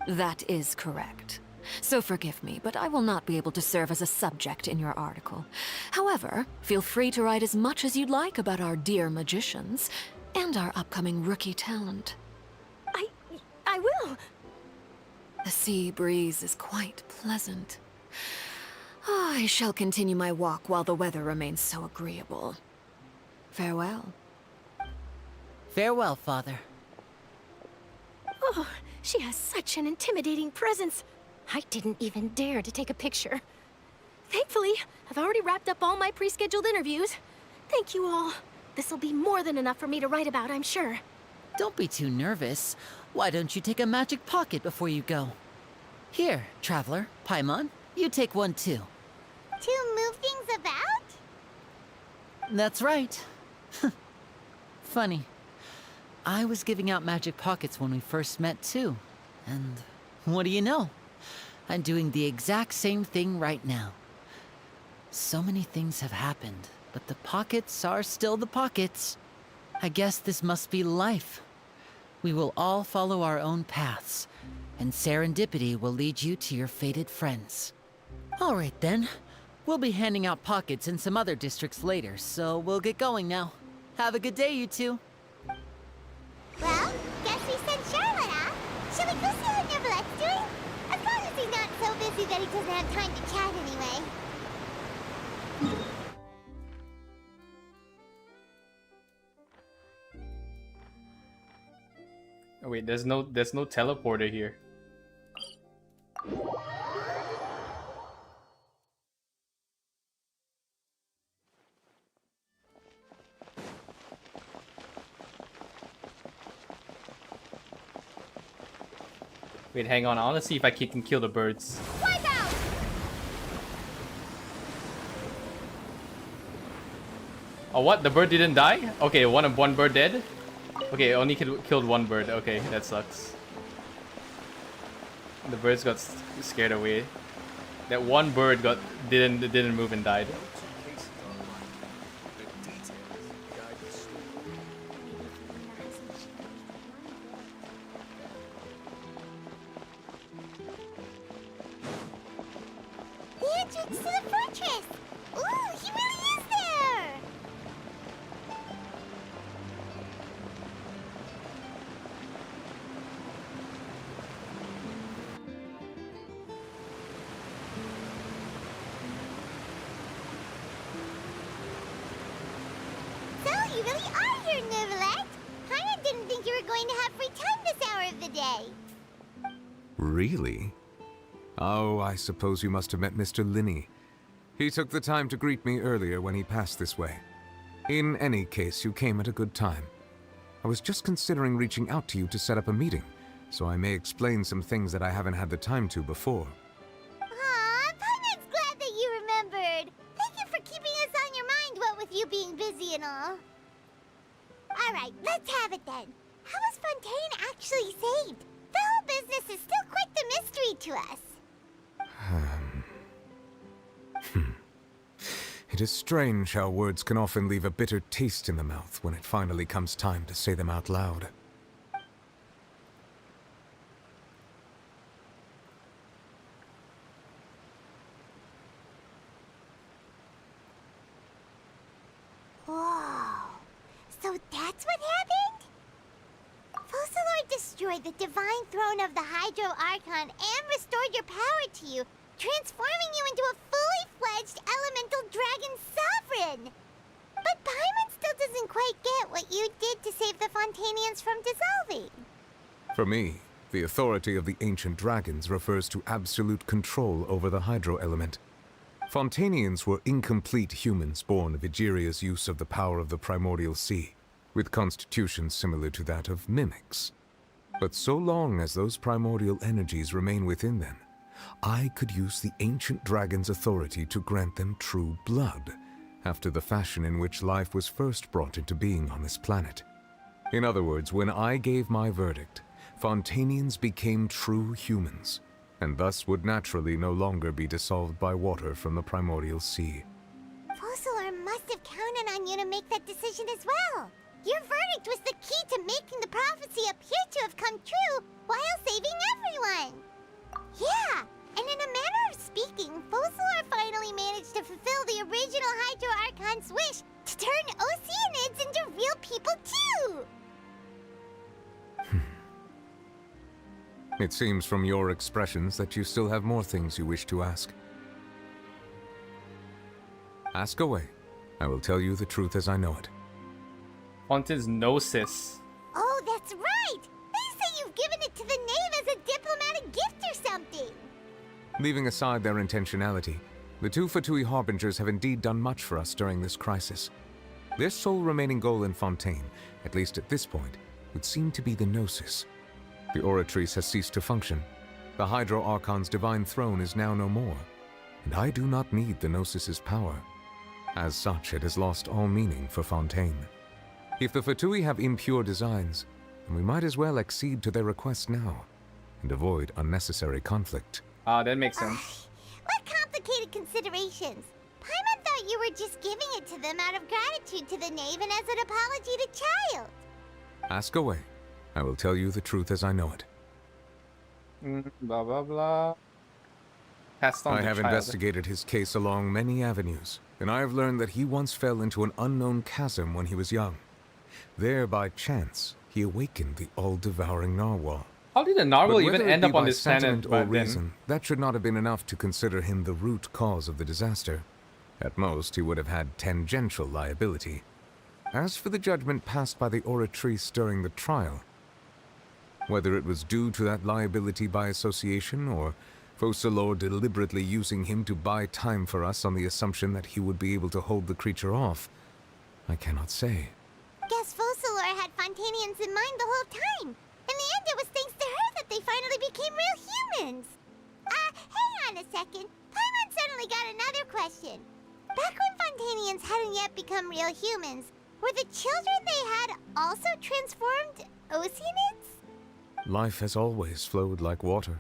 That is correct. So forgive me, but I will not be able to serve as a subject in your article. However, feel free to write as much as you'd like about our dear magicians and our upcoming rookie talent. I will. The sea breeze is quite pleasant. I shall continue my walk while the weather remains so agreeable. Farewell. Farewell, Father. Oh, she has such an intimidating presence. I didn't even dare to take a picture. Thankfully, I've already wrapped up all my pre-scheduled interviews. Thank you all. This'll be more than enough for me to write about, I'm sure. Don't be too nervous. Why don't you take a magic pocket before you go? Here, Traveler, Paimon, you take one too. To move things about? That's right. Funny. I was giving out magic pockets when we first met too. And what do you know? I'm doing the exact same thing right now. So many things have happened, but the pockets are still the pockets. I guess this must be life. We will all follow our own paths, and serendipity will lead you to your fated friends. All right then. We'll be handing out pockets in some other districts later, so we'll get going now. Have a good day, you two. Well, guess we sent Charlotte off. Shall we go see how Neverlette's doing? As long as he's not so busy that he doesn't have time to chat anyway. Oh wait, there's no teleporter here. Wait, hang on. I want to see if I can kill the birds. Oh, what? The bird didn't die? Okay, one bird dead? Okay, only killed one bird. Okay, that sucks. The birds got scared away. That one bird didn't move and died. The entrance to the fortress! Ooh, he really is there! So, you really are here, Neverlette! Paimon didn't think you were going to have free time this hour of the day. Really? Oh, I suppose you must have met Mr. Linney. He took the time to greet me earlier when he passed this way. In any case, you came at a good time. I was just considering reaching out to you to set up a meeting, so I may explain some things that I haven't had the time to before. Aw, Paimon's glad that you remembered. Thank you for keeping us on your mind, what with you being busy and all. Alright, let's have it then. How was Fontaine actually saved? The whole business is still quite the mystery to us. It is strange how words can often leave a bitter taste in the mouth when it finally comes time to say them out loud. Whoa. So that's what happened? Focalors destroyed destroyed the divine throne of the Hydro Archon and restored your power to you, transforming you into a fully fledged elemental dragon sovereign. But Paimon still doesn't quite get what you did to save the Fontainians from dissolving. For me, the authority of the ancient dragons refers to absolute control over the hydro element. Fontainians were incomplete humans born of Egeria's use of the power of the primordial sea, with constitutions similar to that of mimics. But so long as those primordial energies remain within them, I could use the ancient dragon's authority to grant them true blood, after the fashion in which life was first brought into being on this planet. In other words, when I gave my verdict, Fontainians became true humans, and thus would naturally no longer be dissolved by water from the primordial sea. Focalors must have counted on you to make that decision as well. Your verdict was the key to making the prophecy appear to have come true while saving everyone. Yeah, and in a manner of speaking, Focalors finally managed to fulfill the original Hydro Archon's wish to turn Oceanids into real people too! It seems from your expressions that you still have more things you wish to ask. Ask away. I will tell you the truth as I know it. Fontaine's Gnosis. Oh, that's right! They say you've given it to the knave as a diplomatic gift or something! Leaving aside their intentionality, the two Fatui Harbingers have indeed done much for us during this crisis. Their sole remaining goal in Fontaine, at least at this point, would seem to be the Gnosis. The Oratrice has ceased to function. The Hydro Archon's divine throne is now no more, and I do not need the Gnosis's power. As such, it has lost all meaning for Fontaine. If the Fatui have impure designs, then we might as well accede to their request now, and avoid unnecessary conflict. Ah, that makes sense. What complicated considerations! Paimon thought you were just giving it to them out of gratitude to the knave and as an apology to Child. Ask away. I will tell you the truth as I know it. Blah, blah, blah. Passed on I to have Child. investigated his case along many avenues, and I have learned that he once fell into an unknown chasm when he was young. There, by chance, he awakened the all-devouring narwhal. How did the narwhal even end up on this planet? planet? Or reason, that should not have been enough to consider him the root cause of the disaster. At most, he would have had tangential liability. As for the judgment passed by the Oratrice during the trial, whether it was due to that liability by association, or Focalors deliberately using him to buy time for us on the assumption that he would be able to hold the creature off, I cannot say. Guess Focalors had Fontainians in mind the whole time. In the end, it was thanks to her that they finally became real humans. Hang on a second. Paimon suddenly got another question. Back when Fontainians hadn't yet become real humans, were the children they had also transformed Oceanids? Life has always flowed like water.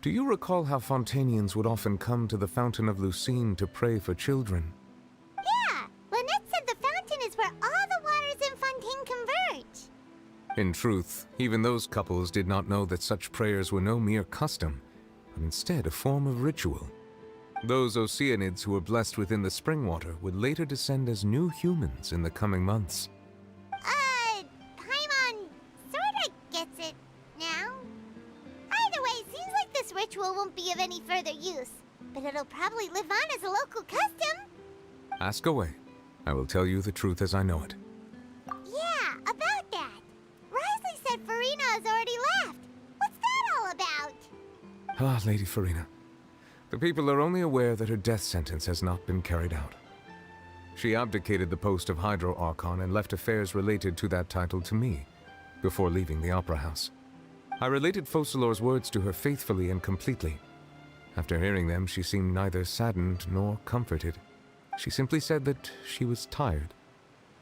Do you recall how Fontainians would often come to the Fountain of Lucine to pray for children? Yeah, Lynette said the fountain is where all the waters in Fontaine converge. In truth, even those couples did not know that such prayers were no mere custom, but instead a form of ritual. Those Oceanids who were blessed within the spring water would later descend as new humans in the coming months. Paimon sorta gets it now. Either way, it seems like this ritual won't be of any further use, but it'll probably live on as a local custom. Ask away. I will tell you the truth as I know it. Yeah, about that. Risley said Furina has already left. What's that all about? Ah, Lady Furina. The people are only aware that her death sentence has not been carried out. She abdicated the post of Hydro Archon and left affairs related to that title to me, before leaving the Opera House. I related Focalors' words to her faithfully and completely. After hearing them, she seemed neither saddened nor comforted. She simply said that she was tired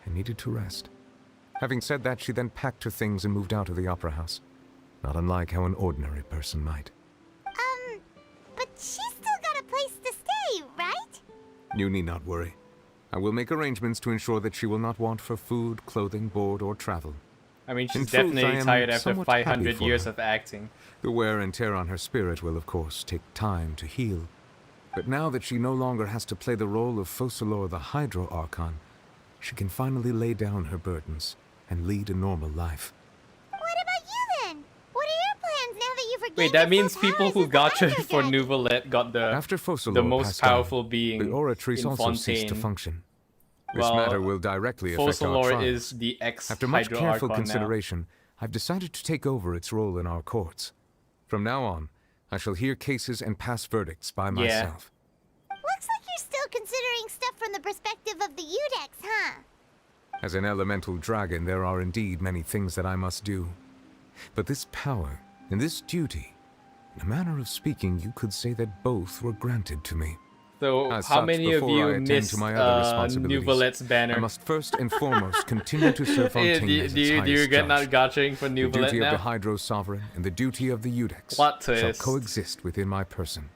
and needed to rest. Having said that, she then packed her things and moved out of the Opera House, not unlike how an ordinary person might. But she's still got a place to stay, right? You need not worry. I will make arrangements to ensure that she will not want for food, clothing, board, or travel. I mean, In she's truth, definitely I am tired after somewhat happy 500 for years her. of acting. The wear and tear on her spirit will, of course, take time to heal. But now that she no longer has to play the role of Focalors the Hydro Archon, she can finally lay down her burdens and lead a normal life. What about you then? Wait, that means people who gacha for Nouvelette got the most powerful being the oratories in also ceased to Fontaine. function. This Well, matter will directly affect our Focalor trials. is the After much ex-Hydro careful Archon consideration, I've decided to take over its role in our courts. From now on, I shall hear cases and pass verdicts by myself. Looks like you're still considering stuff from the perspective of the Udex, huh? As an elemental dragon, there are indeed many things that I must do. But this power and this duty, in a manner of speaking, you could say that both were granted to me. So, As how such, many of before I you attend missed to my other responsibilities, Nouvelette's banner? I must first and foremost continue to serve Yeah, Fontaine as its do you highest get not judge. gachaing for The Nouvelette duty now? of the Hydro Sovereign and the duty of the Udex Plot shall twist. coexist within my person.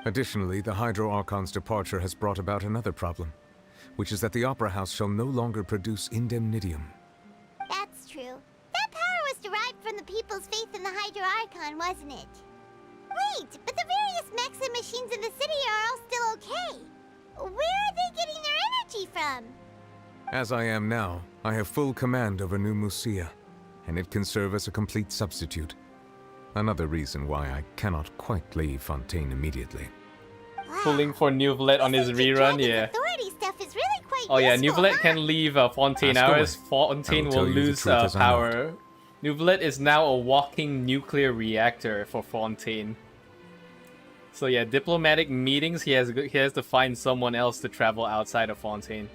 Additionally, the Hydro Archon's departure has brought about another problem, which is that the Opera House shall no longer produce indemnitium. That's true. That power was derived from the people's faith in the Hydro Archon, wasn't it? Wait, but the various mechs and machines in the city are all still okay. Where are they getting their energy from? As I am now, I have full command over New Musia, and it can serve as a complete substitute. Another reason why I cannot quite leave Fontaine immediately. Pulling for Nouvelette on his rerun, yeah. Authority stuff is really quite Oh yeah, useful, Nouvelette can leave Fontaine Ask away. hours. Fontaine I will will tell you the lose truth as I know power. Nouvelette is now a walking nuclear reactor for Fontaine. So yeah, diplomatic meetings. He has to find someone else to travel outside of Fontaine.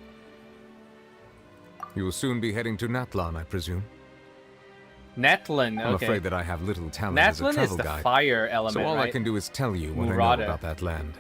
You will soon be heading to Natlan, I presume. Natlan, okay. I'm afraid that I have little talent as a Natlan travel is the guide, fire element, so all I right? can do is tell you what I Murata. know about that land.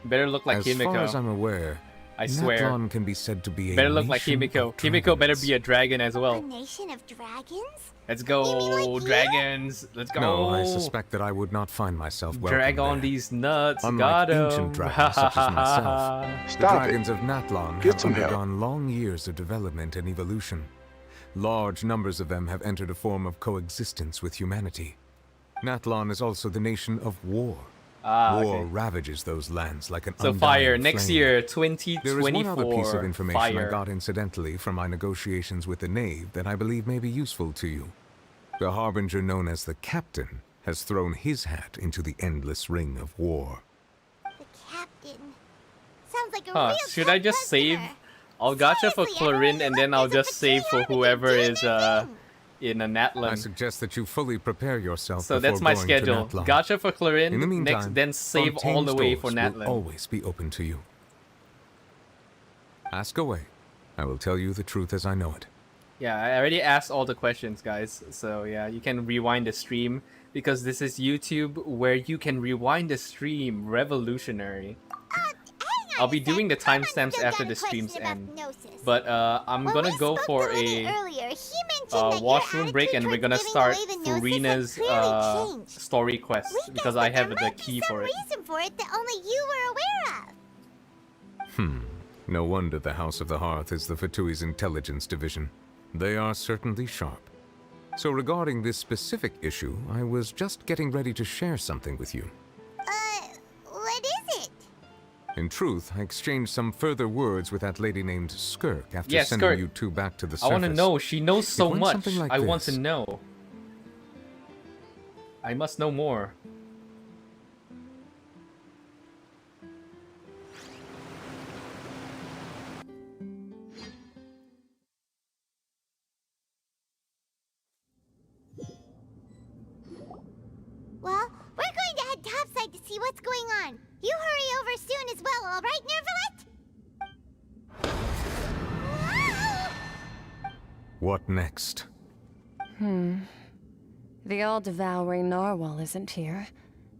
Better look like as Himiko. far as I'm aware, I swear. Natlan can be said to be a Better look like nation Himiko. of Himiko better dragons. be a dragon as A well. nation of dragons? Let's go, dragons. Let's go. No, I suspect that I would not find myself welcome Drag there. on these nuts. Unlike Got 'em. ancient dragons such as myself, the Stop it. dragons of Natlan Get have some help. undergone long years of development and evolution. Large numbers of them have entered a form of coexistence with humanity. Natlan is also the nation of war. War ravages those lands like an So undying fire next flame. year, There is one other piece 2024. of information I Fire. got incidentally from my negotiations with the Knave that I believe may be useful to you. The harbinger known as the Captain has thrown his hat into the endless ring of war. The captain. Sounds like a Huh, real should I just save? I'll gacha for Clorin and then I'll just save for whoever is in a I Natlan. suggest that you fully prepare yourself So before that's my going schedule. to Natlan. Gacha for Clorin, In the meantime, next then save all Fontaine's the way doors for will Natlan. always be open to you. Ask away. I will tell you the truth as I know it. Yeah, I already asked all the questions, guys. So yeah, you can rewind the stream because this is YouTube where you can rewind the stream. Revolutionary. I'll be doing the timestamps after the streams end. But I'm gonna go for a washroom break and we're gonna start Furina's story quest because I have the key for it. reason for it that only you were aware of. No wonder the House of the Hearth is the Fatui's intelligence division. They are certainly sharp. So regarding this specific issue, I was just getting ready to share something with you. What is it? In truth, I exchanged some further words with that lady named Skirk after Yeah, sending Skirk. you two back to the I surface. want to know. She knows It so went much. something like I want to this. know. I must know more. Well, we're going to head topside to see what's going on. You hurry over soon as well, all right, Nervalette? What next? The all-devouring narwhal isn't here,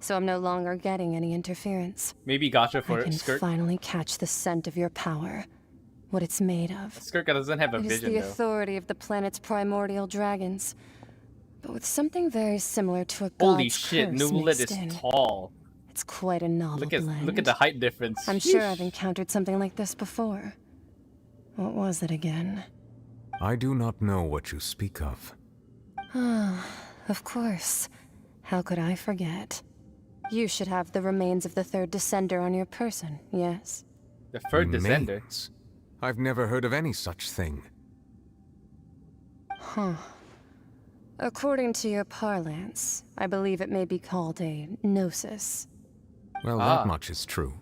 so I'm no longer getting any interference. Maybe gacha for I can Skirk. finally catch the scent of your power, what it's made of. Skirk doesn't have a It is vision the though. authority of the planet's primordial dragons, but with something very similar to a Holy god's shit, curse Nouvelette mixed is in. tall. It's quite a novel blend. Look at the height difference. I'm sure Sheesh. I've encountered something like this before. What was it again? I do not know what you speak of. Ah, of course. How could I forget? You should have the remains of the third descender on your person, yes? The third descender. Remains? I've never heard of any such thing. Huh. According to your parlance, I believe it may be called a gnosis. Well, that much is true.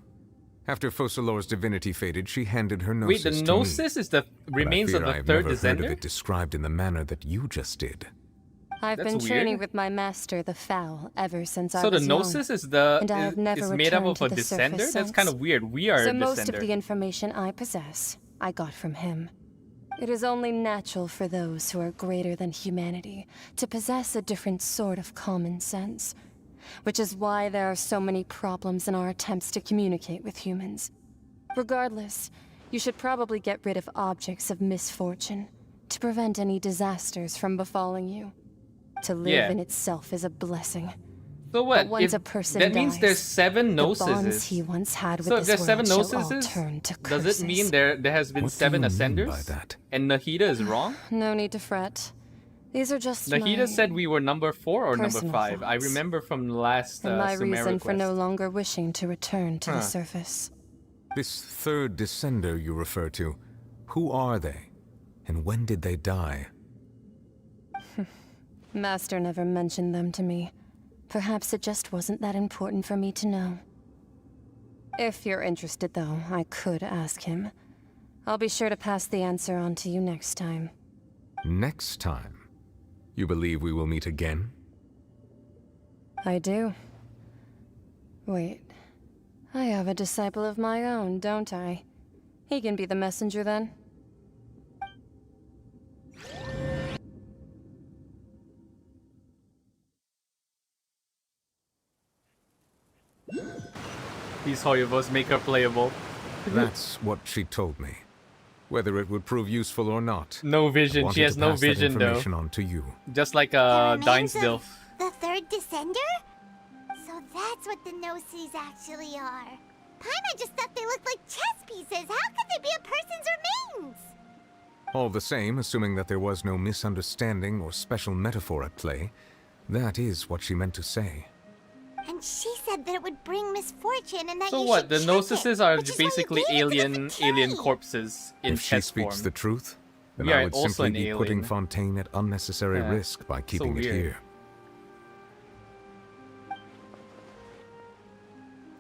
After Focalors' divinity faded, she handed her gnosis Wait, the to me. gnosis is the remains of the I've third never heard of descender? it described in the manner that you just did. I've That's been training weird. with my master, the Fowl, ever since I So the was young, gnosis is and I have never is made up returned of to a the descender? surface That's kind of since. weird. We are So a most of descender. the information I possess, I got from him. It is only natural for those who are greater than humanity to possess a different sort of common sense, which is why there are so many problems in our attempts to communicate with humans. Regardless, you should probably get rid of objects of misfortune to prevent any disasters from befalling you. To live in itself is a blessing. So what? But once If a person that means dies, there's 7 the bonds gnosises. he once had with So if this there's 7 world shall all gnosises, turn to does it mean curses. there has been What do 7 you mean ascenders? by that? And Nahida is wrong? No need to fret. These are just Nahida my said we were number 4 or number personal 5. I thoughts. remember from the last and my Sumeru reason for no quest. longer wishing to return to Huh. the surface. This third descender you refer to, who are they? And when did they die? Master never mentioned them to me. Perhaps it just wasn't that important for me to know. If you're interested, though, I could ask him. I'll be sure to pass the answer on to you next time. Next time? You believe we will meet again? I do. Wait. I have a disciple of my own, don't I? He can be the messenger then. These Hoyovos make her playable. That's what she told me. Whether it would prove useful or not. No vision. I wanted She has to no pass that vision though. information on to you. Just like The Dine's remains of Dilf. The third descender? So that's what the gnosis actually are. Paimon just thought they looked like chess pieces. How could they be a person's remains? All the same, assuming that there was no misunderstanding or special metaphor at play, that is what she meant to say. And she said that it would bring misfortune and that So you what? should The check gnosises it, are which is why you basically gave it to the alien Fakiri. corpses in If she chess speaks form. the truth, then We I are would also simply an be putting alien. Fontaine at unnecessary Yeah. risk by keeping it weird. here.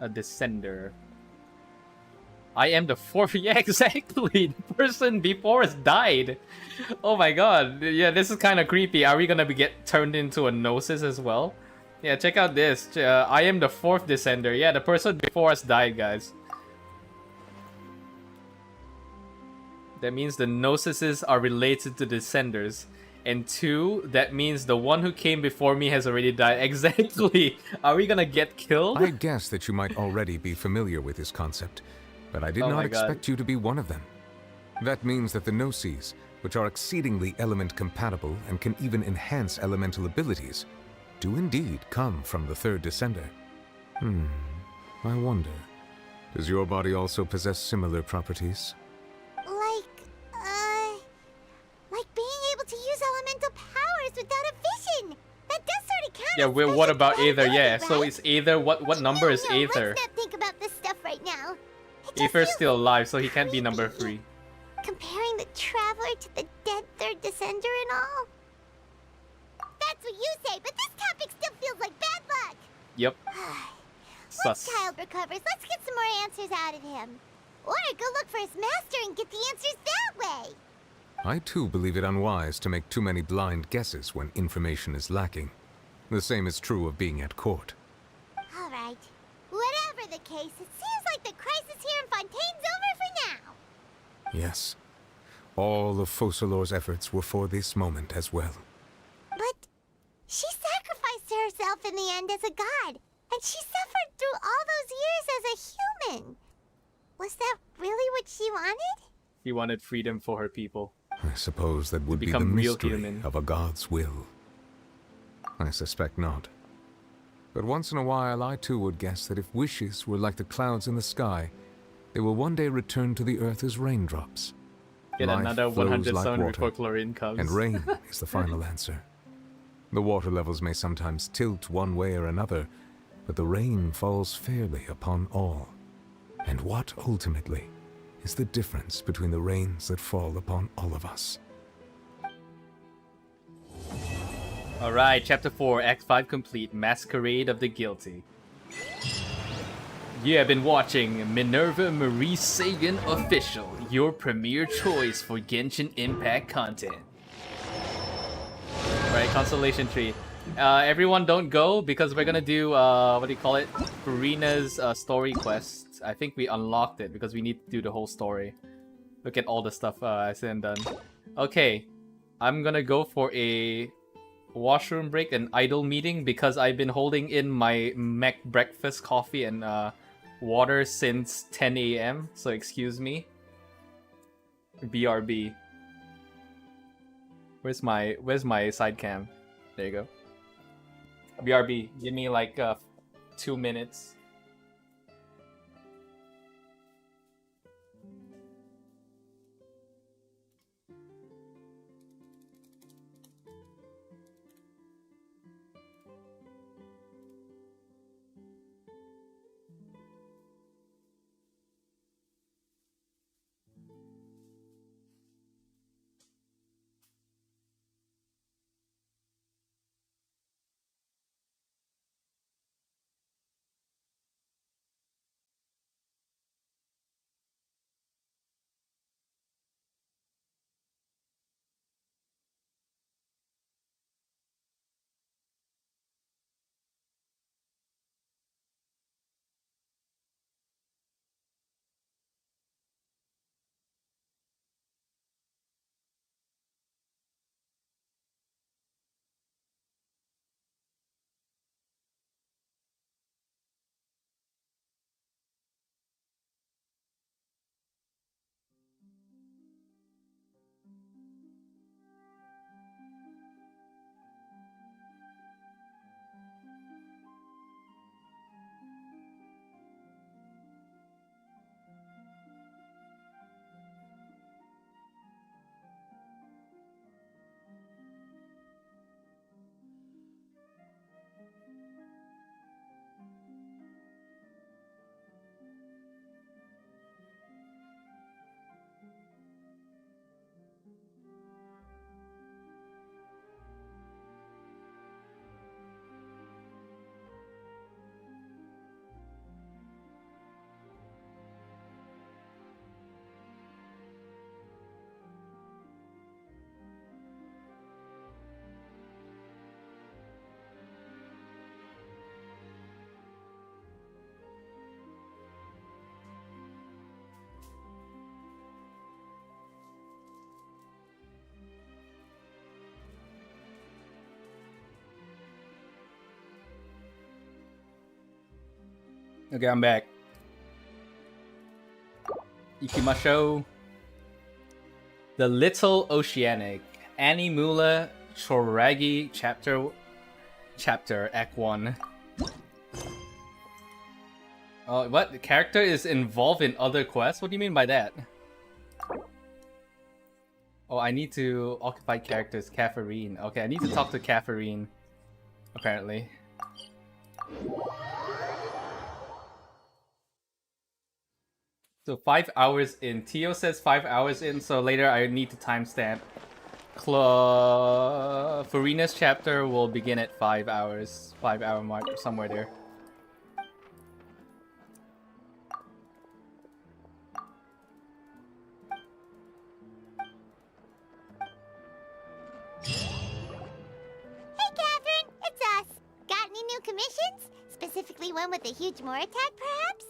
A descender. I am the 4th. Yeah, exactly. The person before us died. Oh my god. Yeah, this is kind of creepy. Are we gonna get turned into a gnosis as well? Yeah, check out this. I am the 4th descender. Yeah, the person before us died, guys. That means the gnosises are related to descenders. And 2, that means the one who came before me has already died. Exactly. Are we gonna get killed? I guess that you might already be familiar with this concept, but I did Oh not my God. expect you to be one of them. That means that the Gnosis, which are exceedingly element compatible and can even enhance elemental abilities, do indeed come from the third descender. I wonder, does your body also possess similar properties? Like being able to use elemental powers without a vision. That does sort of count. Yeah, as well, what special about Aether? ability, Yeah, right? so it's Aether. What number is Aether? Let's not think about this stuff right now. Aether's still alive, so he can't be number 3. Comparing the Traveler to the dead third descender and all. That's what you say, but this topic still feels like bad luck. Yep. Once Sus. Child recovers, let's get some more answers out of him. Or go look for his master and get the answers that way. I too believe it unwise to make too many blind guesses when information is lacking. The same is true of being at court. All right. Whatever the case, it seems like the crisis here in Fontaine's over for now. Yes. All of Focalors' efforts were for this moment as well. But she sacrificed herself in the end as a god, and she suffered through all those years as a human. Was that really what she wanted? He wanted freedom for her people. I suppose that would be the become real mystery human. of a god's will. I suspect not. But once in a while, I too would guess that if wishes were like the clouds in the sky, they will one day return to the earth as raindrops. Get Life another flows 100 like sun water, before chlorine comes. and rain is the final answer. The water levels may sometimes tilt one way or another, but the rain falls fairly upon all. And what ultimately is the difference between the rains that fall upon all of us? Alright, Chapter 4, Act 5 complete, Masquerade of the Guilty. You have been watching Minerva Marie-Sagan Official, your premier choice for Genshin Impact content. Right, Constellation Tree. Everyone don't go, because we're gonna do, what do you call it? Furina's story quest. I think we unlocked it, because we need to do the whole story. Look at all the stuff I said and done. Okay, I'm gonna go for a washroom break and idle meeting because I've been holding in my Mac breakfast coffee and water since 10 a.m. So excuse me. BRB. Where's my side cam? There you go. BRB, give me like 2 minutes. Okay, I'm back. Ikimasho. The Little Oceanic. Animula Choragi Chapter Act 1. What? The character is involved in other quests? What do you mean by that? Oh, I need to occupy characters. Catherine. Okay, I need to talk to Catherine. Apparently. So 5 hours in. Tio says 5 hours in, so later I need to timestamp. Furina's chapter will begin at 5 hours. 5 hour mark, somewhere there. Hey Catherine, it's us. Got any new commissions? Specifically one with a huge more attack, perhaps?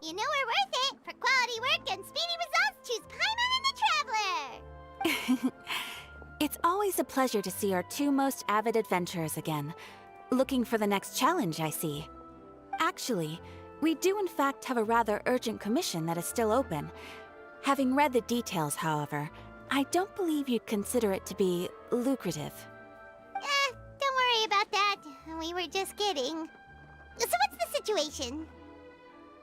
You know we're worth it. For quality work and speedy results, choose Paimon and the Traveler. It's always a pleasure to see our two most avid adventurers again. Looking for the next challenge, I see. Actually, we do in fact have a rather urgent commission that is still open. Having read the details, however, I don't believe you'd consider it to be lucrative. Don't worry about that. We were just kidding. So what's the situation?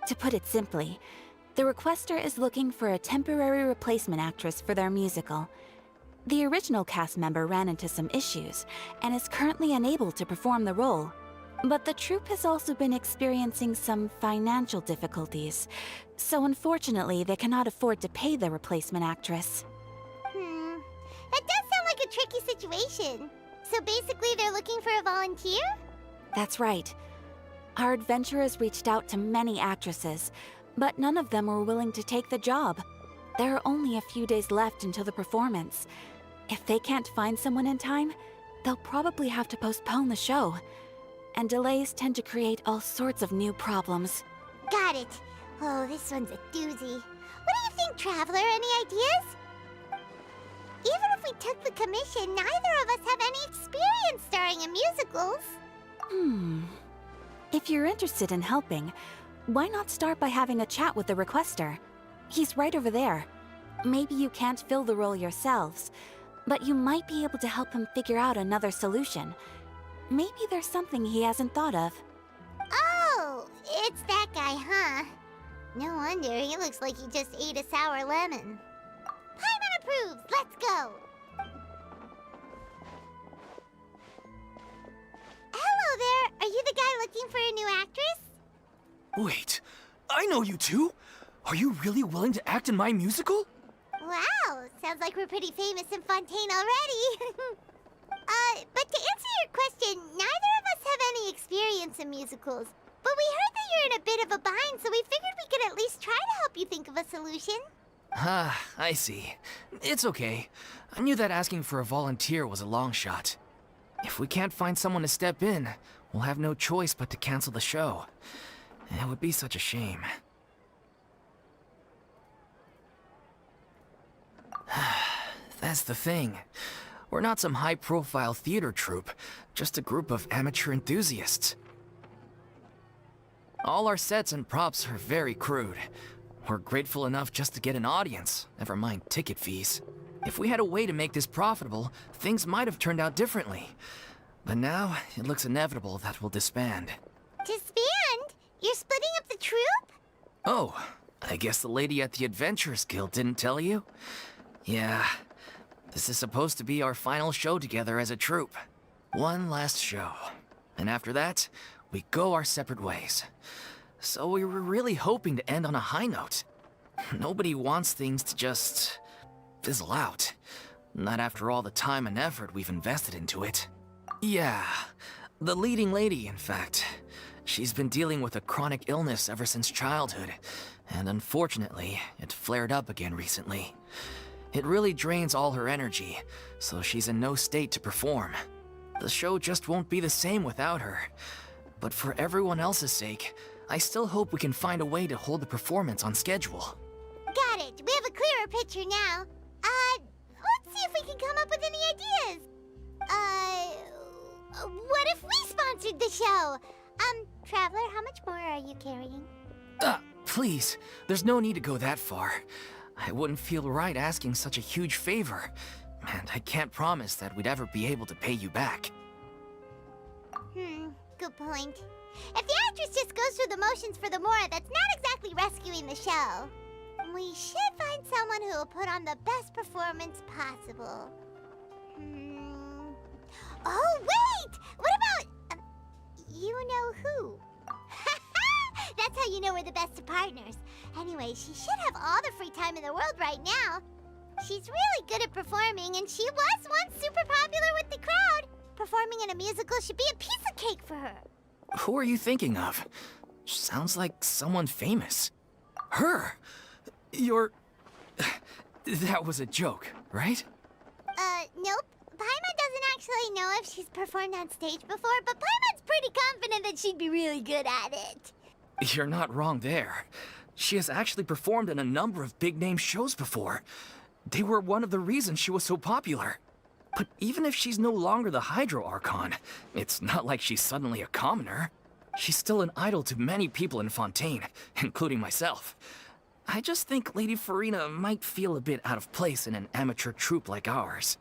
To put it simply, the requester is looking for a temporary replacement actress for their musical. The original cast member ran into some issues, and is currently unable to perform the role. But the troupe has also been experiencing some financial difficulties, so unfortunately they cannot afford to pay the replacement actress. That does sound like a tricky situation. So basically they're looking for a volunteer? That's right. Our adventurers reached out to many actresses, but none of them were willing to take the job. There are only a few days left until the performance. If they can't find someone in time, they'll probably have to postpone the show. And delays tend to create all sorts of new problems. Got it. Oh, this one's a doozy. What do you think, Traveler? Any ideas? Even if we took the commission, neither of us have any experience starring in musicals. If you're interested in helping, why not start by having a chat with the requester? He's right over there. Maybe you can't fill the role yourselves, but you might be able to help him figure out another solution. Maybe there's something he hasn't thought of. Oh, it's that guy, huh? No wonder, he looks like he just ate a sour lemon. Paimon approves, let's go! Hello there, are you the guy looking for a new actress? Wait, I know you two! Are you really willing to act in my musical? Wow, sounds like we're pretty famous in Fontaine already. But to answer your question, neither of us have any experience in musicals. But we heard that you're in a bit of a bind, so we figured we could at least try to help you think of a solution. Ah, I see. It's okay. I knew that asking for a volunteer was a long shot. If we can't find someone to step in, we'll have no choice but to cancel the show. It would be such a shame. That's the thing. We're not some high-profile theater troupe, just a group of amateur enthusiasts. All our sets and props are very crude. We're grateful enough just to get an audience, never mind ticket fees. If we had a way to make this profitable, things might have turned out differently. But now, it looks inevitable that we'll disband. Disband? You're splitting up the troupe? Oh, I guess the lady at the Adventurers Guild didn't tell you? Yeah, this is supposed to be our final show together as a troupe. One last show. And after that, we go our separate ways. So we were really hoping to end on a high note. Nobody wants things to just fizzle out. Not after all the time and effort we've invested into it. Yeah, the leading lady, in fact. She's been dealing with a chronic illness ever since childhood, and unfortunately, it flared up again recently. It really drains all her energy, so she's in no state to perform. The show just won't be the same without her. But for everyone else's sake, I still hope we can find a way to hold the performance on schedule. Got it. We have a clearer picture now. Let's see if we can come up with any ideas. What if we sponsored the show? Traveler, how much more are you carrying? Please, there's no need to go that far. I wouldn't feel right asking such a huge favor, and I can't promise that we'd ever be able to pay you back. Good point. If the actress just goes through the motions for the Mora, that's not exactly rescuing the show. We should find someone who will put on the best performance possible. Oh, wait! What about... you know who? That's how you know we're the best of partners. Anyway, she should have all the free time in the world right now. She's really good at performing, and she was once super popular with the crowd. Performing in a musical should be a piece of cake for her. Who are you thinking of? Sounds like someone famous. Her? You're... That was a joke, right? Nope. Paimon doesn't actually know if she's performed on stage before, but Paimon's pretty confident that she'd be really good at it. You're not wrong there. She has actually performed in a number of big-name shows before. They were one of the reasons she was so popular. But even if she's no longer the Hydro Archon, it's not like she's suddenly a commoner. She's still an idol to many people in Fontaine, including myself. I just think Lady Furina might feel a bit out of place in an amateur troupe like ours.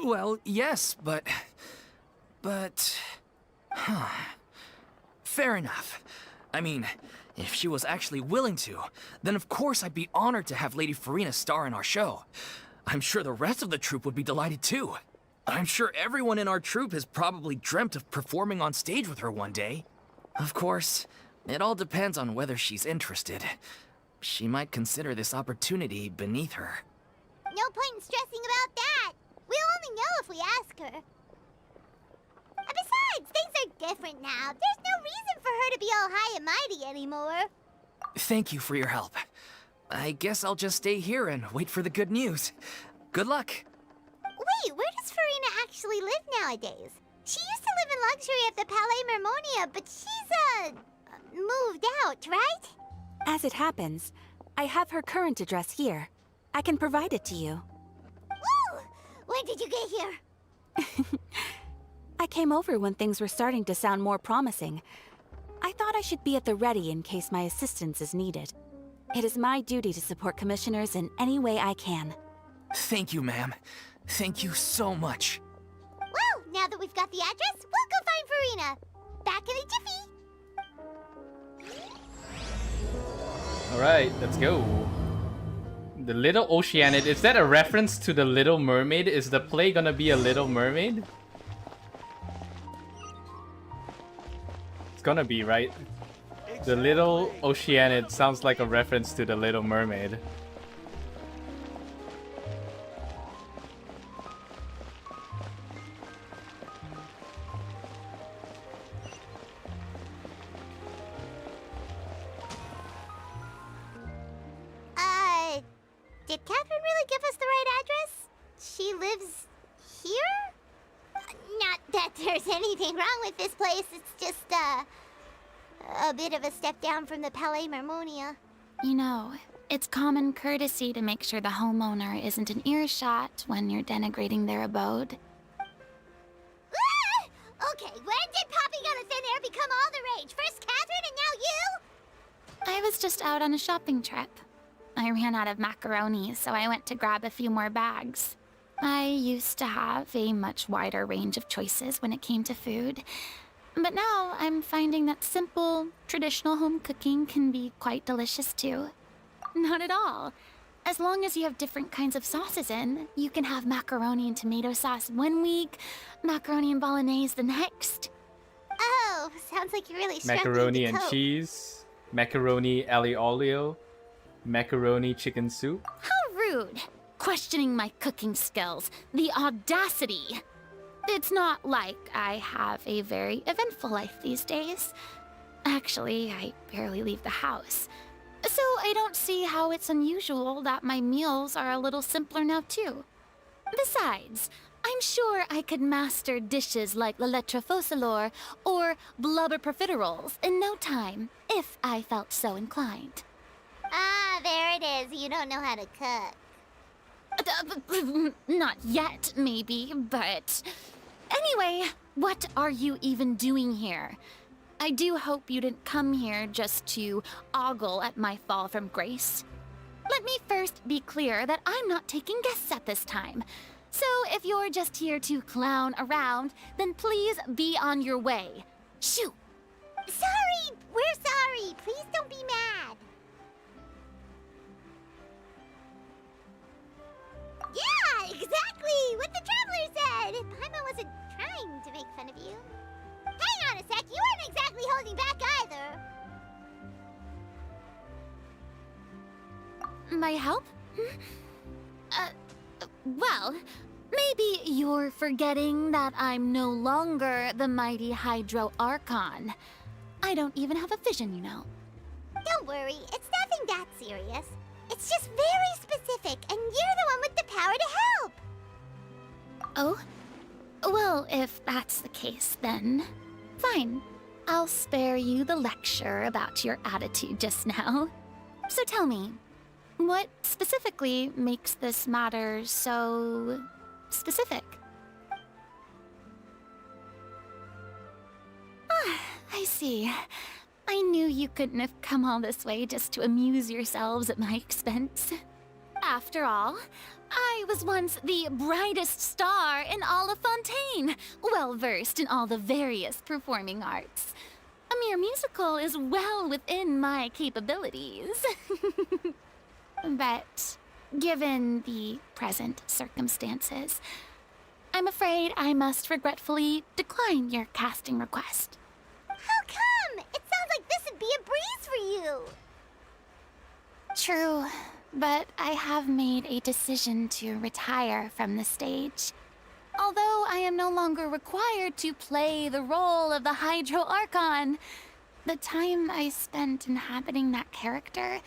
Well, yes, but... Fair enough. I mean, if she was actually willing to, then of course I'd be honored to have Lady Furina star in our show. I'm sure the rest of the troupe would be delighted too. I'm sure everyone in our troupe has probably dreamt of performing on stage with her one day. Of course, it all depends on whether she's interested. She might consider this opportunity beneath her. No point in stressing about that. We'll only know if we ask her. Besides, things are different now. There's no reason for her to be all high and mighty anymore. Thank you for your help. I guess I'll just stay here and wait for the good news. Good luck. Wait, where does Furina actually live nowadays? She used to live in luxury at the Palais Mermonia, but she's, moved out, right? As it happens, I have her current address here. I can provide it to you. Woo! When did you get here? I came over when things were starting to sound more promising. I thought I should be at the ready in case my assistance is needed. It is my duty to support commissioners in any way I can. Thank you, ma'am. Thank you so much. Well, now that we've got the address, we'll go find Furina. Back in a jiffy. Alright, let's go. The Little Oceanid, is that a reference to the Little Mermaid? Is the play gonna be a Little Mermaid? It's gonna be, right? The Little Oceanid sounds like a reference to the Little Mermaid. Did Catherine really give us the right address? She lives here? Not that there's anything wrong with this place, it's just, a bit of a step down from the Palais Mermonia. You know, it's common courtesy to make sure the homeowner isn't an earshot when you're denigrating their abode. Ah! Okay, when did popping out of thin air become all the rage? First Catherine and now you? I was just out on a shopping trip. I ran out of macaroni, so I went to grab a few more bags. I used to have a much wider range of choices when it came to food. But now I'm finding that simple, traditional home cooking can be quite delicious too. Not at all. As long as you have different kinds of sauces in, you can have macaroni and tomato sauce one week, macaroni and bolognese the next. Oh, sounds like you're really struggling Macaroni to and cope. cheese, macaroni ali olio, macaroni chicken soup. How rude! Questioning my cooking skills. The audacity! It's not like I have a very eventful life these days. Actually, I barely leave the house. So I don't see how it's unusual that my meals are a little simpler now too. Besides, I'm sure I could master dishes like la lettre focalors or blubber profiteroles in no time, if I felt so inclined. Ah, there it is. You don't know how to cook. Not yet, maybe, but... Anyway, what are you even doing here? I do hope you didn't come here just to ogle at my fall from grace. Let me first be clear that I'm not taking guests at this time. So if you're just here to clown around, then please be on your way. Shoo! Sorry! We're sorry! Please don't be mad! Yeah, exactly! What the Traveler said! Paimon wasn't trying to make fun of you. Hang on a sec, you weren't exactly holding back either. My help? Well, maybe you're forgetting that I'm no longer the mighty Hydro Archon. I don't even have a vision, you know. Don't worry, it's nothing that serious. It's just very specific, and you're the one with the power to help! Oh? Well, if that's the case, then fine. I'll spare you the lecture about your attitude just now. So tell me, what specifically makes this matter so specific? Ah, I see. I knew you couldn't have come all this way just to amuse yourselves at my expense. After all, I was once the brightest star in all of Fontaine, well-versed in all the various performing arts. A mere musical is well within my capabilities. But given the present circumstances, I'm afraid I must regretfully decline your casting request. How come? It sounds like this would be a breeze for you. True, but I have made a decision to retire from the stage. Although I am no longer required to play the role of the Hydro Archon, the time I spent inhabiting that character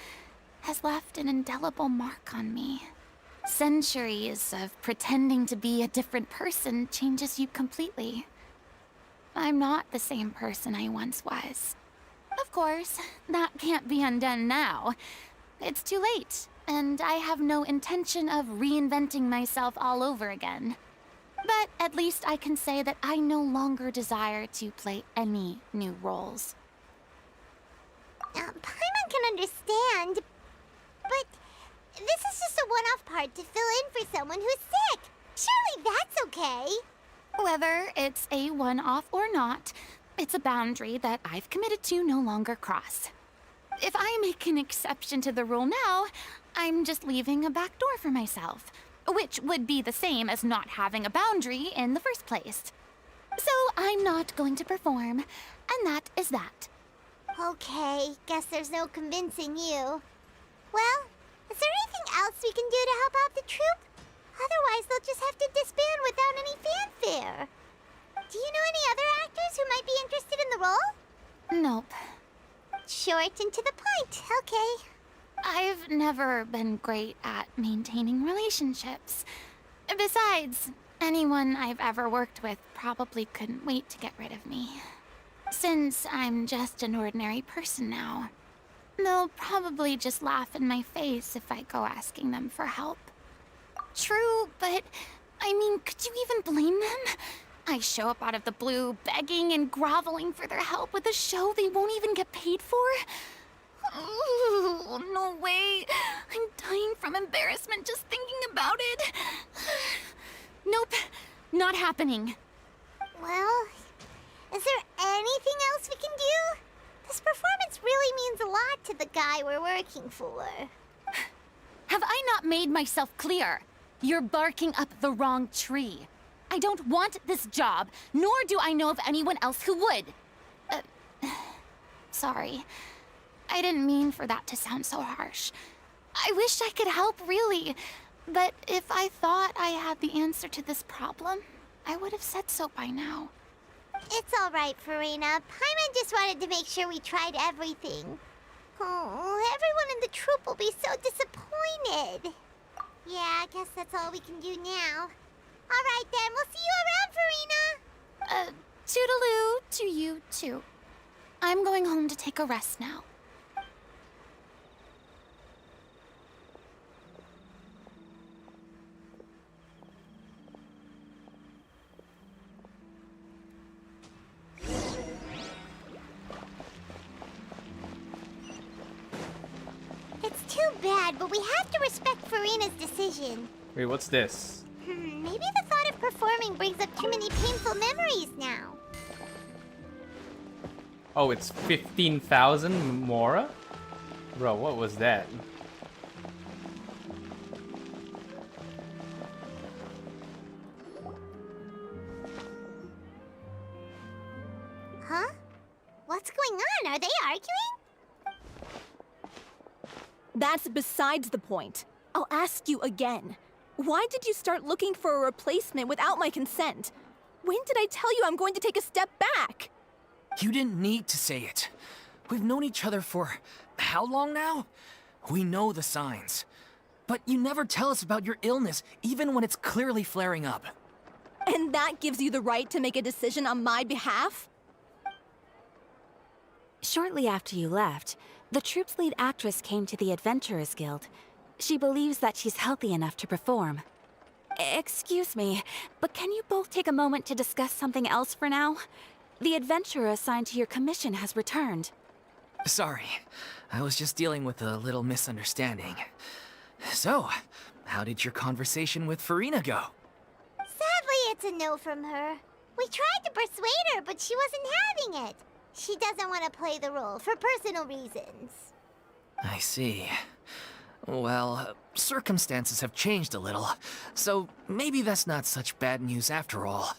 has left an indelible mark on me. Centuries of pretending to be a different person changes you completely. I'm not the same person I once was. Of course, that can't be undone now. It's too late, and I have no intention of reinventing myself all over again. But at least I can say that I no longer desire to play any new roles. Paimon can understand, but this is just a one-off part to fill in for someone who's sick. Surely that's okay. Whether it's a one-off or not, it's a boundary that I've committed to no longer cross. If I make an exception to the rule now, I'm just leaving a back door for myself, which would be the same as not having a boundary in the first place. So I'm not going to perform, and that is that. Okay, guess there's no convincing you. Well, is there anything else we can do to help out the troupe? Otherwise, they'll just have to disband without any fanfare. Do you know any other actors who might be interested in the role? Nope. Short and to the point, okay. I've never been great at maintaining relationships. Besides, anyone I've ever worked with probably couldn't wait to get rid of me. Since I'm just an ordinary person now, they'll probably just laugh in my face if I go asking them for help. True, but I mean, could you even blame them? I show up out of the blue, begging and groveling for their help with a show they won't even get paid for? Ooh, no way. I'm dying from embarrassment just thinking about it. Nope, not happening. Well, is there anything else we can do? This performance really means a lot to the guy we're working for. Have I not made myself clear? You're barking up the wrong tree. I don't want this job, nor do I know of anyone else who would. Sorry. I didn't mean for that to sound so harsh. I wish I could help, really. But if I thought I had the answer to this problem, I would have said so by now. It's all right, Furina. Paimon just wanted to make sure we tried everything. Oh, everyone in the troupe will be so disappointed. Yeah, I guess that's all we can do now. All right, then. We'll see you around, Furina. Toodaloo to you, too. I'm going home to take a rest now. It's too bad, but we have to respect Furina's decision. Wait, what's this? Maybe the thought of performing brings up too many painful memories now. Oh, it's 15,000 Mora? Bro, what was that? Huh? What's going on? Are they arguing? That's besides the point. I'll ask you again. Why did you start looking for a replacement without my consent? When did I tell you I'm going to take a step back? You didn't need to say it. We've known each other for how long now? We know the signs. But you never tell us about your illness, even when it's clearly flaring up. And that gives you the right to make a decision on my behalf? Shortly after you left, the troupe's lead actress came to the Adventurers Guild. She believes that she's healthy enough to perform. Excuse me, but can you both take a moment to discuss something else for now? The adventurer assigned to your commission has returned. Sorry, I was just dealing with a little misunderstanding. So, how did your conversation with Furina go? Sadly, it's a no from her. We tried to persuade her, but she wasn't having it. She doesn't want to play the role for personal reasons. I see. Well, circumstances have changed a little, so maybe that's not such bad news after all.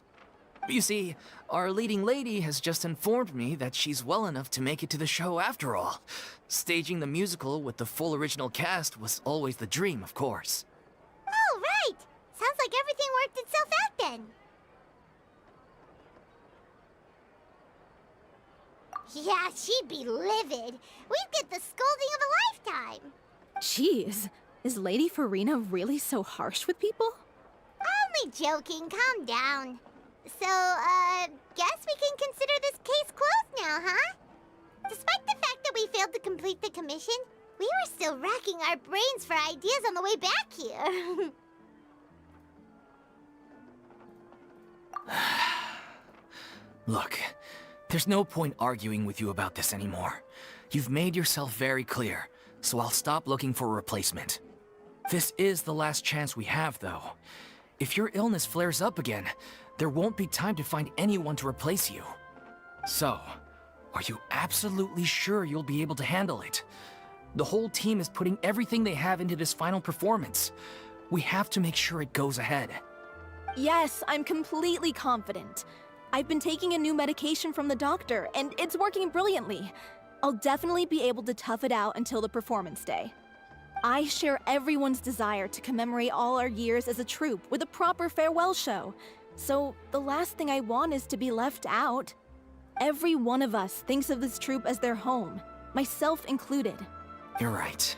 You see, our leading lady has just informed me that she's well enough to make it to the show after all. Staging the musical with the full original cast was always the dream, of course. Oh, right! Sounds like everything worked itself out then. Yeah, she'd be livid. We'd get the scolding of a lifetime. Jeez, is Lady Furina really so harsh with people? Only joking, calm down. So, guess we can consider this case closed now, huh? Despite the fact that we failed to complete the commission, we were still racking our brains for ideas on the way back here. Look, there's no point arguing with you about this anymore. You've made yourself very clear, so I'll stop looking for a replacement. This is the last chance we have, though. If your illness flares up again, there won't be time to find anyone to replace you. So, are you absolutely sure you'll be able to handle it? The whole team is putting everything they have into this final performance. We have to make sure it goes ahead. Yes, I'm completely confident. I've been taking a new medication from the doctor, and it's working brilliantly. I'll definitely be able to tough it out until the performance day. I share everyone's desire to commemorate all our years as a troupe with a proper farewell show. So the last thing I want is to be left out. Every one of us thinks of this troupe as their home, myself included. You're right.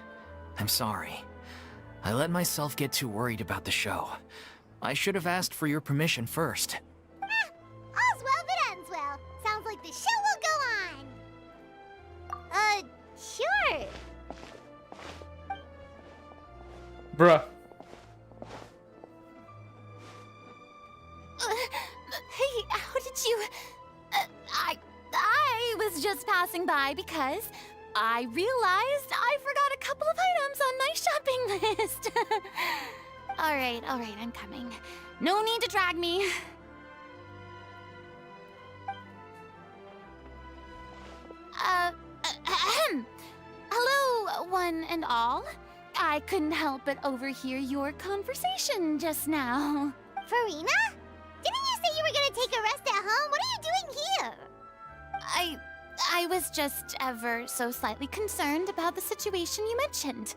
I'm sorry. I let myself get too worried about the show. I should have asked for your permission first. All's well that ends well. Sounds like the show will go on. Sure. Bruh. Hey, how did you... I was just passing by because I realized I forgot a couple of items on my shopping list. All right, I'm coming. No need to drag me. Hello, one and all. I couldn't help but overhear your conversation just now. Furina? Didn't you say you were gonna take a rest at home? What are you doing here? I was just ever so slightly concerned about the situation you mentioned.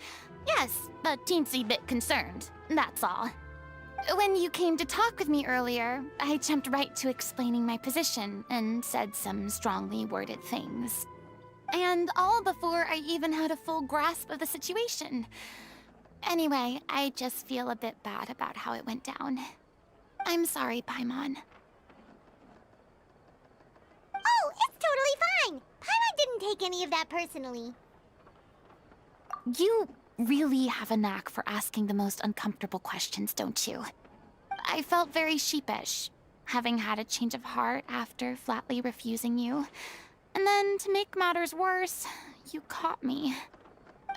Yes, a teensy bit concerned, that's all. When you came to talk with me earlier, I jumped right to explaining my position and said some strongly worded things. And all before I even had a full grasp of the situation. Anyway, I just feel a bit bad about how it went down. I'm sorry, Paimon. Oh, it's totally fine. Paimon didn't take any of that personally. You really have a knack for asking the most uncomfortable questions, don't you? I felt very sheepish, having had a change of heart after flatly refusing you. And then, to make matters worse, you caught me.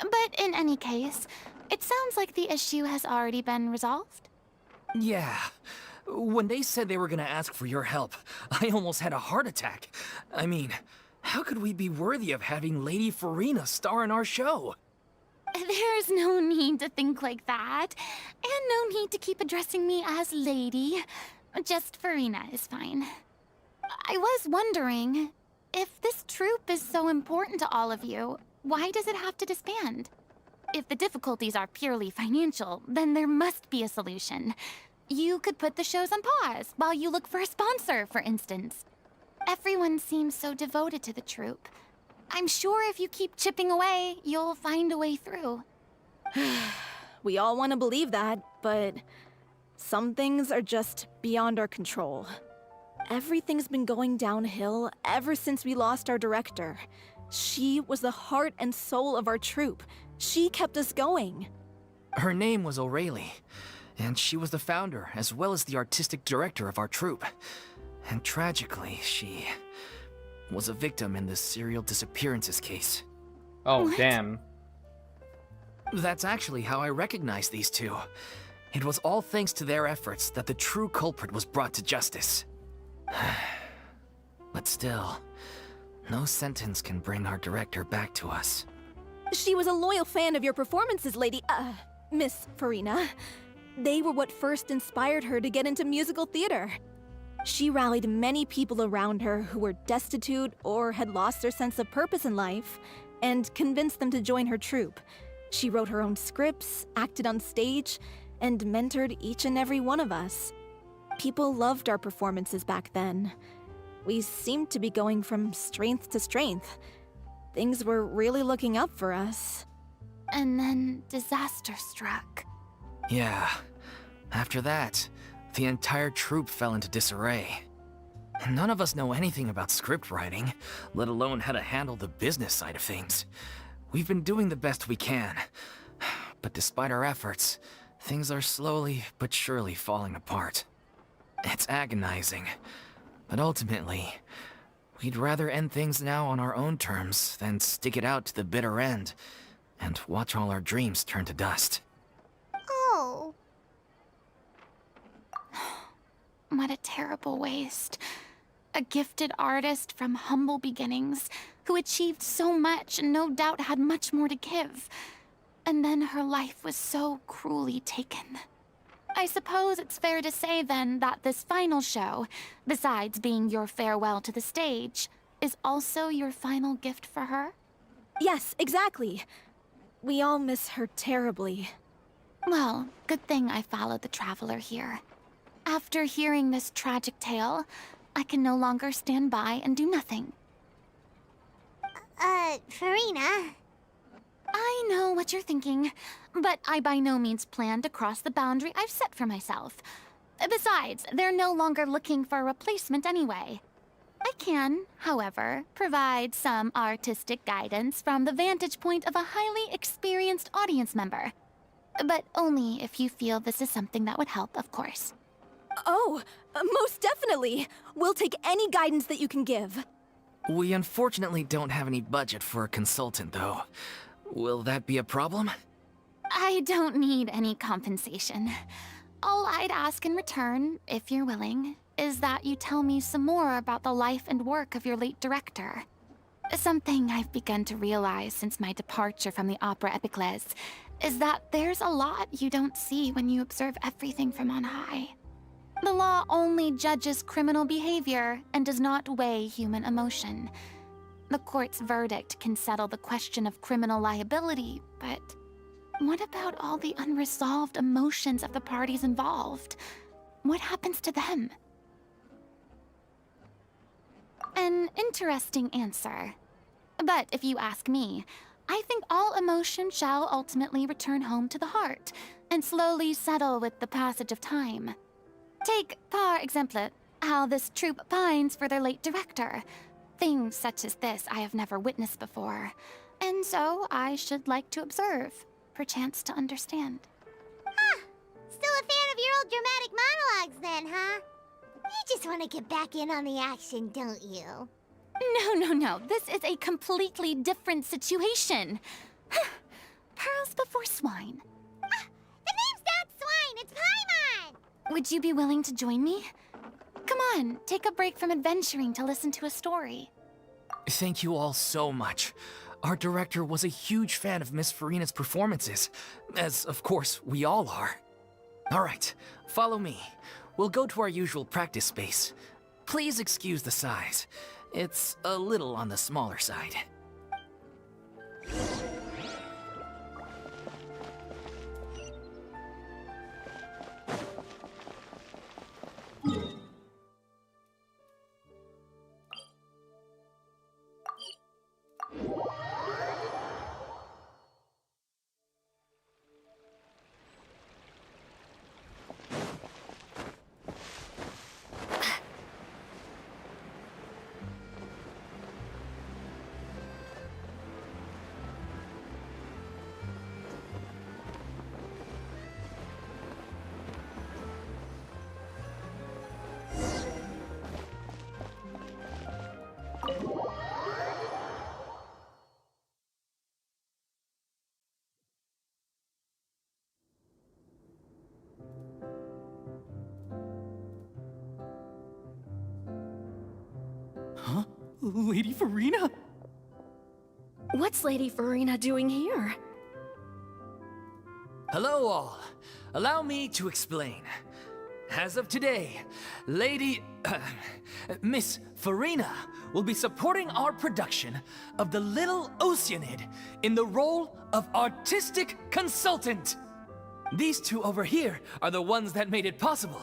But in any case, it sounds like the issue has already been resolved. Yeah. When they said they were gonna ask for your help, I almost had a heart attack. I mean, how could we be worthy of having Lady Furina star in our show? There's no need to think like that. And no need to keep addressing me as Lady. Just Furina is fine. I was wondering, if this troupe is so important to all of you, why does it have to disband? If the difficulties are purely financial, then there must be a solution. You could put the shows on pause while you look for a sponsor, for instance. Everyone seems so devoted to the troupe. I'm sure if you keep chipping away, you'll find a way through. We all want to believe that, but some things are just beyond our control. Everything's been going downhill ever since we lost our director. She was the heart and soul of our troupe. She kept us going. Her name was O'Reilly, and she was the founder as well as the artistic director of our troupe. And tragically, she was a victim in the serial disappearances case. Oh, What? damn. That's actually how I recognized these two. It was all thanks to their efforts that the true culprit was brought to justice. But still, no sentence can bring our director back to us. She was a loyal fan of your performances, Miss Furina. They were what first inspired her to get into musical theater. She rallied many people around her who were destitute or had lost their sense of purpose in life, and convinced them to join her troupe. She wrote her own scripts, acted on stage, and mentored each and every one of us. People loved our performances back then. We seemed to be going from strength to strength. Things were really looking up for us. And then disaster struck. Yeah. After that, the entire troupe fell into disarray. None of us know anything about script writing, let alone how to handle the business side of things. We've been doing the best we can, but despite our efforts, things are slowly but surely falling apart. It's agonizing, but ultimately, we'd rather end things now on our own terms than stick it out to the bitter end and watch all our dreams turn to dust. Oh. What a terrible waste. A gifted artist from humble beginnings who achieved so much and no doubt had much more to give. And then her life was so cruelly taken. I suppose it's fair to say then that this final show, besides being your farewell to the stage, is also your final gift for her? Yes, exactly. We all miss her terribly. Well, good thing I followed the Traveler here. After hearing this tragic tale, I can no longer stand by and do nothing. Furina. I know what you're thinking, but I by no means plan to cross the boundary I've set for myself. Besides, they're no longer looking for a replacement anyway. I can, however, provide some artistic guidance from the vantage point of a highly experienced audience member. But only if you feel this is something that would help, of course. Oh, most definitely! We'll take any guidance that you can give. We unfortunately don't have any budget for a consultant, though. Will that be a problem? I don't need any compensation. All I'd ask in return, if you're willing, is that you tell me some more about the life and work of your late director. Something I've begun to realize since my departure from the Opera Epiclese is that there's a lot you don't see when you observe everything from on high. The law only judges criminal behavior and does not weigh human emotion. The court's verdict can settle the question of criminal liability, but what about all the unresolved emotions of the parties involved? What happens to them? An interesting answer. But if you ask me, I think all emotion shall ultimately return home to the heart and slowly settle with the passage of time. Take, par exemple, how this troupe pines for their late director. Things such as this I have never witnessed before, and so I should like to observe, perchance to understand. Huh. Still a fan of your old dramatic monologues then, huh? You just want to get back in on the action, don't you? No. This is a completely different situation. Pearls before swine. The name's not Swine, it's Paimon! Would you be willing to join me? Come on, take a break from adventuring to listen to a story. Thank you all so much. Our director was a huge fan of Miss Furina's performances, as of course we all are. All right, follow me. We'll go to our usual practice space. Please excuse the size. It's a little on the smaller side. Huh? Lady Furina? What's Lady Furina doing here? Hello all. Allow me to explain. As of today, Miss Furina will be supporting our production of The Little Oceanid in the role of artistic consultant. These two over here are the ones that made it possible.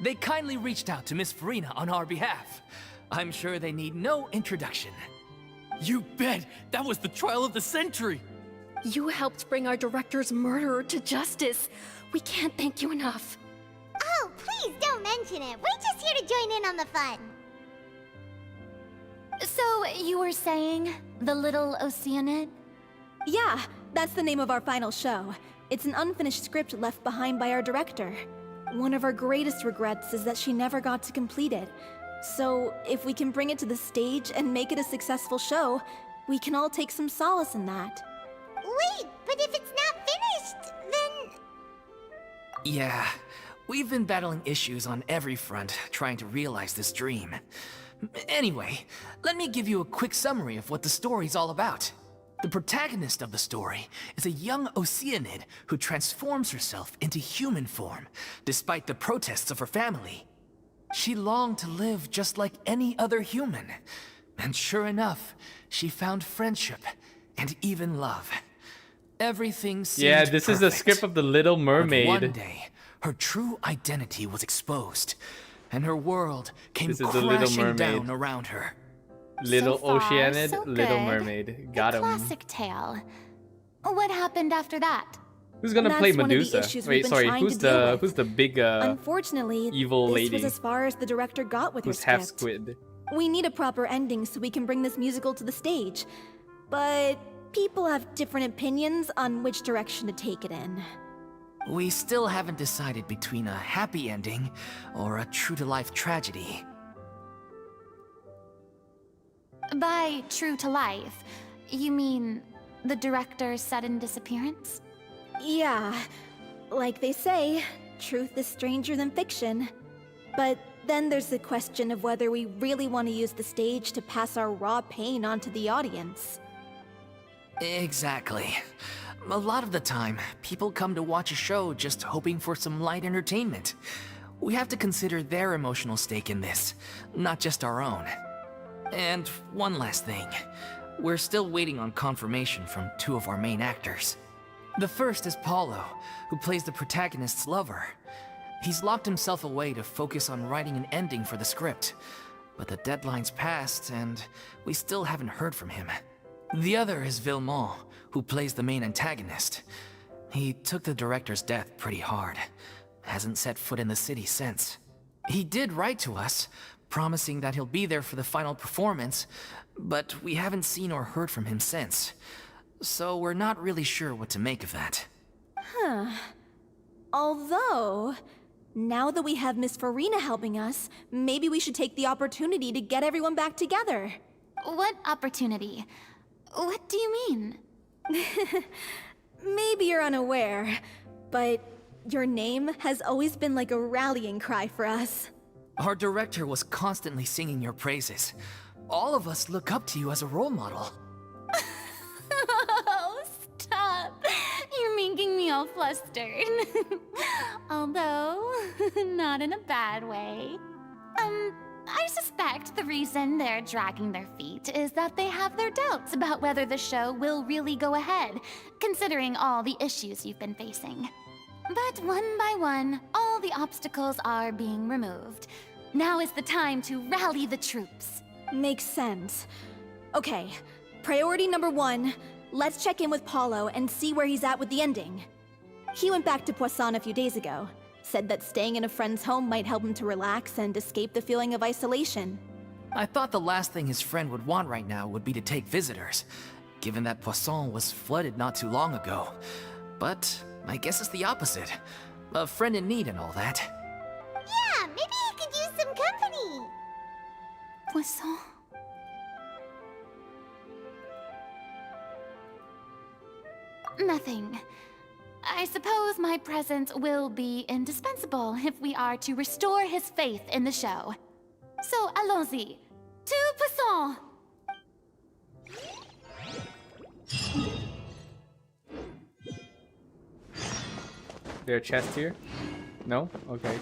They kindly reached out to Miss Furina on our behalf. I'm sure they need no introduction. You bet! That was the trial of the century! You helped bring our director's murderer to justice. We can't thank you enough. Oh, please don't mention it. We're just here to join in on the fun. So, you were saying the Little Oceanid? Yeah, that's the name of our final show. It's an unfinished script left behind by our director. One of our greatest regrets is that she never got to complete it. So, if we can bring it to the stage and make it a successful show, we can all take some solace in that. Wait, but if it's not finished, then... Yeah, we've been battling issues on every front trying to realize this dream. Anyway, let me give you a quick summary of what the story's all about. The protagonist of the story is a young Oceanid who transforms herself into human form, despite the protests of her family. She longed to live just like any other human. And sure enough, she found friendship and even love. Everything seemed Yeah, this is the perfect. script of The Little Mermaid. But one day, her true identity was exposed, and her world came This is The Little crashing Mermaid. down around her. Little So far, Oceanid, so Little good. Mermaid. Got him. Classic tale. What happened after that? Who's gonna That's play one of the Medusa? issues we've Wait, been sorry. trying Who's to deal the with. who's the big Unfortunately, evil this lady? was as far as the director got with her who's half script. squid? We need a proper ending so we can bring this musical to the stage. But people have different opinions on which direction to take it in. We still haven't decided between a happy ending or a true-to-life tragedy. By true to life, you mean the director's sudden disappearance? Yeah, like they say, truth is stranger than fiction. But then there's the question of whether we really want to use the stage to pass our raw pain onto the audience. Exactly. A lot of the time, people come to watch a show just hoping for some light entertainment. We have to consider their emotional stake in this, not just our own. And one last thing. We're still waiting on confirmation from two of our main actors. The first is Paulo, who plays the protagonist's lover. He's locked himself away to focus on writing an ending for the script, but the deadline's passed and we still haven't heard from him. The other is Villemont, who plays the main antagonist. He took the director's death pretty hard. Hasn't set foot in the city since. He did write to us, promising that he'll be there for the final performance, but we haven't seen or heard from him since. So we're not really sure what to make of that. Huh. Although, now that we have Miss Furina helping us, maybe we should take the opportunity to get everyone back together. What opportunity? What do you mean? Maybe you're unaware, but your name has always been like a rallying cry for us. Our director was constantly singing your praises. All of us look up to you as a role model. Oh, stop! You're making me all flustered. Although, not in a bad way. I suspect the reason they're dragging their feet is that they have their doubts about whether the show will really go ahead, considering all the issues you've been facing. But one by one, all the obstacles are being removed. Now is the time to rally the troops. Makes sense. Okay, priority number 1, let's check in with Paulo and see where he's at with the ending. He went back to Poisson a few days ago. Said that staying in a friend's home might help him to relax and escape the feeling of isolation. I thought the last thing his friend would want right now would be to take visitors, given that Poisson was flooded not too long ago. But I guess it's the opposite. A friend in need and all that. Yeah, maybe he could use some company. Poisson. Nothing. I suppose my presence will be indispensable if we are to restore his faith in the show. So, allons-y. To Poisson! There a chest here? No? Okay.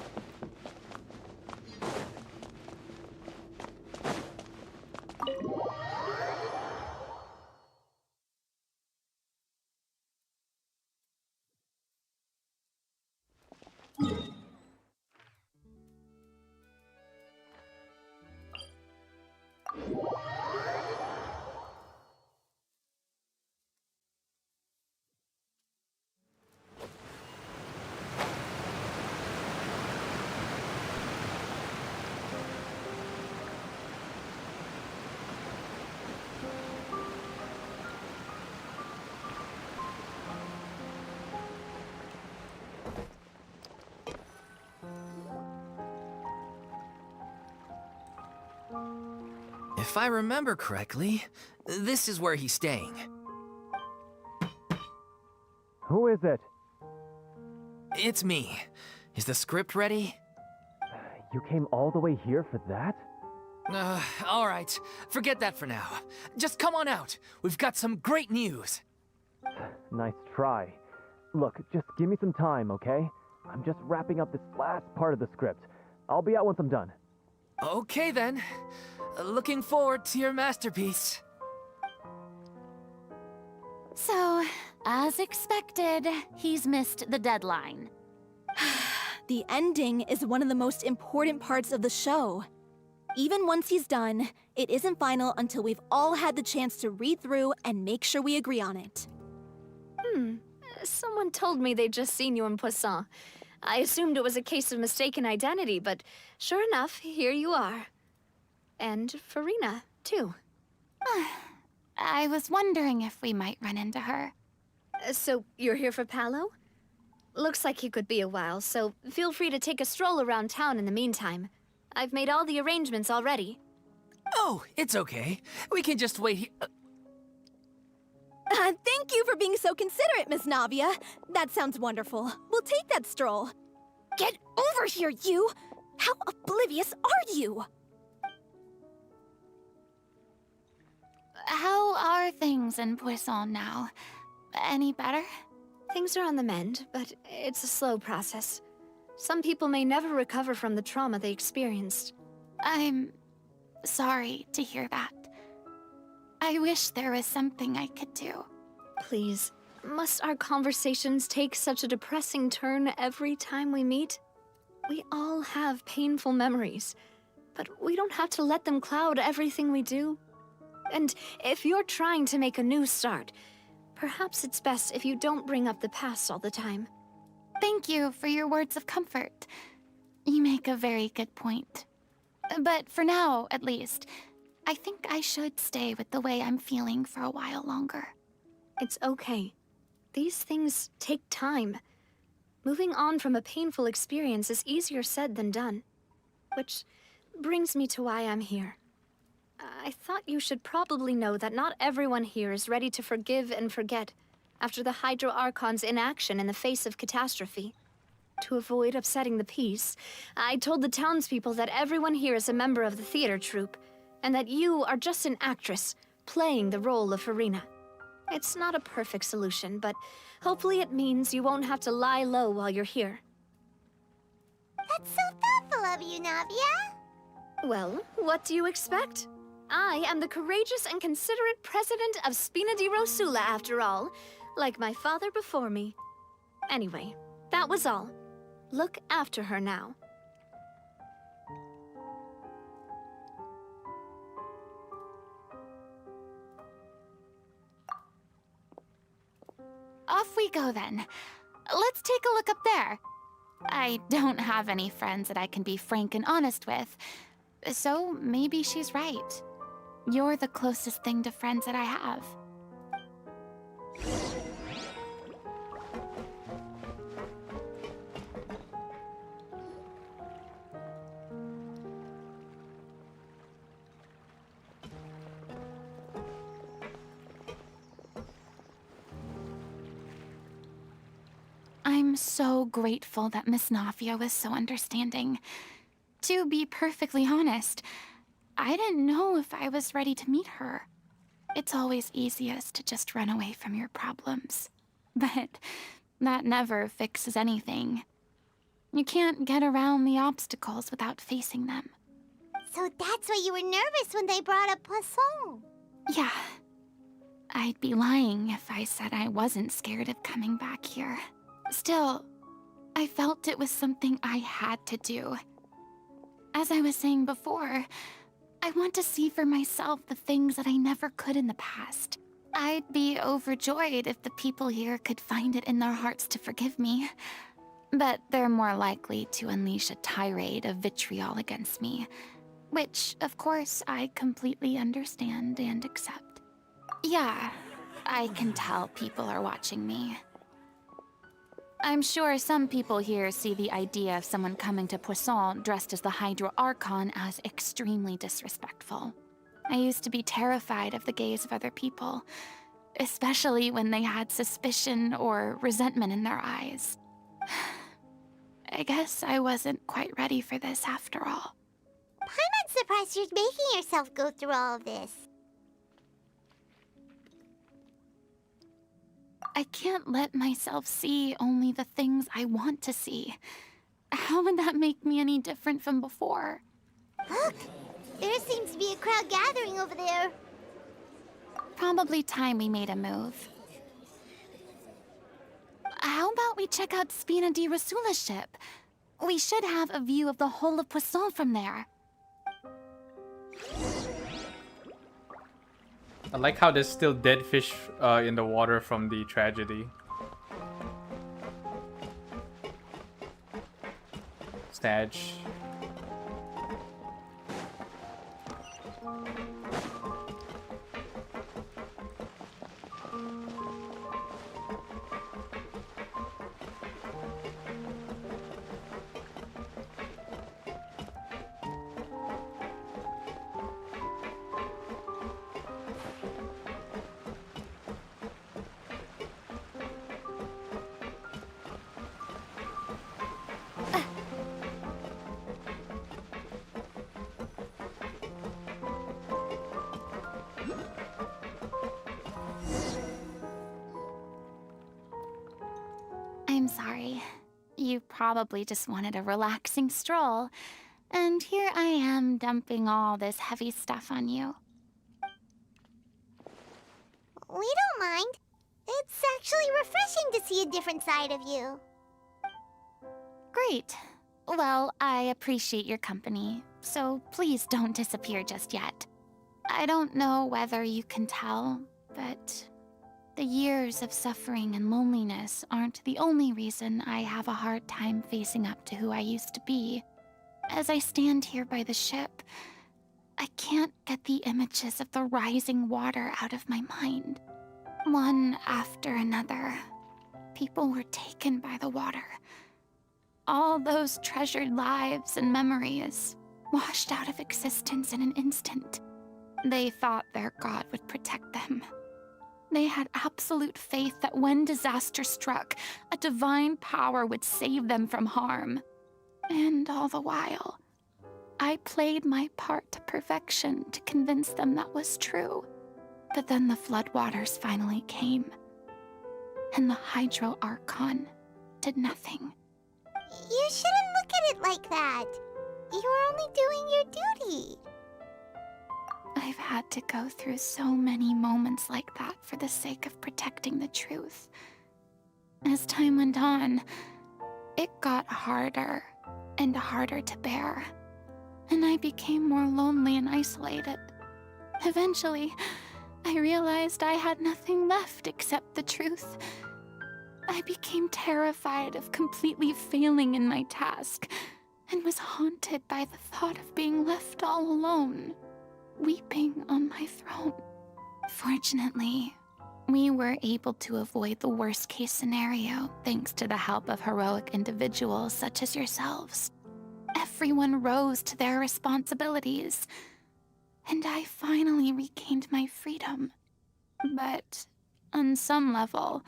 If I remember correctly, this is where he's staying. Who is it? It's me. Is the script ready? You came all the way here for that? Alright. Forget that for now. Just come on out. We've got some great news. Nice try. Look, just give me some time, okay? I'm just wrapping up this last part of the script. I'll be out once I'm done. Okay then. Looking forward to your masterpiece. So, as expected, he's missed the deadline. The ending is one of the most important parts of the show. Even once he's done, it isn't final until we've all had the chance to read through and make sure we agree on it. Someone told me they'd just seen you in Poisson. I assumed it was a case of mistaken identity, but sure enough, here you are. And Furina, too. I was wondering if we might run into her. So, you're here for Palo? Looks like you could be a while, so feel free to take a stroll around town in the meantime. I've made all the arrangements already. Oh, it's okay. We can just wait here. Thank you for being so considerate, Miss Navia. That sounds wonderful. We'll take that stroll. Get over here, you! How oblivious are you? How are things in Poisson now? Any better? Things are on the mend, but it's a slow process. Some people may never recover from the trauma they experienced. I'm sorry to hear that. I wish there was something I could do. Please, must our conversations take such a depressing turn every time we meet? We all have painful memories, but we don't have to let them cloud everything we do. And if you're trying to make a new start, perhaps it's best if you don't bring up the past all the time. Thank you for your words of comfort. You make a very good point. But for now, at least, I think I should stay with the way I'm feeling for a while longer. It's okay. These things take time. Moving on from a painful experience is easier said than done. Which brings me to why I'm here. I thought you should probably know that not everyone here is ready to forgive and forget after the Hydro Archon's inaction in the face of catastrophe. To avoid upsetting the peace, I told the townspeople that everyone here is a member of the theater troupe, and that you are just an actress playing the role of Furina. It's not a perfect solution, but hopefully it means you won't have to lie low while you're here. That's so thoughtful of you, Navia. Well, what do you expect? I am the courageous and considerate president of Spina di Rosula, after all, like my father before me. Anyway, that was all. Look after her now. Off we go then. Let's take a look up there. I don't have any friends that I can be frank and honest with, so maybe she's right. You're the closest thing to friends that I have. I'm so grateful that Miss Navia was so understanding. To be perfectly honest, I didn't know if I was ready to meet her. It's always easiest to just run away from your problems. But that never fixes anything. You can't get around the obstacles without facing them. So that's why you were nervous when they brought up Poisson. Yeah. I'd be lying if I said I wasn't scared of coming back here. Still, I felt it was something I had to do. As I was saying before, I want to see for myself the things that I never could in the past. I'd be overjoyed if the people here could find it in their hearts to forgive me. But they're more likely to unleash a tirade of vitriol against me, which, of course, I completely understand and accept. Yeah, I can tell people are watching me. I'm sure some people here see the idea of someone coming to Poisson dressed as the Hydro Archon as extremely disrespectful. I used to be terrified of the gaze of other people, especially when they had suspicion or resentment in their eyes. I guess I wasn't quite ready for this after all. I'm surprised you're making yourself go through all of this. I can't let myself see only the things I want to see. How would that make me any different from before? Look! There seems to be a crowd gathering over there. Probably time we made a move. How about we check out Spina di Rasula's ship? We should have a view of the whole of Poisson from there. I like how there's still dead fish in the water from the tragedy. Stage. I'm sorry. You probably just wanted a relaxing stroll, and here I am dumping all this heavy stuff on you. We don't mind. It's actually refreshing to see a different side of you. Great. Well, I appreciate your company, so please don't disappear just yet. I don't know whether you can tell, but the years of suffering and loneliness aren't the only reason I have a hard time facing up to who I used to be. As I stand here by the ship, I can't get the images of the rising water out of my mind. One after another, people were taken by the water. All those treasured lives and memories washed out of existence in an instant. They thought their god would protect them. They had absolute faith that when disaster struck, a divine power would save them from harm. And all the while, I played my part to perfection to convince them that was true. But then the floodwaters finally came, and the Hydro Archon did nothing. You shouldn't look at it like that. You were only doing your duty. I've had to go through so many moments like that for the sake of protecting the truth. As time went on, it got harder and harder to bear, and I became more lonely and isolated. Eventually, I realized I had nothing left except the truth. I became terrified of completely failing in my task, and was haunted by the thought of being left all alone, weeping on my throne. Fortunately, we were able to avoid the worst-case scenario thanks to the help of heroic individuals such as yourselves. Everyone rose to their responsibilities, and I finally regained my freedom. But on some level,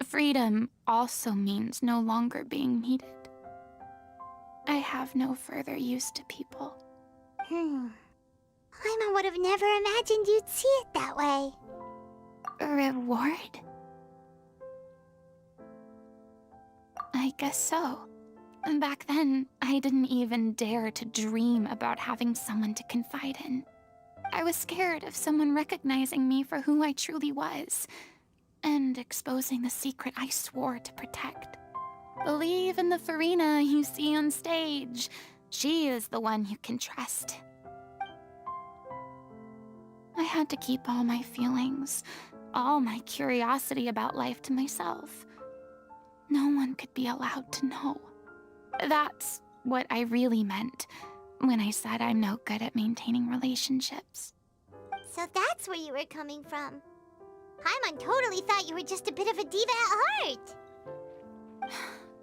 freedom also means no longer being needed. I have no further use to people. Paimon would have never imagined you'd see it that way. Reward? I guess so. Back then, I didn't even dare to dream about having someone to confide in. I was scared of someone recognizing me for who I truly was, and exposing the secret I swore to protect. Believe in the Furina you see on stage. She is the one you can trust. I had to keep all my feelings, all my curiosity about life to myself. No one could be allowed to know. That's what I really meant when I said I'm no good at maintaining relationships. So that's where you were coming from. Paimon totally thought you were just a bit of a diva at heart.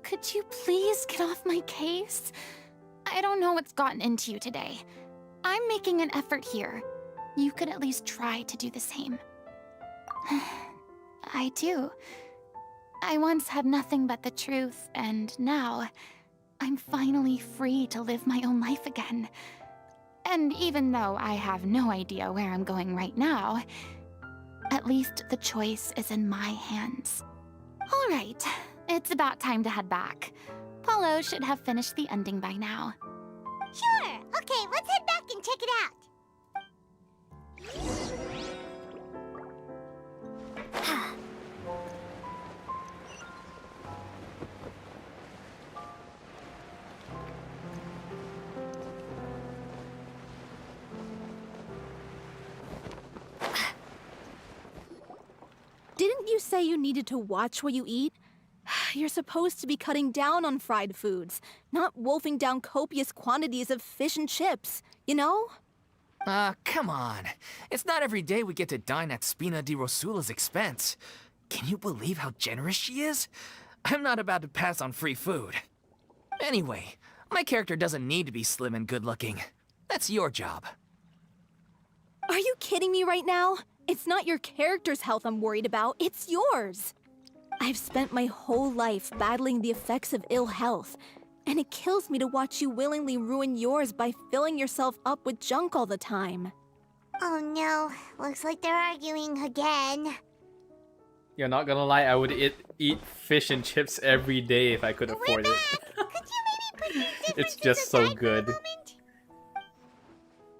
Could you please get off my case? I don't know what's gotten into you today. I'm making an effort here. you could at least try to do the same. I do. I once had nothing but the truth, and now I'm finally free to live my own life again. And even though I have no idea where I'm going right now, at least the choice is in my hands. All right, it's about time to head back. Paulo should have finished the ending by now. Sure. Okay, let's head back and check it out. Didn't you say you needed to watch what you eat? You're supposed to be cutting down on fried foods, not wolfing down copious quantities of fish and chips, you know? Come on. It's not every day we get to dine at Spina di Rosula's expense. Can you believe how generous she is? I'm not about to pass on free food. Anyway, my character doesn't need to be slim and good-looking. That's your job. Are you kidding me right now? It's not your character's health I'm worried about, it's yours. I've spent my whole life battling the effects of ill health, and it kills me to watch you willingly ruin yours by filling yourself up with junk all the time. Oh no, looks like they're arguing again. You're not gonna lie, I would eat fish and chips every day if I could afford it. Could you maybe put your It's just so good.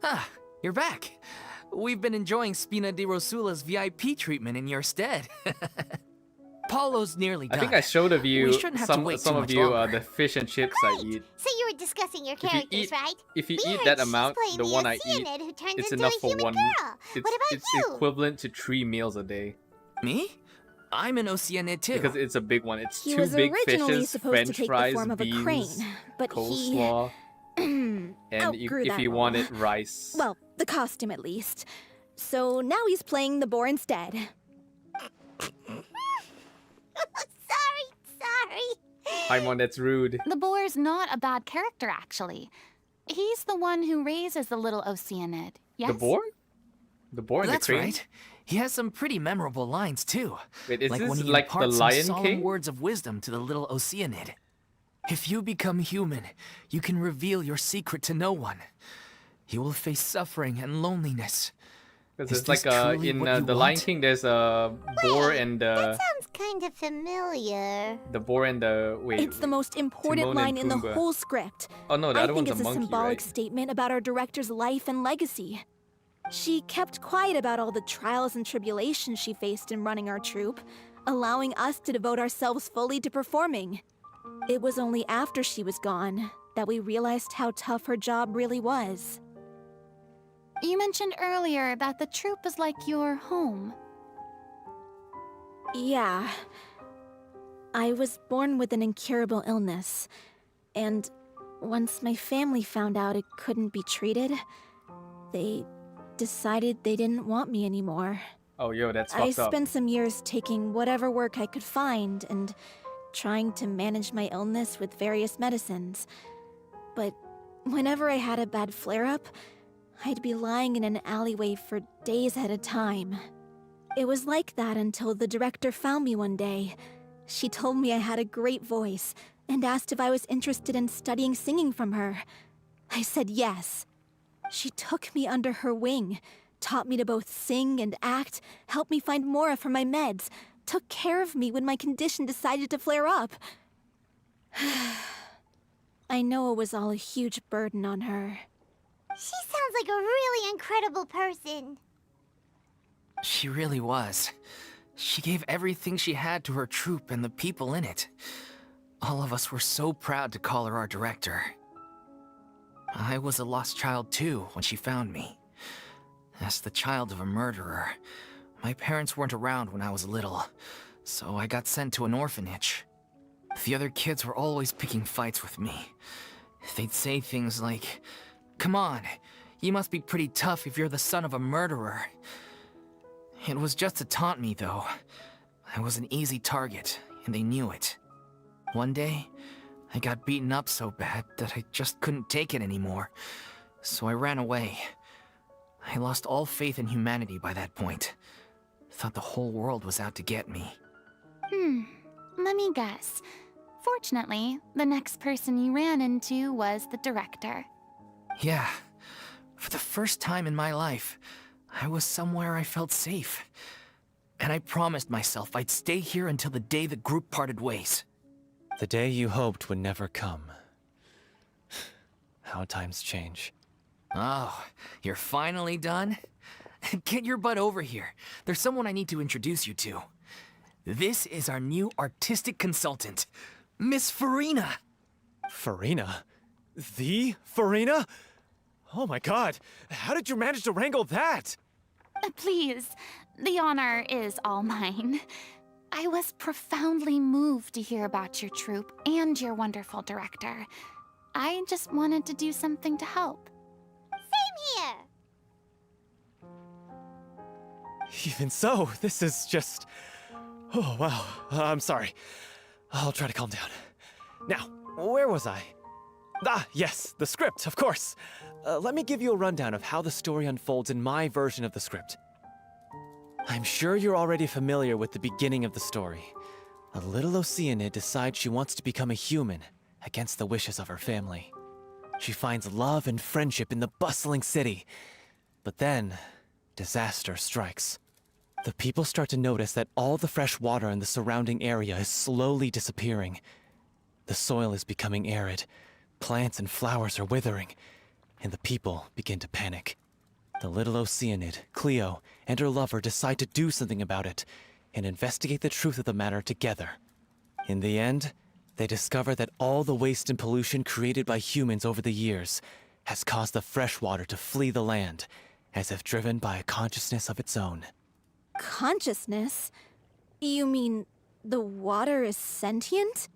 Ah, you're back. We've been enjoying Spina di Rosula's VIP treatment in your stead. Paulo's nearly done. I think I showed of you We shouldn't have to some wait of too much you longer. the fish and chips I eat. So you were discussing your characters, right? If you We eat heard that she's amount, playing the one I eat, Oceanid who turns it's into enough a for human one. girl. It's, What about it's you? equivalent to 3 meals a day. Me? I'm an Oceanid too. Because it's a big one. It's He 2 was big originally fishes, supposed French to take fries, the form of beans, a crane, but coleslaw, and outgrew if that you role. wanted rice. Well, the costume at least. So now he's playing the boar instead. Sorry. Paimon, that's rude. The boar's not a bad character, actually. He's the one who raises the little Oceanid, yes? The boar? The boar and the That's crane? right. He has some pretty memorable lines too. Wait, is like this when he like the imparts Lion some solemn King? words of wisdom to the little Oceanid. If you become human, you can reveal your secret to no one. You will face suffering and loneliness. Because Is it's like this truly in what you the Lion want? King, there's a boar and That sounds kind of familiar. the boar and the wait. It's the most important Timon and line in the Pumbaa. whole script. Oh no, the I other think one's it's a a monkey, symbolic right? statement about our director's life and legacy. She kept quiet about all the trials and tribulations she faced in running our troupe, allowing us to devote ourselves fully to performing. It was only after she was gone that we realized how tough her job really was. You mentioned earlier that the troupe is like your home. Yeah. I was born with an incurable illness, and once my family found out it couldn't be treated, they decided they didn't want me anymore. Oh, yo, that's I fucked up. spent some years taking whatever work I could find and trying to manage my illness with various medicines. But whenever I had a bad flare-up, I'd be lying in an alleyway for days at a time. It was like that until the director found me one day. She told me I had a great voice and asked if I was interested in studying singing from her. I said yes. She took me under her wing, taught me to both sing and act, helped me find Mora for my meds, took care of me when my condition decided to flare up. I know it was all a huge burden on her. She sounds like a really incredible person. She really was. She gave everything she had to her troupe and the people in it. All of us were so proud to call her our director. I was a lost child too when she found me. As the child of a murderer, my parents weren't around when I was little, so I got sent to an orphanage. The other kids were always picking fights with me. They'd say things like, "Come on, you must be pretty tough if you're the son of a murderer." It was just to taunt me, though. I was an easy target, and they knew it. One day, I got beaten up so bad that I just couldn't take it anymore, so I ran away. I lost all faith in humanity by that point. Thought the whole world was out to get me. Let me guess. Fortunately, the next person you ran into was the director. Yeah. For the first time in my life, I was somewhere I felt safe. And I promised myself I'd stay here until the day the group parted ways. The day you hoped would never come. How times change. Oh, you're finally done? Get your butt over here. There's someone I need to introduce you to. This is our new artistic consultant, Miss Furina. Furina? The Furina? Oh my god, how did you manage to wrangle that? Please, the honor is all mine. I was profoundly moved to hear about your troupe and your wonderful director. I just wanted to do something to help. Same here. Even so, this is just... Oh, wow. I'm sorry. I'll try to calm down. Now, where was I? Ah, yes, the script, of course. Let me give you a rundown of how the story unfolds in my version of the script. I'm sure you're already familiar with the beginning of the story. A little Oceanid decides she wants to become a human, against the wishes of her family. She finds love and friendship in the bustling city. But then, disaster strikes. The people start to notice that all the fresh water in the surrounding area is slowly disappearing. The soil is becoming arid, plants and flowers are withering, and the people begin to panic. The little Oceanid, Cleo, and her lover decide to do something about it, and investigate the truth of the matter together. In the end, they discover that all the waste and pollution created by humans over the years has caused the fresh water to flee the land, as if driven by a consciousness of its own. Consciousness? You mean the water is sentient?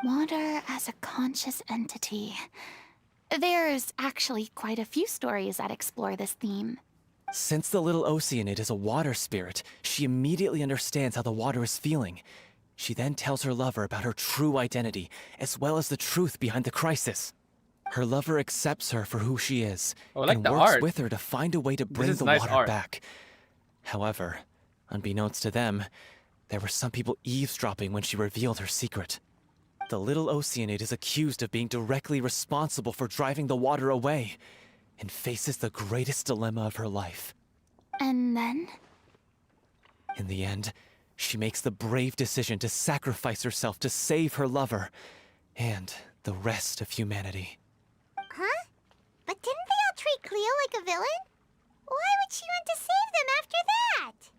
Water as a conscious entity. There's actually quite a few stories that explore this theme. Since the little Oceanid is a water spirit, she immediately understands how the water is feeling. She then tells her lover about her true identity, as well as the truth behind the crisis. Her lover accepts her for who she is, and works with her to find a way to bring the water back. However, unbeknownst to them, there were some people eavesdropping when she revealed her secret. The little Oceanid is accused of being directly responsible for driving the water away, and faces the greatest dilemma of her life. And then? In the end, she makes the brave decision to sacrifice herself to save her lover, and the rest of humanity. Huh? But didn't they all treat Cleo like a villain? Why would she want to save them after that?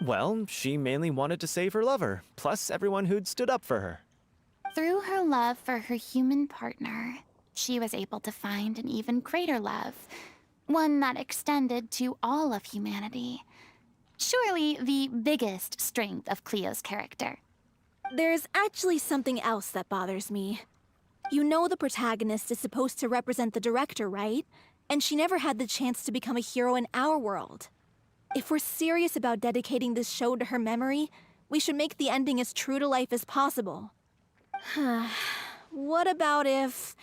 Well, she mainly wanted to save her lover, plus everyone who'd stood up for her. Through her love for her human partner, she was able to find an even greater love, one that extended to all of humanity. Surely the biggest strength of Cleo's character. There's actually something else that bothers me. You know the protagonist is supposed to represent the director, right? And she never had the chance to become a hero in our world. If we're serious about dedicating this show to her memory, we should make the ending as true to life as possible. What about if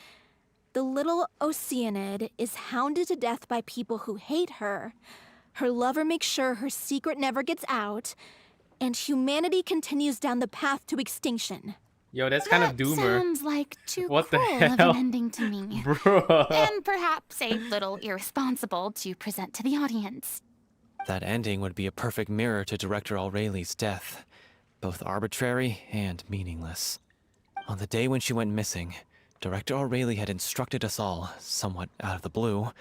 the little Oceanid is hounded to death by people who hate her, her lover makes sure her secret never gets out, and humanity continues down the path to extinction? Yo, that's kind of doomer. Sounds like too What the cruel of hell? an ending to me. Bruh. And perhaps a little irresponsible to present to the audience. That ending would be a perfect mirror to Director Aureli's death, both arbitrary and meaningless. On the day when she went missing, Director Aurelie had instructed us all, somewhat out of the blue,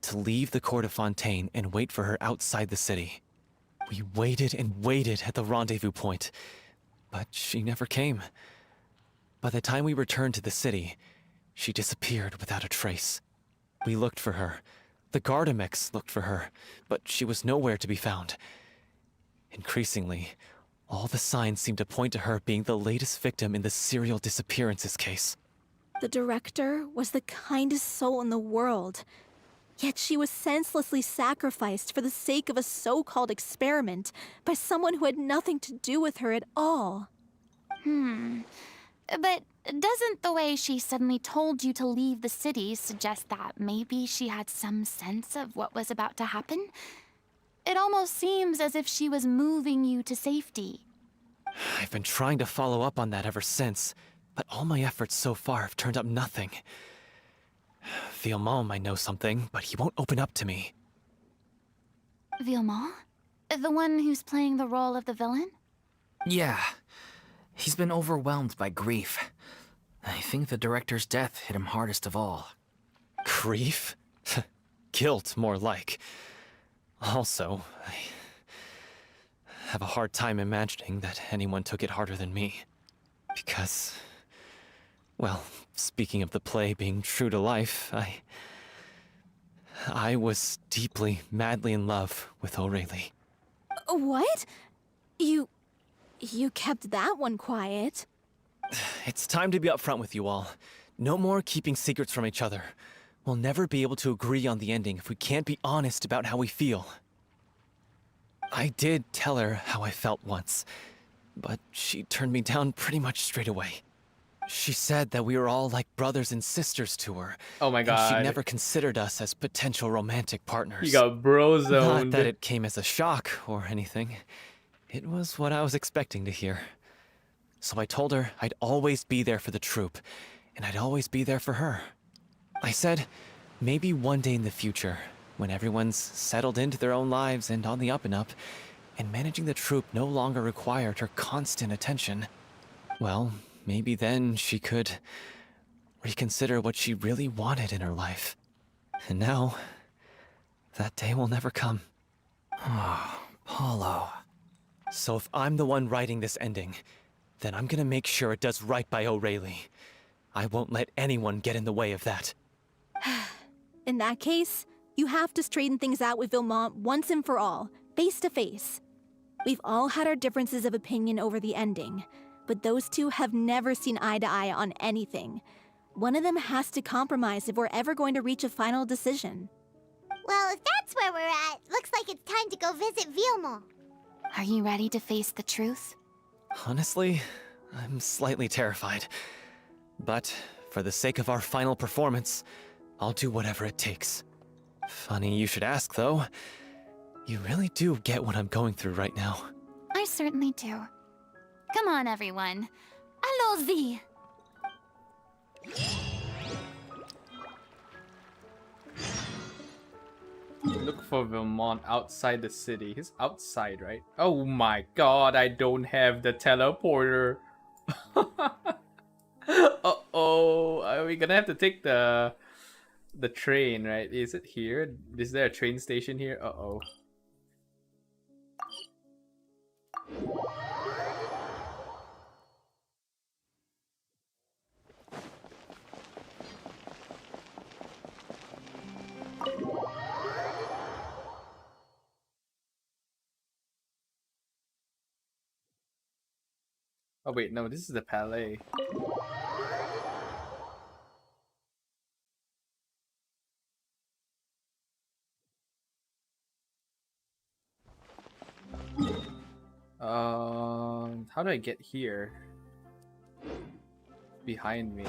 to leave the court of Fontaine and wait for her outside the city. We waited and waited at the rendezvous point, but she never came. By the time we returned to the city, she disappeared without a trace. We looked for her. The Gardamex looked for her, but she was nowhere to be found. Increasingly, all the signs seemed to point to her being the latest victim in the serial disappearances case. The director was the kindest soul in the world, yet she was senselessly sacrificed for the sake of a so-called experiment by someone who had nothing to do with her at all. But doesn't the way she suddenly told you to leave the city suggest that maybe she had some sense of what was about to happen? It almost seems as if she was moving you to safety. I've been trying to follow up on that ever since, but all my efforts so far have turned up nothing. Villemont might know something, but he won't open up to me. Villemont? The one who's playing the role of the villain? Yeah. He's been overwhelmed by grief. I think the director's death hit him hardest of all. Grief? Guilt, more like. Also, I have a hard time imagining that anyone took it harder than me. Because, well, speaking of the play being true to life, I was deeply, madly in love with Aurelie. What? You kept that one quiet. It's time to be upfront with you all. No more keeping secrets from each other. We'll never be able to agree on the ending if we can't be honest about how we feel. I did tell her how I felt once, but she turned me down pretty much straight away. She said that we were all like brothers and sisters to her. Oh my god. She never considered us as potential romantic partners. You got bro-zoned. Not that it came as a shock or anything. It was what I was expecting to hear. So I told her I'd always be there for the troupe, and I'd always be there for her. I said, maybe one day in the future, when everyone's settled into their own lives and on the up and up, and managing the troupe no longer required her constant attention, well, maybe then she could reconsider what she really wanted in her life. And now, that day will never come. Oh, Paulo. So if I'm the one writing this ending, then I'm gonna make sure it does right by Aurelie. I won't let anyone get in the way of that. In that case, you have to straighten things out with Villemont once and for all, face to face. We've all had our differences of opinion over the ending, but those two have never seen eye to eye on anything. One of them has to compromise if we're ever going to reach a final decision. Well, if that's where we're at, looks like it's time to go visit Villemont. Are you ready to face the truth? Honestly, I'm slightly terrified. But for the sake of our final performance, I'll do whatever it takes. Funny you should ask, though. You really do get what I'm going through right now. I certainly do. Come on, everyone. Allons-y! Look for Villemont outside the city. He's outside, right? Oh my god, I don't have the teleporter. Uh-oh. Are we gonna have to take the train, right? Is it here? Is there a train station here? Uh-oh. Oh wait, no, this is the Palais. How do I get here? Behind me.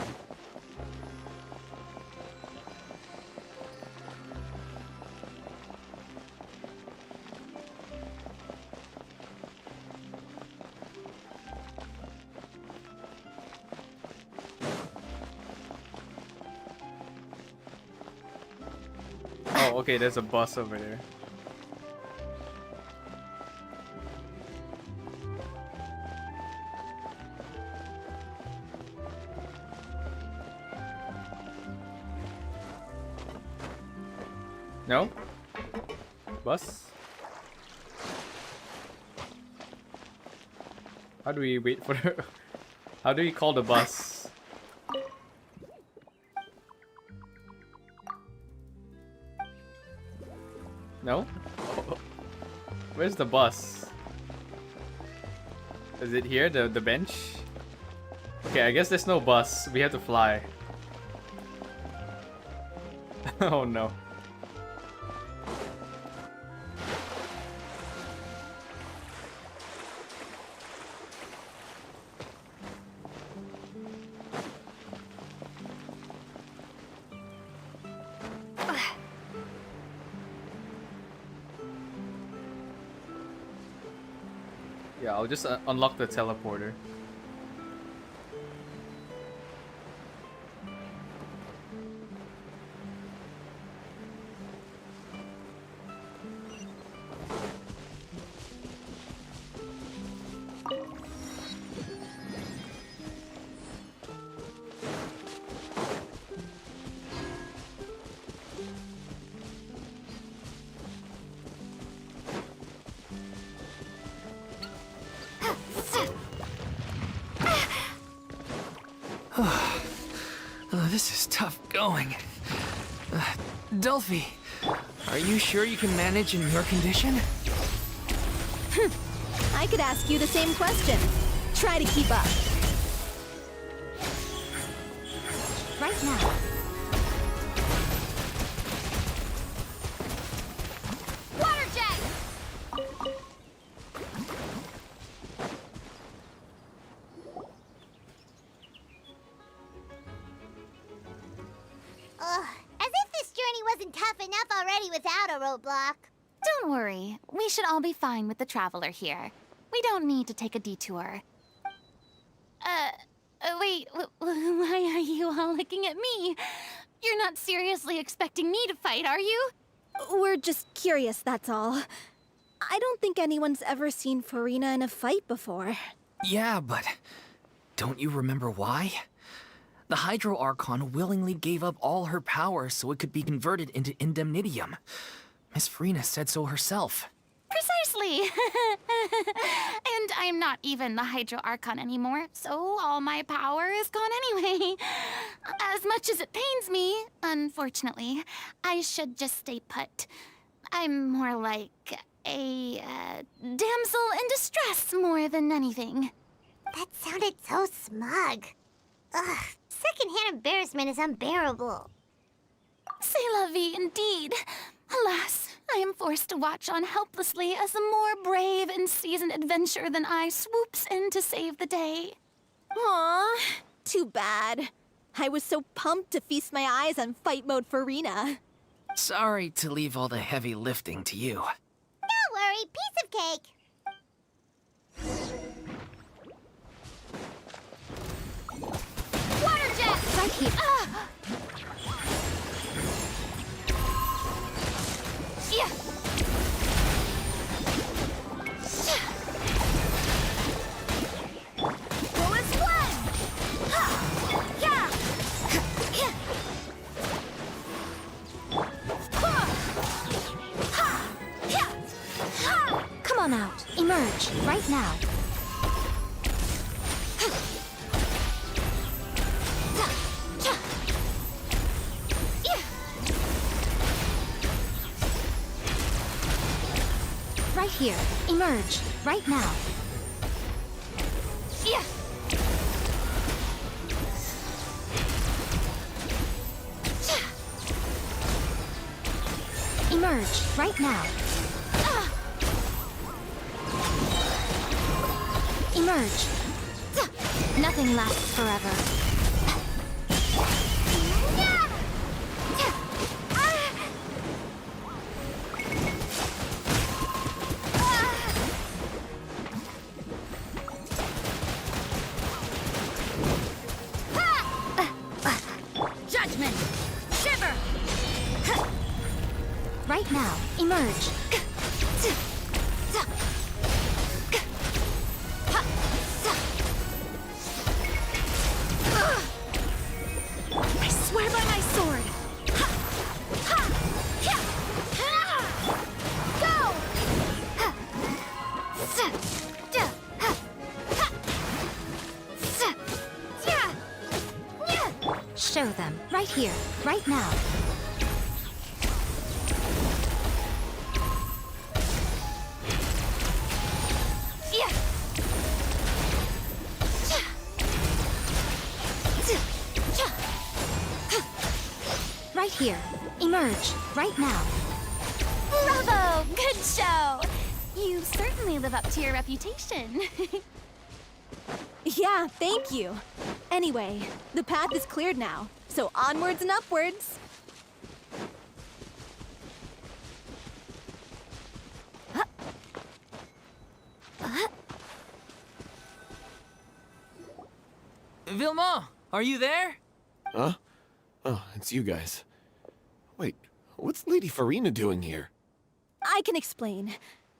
Oh, okay, there's a bus over there. No? Bus? How do we wait for the... How do we call the bus? No? Where's the bus? Is it here, the bench? Okay, I guess there's no bus. We have to fly. Oh no. Yeah, I'll just unlock the teleporter. This is tough going. Delphi, are you sure you can manage in your condition? I could ask you the same question. Try to keep up. Right now. Water jet! Ugh, as if this journey wasn't tough enough already without a roadblock. Don't worry. We should all be fine with the traveler here. We don't need to take a detour. Wait, why are you all looking at me? You're not seriously expecting me to fight, are you? We're just curious, that's all. I don't think anyone's ever seen Furina in a fight before. Yeah, but don't you remember why? The Hydro Archon willingly gave up all her power so it could be converted into indemnitium. Miss Furina said so herself. Precisely! And I'm not even the Hydro Archon anymore, so all my power is gone anyway. As much as it pains me, unfortunately, I should just stay put. I'm more like a damsel in distress more than anything. That sounded so smug. Ugh, secondhand embarrassment is unbearable. C'est la vie, indeed. Alas, I am forced to watch on helplessly as a more brave and seasoned adventurer than I swoops in to save the day. Aw, too bad. I was so pumped to feast my eyes on fight mode Furina. Sorry to leave all the heavy lifting to you. Don't worry, piece of cake. Water jet! Right here. Yeah. Go as one. Yeah. Come on out. Emerge right now. Right here. Emerge right now. Yeah. Emerge right now. Emerge. Nothing lasts forever. Judgment! Shiver! Right now. Emerge. I swear by my sword! Show them. Right here. Right now. Right here. Emerge. Right now. Bravo! Good show! You certainly live up to your reputation. Yeah, thank you. Anyway, the path is cleared now, so onwards and upwards. Vilma, are you there? Huh? Oh, it's you guys. Wait, what's Lady Furina doing here? I can explain.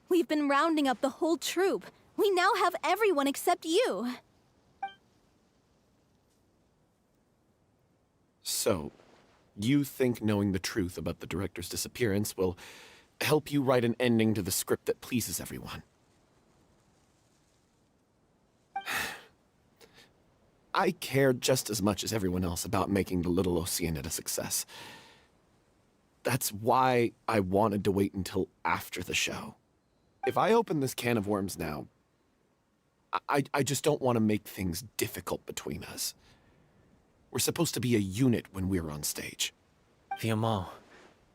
We've been rounding up the whole troupe. We now have everyone except you. So, you think knowing the truth about the director's disappearance will help you write an ending to the script that pleases everyone? I care just as much as everyone else about making the Little Oceanid a success. That's why I wanted to wait until after the show. If I open this can of worms now, I just don't want to make things difficult between us. We're supposed to be a unit when we're on stage. Vilma,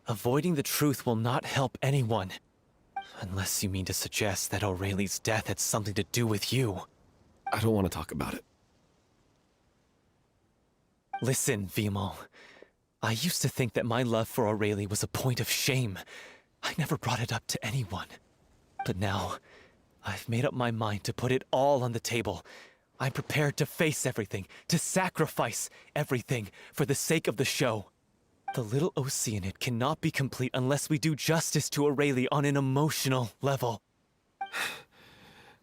avoiding the truth will not help anyone. Unless you mean to suggest that Aurelie's death had something to do with you. I don't want to talk about it. Listen, Vilma. I used to think that my love for Aurelie was a point of shame. I never brought it up to anyone. But now, I've made up my mind to put it all on the table. I'm prepared to face everything, to sacrifice everything for the sake of the show. The Little Oceanid cannot be complete unless we do justice to Aurelie on an emotional level.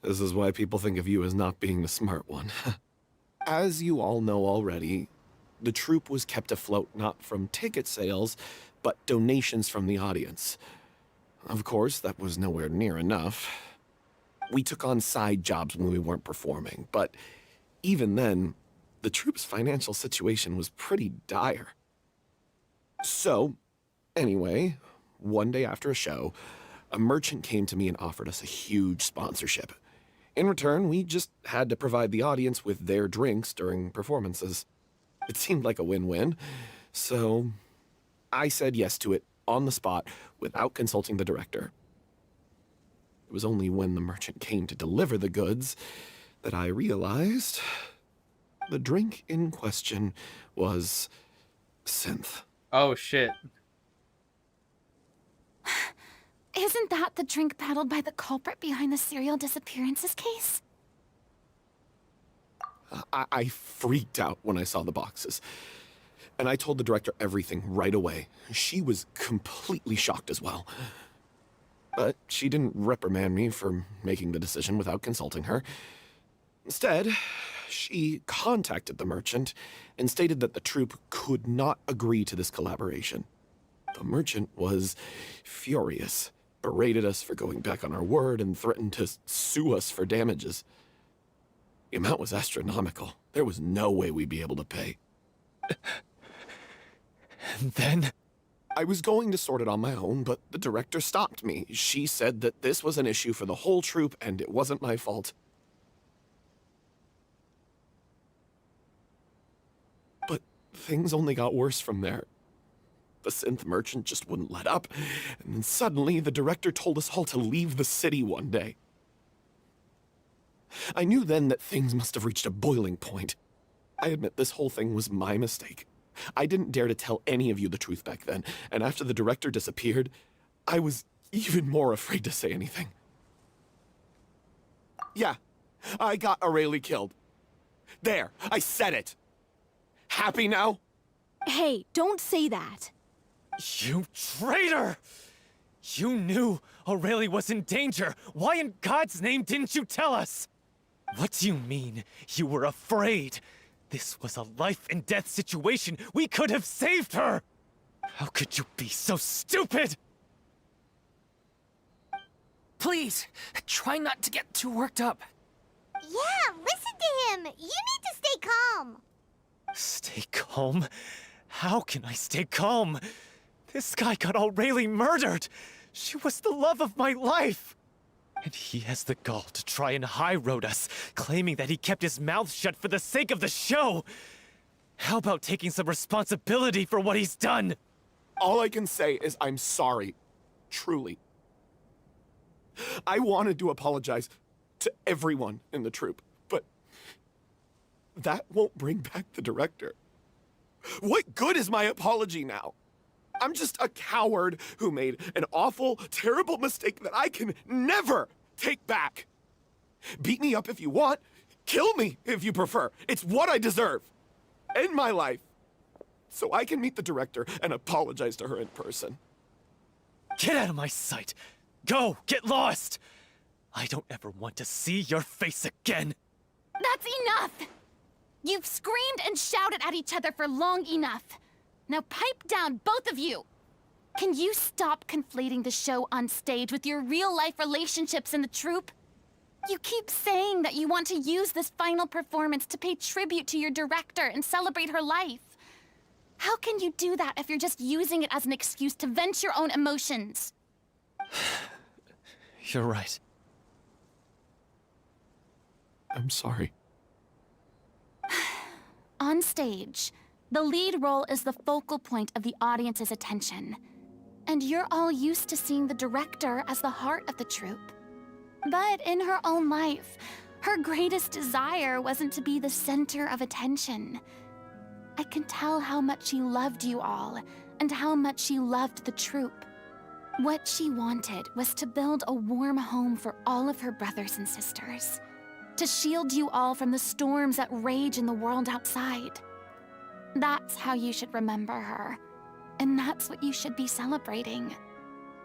This is why people think of you as not being the smart one. As you all know already, the troupe was kept afloat not from ticket sales, but donations from the audience. Of course, that was nowhere near enough. We took on side jobs when we weren't performing, but even then, the troupe's financial situation was pretty dire. So, anyway, one day after a show, a merchant came to me and offered us a huge sponsorship. In return, we just had to provide the audience with their drinks during performances. It seemed like a win-win, so I said yes to it on the spot without consulting the director. It was only when the merchant came to deliver the goods that I realized the drink in question was synth. Oh, shit. Isn't that the drink peddled by the culprit behind the serial disappearances case? I freaked out when I saw the boxes. And I told the director everything right away. She was completely shocked as well. But she didn't reprimand me for making the decision without consulting her. Instead, she contacted the merchant and stated that the troupe could not agree to this collaboration. The merchant was furious, berated us for going back on our word, and threatened to sue us for damages. The amount was astronomical. There was no way we'd be able to pay. And then? I was going to sort it on my own, but the director stopped me. She said that this was an issue for the whole troupe, and it wasn't my fault. But things only got worse from there. The synth merchant just wouldn't let up, and then suddenly the director told us all to leave the city one day. I knew then that things must have reached a boiling point. I admit this whole thing was my mistake. I didn't dare to tell any of you the truth back then, and after the director disappeared, I was even more afraid to say anything. Yeah, I got Aurelie killed. There, I said it. Happy now? Hey, don't say that. You traitor! You knew Aurelie was in danger. Why in God's name didn't you tell us? What do you mean, you were afraid? This was a life and death situation. We could have saved her! How could you be so stupid? Please, try not to get too worked up. Yeah, listen to him. You need to stay calm. Stay calm? How can I stay calm? This guy got Aurelie murdered! She was the love of my life! And he has the gall to try and high-road us, claiming that he kept his mouth shut for the sake of the show! How about taking some responsibility for what he's done? All I can say is I'm sorry. Truly. I wanted to apologize to everyone in the troupe, but that won't bring back the director. What good is my apology now? I'm just a coward who made an awful, terrible mistake that I can never take back. Beat me up if you want. Kill me, if you prefer. It's what I deserve. End my life. So I can meet the director and apologize to her in person. Get out of my sight! Go! Get lost! I don't ever want to see your face again! That's enough! You've screamed and shouted at each other for long enough. Now pipe down, both of you! Can you stop conflating the show on stage with your real-life relationships in the troupe? You keep saying that you want to use this final performance to pay tribute to your director and celebrate her life. How can you do that if you're just using it as an excuse to vent your own emotions? You're right. I'm sorry. On stage, the lead role is the focal point of the audience's attention. And you're all used to seeing the director as the heart of the troupe. But in her own life, her greatest desire wasn't to be the center of attention. I can tell how much she loved you all, and how much she loved the troupe. What she wanted was to build a warm home for all of her brothers and sisters. To shield you all from the storms that rage in the world outside. That's how you should remember her. And that's what you should be celebrating.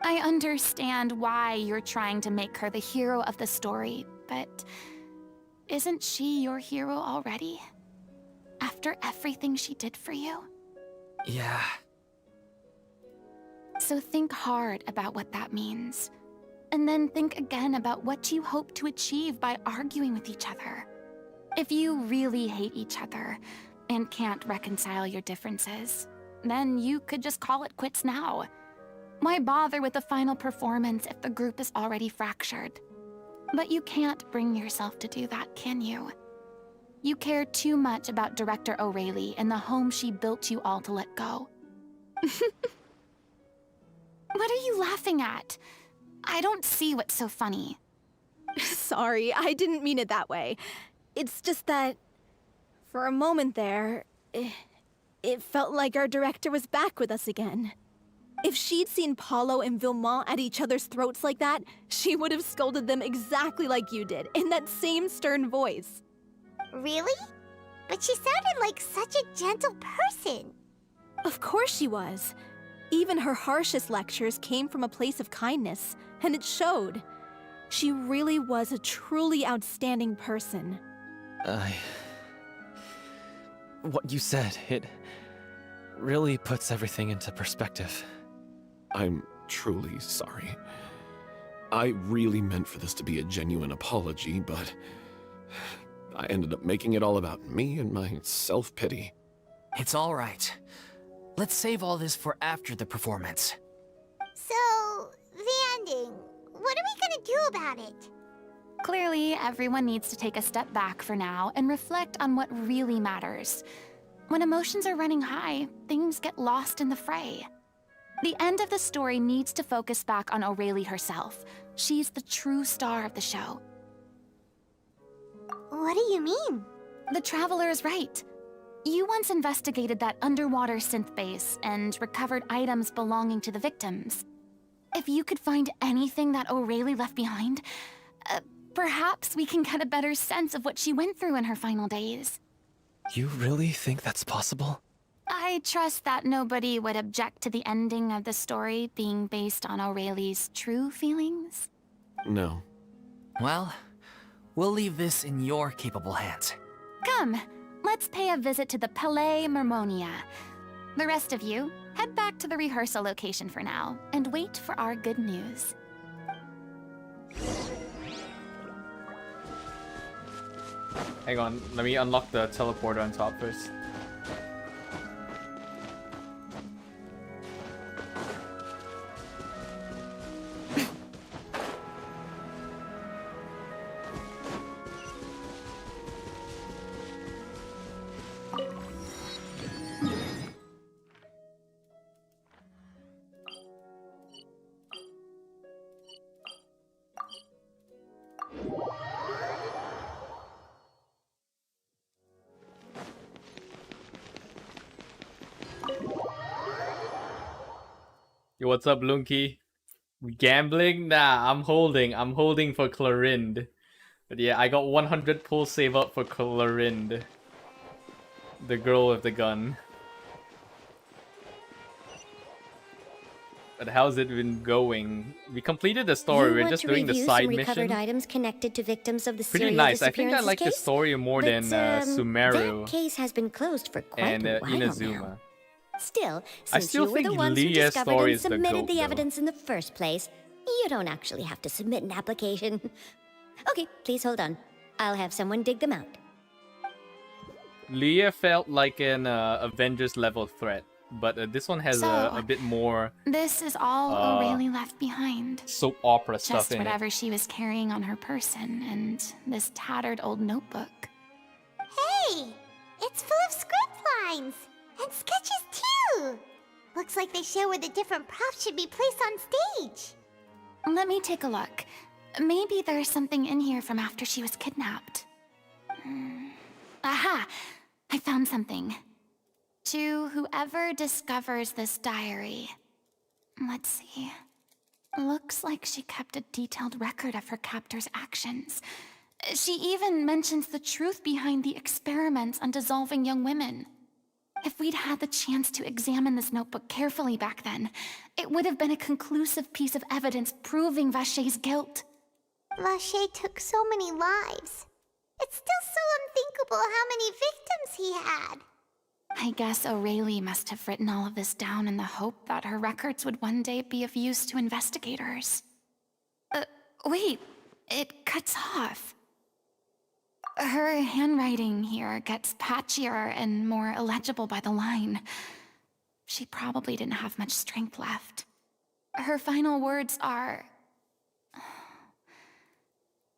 I understand why you're trying to make her the hero of the story, but isn't she your hero already? After everything she did for you? Yeah. So think hard about what that means. And then think again about what you hope to achieve by arguing with each other. If you really hate each other and can't reconcile your differences, then you could just call it quits now. Why bother with the final performance if the group is already fractured? But you can't bring yourself to do that, can you? You care too much about Director O'Reilly and the home she built you all to let go. What are you laughing at? I don't see what's so funny. Sorry, I didn't mean it that way. It's just that, for a moment there, it felt like our director was back with us again. If she'd seen Paulo and Vilmont at each other's throats like that, she would have scolded them exactly like you did, in that same stern voice. Really? But she sounded like such a gentle person. Of course she was. Even her harshest lectures came from a place of kindness, and it showed. She really was a truly outstanding person. What you said, it really puts everything into perspective. I'm truly sorry. I really meant for this to be a genuine apology, but I ended up making it all about me and my self-pity. It's all right. Let's save all this for after the performance. So, the ending. What are we gonna do about it? Clearly, everyone needs to take a step back for now and reflect on what really matters. When emotions are running high, things get lost in the fray. The end of the story needs to focus back on O'Reilly herself. She's the true star of the show. What do you mean? The Traveler is right. You once investigated that underwater synth base and recovered items belonging to the victims. If you could find anything that O'Reilly left behind, perhaps we can get a better sense of what she went through in her final days. You really think that's possible? I trust that nobody would object to the ending of the story being based on O'Reilly's true feelings. No. Well, we'll leave this in your capable hands. Come, let's pay a visit to the Palais Mermonia. The rest of you, head back to the rehearsal location for now, and wait for our good news. Hang on, let me unlock the teleporter on top first. Yo, what's up, Lunky? Gambling? Nah, I'm holding for Clorind. But yeah, I got 100 pull save up for Clorind, the girl with the gun. But how's it been going? We completed the story. We're just doing the side mission. Items connected to victims of the Pretty serial nice. I think I disappearances like the case, story more but, than Sumeru That case has been closed for quite and a while Inazuma. now. Still, I since still you were the think ones who Leah's discovered story and is the submitted goat, the though. evidence in the first place, you don't actually have to submit an application. Okay, please hold on. I'll have someone dig them out. Leah felt like an Avengers level threat, but this one has a So, bit more This is all O'Reilly left behind. soap opera stuff Just in whatever she was carrying on her person and this tattered old notebook. Hey! It's full of script lines! And sketches too! Looks like they show where the different props should be placed on stage. Let me take a look. Maybe there's something in here from after she was kidnapped. Aha! I found something. To whoever discovers this diary. Let's see. Looks like she kept a detailed record of her captor's actions. She even mentions the truth behind the experiments on dissolving young women. If we'd had the chance to examine this notebook carefully back then, it would have been a conclusive piece of evidence proving Vacher's guilt. Vacher took so many lives. It's still so unthinkable how many victims he had. I guess O'Reilly must have written all of this down in the hope that her records would one day be of use to investigators. Wait, it cuts off. Her handwriting here gets patchier and more illegible by the line. She probably didn't have much strength left. Her final words are...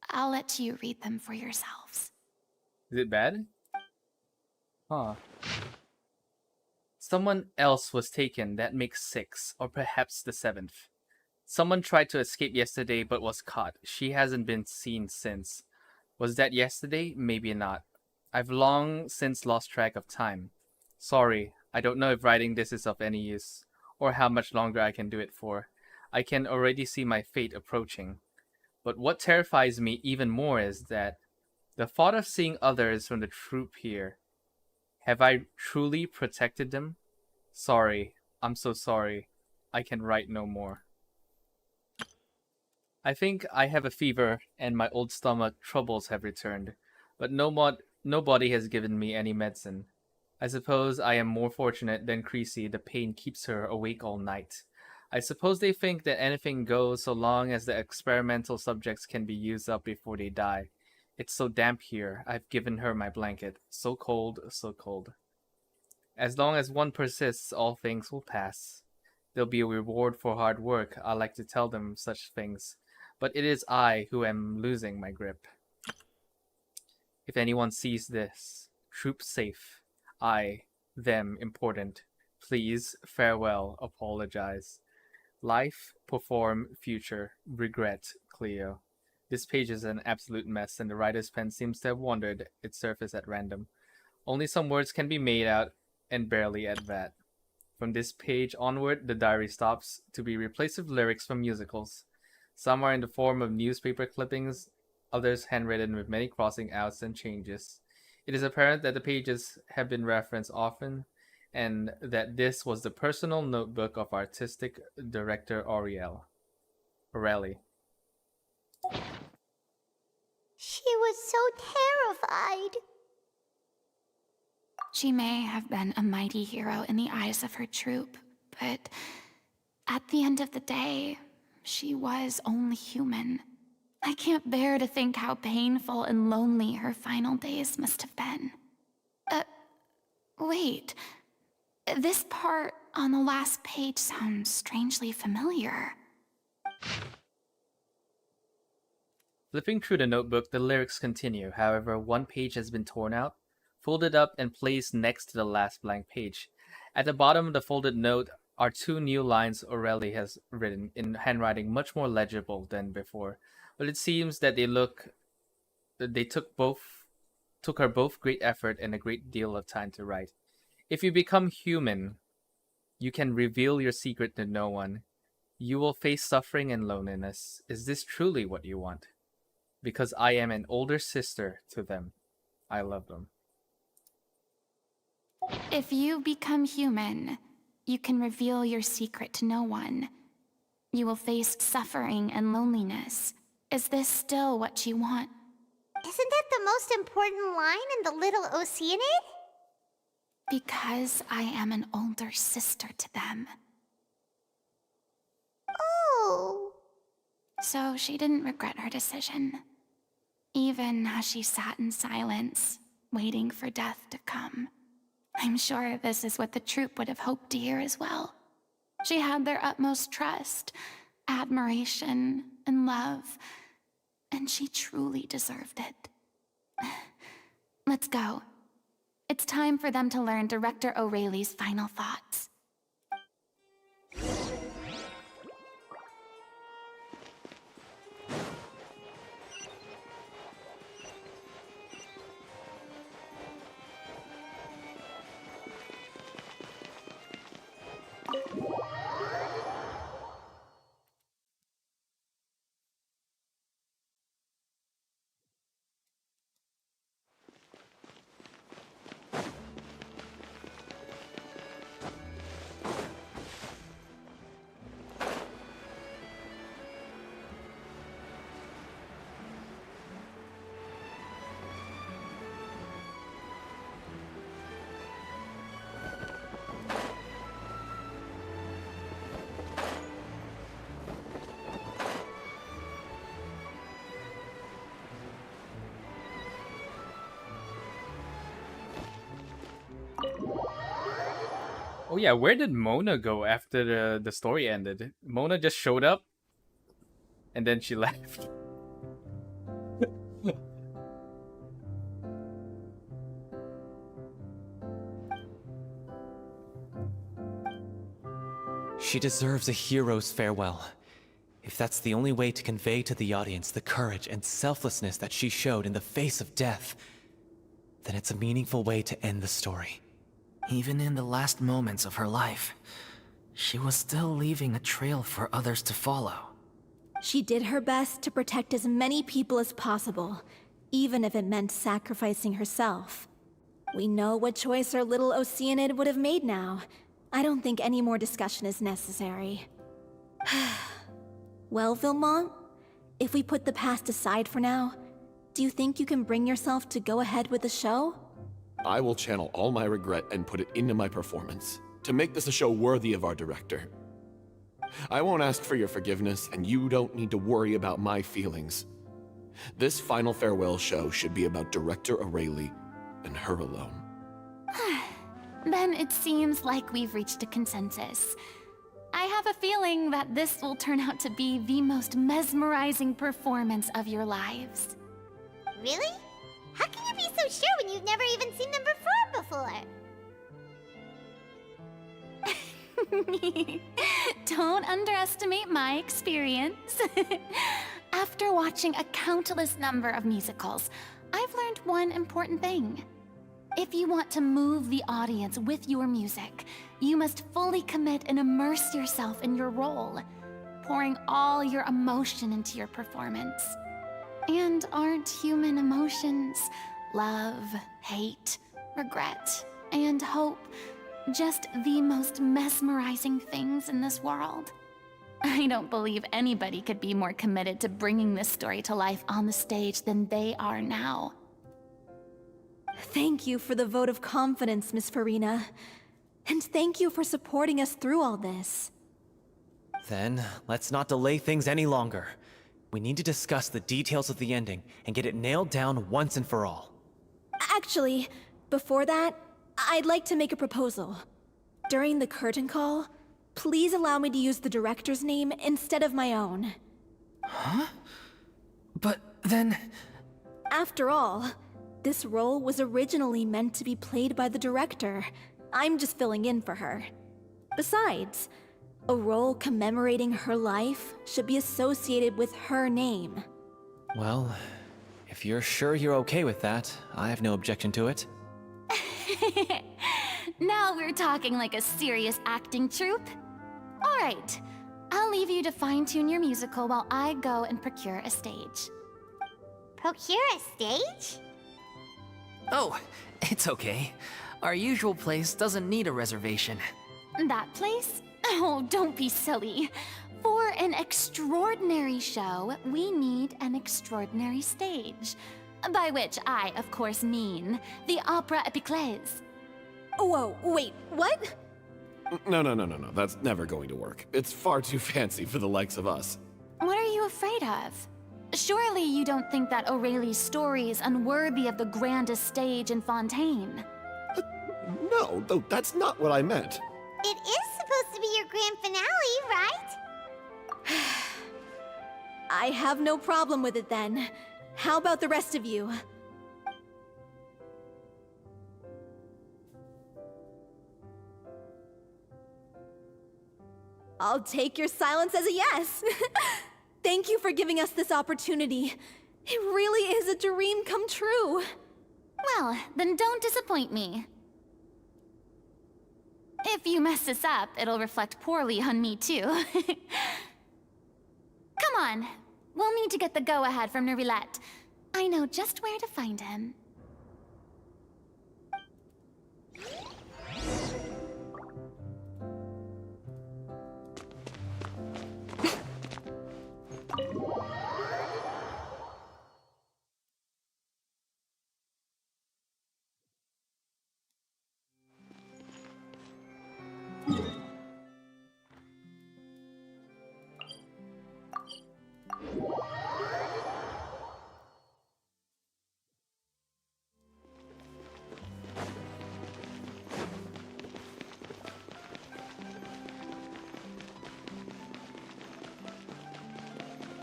I'll let you read them for yourselves. Is it bad? Huh. Someone else was taken. That makes 6, or perhaps the 7th. Someone tried to escape yesterday but was caught. She hasn't been seen since. Was that yesterday? Maybe not. I've long since lost track of time. Sorry, I don't know if writing this is of any use, or how much longer I can do it for. I can already see my fate approaching. But what terrifies me even more is that the thought of seeing others from the troop here. Have I truly protected them? Sorry, I'm so sorry. I can write no more. I think I have a fever and my old stomach troubles have returned, but nobody has given me any medicine. I suppose I am more fortunate than Creasy. The pain keeps her awake all night. I suppose they think that anything goes so long as the experimental subjects can be used up before they die. It's so damp here. I've given her my blanket. So cold, so cold. As long as one persists, all things will pass. There'll be a reward for hard work. I like to tell them such things. But it is I who am losing my grip. If anyone sees this, troop safe. I, them, important. Please, farewell, apologize. Life, perform, future, regret, Cleo. This page is an absolute mess, and the writer's pen seems to have wandered its surface at random. Only some words can be made out, and barely at that. From this page onward, the diary stops, to be replaced with lyrics from musicals. Some are in the form of newspaper clippings, others handwritten with many crossing outs and changes. It is apparent that the pages have been referenced often, and that this was the personal notebook of artistic director Aurelie. She was so terrified. She may have been a mighty hero in the eyes of her troop, but at the end of the day, she was only human. I can't bear to think how painful and lonely her final days must have been. Wait. This part on the last page sounds strangely familiar. Flipping through the notebook, the lyrics continue. However, one page has been torn out, folded up, and placed next to the last blank page. At the bottom of the folded note are 2 new lines Aurelie has written in handwriting much more legible than before. But it seems that they took her both great effort and a great deal of time to write. If you become human, you can reveal your secret to no one. You will face suffering and loneliness. Is this truly what you want? Because I am an older sister to them. I love them. If you become human, you can reveal your secret to no one. You will face suffering and loneliness. Is this still what you want? Isn't that the most important line in the Little Oceanid? Because I am an older sister to them. Oh. So she didn't regret her decision, even as she sat in silence, waiting for death to come. I'm sure this is what the troupe would have hoped to hear as well. She had their utmost trust, admiration, and love, and she truly deserved it. Let's go. It's time for them to learn Director O'Reilly's final thoughts. Oh yeah, where did Mona go after the story ended? Mona just showed up and then she left. She deserves a hero's farewell. If that's the only way to convey to the audience the courage and selflessness that she showed in the face of death, then it's a meaningful way to end the story. Even in the last moments of her life, she was still leaving a trail for others to follow. She did her best to protect as many people as possible, even if it meant sacrificing herself. We know what choice our little Oceanid would have made now. I don't think any more discussion is necessary. Well, Vilmont, if we put the past aside for now, do you think you can bring yourself to go ahead with the show? I will channel all my regret and put it into my performance, to make this a show worthy of our director. I won't ask for your forgiveness, and you don't need to worry about my feelings. This final farewell show should be about Director O'Reilly and her alone. Then it seems like we've reached a consensus. I have a feeling that this will turn out to be the most mesmerizing performance of your lives. Really? How can you be so sure when you've never even seen them perform before? Don't underestimate my experience. After watching a countless number of musicals, I've learned one important thing. If you want to move the audience with your music, you must fully commit and immerse yourself in your role, pouring all your emotion into your performance. And aren't human emotions, love, hate, regret, and hope, just the most mesmerizing things in this world? I don't believe anybody could be more committed to bringing this story to life on the stage than they are now. Thank you for the vote of confidence, Miss Furina. And thank you for supporting us through all this. Then, let's not delay things any longer. We need to discuss the details of the ending and get it nailed down once and for all. Actually, before that, I'd like to make a proposal. During the curtain call, please allow me to use the director's name instead of my own. Huh? But then... After all, this role was originally meant to be played by the director. I'm just filling in for her. Besides, a role commemorating her life should be associated with her name. Well, if you're sure you're okay with that, I have no objection to it. Now we're talking like a serious acting troupe. All right, I'll leave you to fine-tune your musical while I go and procure a stage. procure a stage? Oh, it's okay. Our usual place doesn't need a reservation. That place? Oh, don't be silly. For an extraordinary show, we need an extraordinary stage. By which I, of course, mean the Opera Epiclese. Whoa, wait, what? No. That's never going to work. It's far too fancy for the likes of us. What are you afraid of? Surely you don't think that Aurelie's story is unworthy of the grandest stage in Fontaine? No, that's not what I meant. It is supposed to be your grand finale, right? I have no problem with it then. How about the rest of you? I'll take your silence as a yes. Thank you for giving us this opportunity. It really is a dream come true. Well, then don't disappoint me. If you mess this up, it'll reflect poorly on me too. Come on. We'll need to get the go-ahead from Nervilette. I know just where to find him.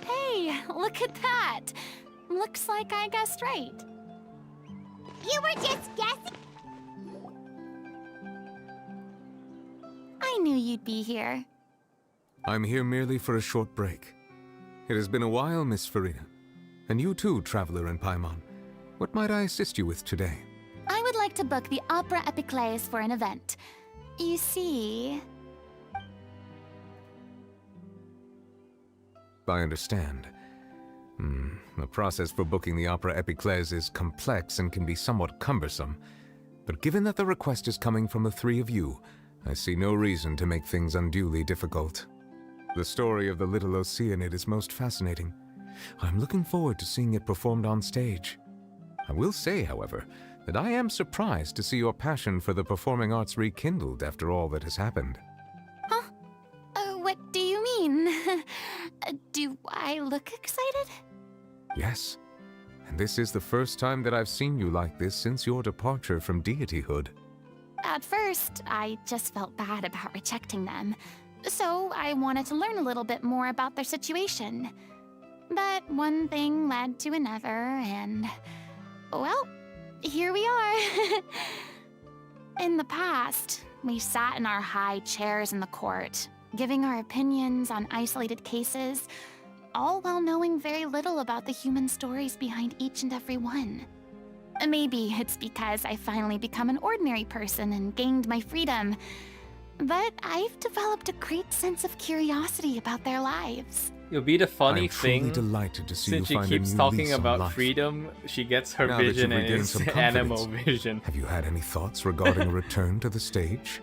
Hey, look at that! Looks like I guessed right. You were just guessing? I knew you'd be here. I'm here merely for a short break. It has been a while, Miss Furina. And you too, Traveler and Paimon. What might I assist you with today? I would like to book the Opera Epiclese for an event. You see... I understand. The process for booking the Opera Epiclese is complex and can be somewhat cumbersome. But given that the request is coming from the three of you, I see no reason to make things unduly difficult. The story of the little Oceanid is most fascinating. I'm looking forward to seeing it performed on stage. I will say, however, that I am surprised to see your passion for the performing arts rekindled after all that has happened. Huh? What do you mean? Do I look excited? Yes, and this is the first time that I've seen you like this since your departure from deityhood. At first, I just felt bad about rejecting them. So I wanted to learn a little bit more about their situation. But one thing led to another, and... well, here we are. In the past, we sat in our high chairs in the court, giving our opinions on isolated cases, all while knowing very little about the human stories behind each and every one. Maybe it's because I finally become an ordinary person and gained my freedom, but I've developed a great sense of curiosity about their lives. It'll be the funny I'm truly thing, delighted to see since you she find keeps a new talking lease on about life. freedom, she gets her Now that vision you've and regained it's some animal confidence, vision. Have you had any thoughts regarding a return to the stage?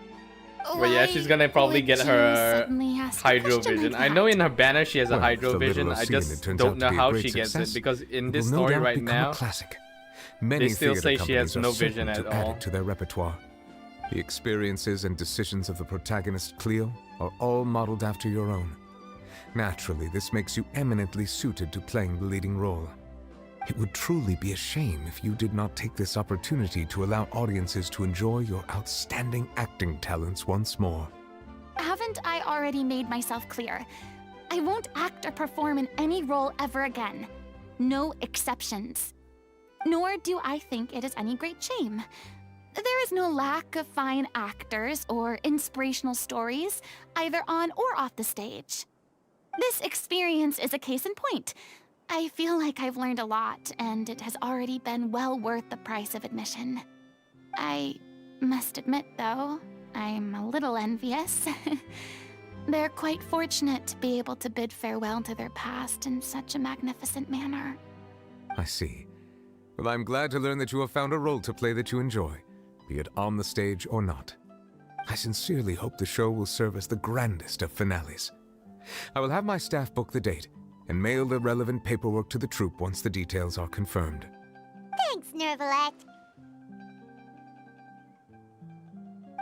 But yeah, she's gonna probably get her hydro vision. I know in her banner she has a Well, hydro if the vision. little I Oceanid just turns don't out to know be a how great she gets success, it, because in it this will no story doubt right become a now, classic. Many they still theater say she has companies are no vision certain at to add all. it to their repertoire. The experiences and decisions of the protagonist, Cleo, are all modeled after your own. Naturally, this makes you eminently suited to playing the leading role. It would truly be a shame if you did not take this opportunity to allow audiences to enjoy your outstanding acting talents once more. Haven't I already made myself clear? I won't act or perform in any role ever again. No exceptions. Nor do I think it is any great shame. There is no lack of fine actors or inspirational stories, either on or off the stage. This experience is a case in point. I feel like I've learned a lot, and it has already been well worth the price of admission. I must admit, though, I'm a little envious. They're quite fortunate to be able to bid farewell to their past in such a magnificent manner. I see. Well, I'm glad to learn that you have found a role to play that you enjoy, be it on the stage or not. I sincerely hope the show will serve as the grandest of finales. I will have my staff book the date and mail the relevant paperwork to the troupe once the details are confirmed. Thanks, Nervalette.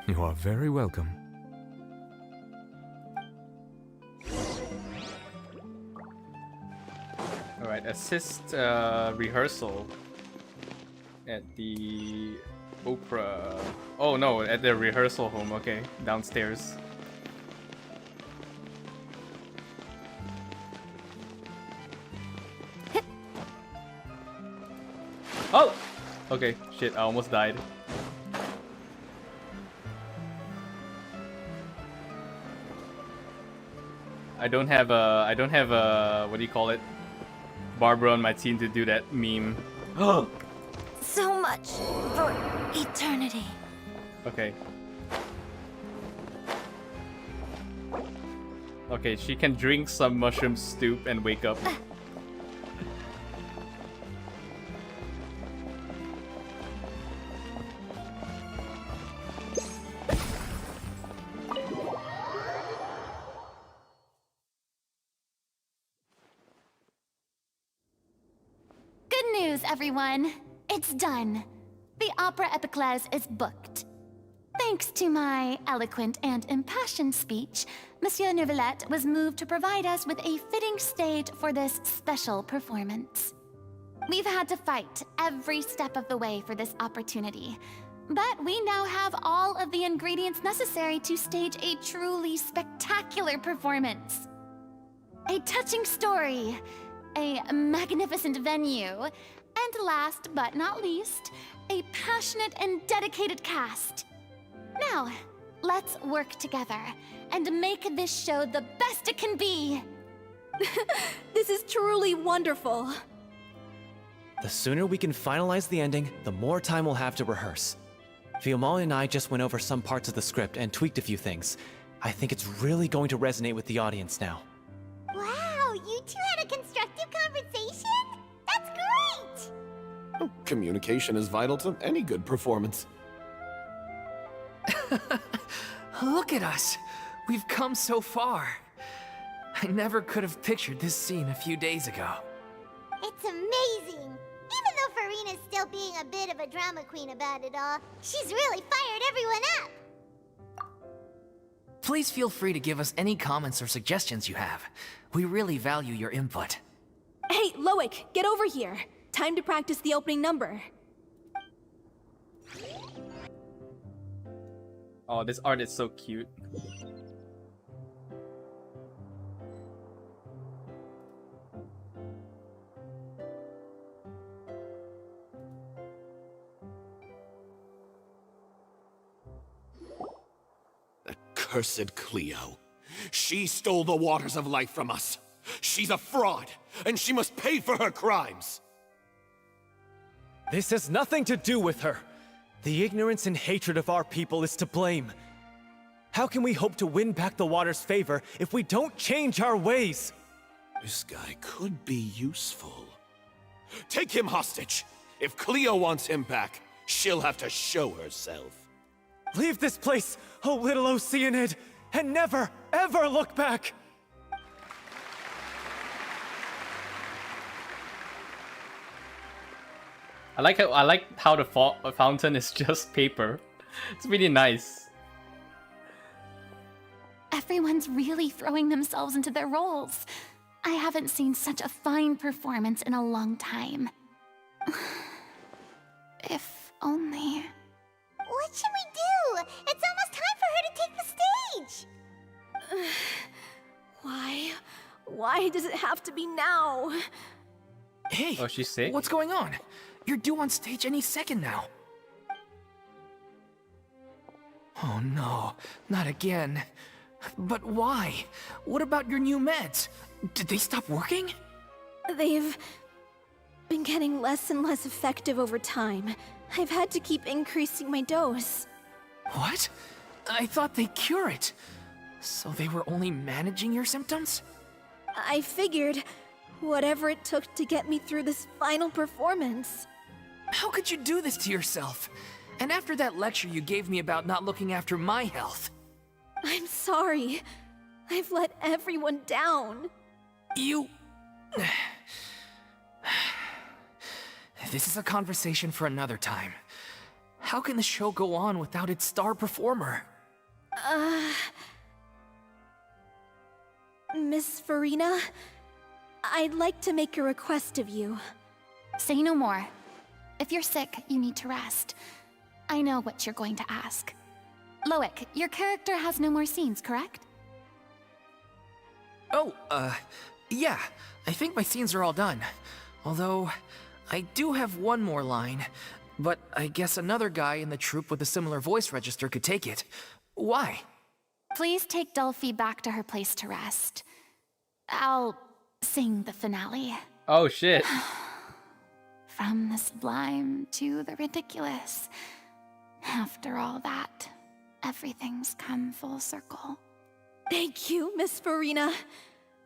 You are very welcome. Alright, assist rehearsal at the opera. Oh no, at the rehearsal home, okay. Downstairs. Oh! Okay, shit, I almost died. I don't have a, what do you call it? Barbara on my team to do that meme. So much for eternity. Okay. Okay, she can drink some mushroom soup and wake up. Good news, everyone. It's done. The opera epiclese is booked. Thanks to my eloquent and impassioned speech, Monsieur Nervalette was moved to provide us with a fitting stage for this special performance. We've had to fight every step of the way for this opportunity, but we now have all of the ingredients necessary to stage a truly spectacular performance. A touching story, a magnificent venue, and last but not least, a passionate and dedicated cast. Now, let's work together and make this show the best it can be. This is truly wonderful. The sooner we can finalize the ending, the more time we'll have to rehearse. Fiumali and I just went over some parts of the script and tweaked a few things. I think it's really going to resonate with the audience now. Wow, you two had a constructive conversation? That's great! Oh, communication is vital to any good performance. Look at us! We've come so far. I never could have pictured this scene a few days ago. It's amazing! Even though Furina's still being a bit of a drama queen about it all, she's really fired everyone up! Please feel free to give us any comments or suggestions you have. We really value your input. Hey, Loic, get over here. Time to practice the opening number. Oh, this art is so cute. Accursed Cleo. She stole the waters of life from us. She's a fraud, and she must pay for her crimes. This has nothing to do with her. The ignorance and hatred of our people is to blame. How can we hope to win back the water's favor if we don't change our ways? This guy could be useful. Take him hostage. If Cleo wants him back, she'll have to show herself. Leave this place, oh little Oceanid, and never, ever look back! I like how the fountain is just paper. It's really nice. Everyone's really throwing themselves into their roles. I haven't seen such a fine performance in a long time. If only... What should we do? It's almost time for her to take the stage! Why? Why does it have to be now? Hey, oh, she's sick? What's going on? You're due on stage any second now. Oh no, not again. But why? What about your new meds? Did they stop working? They've been getting less and less effective over time. I've had to keep increasing my dose. What? I thought they cure it. So they were only managing your symptoms? I figured whatever it took to get me through this final performance. How could you do this to yourself? And after that lecture you gave me about not looking after my health. I'm sorry. I've let everyone down. You... This is a conversation for another time. How can the show go on without its star performer? Miss Furina, I'd like to make a request of you. Say no more. If you're sick, you need to rest. I know what you're going to ask. Loic, your character has no more scenes, correct? Oh, yeah. I think my scenes are all done. Although, I do have one more line. But I guess another guy in the troupe with a similar voice register could take it. Why? Please take Delphi back to her place to rest. I'll sing the finale. Oh shit. From the sublime to the ridiculous. After all that, everything's come full circle. Thank you, Miss Furina.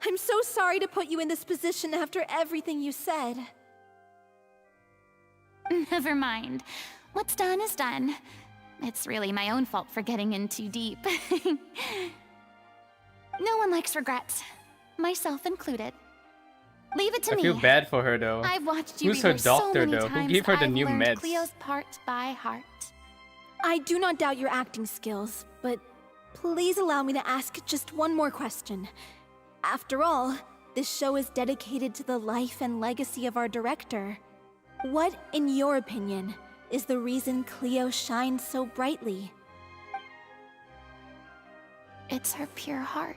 I'm so sorry to put you in this position after everything you said. Never mind. What's done is done. It's really my own fault for getting in too deep. No one likes regrets, myself included. Leave it to me. I feel bad for her though. I've watched you Who's her rehearse so doctor many though? Who times, gave her the I've new learned meds? Cleo's part by heart. I do not doubt your acting skills, but please allow me to ask just one more question. After all, this show is dedicated to the life and legacy of our director. What, in your opinion, is the reason Cleo shines so brightly? It's her pure heart.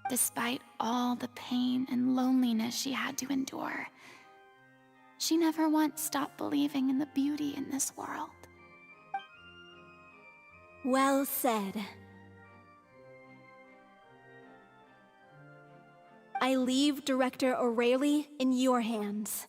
Despite all the pain and loneliness she had to endure, she never once stopped believing in the beauty in this world. Well said. I leave Director O'Reilly in your hands.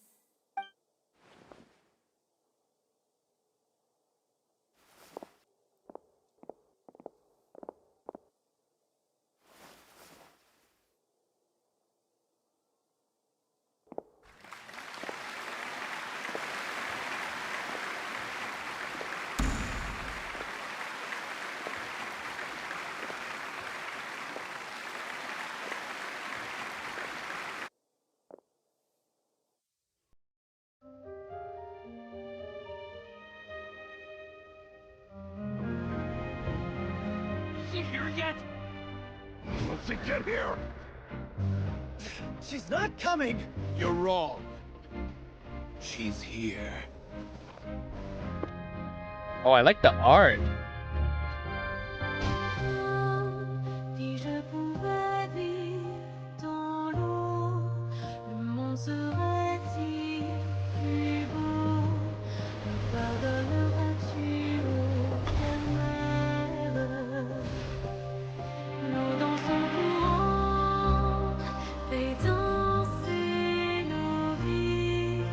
Is she here yet? Once they get here! She's not coming! You're wrong. She's here. Oh, I like the art. Si je pouvais vivre dans l'eau, le monde serait-il plus beau? Me pardonneras-tu, ô terre-mère? L'eau dans son courant fait danser nos vies,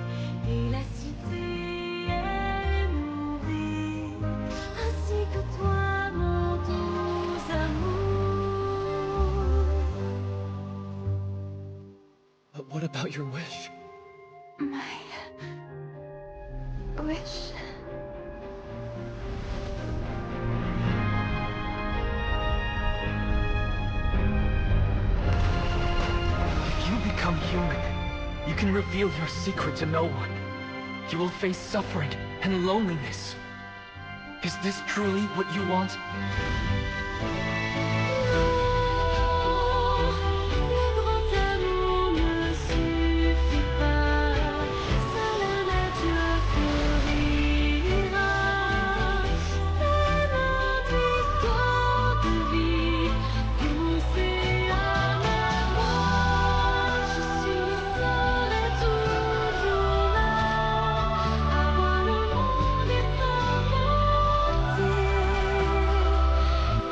et la cité est nourrie, ainsi que toi, mon doux amour. But what about your wish? My wish. If you become human, you can reveal your secret to no one. You will face suffering and loneliness. Is this truly what you want? Le grand amour ne suffit pas, seule la nature fleurira. C'est notre histoire de vie, poussée à la fois. Je serai toujours là, à voir le monde et s'inventer.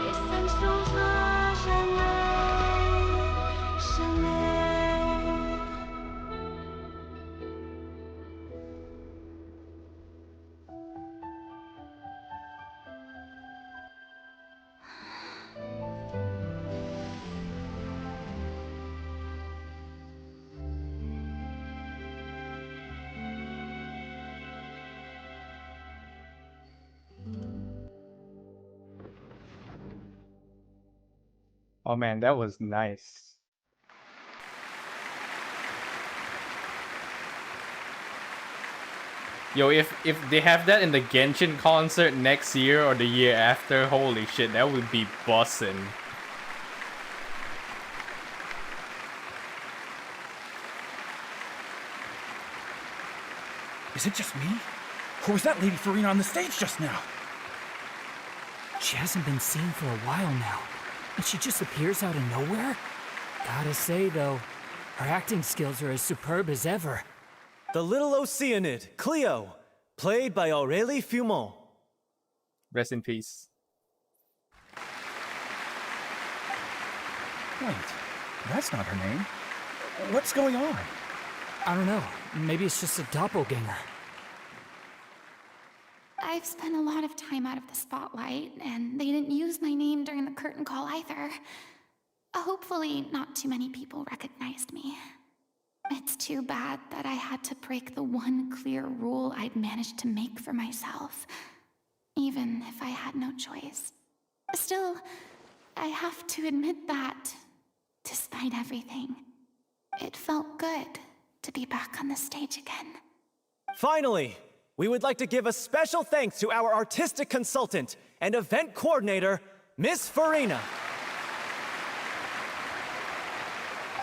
Et ça ne changera Oh man, that was nice. Yo, if they have that in the Genshin concert next year or the year after, holy shit, that would be bussin'. Is it just me? Or was that Lady Furina on the stage just now? She hasn't been seen for a while now, and she just appears out of nowhere? Gotta say, though, her acting skills are as superb as ever. The little Oceanid, Cleo, played by Aurélie Fumont. Rest in peace. Wait, that's not her name. What's going on? I don't know. Maybe it's just a doppelganger. I've spent a lot of time out of the spotlight, and they didn't use my name during the curtain call either. Hopefully, not too many people recognized me. It's too bad that I had to break the one clear rule I'd managed to make for myself, even if I had no choice. Still, I have to admit that, despite everything, it felt good to be back on the stage again. Finally, we would like to give a special thanks to our artistic consultant and event coordinator, Miss Furina.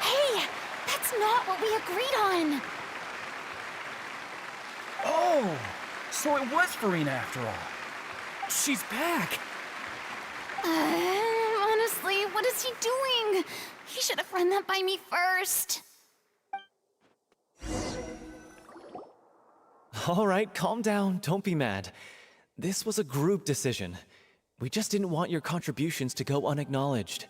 Hey, that's not what we agreed on! Oh, so it was Furina after all. She's back! Honestly, what is he doing? He should have run that by me first. All right, calm down, don't be mad. This was a group decision. We just didn't want your contributions to go unacknowledged.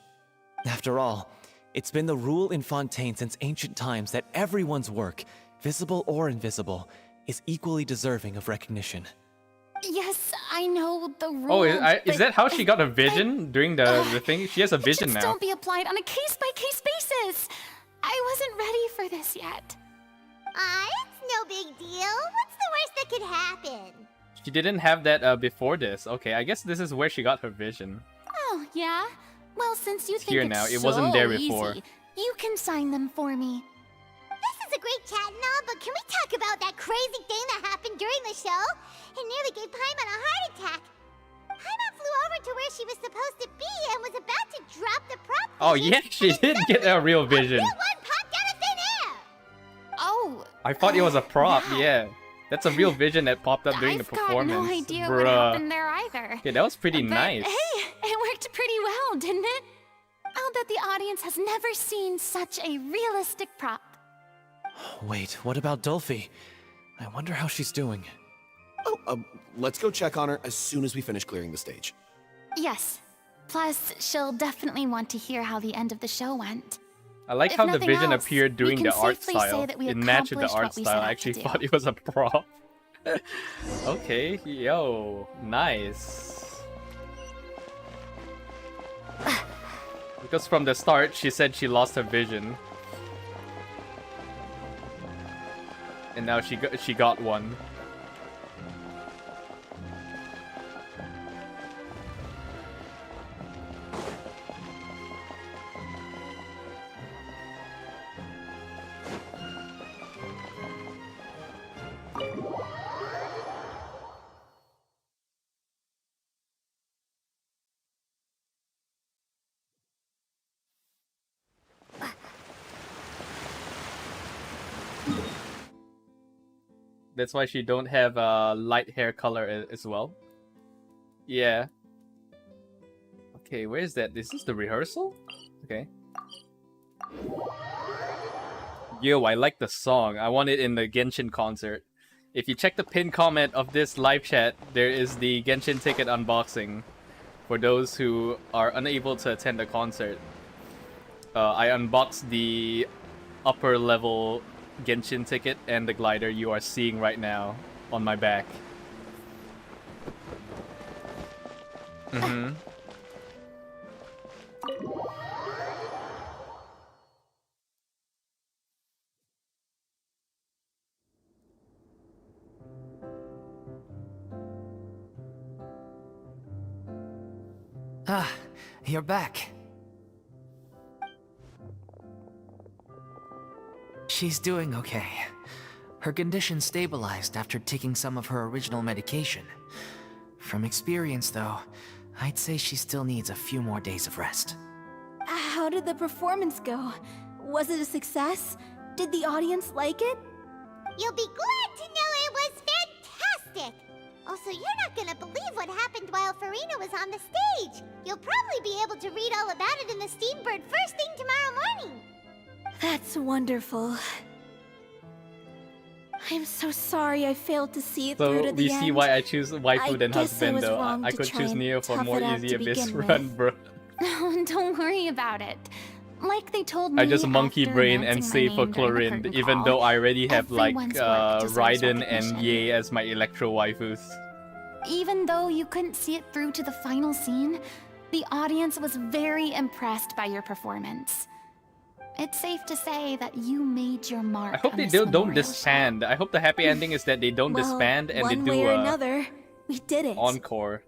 After all, it's been the rule in Fontaine since ancient times that everyone's work, visible or invisible, is equally deserving of recognition. Yes, I know the rule. Oh, is that how she got a vision during the thing? She has a vision now. Don't be applied on a case-by-case basis. I wasn't ready for this yet. It's no big deal. What's the worst that could happen? She didn't have that before this. Okay, I guess this is where she got her vision. Oh, yeah? Well, since you think Here it's now. It so wasn't there before. easy, you can sign them for me. This is a great chat and all, but can we talk about that crazy thing that happened during the show? It nearly gave Paimon a heart attack. Paimon flew over to where she was supposed to be and was about to drop the prop. Oh yeah, she did get a real vision. One popped out of thin air. Oh. I thought it was a prop. Yeah, that's a real vision that popped up during the I've got performance. no idea Bruh. what happened there either. Yeah, that was pretty But, nice. Hey, it worked pretty well, didn't it? I'll bet the audience has never seen such a realistic prop. Wait, what about Dolphy? I wonder how she's doing. Oh, let's go check on her as soon as we finish clearing the stage. Yes. Plus, she'll definitely want to hear how the end of the show went. I like If how the nothing vision else, appeared during we the can art safely say style. that we It matched the accomplished art what we style. set I out actually to do. thought it was a prop. Okay, yo, nice. Because from the start, she said she lost her vision. And now she got one. That's why she don't have light hair color as well. Yeah. Okay, where is that? Is this the rehearsal? Okay. Yo, I like the song. I want it in the Genshin concert. If you check the pinned comment of this live chat, there is the Genshin ticket unboxing for those who are unable to attend the concert. I unboxed the upper level Genshin ticket and the glider you are seeing right now on my back. Mm-hmm. Ah, you're back. She's doing okay. Her condition stabilized after taking some of her original medication. From experience, though, I'd say she still needs a few more days of rest. How did the performance go? Was it a success? Did the audience like it? You'll be glad to know it was fantastic! Also, you're not gonna believe what happened while Furina was on the stage. You'll probably be able to read all about it in the Steambird first thing tomorrow morning. That's wonderful. I'm so sorry I failed to see it through So to the we end. see why I choose waifu than guess I husband was though. wrong I to could try choose and Neo for tough more it out easy to abyss begin run, with. bro. Don't worry about it. Like they told me I just monkey after brain and announcing say my for name during the Chlorine, curtain even call, though I already have like everyone's work deserves Raiden recognition. and Ye as my Electro waifus. Even though you couldn't see it through to the final scene, the audience was very impressed by your performance. It's safe to say that you made your mark. I hope on they this don't memorial disband. I hope the happy ending is that they don't Well, disband and they one do way or another, we did it. encore.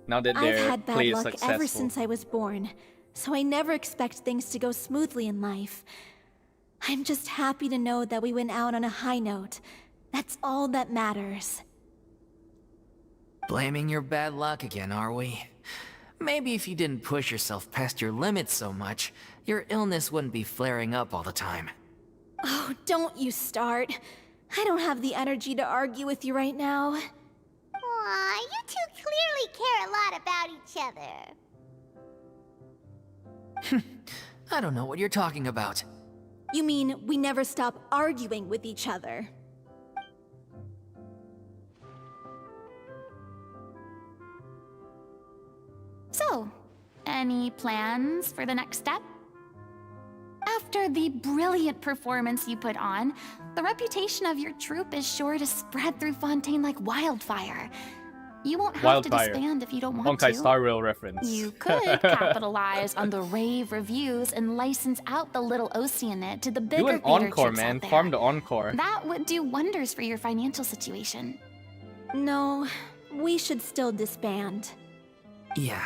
Now that I've their had bad play is luck successful. ever since I was born, so I never expect things to go smoothly in life. I'm just happy to know that we went out on a high note. That's all that matters. Blaming your bad luck again, are we? Maybe if you didn't push yourself past your limits so much, your illness wouldn't be flaring up all the time. Oh, don't you start. I don't have the energy to argue with you right now. Aw, you two clearly care a lot about each other. I don't know what you're talking about. You mean we never stop arguing with each other? So, any plans for the next step? After the brilliant performance you put on, the reputation of your troupe is sure to spread through Fontaine like wildfire. You won't have to disband if you don't want Honkai to. Star Rail reference. You could capitalize on the rave reviews and license out the little Oceanid to the bigger Do an theater encore, troops man. out there. Farm the encore. That would do wonders for your financial situation. No, we should still disband. Yeah,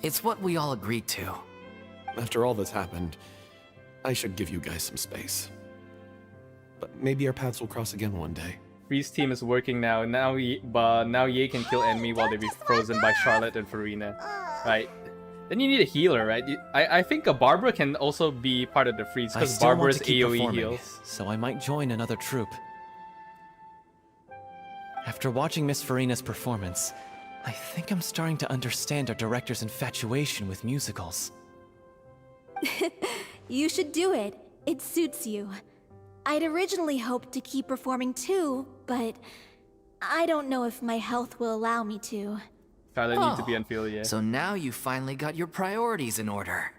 it's what we all agreed to. After all that's happened, I should give you guys some space. But maybe our paths will cross again one day. Freeze team is working now. Now Ye can kill enemy while they be frozen by Charlotte and Furina. Right. Then you need a healer, right? I think a Barbara can also be part of the freeze I because still want Barbara's to keep AoE performing, heals. so I might join another troupe. After watching Miss Furina's performance, I think I'm starting to understand our director's infatuation with musicals. You should do it. It suits you. I'd originally hoped to keep performing too, but I don't know if my health will allow me to. Charlotte needs to be on field, yeah. So now you finally got your priorities in order.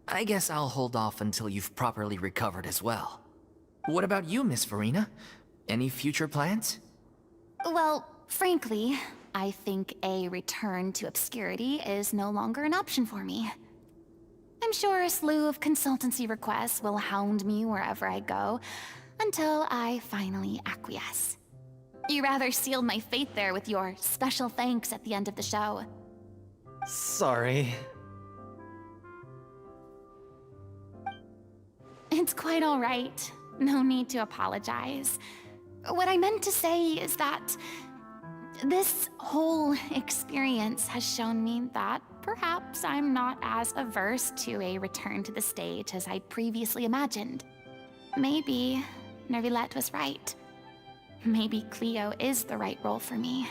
I guess I'll hold off until you've properly recovered as well. What about you, Miss Furina? Any future plans? Well, frankly, I think a return to obscurity is no longer an option for me. I'm sure a slew of consultancy requests will hound me wherever I go, until I finally acquiesce. You rather sealed my fate there with your special thanks at the end of the show. Sorry. It's quite all right. No need to apologize. What I meant to say is that this whole experience has shown me that perhaps I'm not as averse to a return to the stage as I'd previously imagined. Maybe Nervilette was right. Maybe Cleo is the right role for me.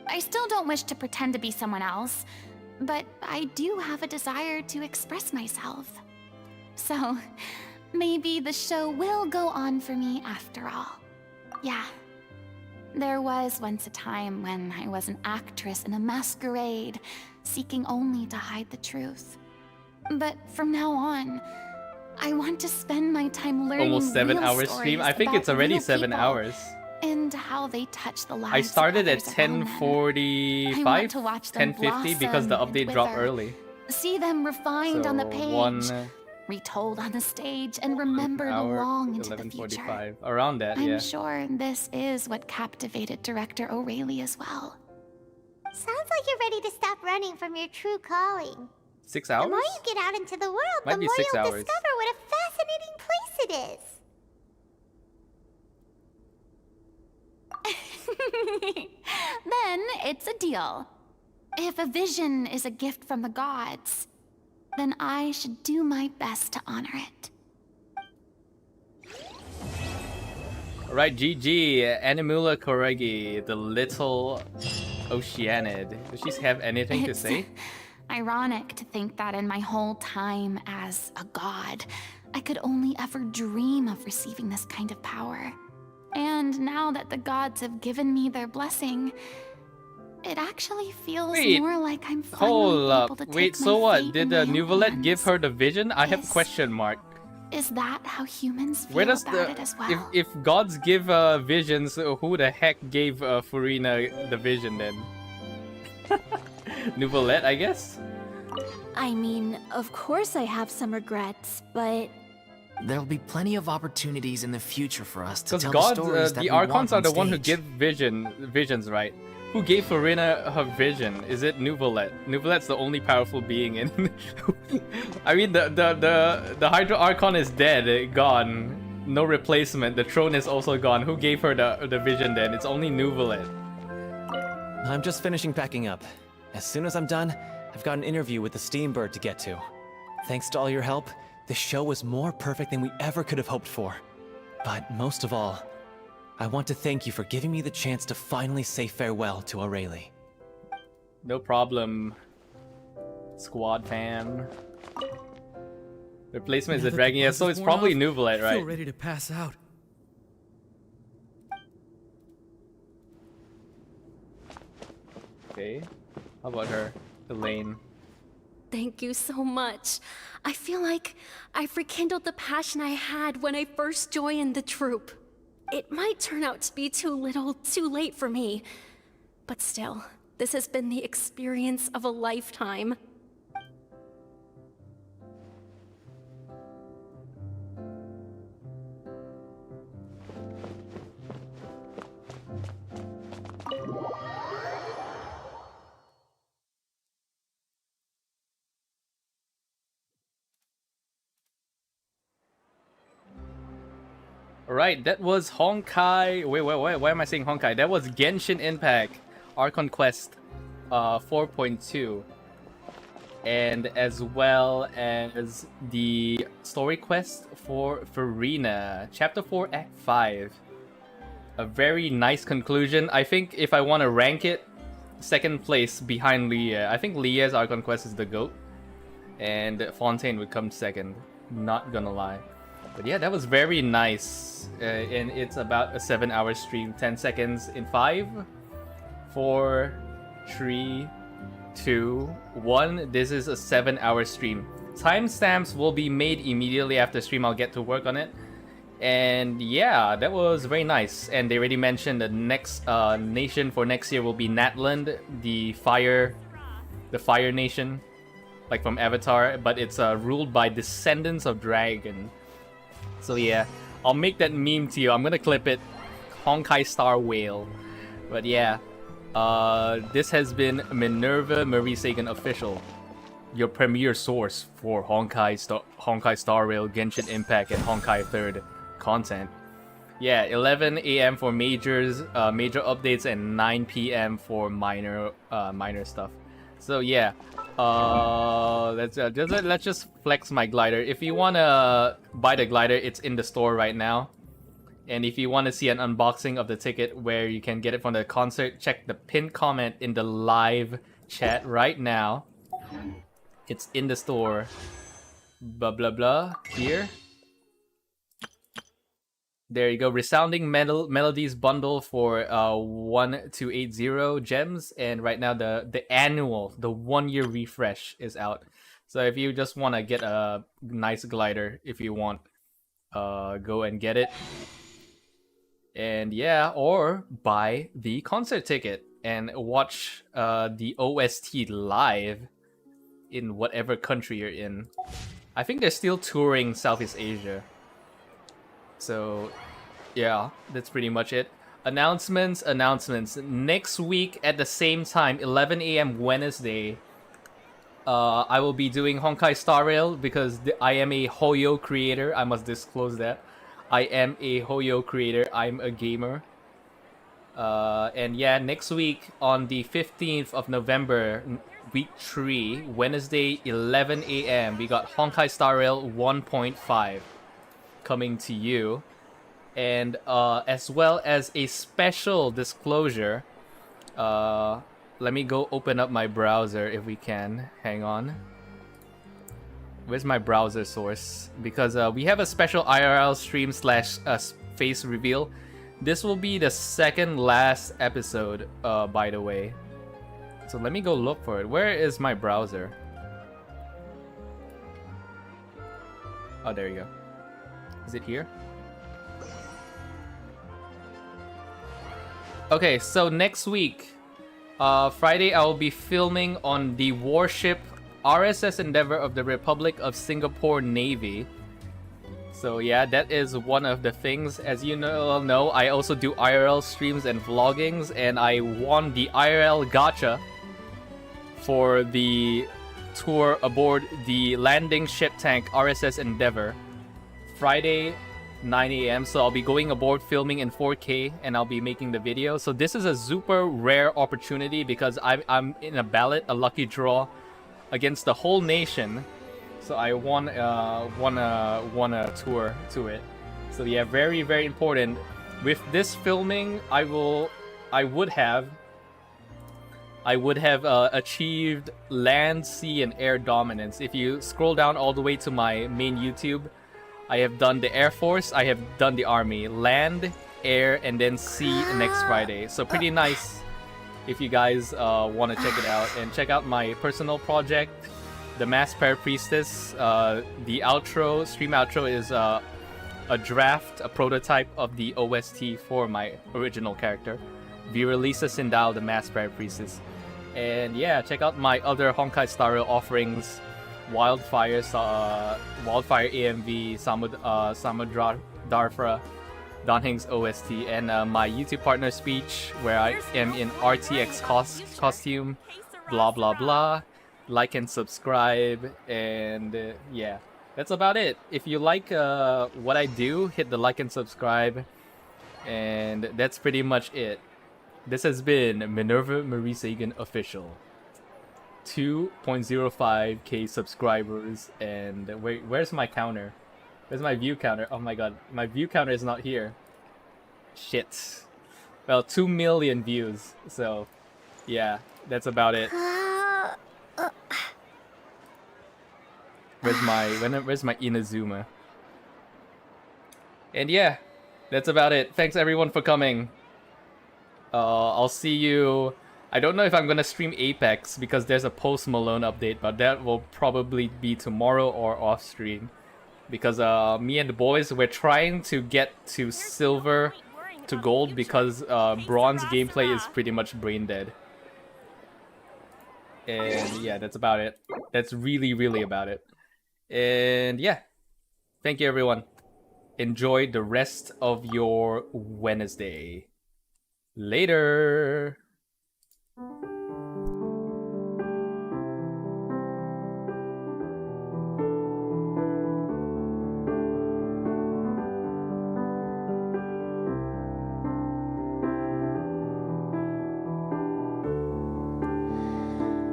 I still don't wish to pretend to be someone else, but I do have a desire to express myself. So, maybe the show will go on for me after all. Yeah. There was once a time when I was an actress in a masquerade, seeking only to hide the truth. But from now on, I want to spend my time learning Almost 7 real hours stream. stories I think about it's already real 7 people hours. And how they touch the lives I started of at others around them. 10:45, I want to watch them 10:50 because the blossom update and dropped wither. early. See them refined on the So, page, 1 retold on the stage, and remembered hour, long into the future. 11:45. Around that, I'm yeah. sure this is what captivated director O'Reilly as well. Sounds like you're ready to stop running from your true calling. 6 The hours? more you get out into the world, Might the be more 6 you'll hours. discover what a fascinating place it is. Then it's a deal. If a vision is a gift from the gods, then I should do my best to honor it. Alright, GG. Animula Choragi, the little Oceanid. Does she have anything to It's say? ironic to think that in my whole time as a god, I could only ever dream of receiving this kind of power. And now that the gods have given me their blessing, it actually feels Wait, more like I'm hold finally up. able to take Wait, my so what? fate Did in the my own Nouvelette give hands. her the vision? I have a question mark. Is that how humans feel Where does about it as well? if gods give visions, who the heck gave Furina the vision then? Nouvelette, I guess? I mean, of course I have some regrets, but There'll be plenty of opportunities in the future for us to Because tell gods, the stories that the we want Archons are on the one who stage. give visions, right? Who gave Furina her vision? Is it Nouvelette? Nouvelette's the only powerful being in. I mean, the Hydra Archon is dead, gone, no replacement. The throne is also gone. Who gave her the vision then? It's only Nouvelette. I'm just finishing packing up. As soon as I'm done, I've got an interview with the Steambird to get to. Thanks to all your help, this show was more perfect than we ever could have hoped for. But most of all, I want to thank you for giving me the chance to finally say farewell to Aurelie. No problem, squad fam. Replacement is Now the that dragon, yeah, buzz so is it's worn probably off, Nouvelette, I feel right? ready to pass out. Okay, how about her? Elaine. Thank you so much. I feel like I've rekindled the passion I had when I first joined the troupe. It might turn out to be too little, too late for me. But still, this has been the experience of a lifetime. Alright, that was Honkai. Wait, why am I saying Honkai? That was Genshin Impact, Archon Quest 4.2. And as well as the story quest for Furina, Chapter 4, Act 5. A very nice conclusion. I think if I want to rank it, second place behind Leah. I think Leah's Archon Quest is the GOAT. And Fontaine would come second. Not gonna lie. But yeah, that was very nice. And it's about a 7-hour stream. 10 seconds in 5, 4, 3, 2, 1. This is a 7-hour stream. Timestamps will be made immediately after stream. I'll get to work on it. And yeah, that was very nice. And they already mentioned the next nation for next year will be Natland, the fire nation, like from Avatar. But it's ruled by descendants of dragon. So yeah, I'll make that meme to you. I'm gonna clip it. Honkai Star Whale. But yeah, this has been Minerva Marie-Sagan Official, your premier source for Honkai Star Rail, Genshin Impact, and Honkai 3rd content. Yeah, 11 a.m. for major updates and 9 p.m. for minor stuff. So yeah, let's just flex my glider. If you wanna buy the glider, it's in the store right now. And if you want to see an unboxing of the ticket where you can get it from the concert, check the pinned comment in the live chat right now. It's in the store. Blah blah blah. Here. There you go. Resounding Melodies bundle for 1280 gems. And right now the annual, the 1-year refresh is out. So if you just want to get a nice glider, if you want, go and get it. And yeah, or buy the concert ticket and watch the OST live in whatever country you're in. I think they're still touring Southeast Asia. So yeah, that's pretty much it. Announcements. Next week at the same time, 11 a.m. Wednesday, I will be doing Honkai Star Rail because I am a Hoyo creator. I must disclose that. I am a Hoyo creator. I'm a gamer. And yeah, next week on the 15th of November, week 3, Wednesday, 11 a.m., we got Honkai Star Rail 1.5 coming to you. And as well as a special disclosure, let me go open up my browser if we can. Hang on. Where's my browser source? Because we have a special IRL stream / face reveal. This will be the second last episode, by the way. So let me go look for it. Where is my browser? Oh, there you go. Is it here? Okay, so next week, Friday, I will be filming on the Warship RSS Endeavour of the Republic of Singapore Navy. So yeah, that is one of the things. As you know, I also do IRL streams and vloggings, and I won the IRL gacha for the tour aboard the landing ship tank RSS Endeavour. Friday, 9 a.m. So I'll be going aboard, filming in 4K, and I'll be making the video. So this is a super rare opportunity because I'm in a ballot, a lucky draw against the whole nation. So I won a tour to it. So yeah, very, very important. With this filming, I would have achieved land, sea, and air dominance. If you scroll down all the way to my main YouTube, I have done the Air Force, I have done the Army, land, air, and then sea next Friday. So pretty nice if you guys want to check it out. And check out my personal project, the Mass Parapriestess. The outro, stream outro is a draft, a prototype of the OST for my original character, Viralisa Sindal, the Mass Parapriestess. And yeah, check out my other Honkai Star Rail offerings, Wildfire AMV, Samudra Darfra, Donhing's OST, and my YouTube partner speech, where I am in RTX costume, blah blah blah. Like and subscribe, and yeah, that's about it. If you like what I do, hit the like and subscribe, and that's pretty much it. This has been Minerva Marie-Sagan Official. 2.05k subscribers, and wait, where's my counter? Where's my view counter? Oh my god, my view counter is not here. Shit. Well, 2 million views, so yeah, that's about it. Where's my Inazuma? And yeah, that's about it. Thanks everyone for coming. I'll see you. I don't know if I'm gonna stream Apex because there's a Post Malone update, but that will probably be tomorrow or off stream. Because me and the boys, we're trying to get to silver to gold because bronze gameplay is pretty much brain dead. And yeah, that's about it. That's really, really about it. And yeah, thank you everyone. Enjoy the rest of your Wednesday. Later.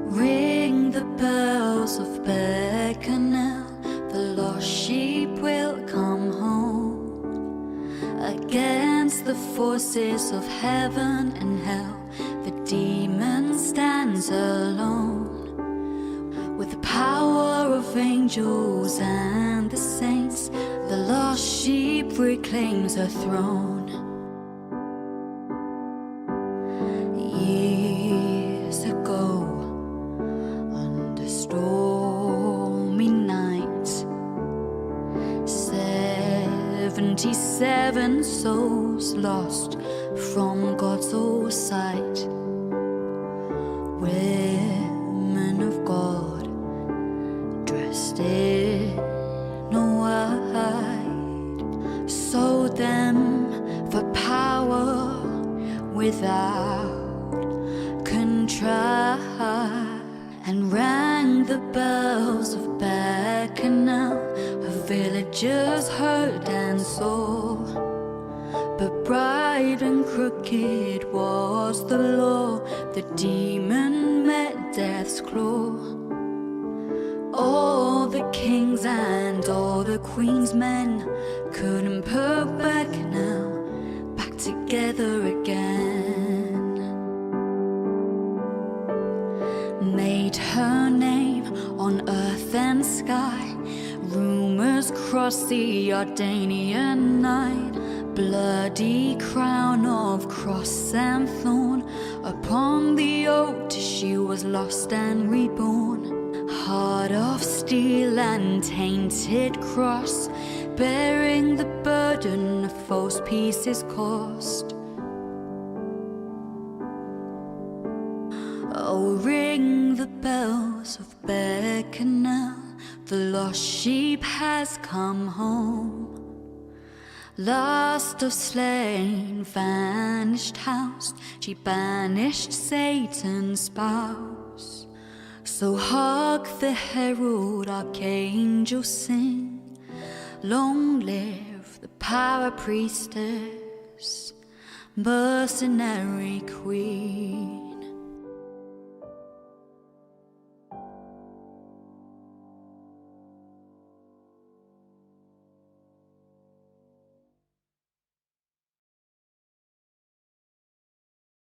Ring the bells of Bacchanal, the lost sheep will come home. Against the forces of heaven and hell, the demon stands alone. With the power of angels and the saints, the lost sheep reclaims her throne. Years ago, under stormy nights, 77 souls lost from God's own sight. Women of God, dressed in white, sold them for power without contrite, and rang the bells of Bacchanal, her villagers heard and saw. But bright and crooked was the law, the demon met death's claw. All the kings and all the queen's men couldn't put Bacchanal back together again. Made her name on earth and sky, rumors cross the Ardanian night. Bloody crown of cross and thorn, upon the oak she was lost and reborn. Heart of steel and tainted cross, bearing the burden of false pieces cost. Oh, ring the bells of Bacchanal, the lost sheep has come home. Last of slain, vanished house, she banished Satan's spouse. So hark the herald archangel sing, long live the power priestess, mercenary queen.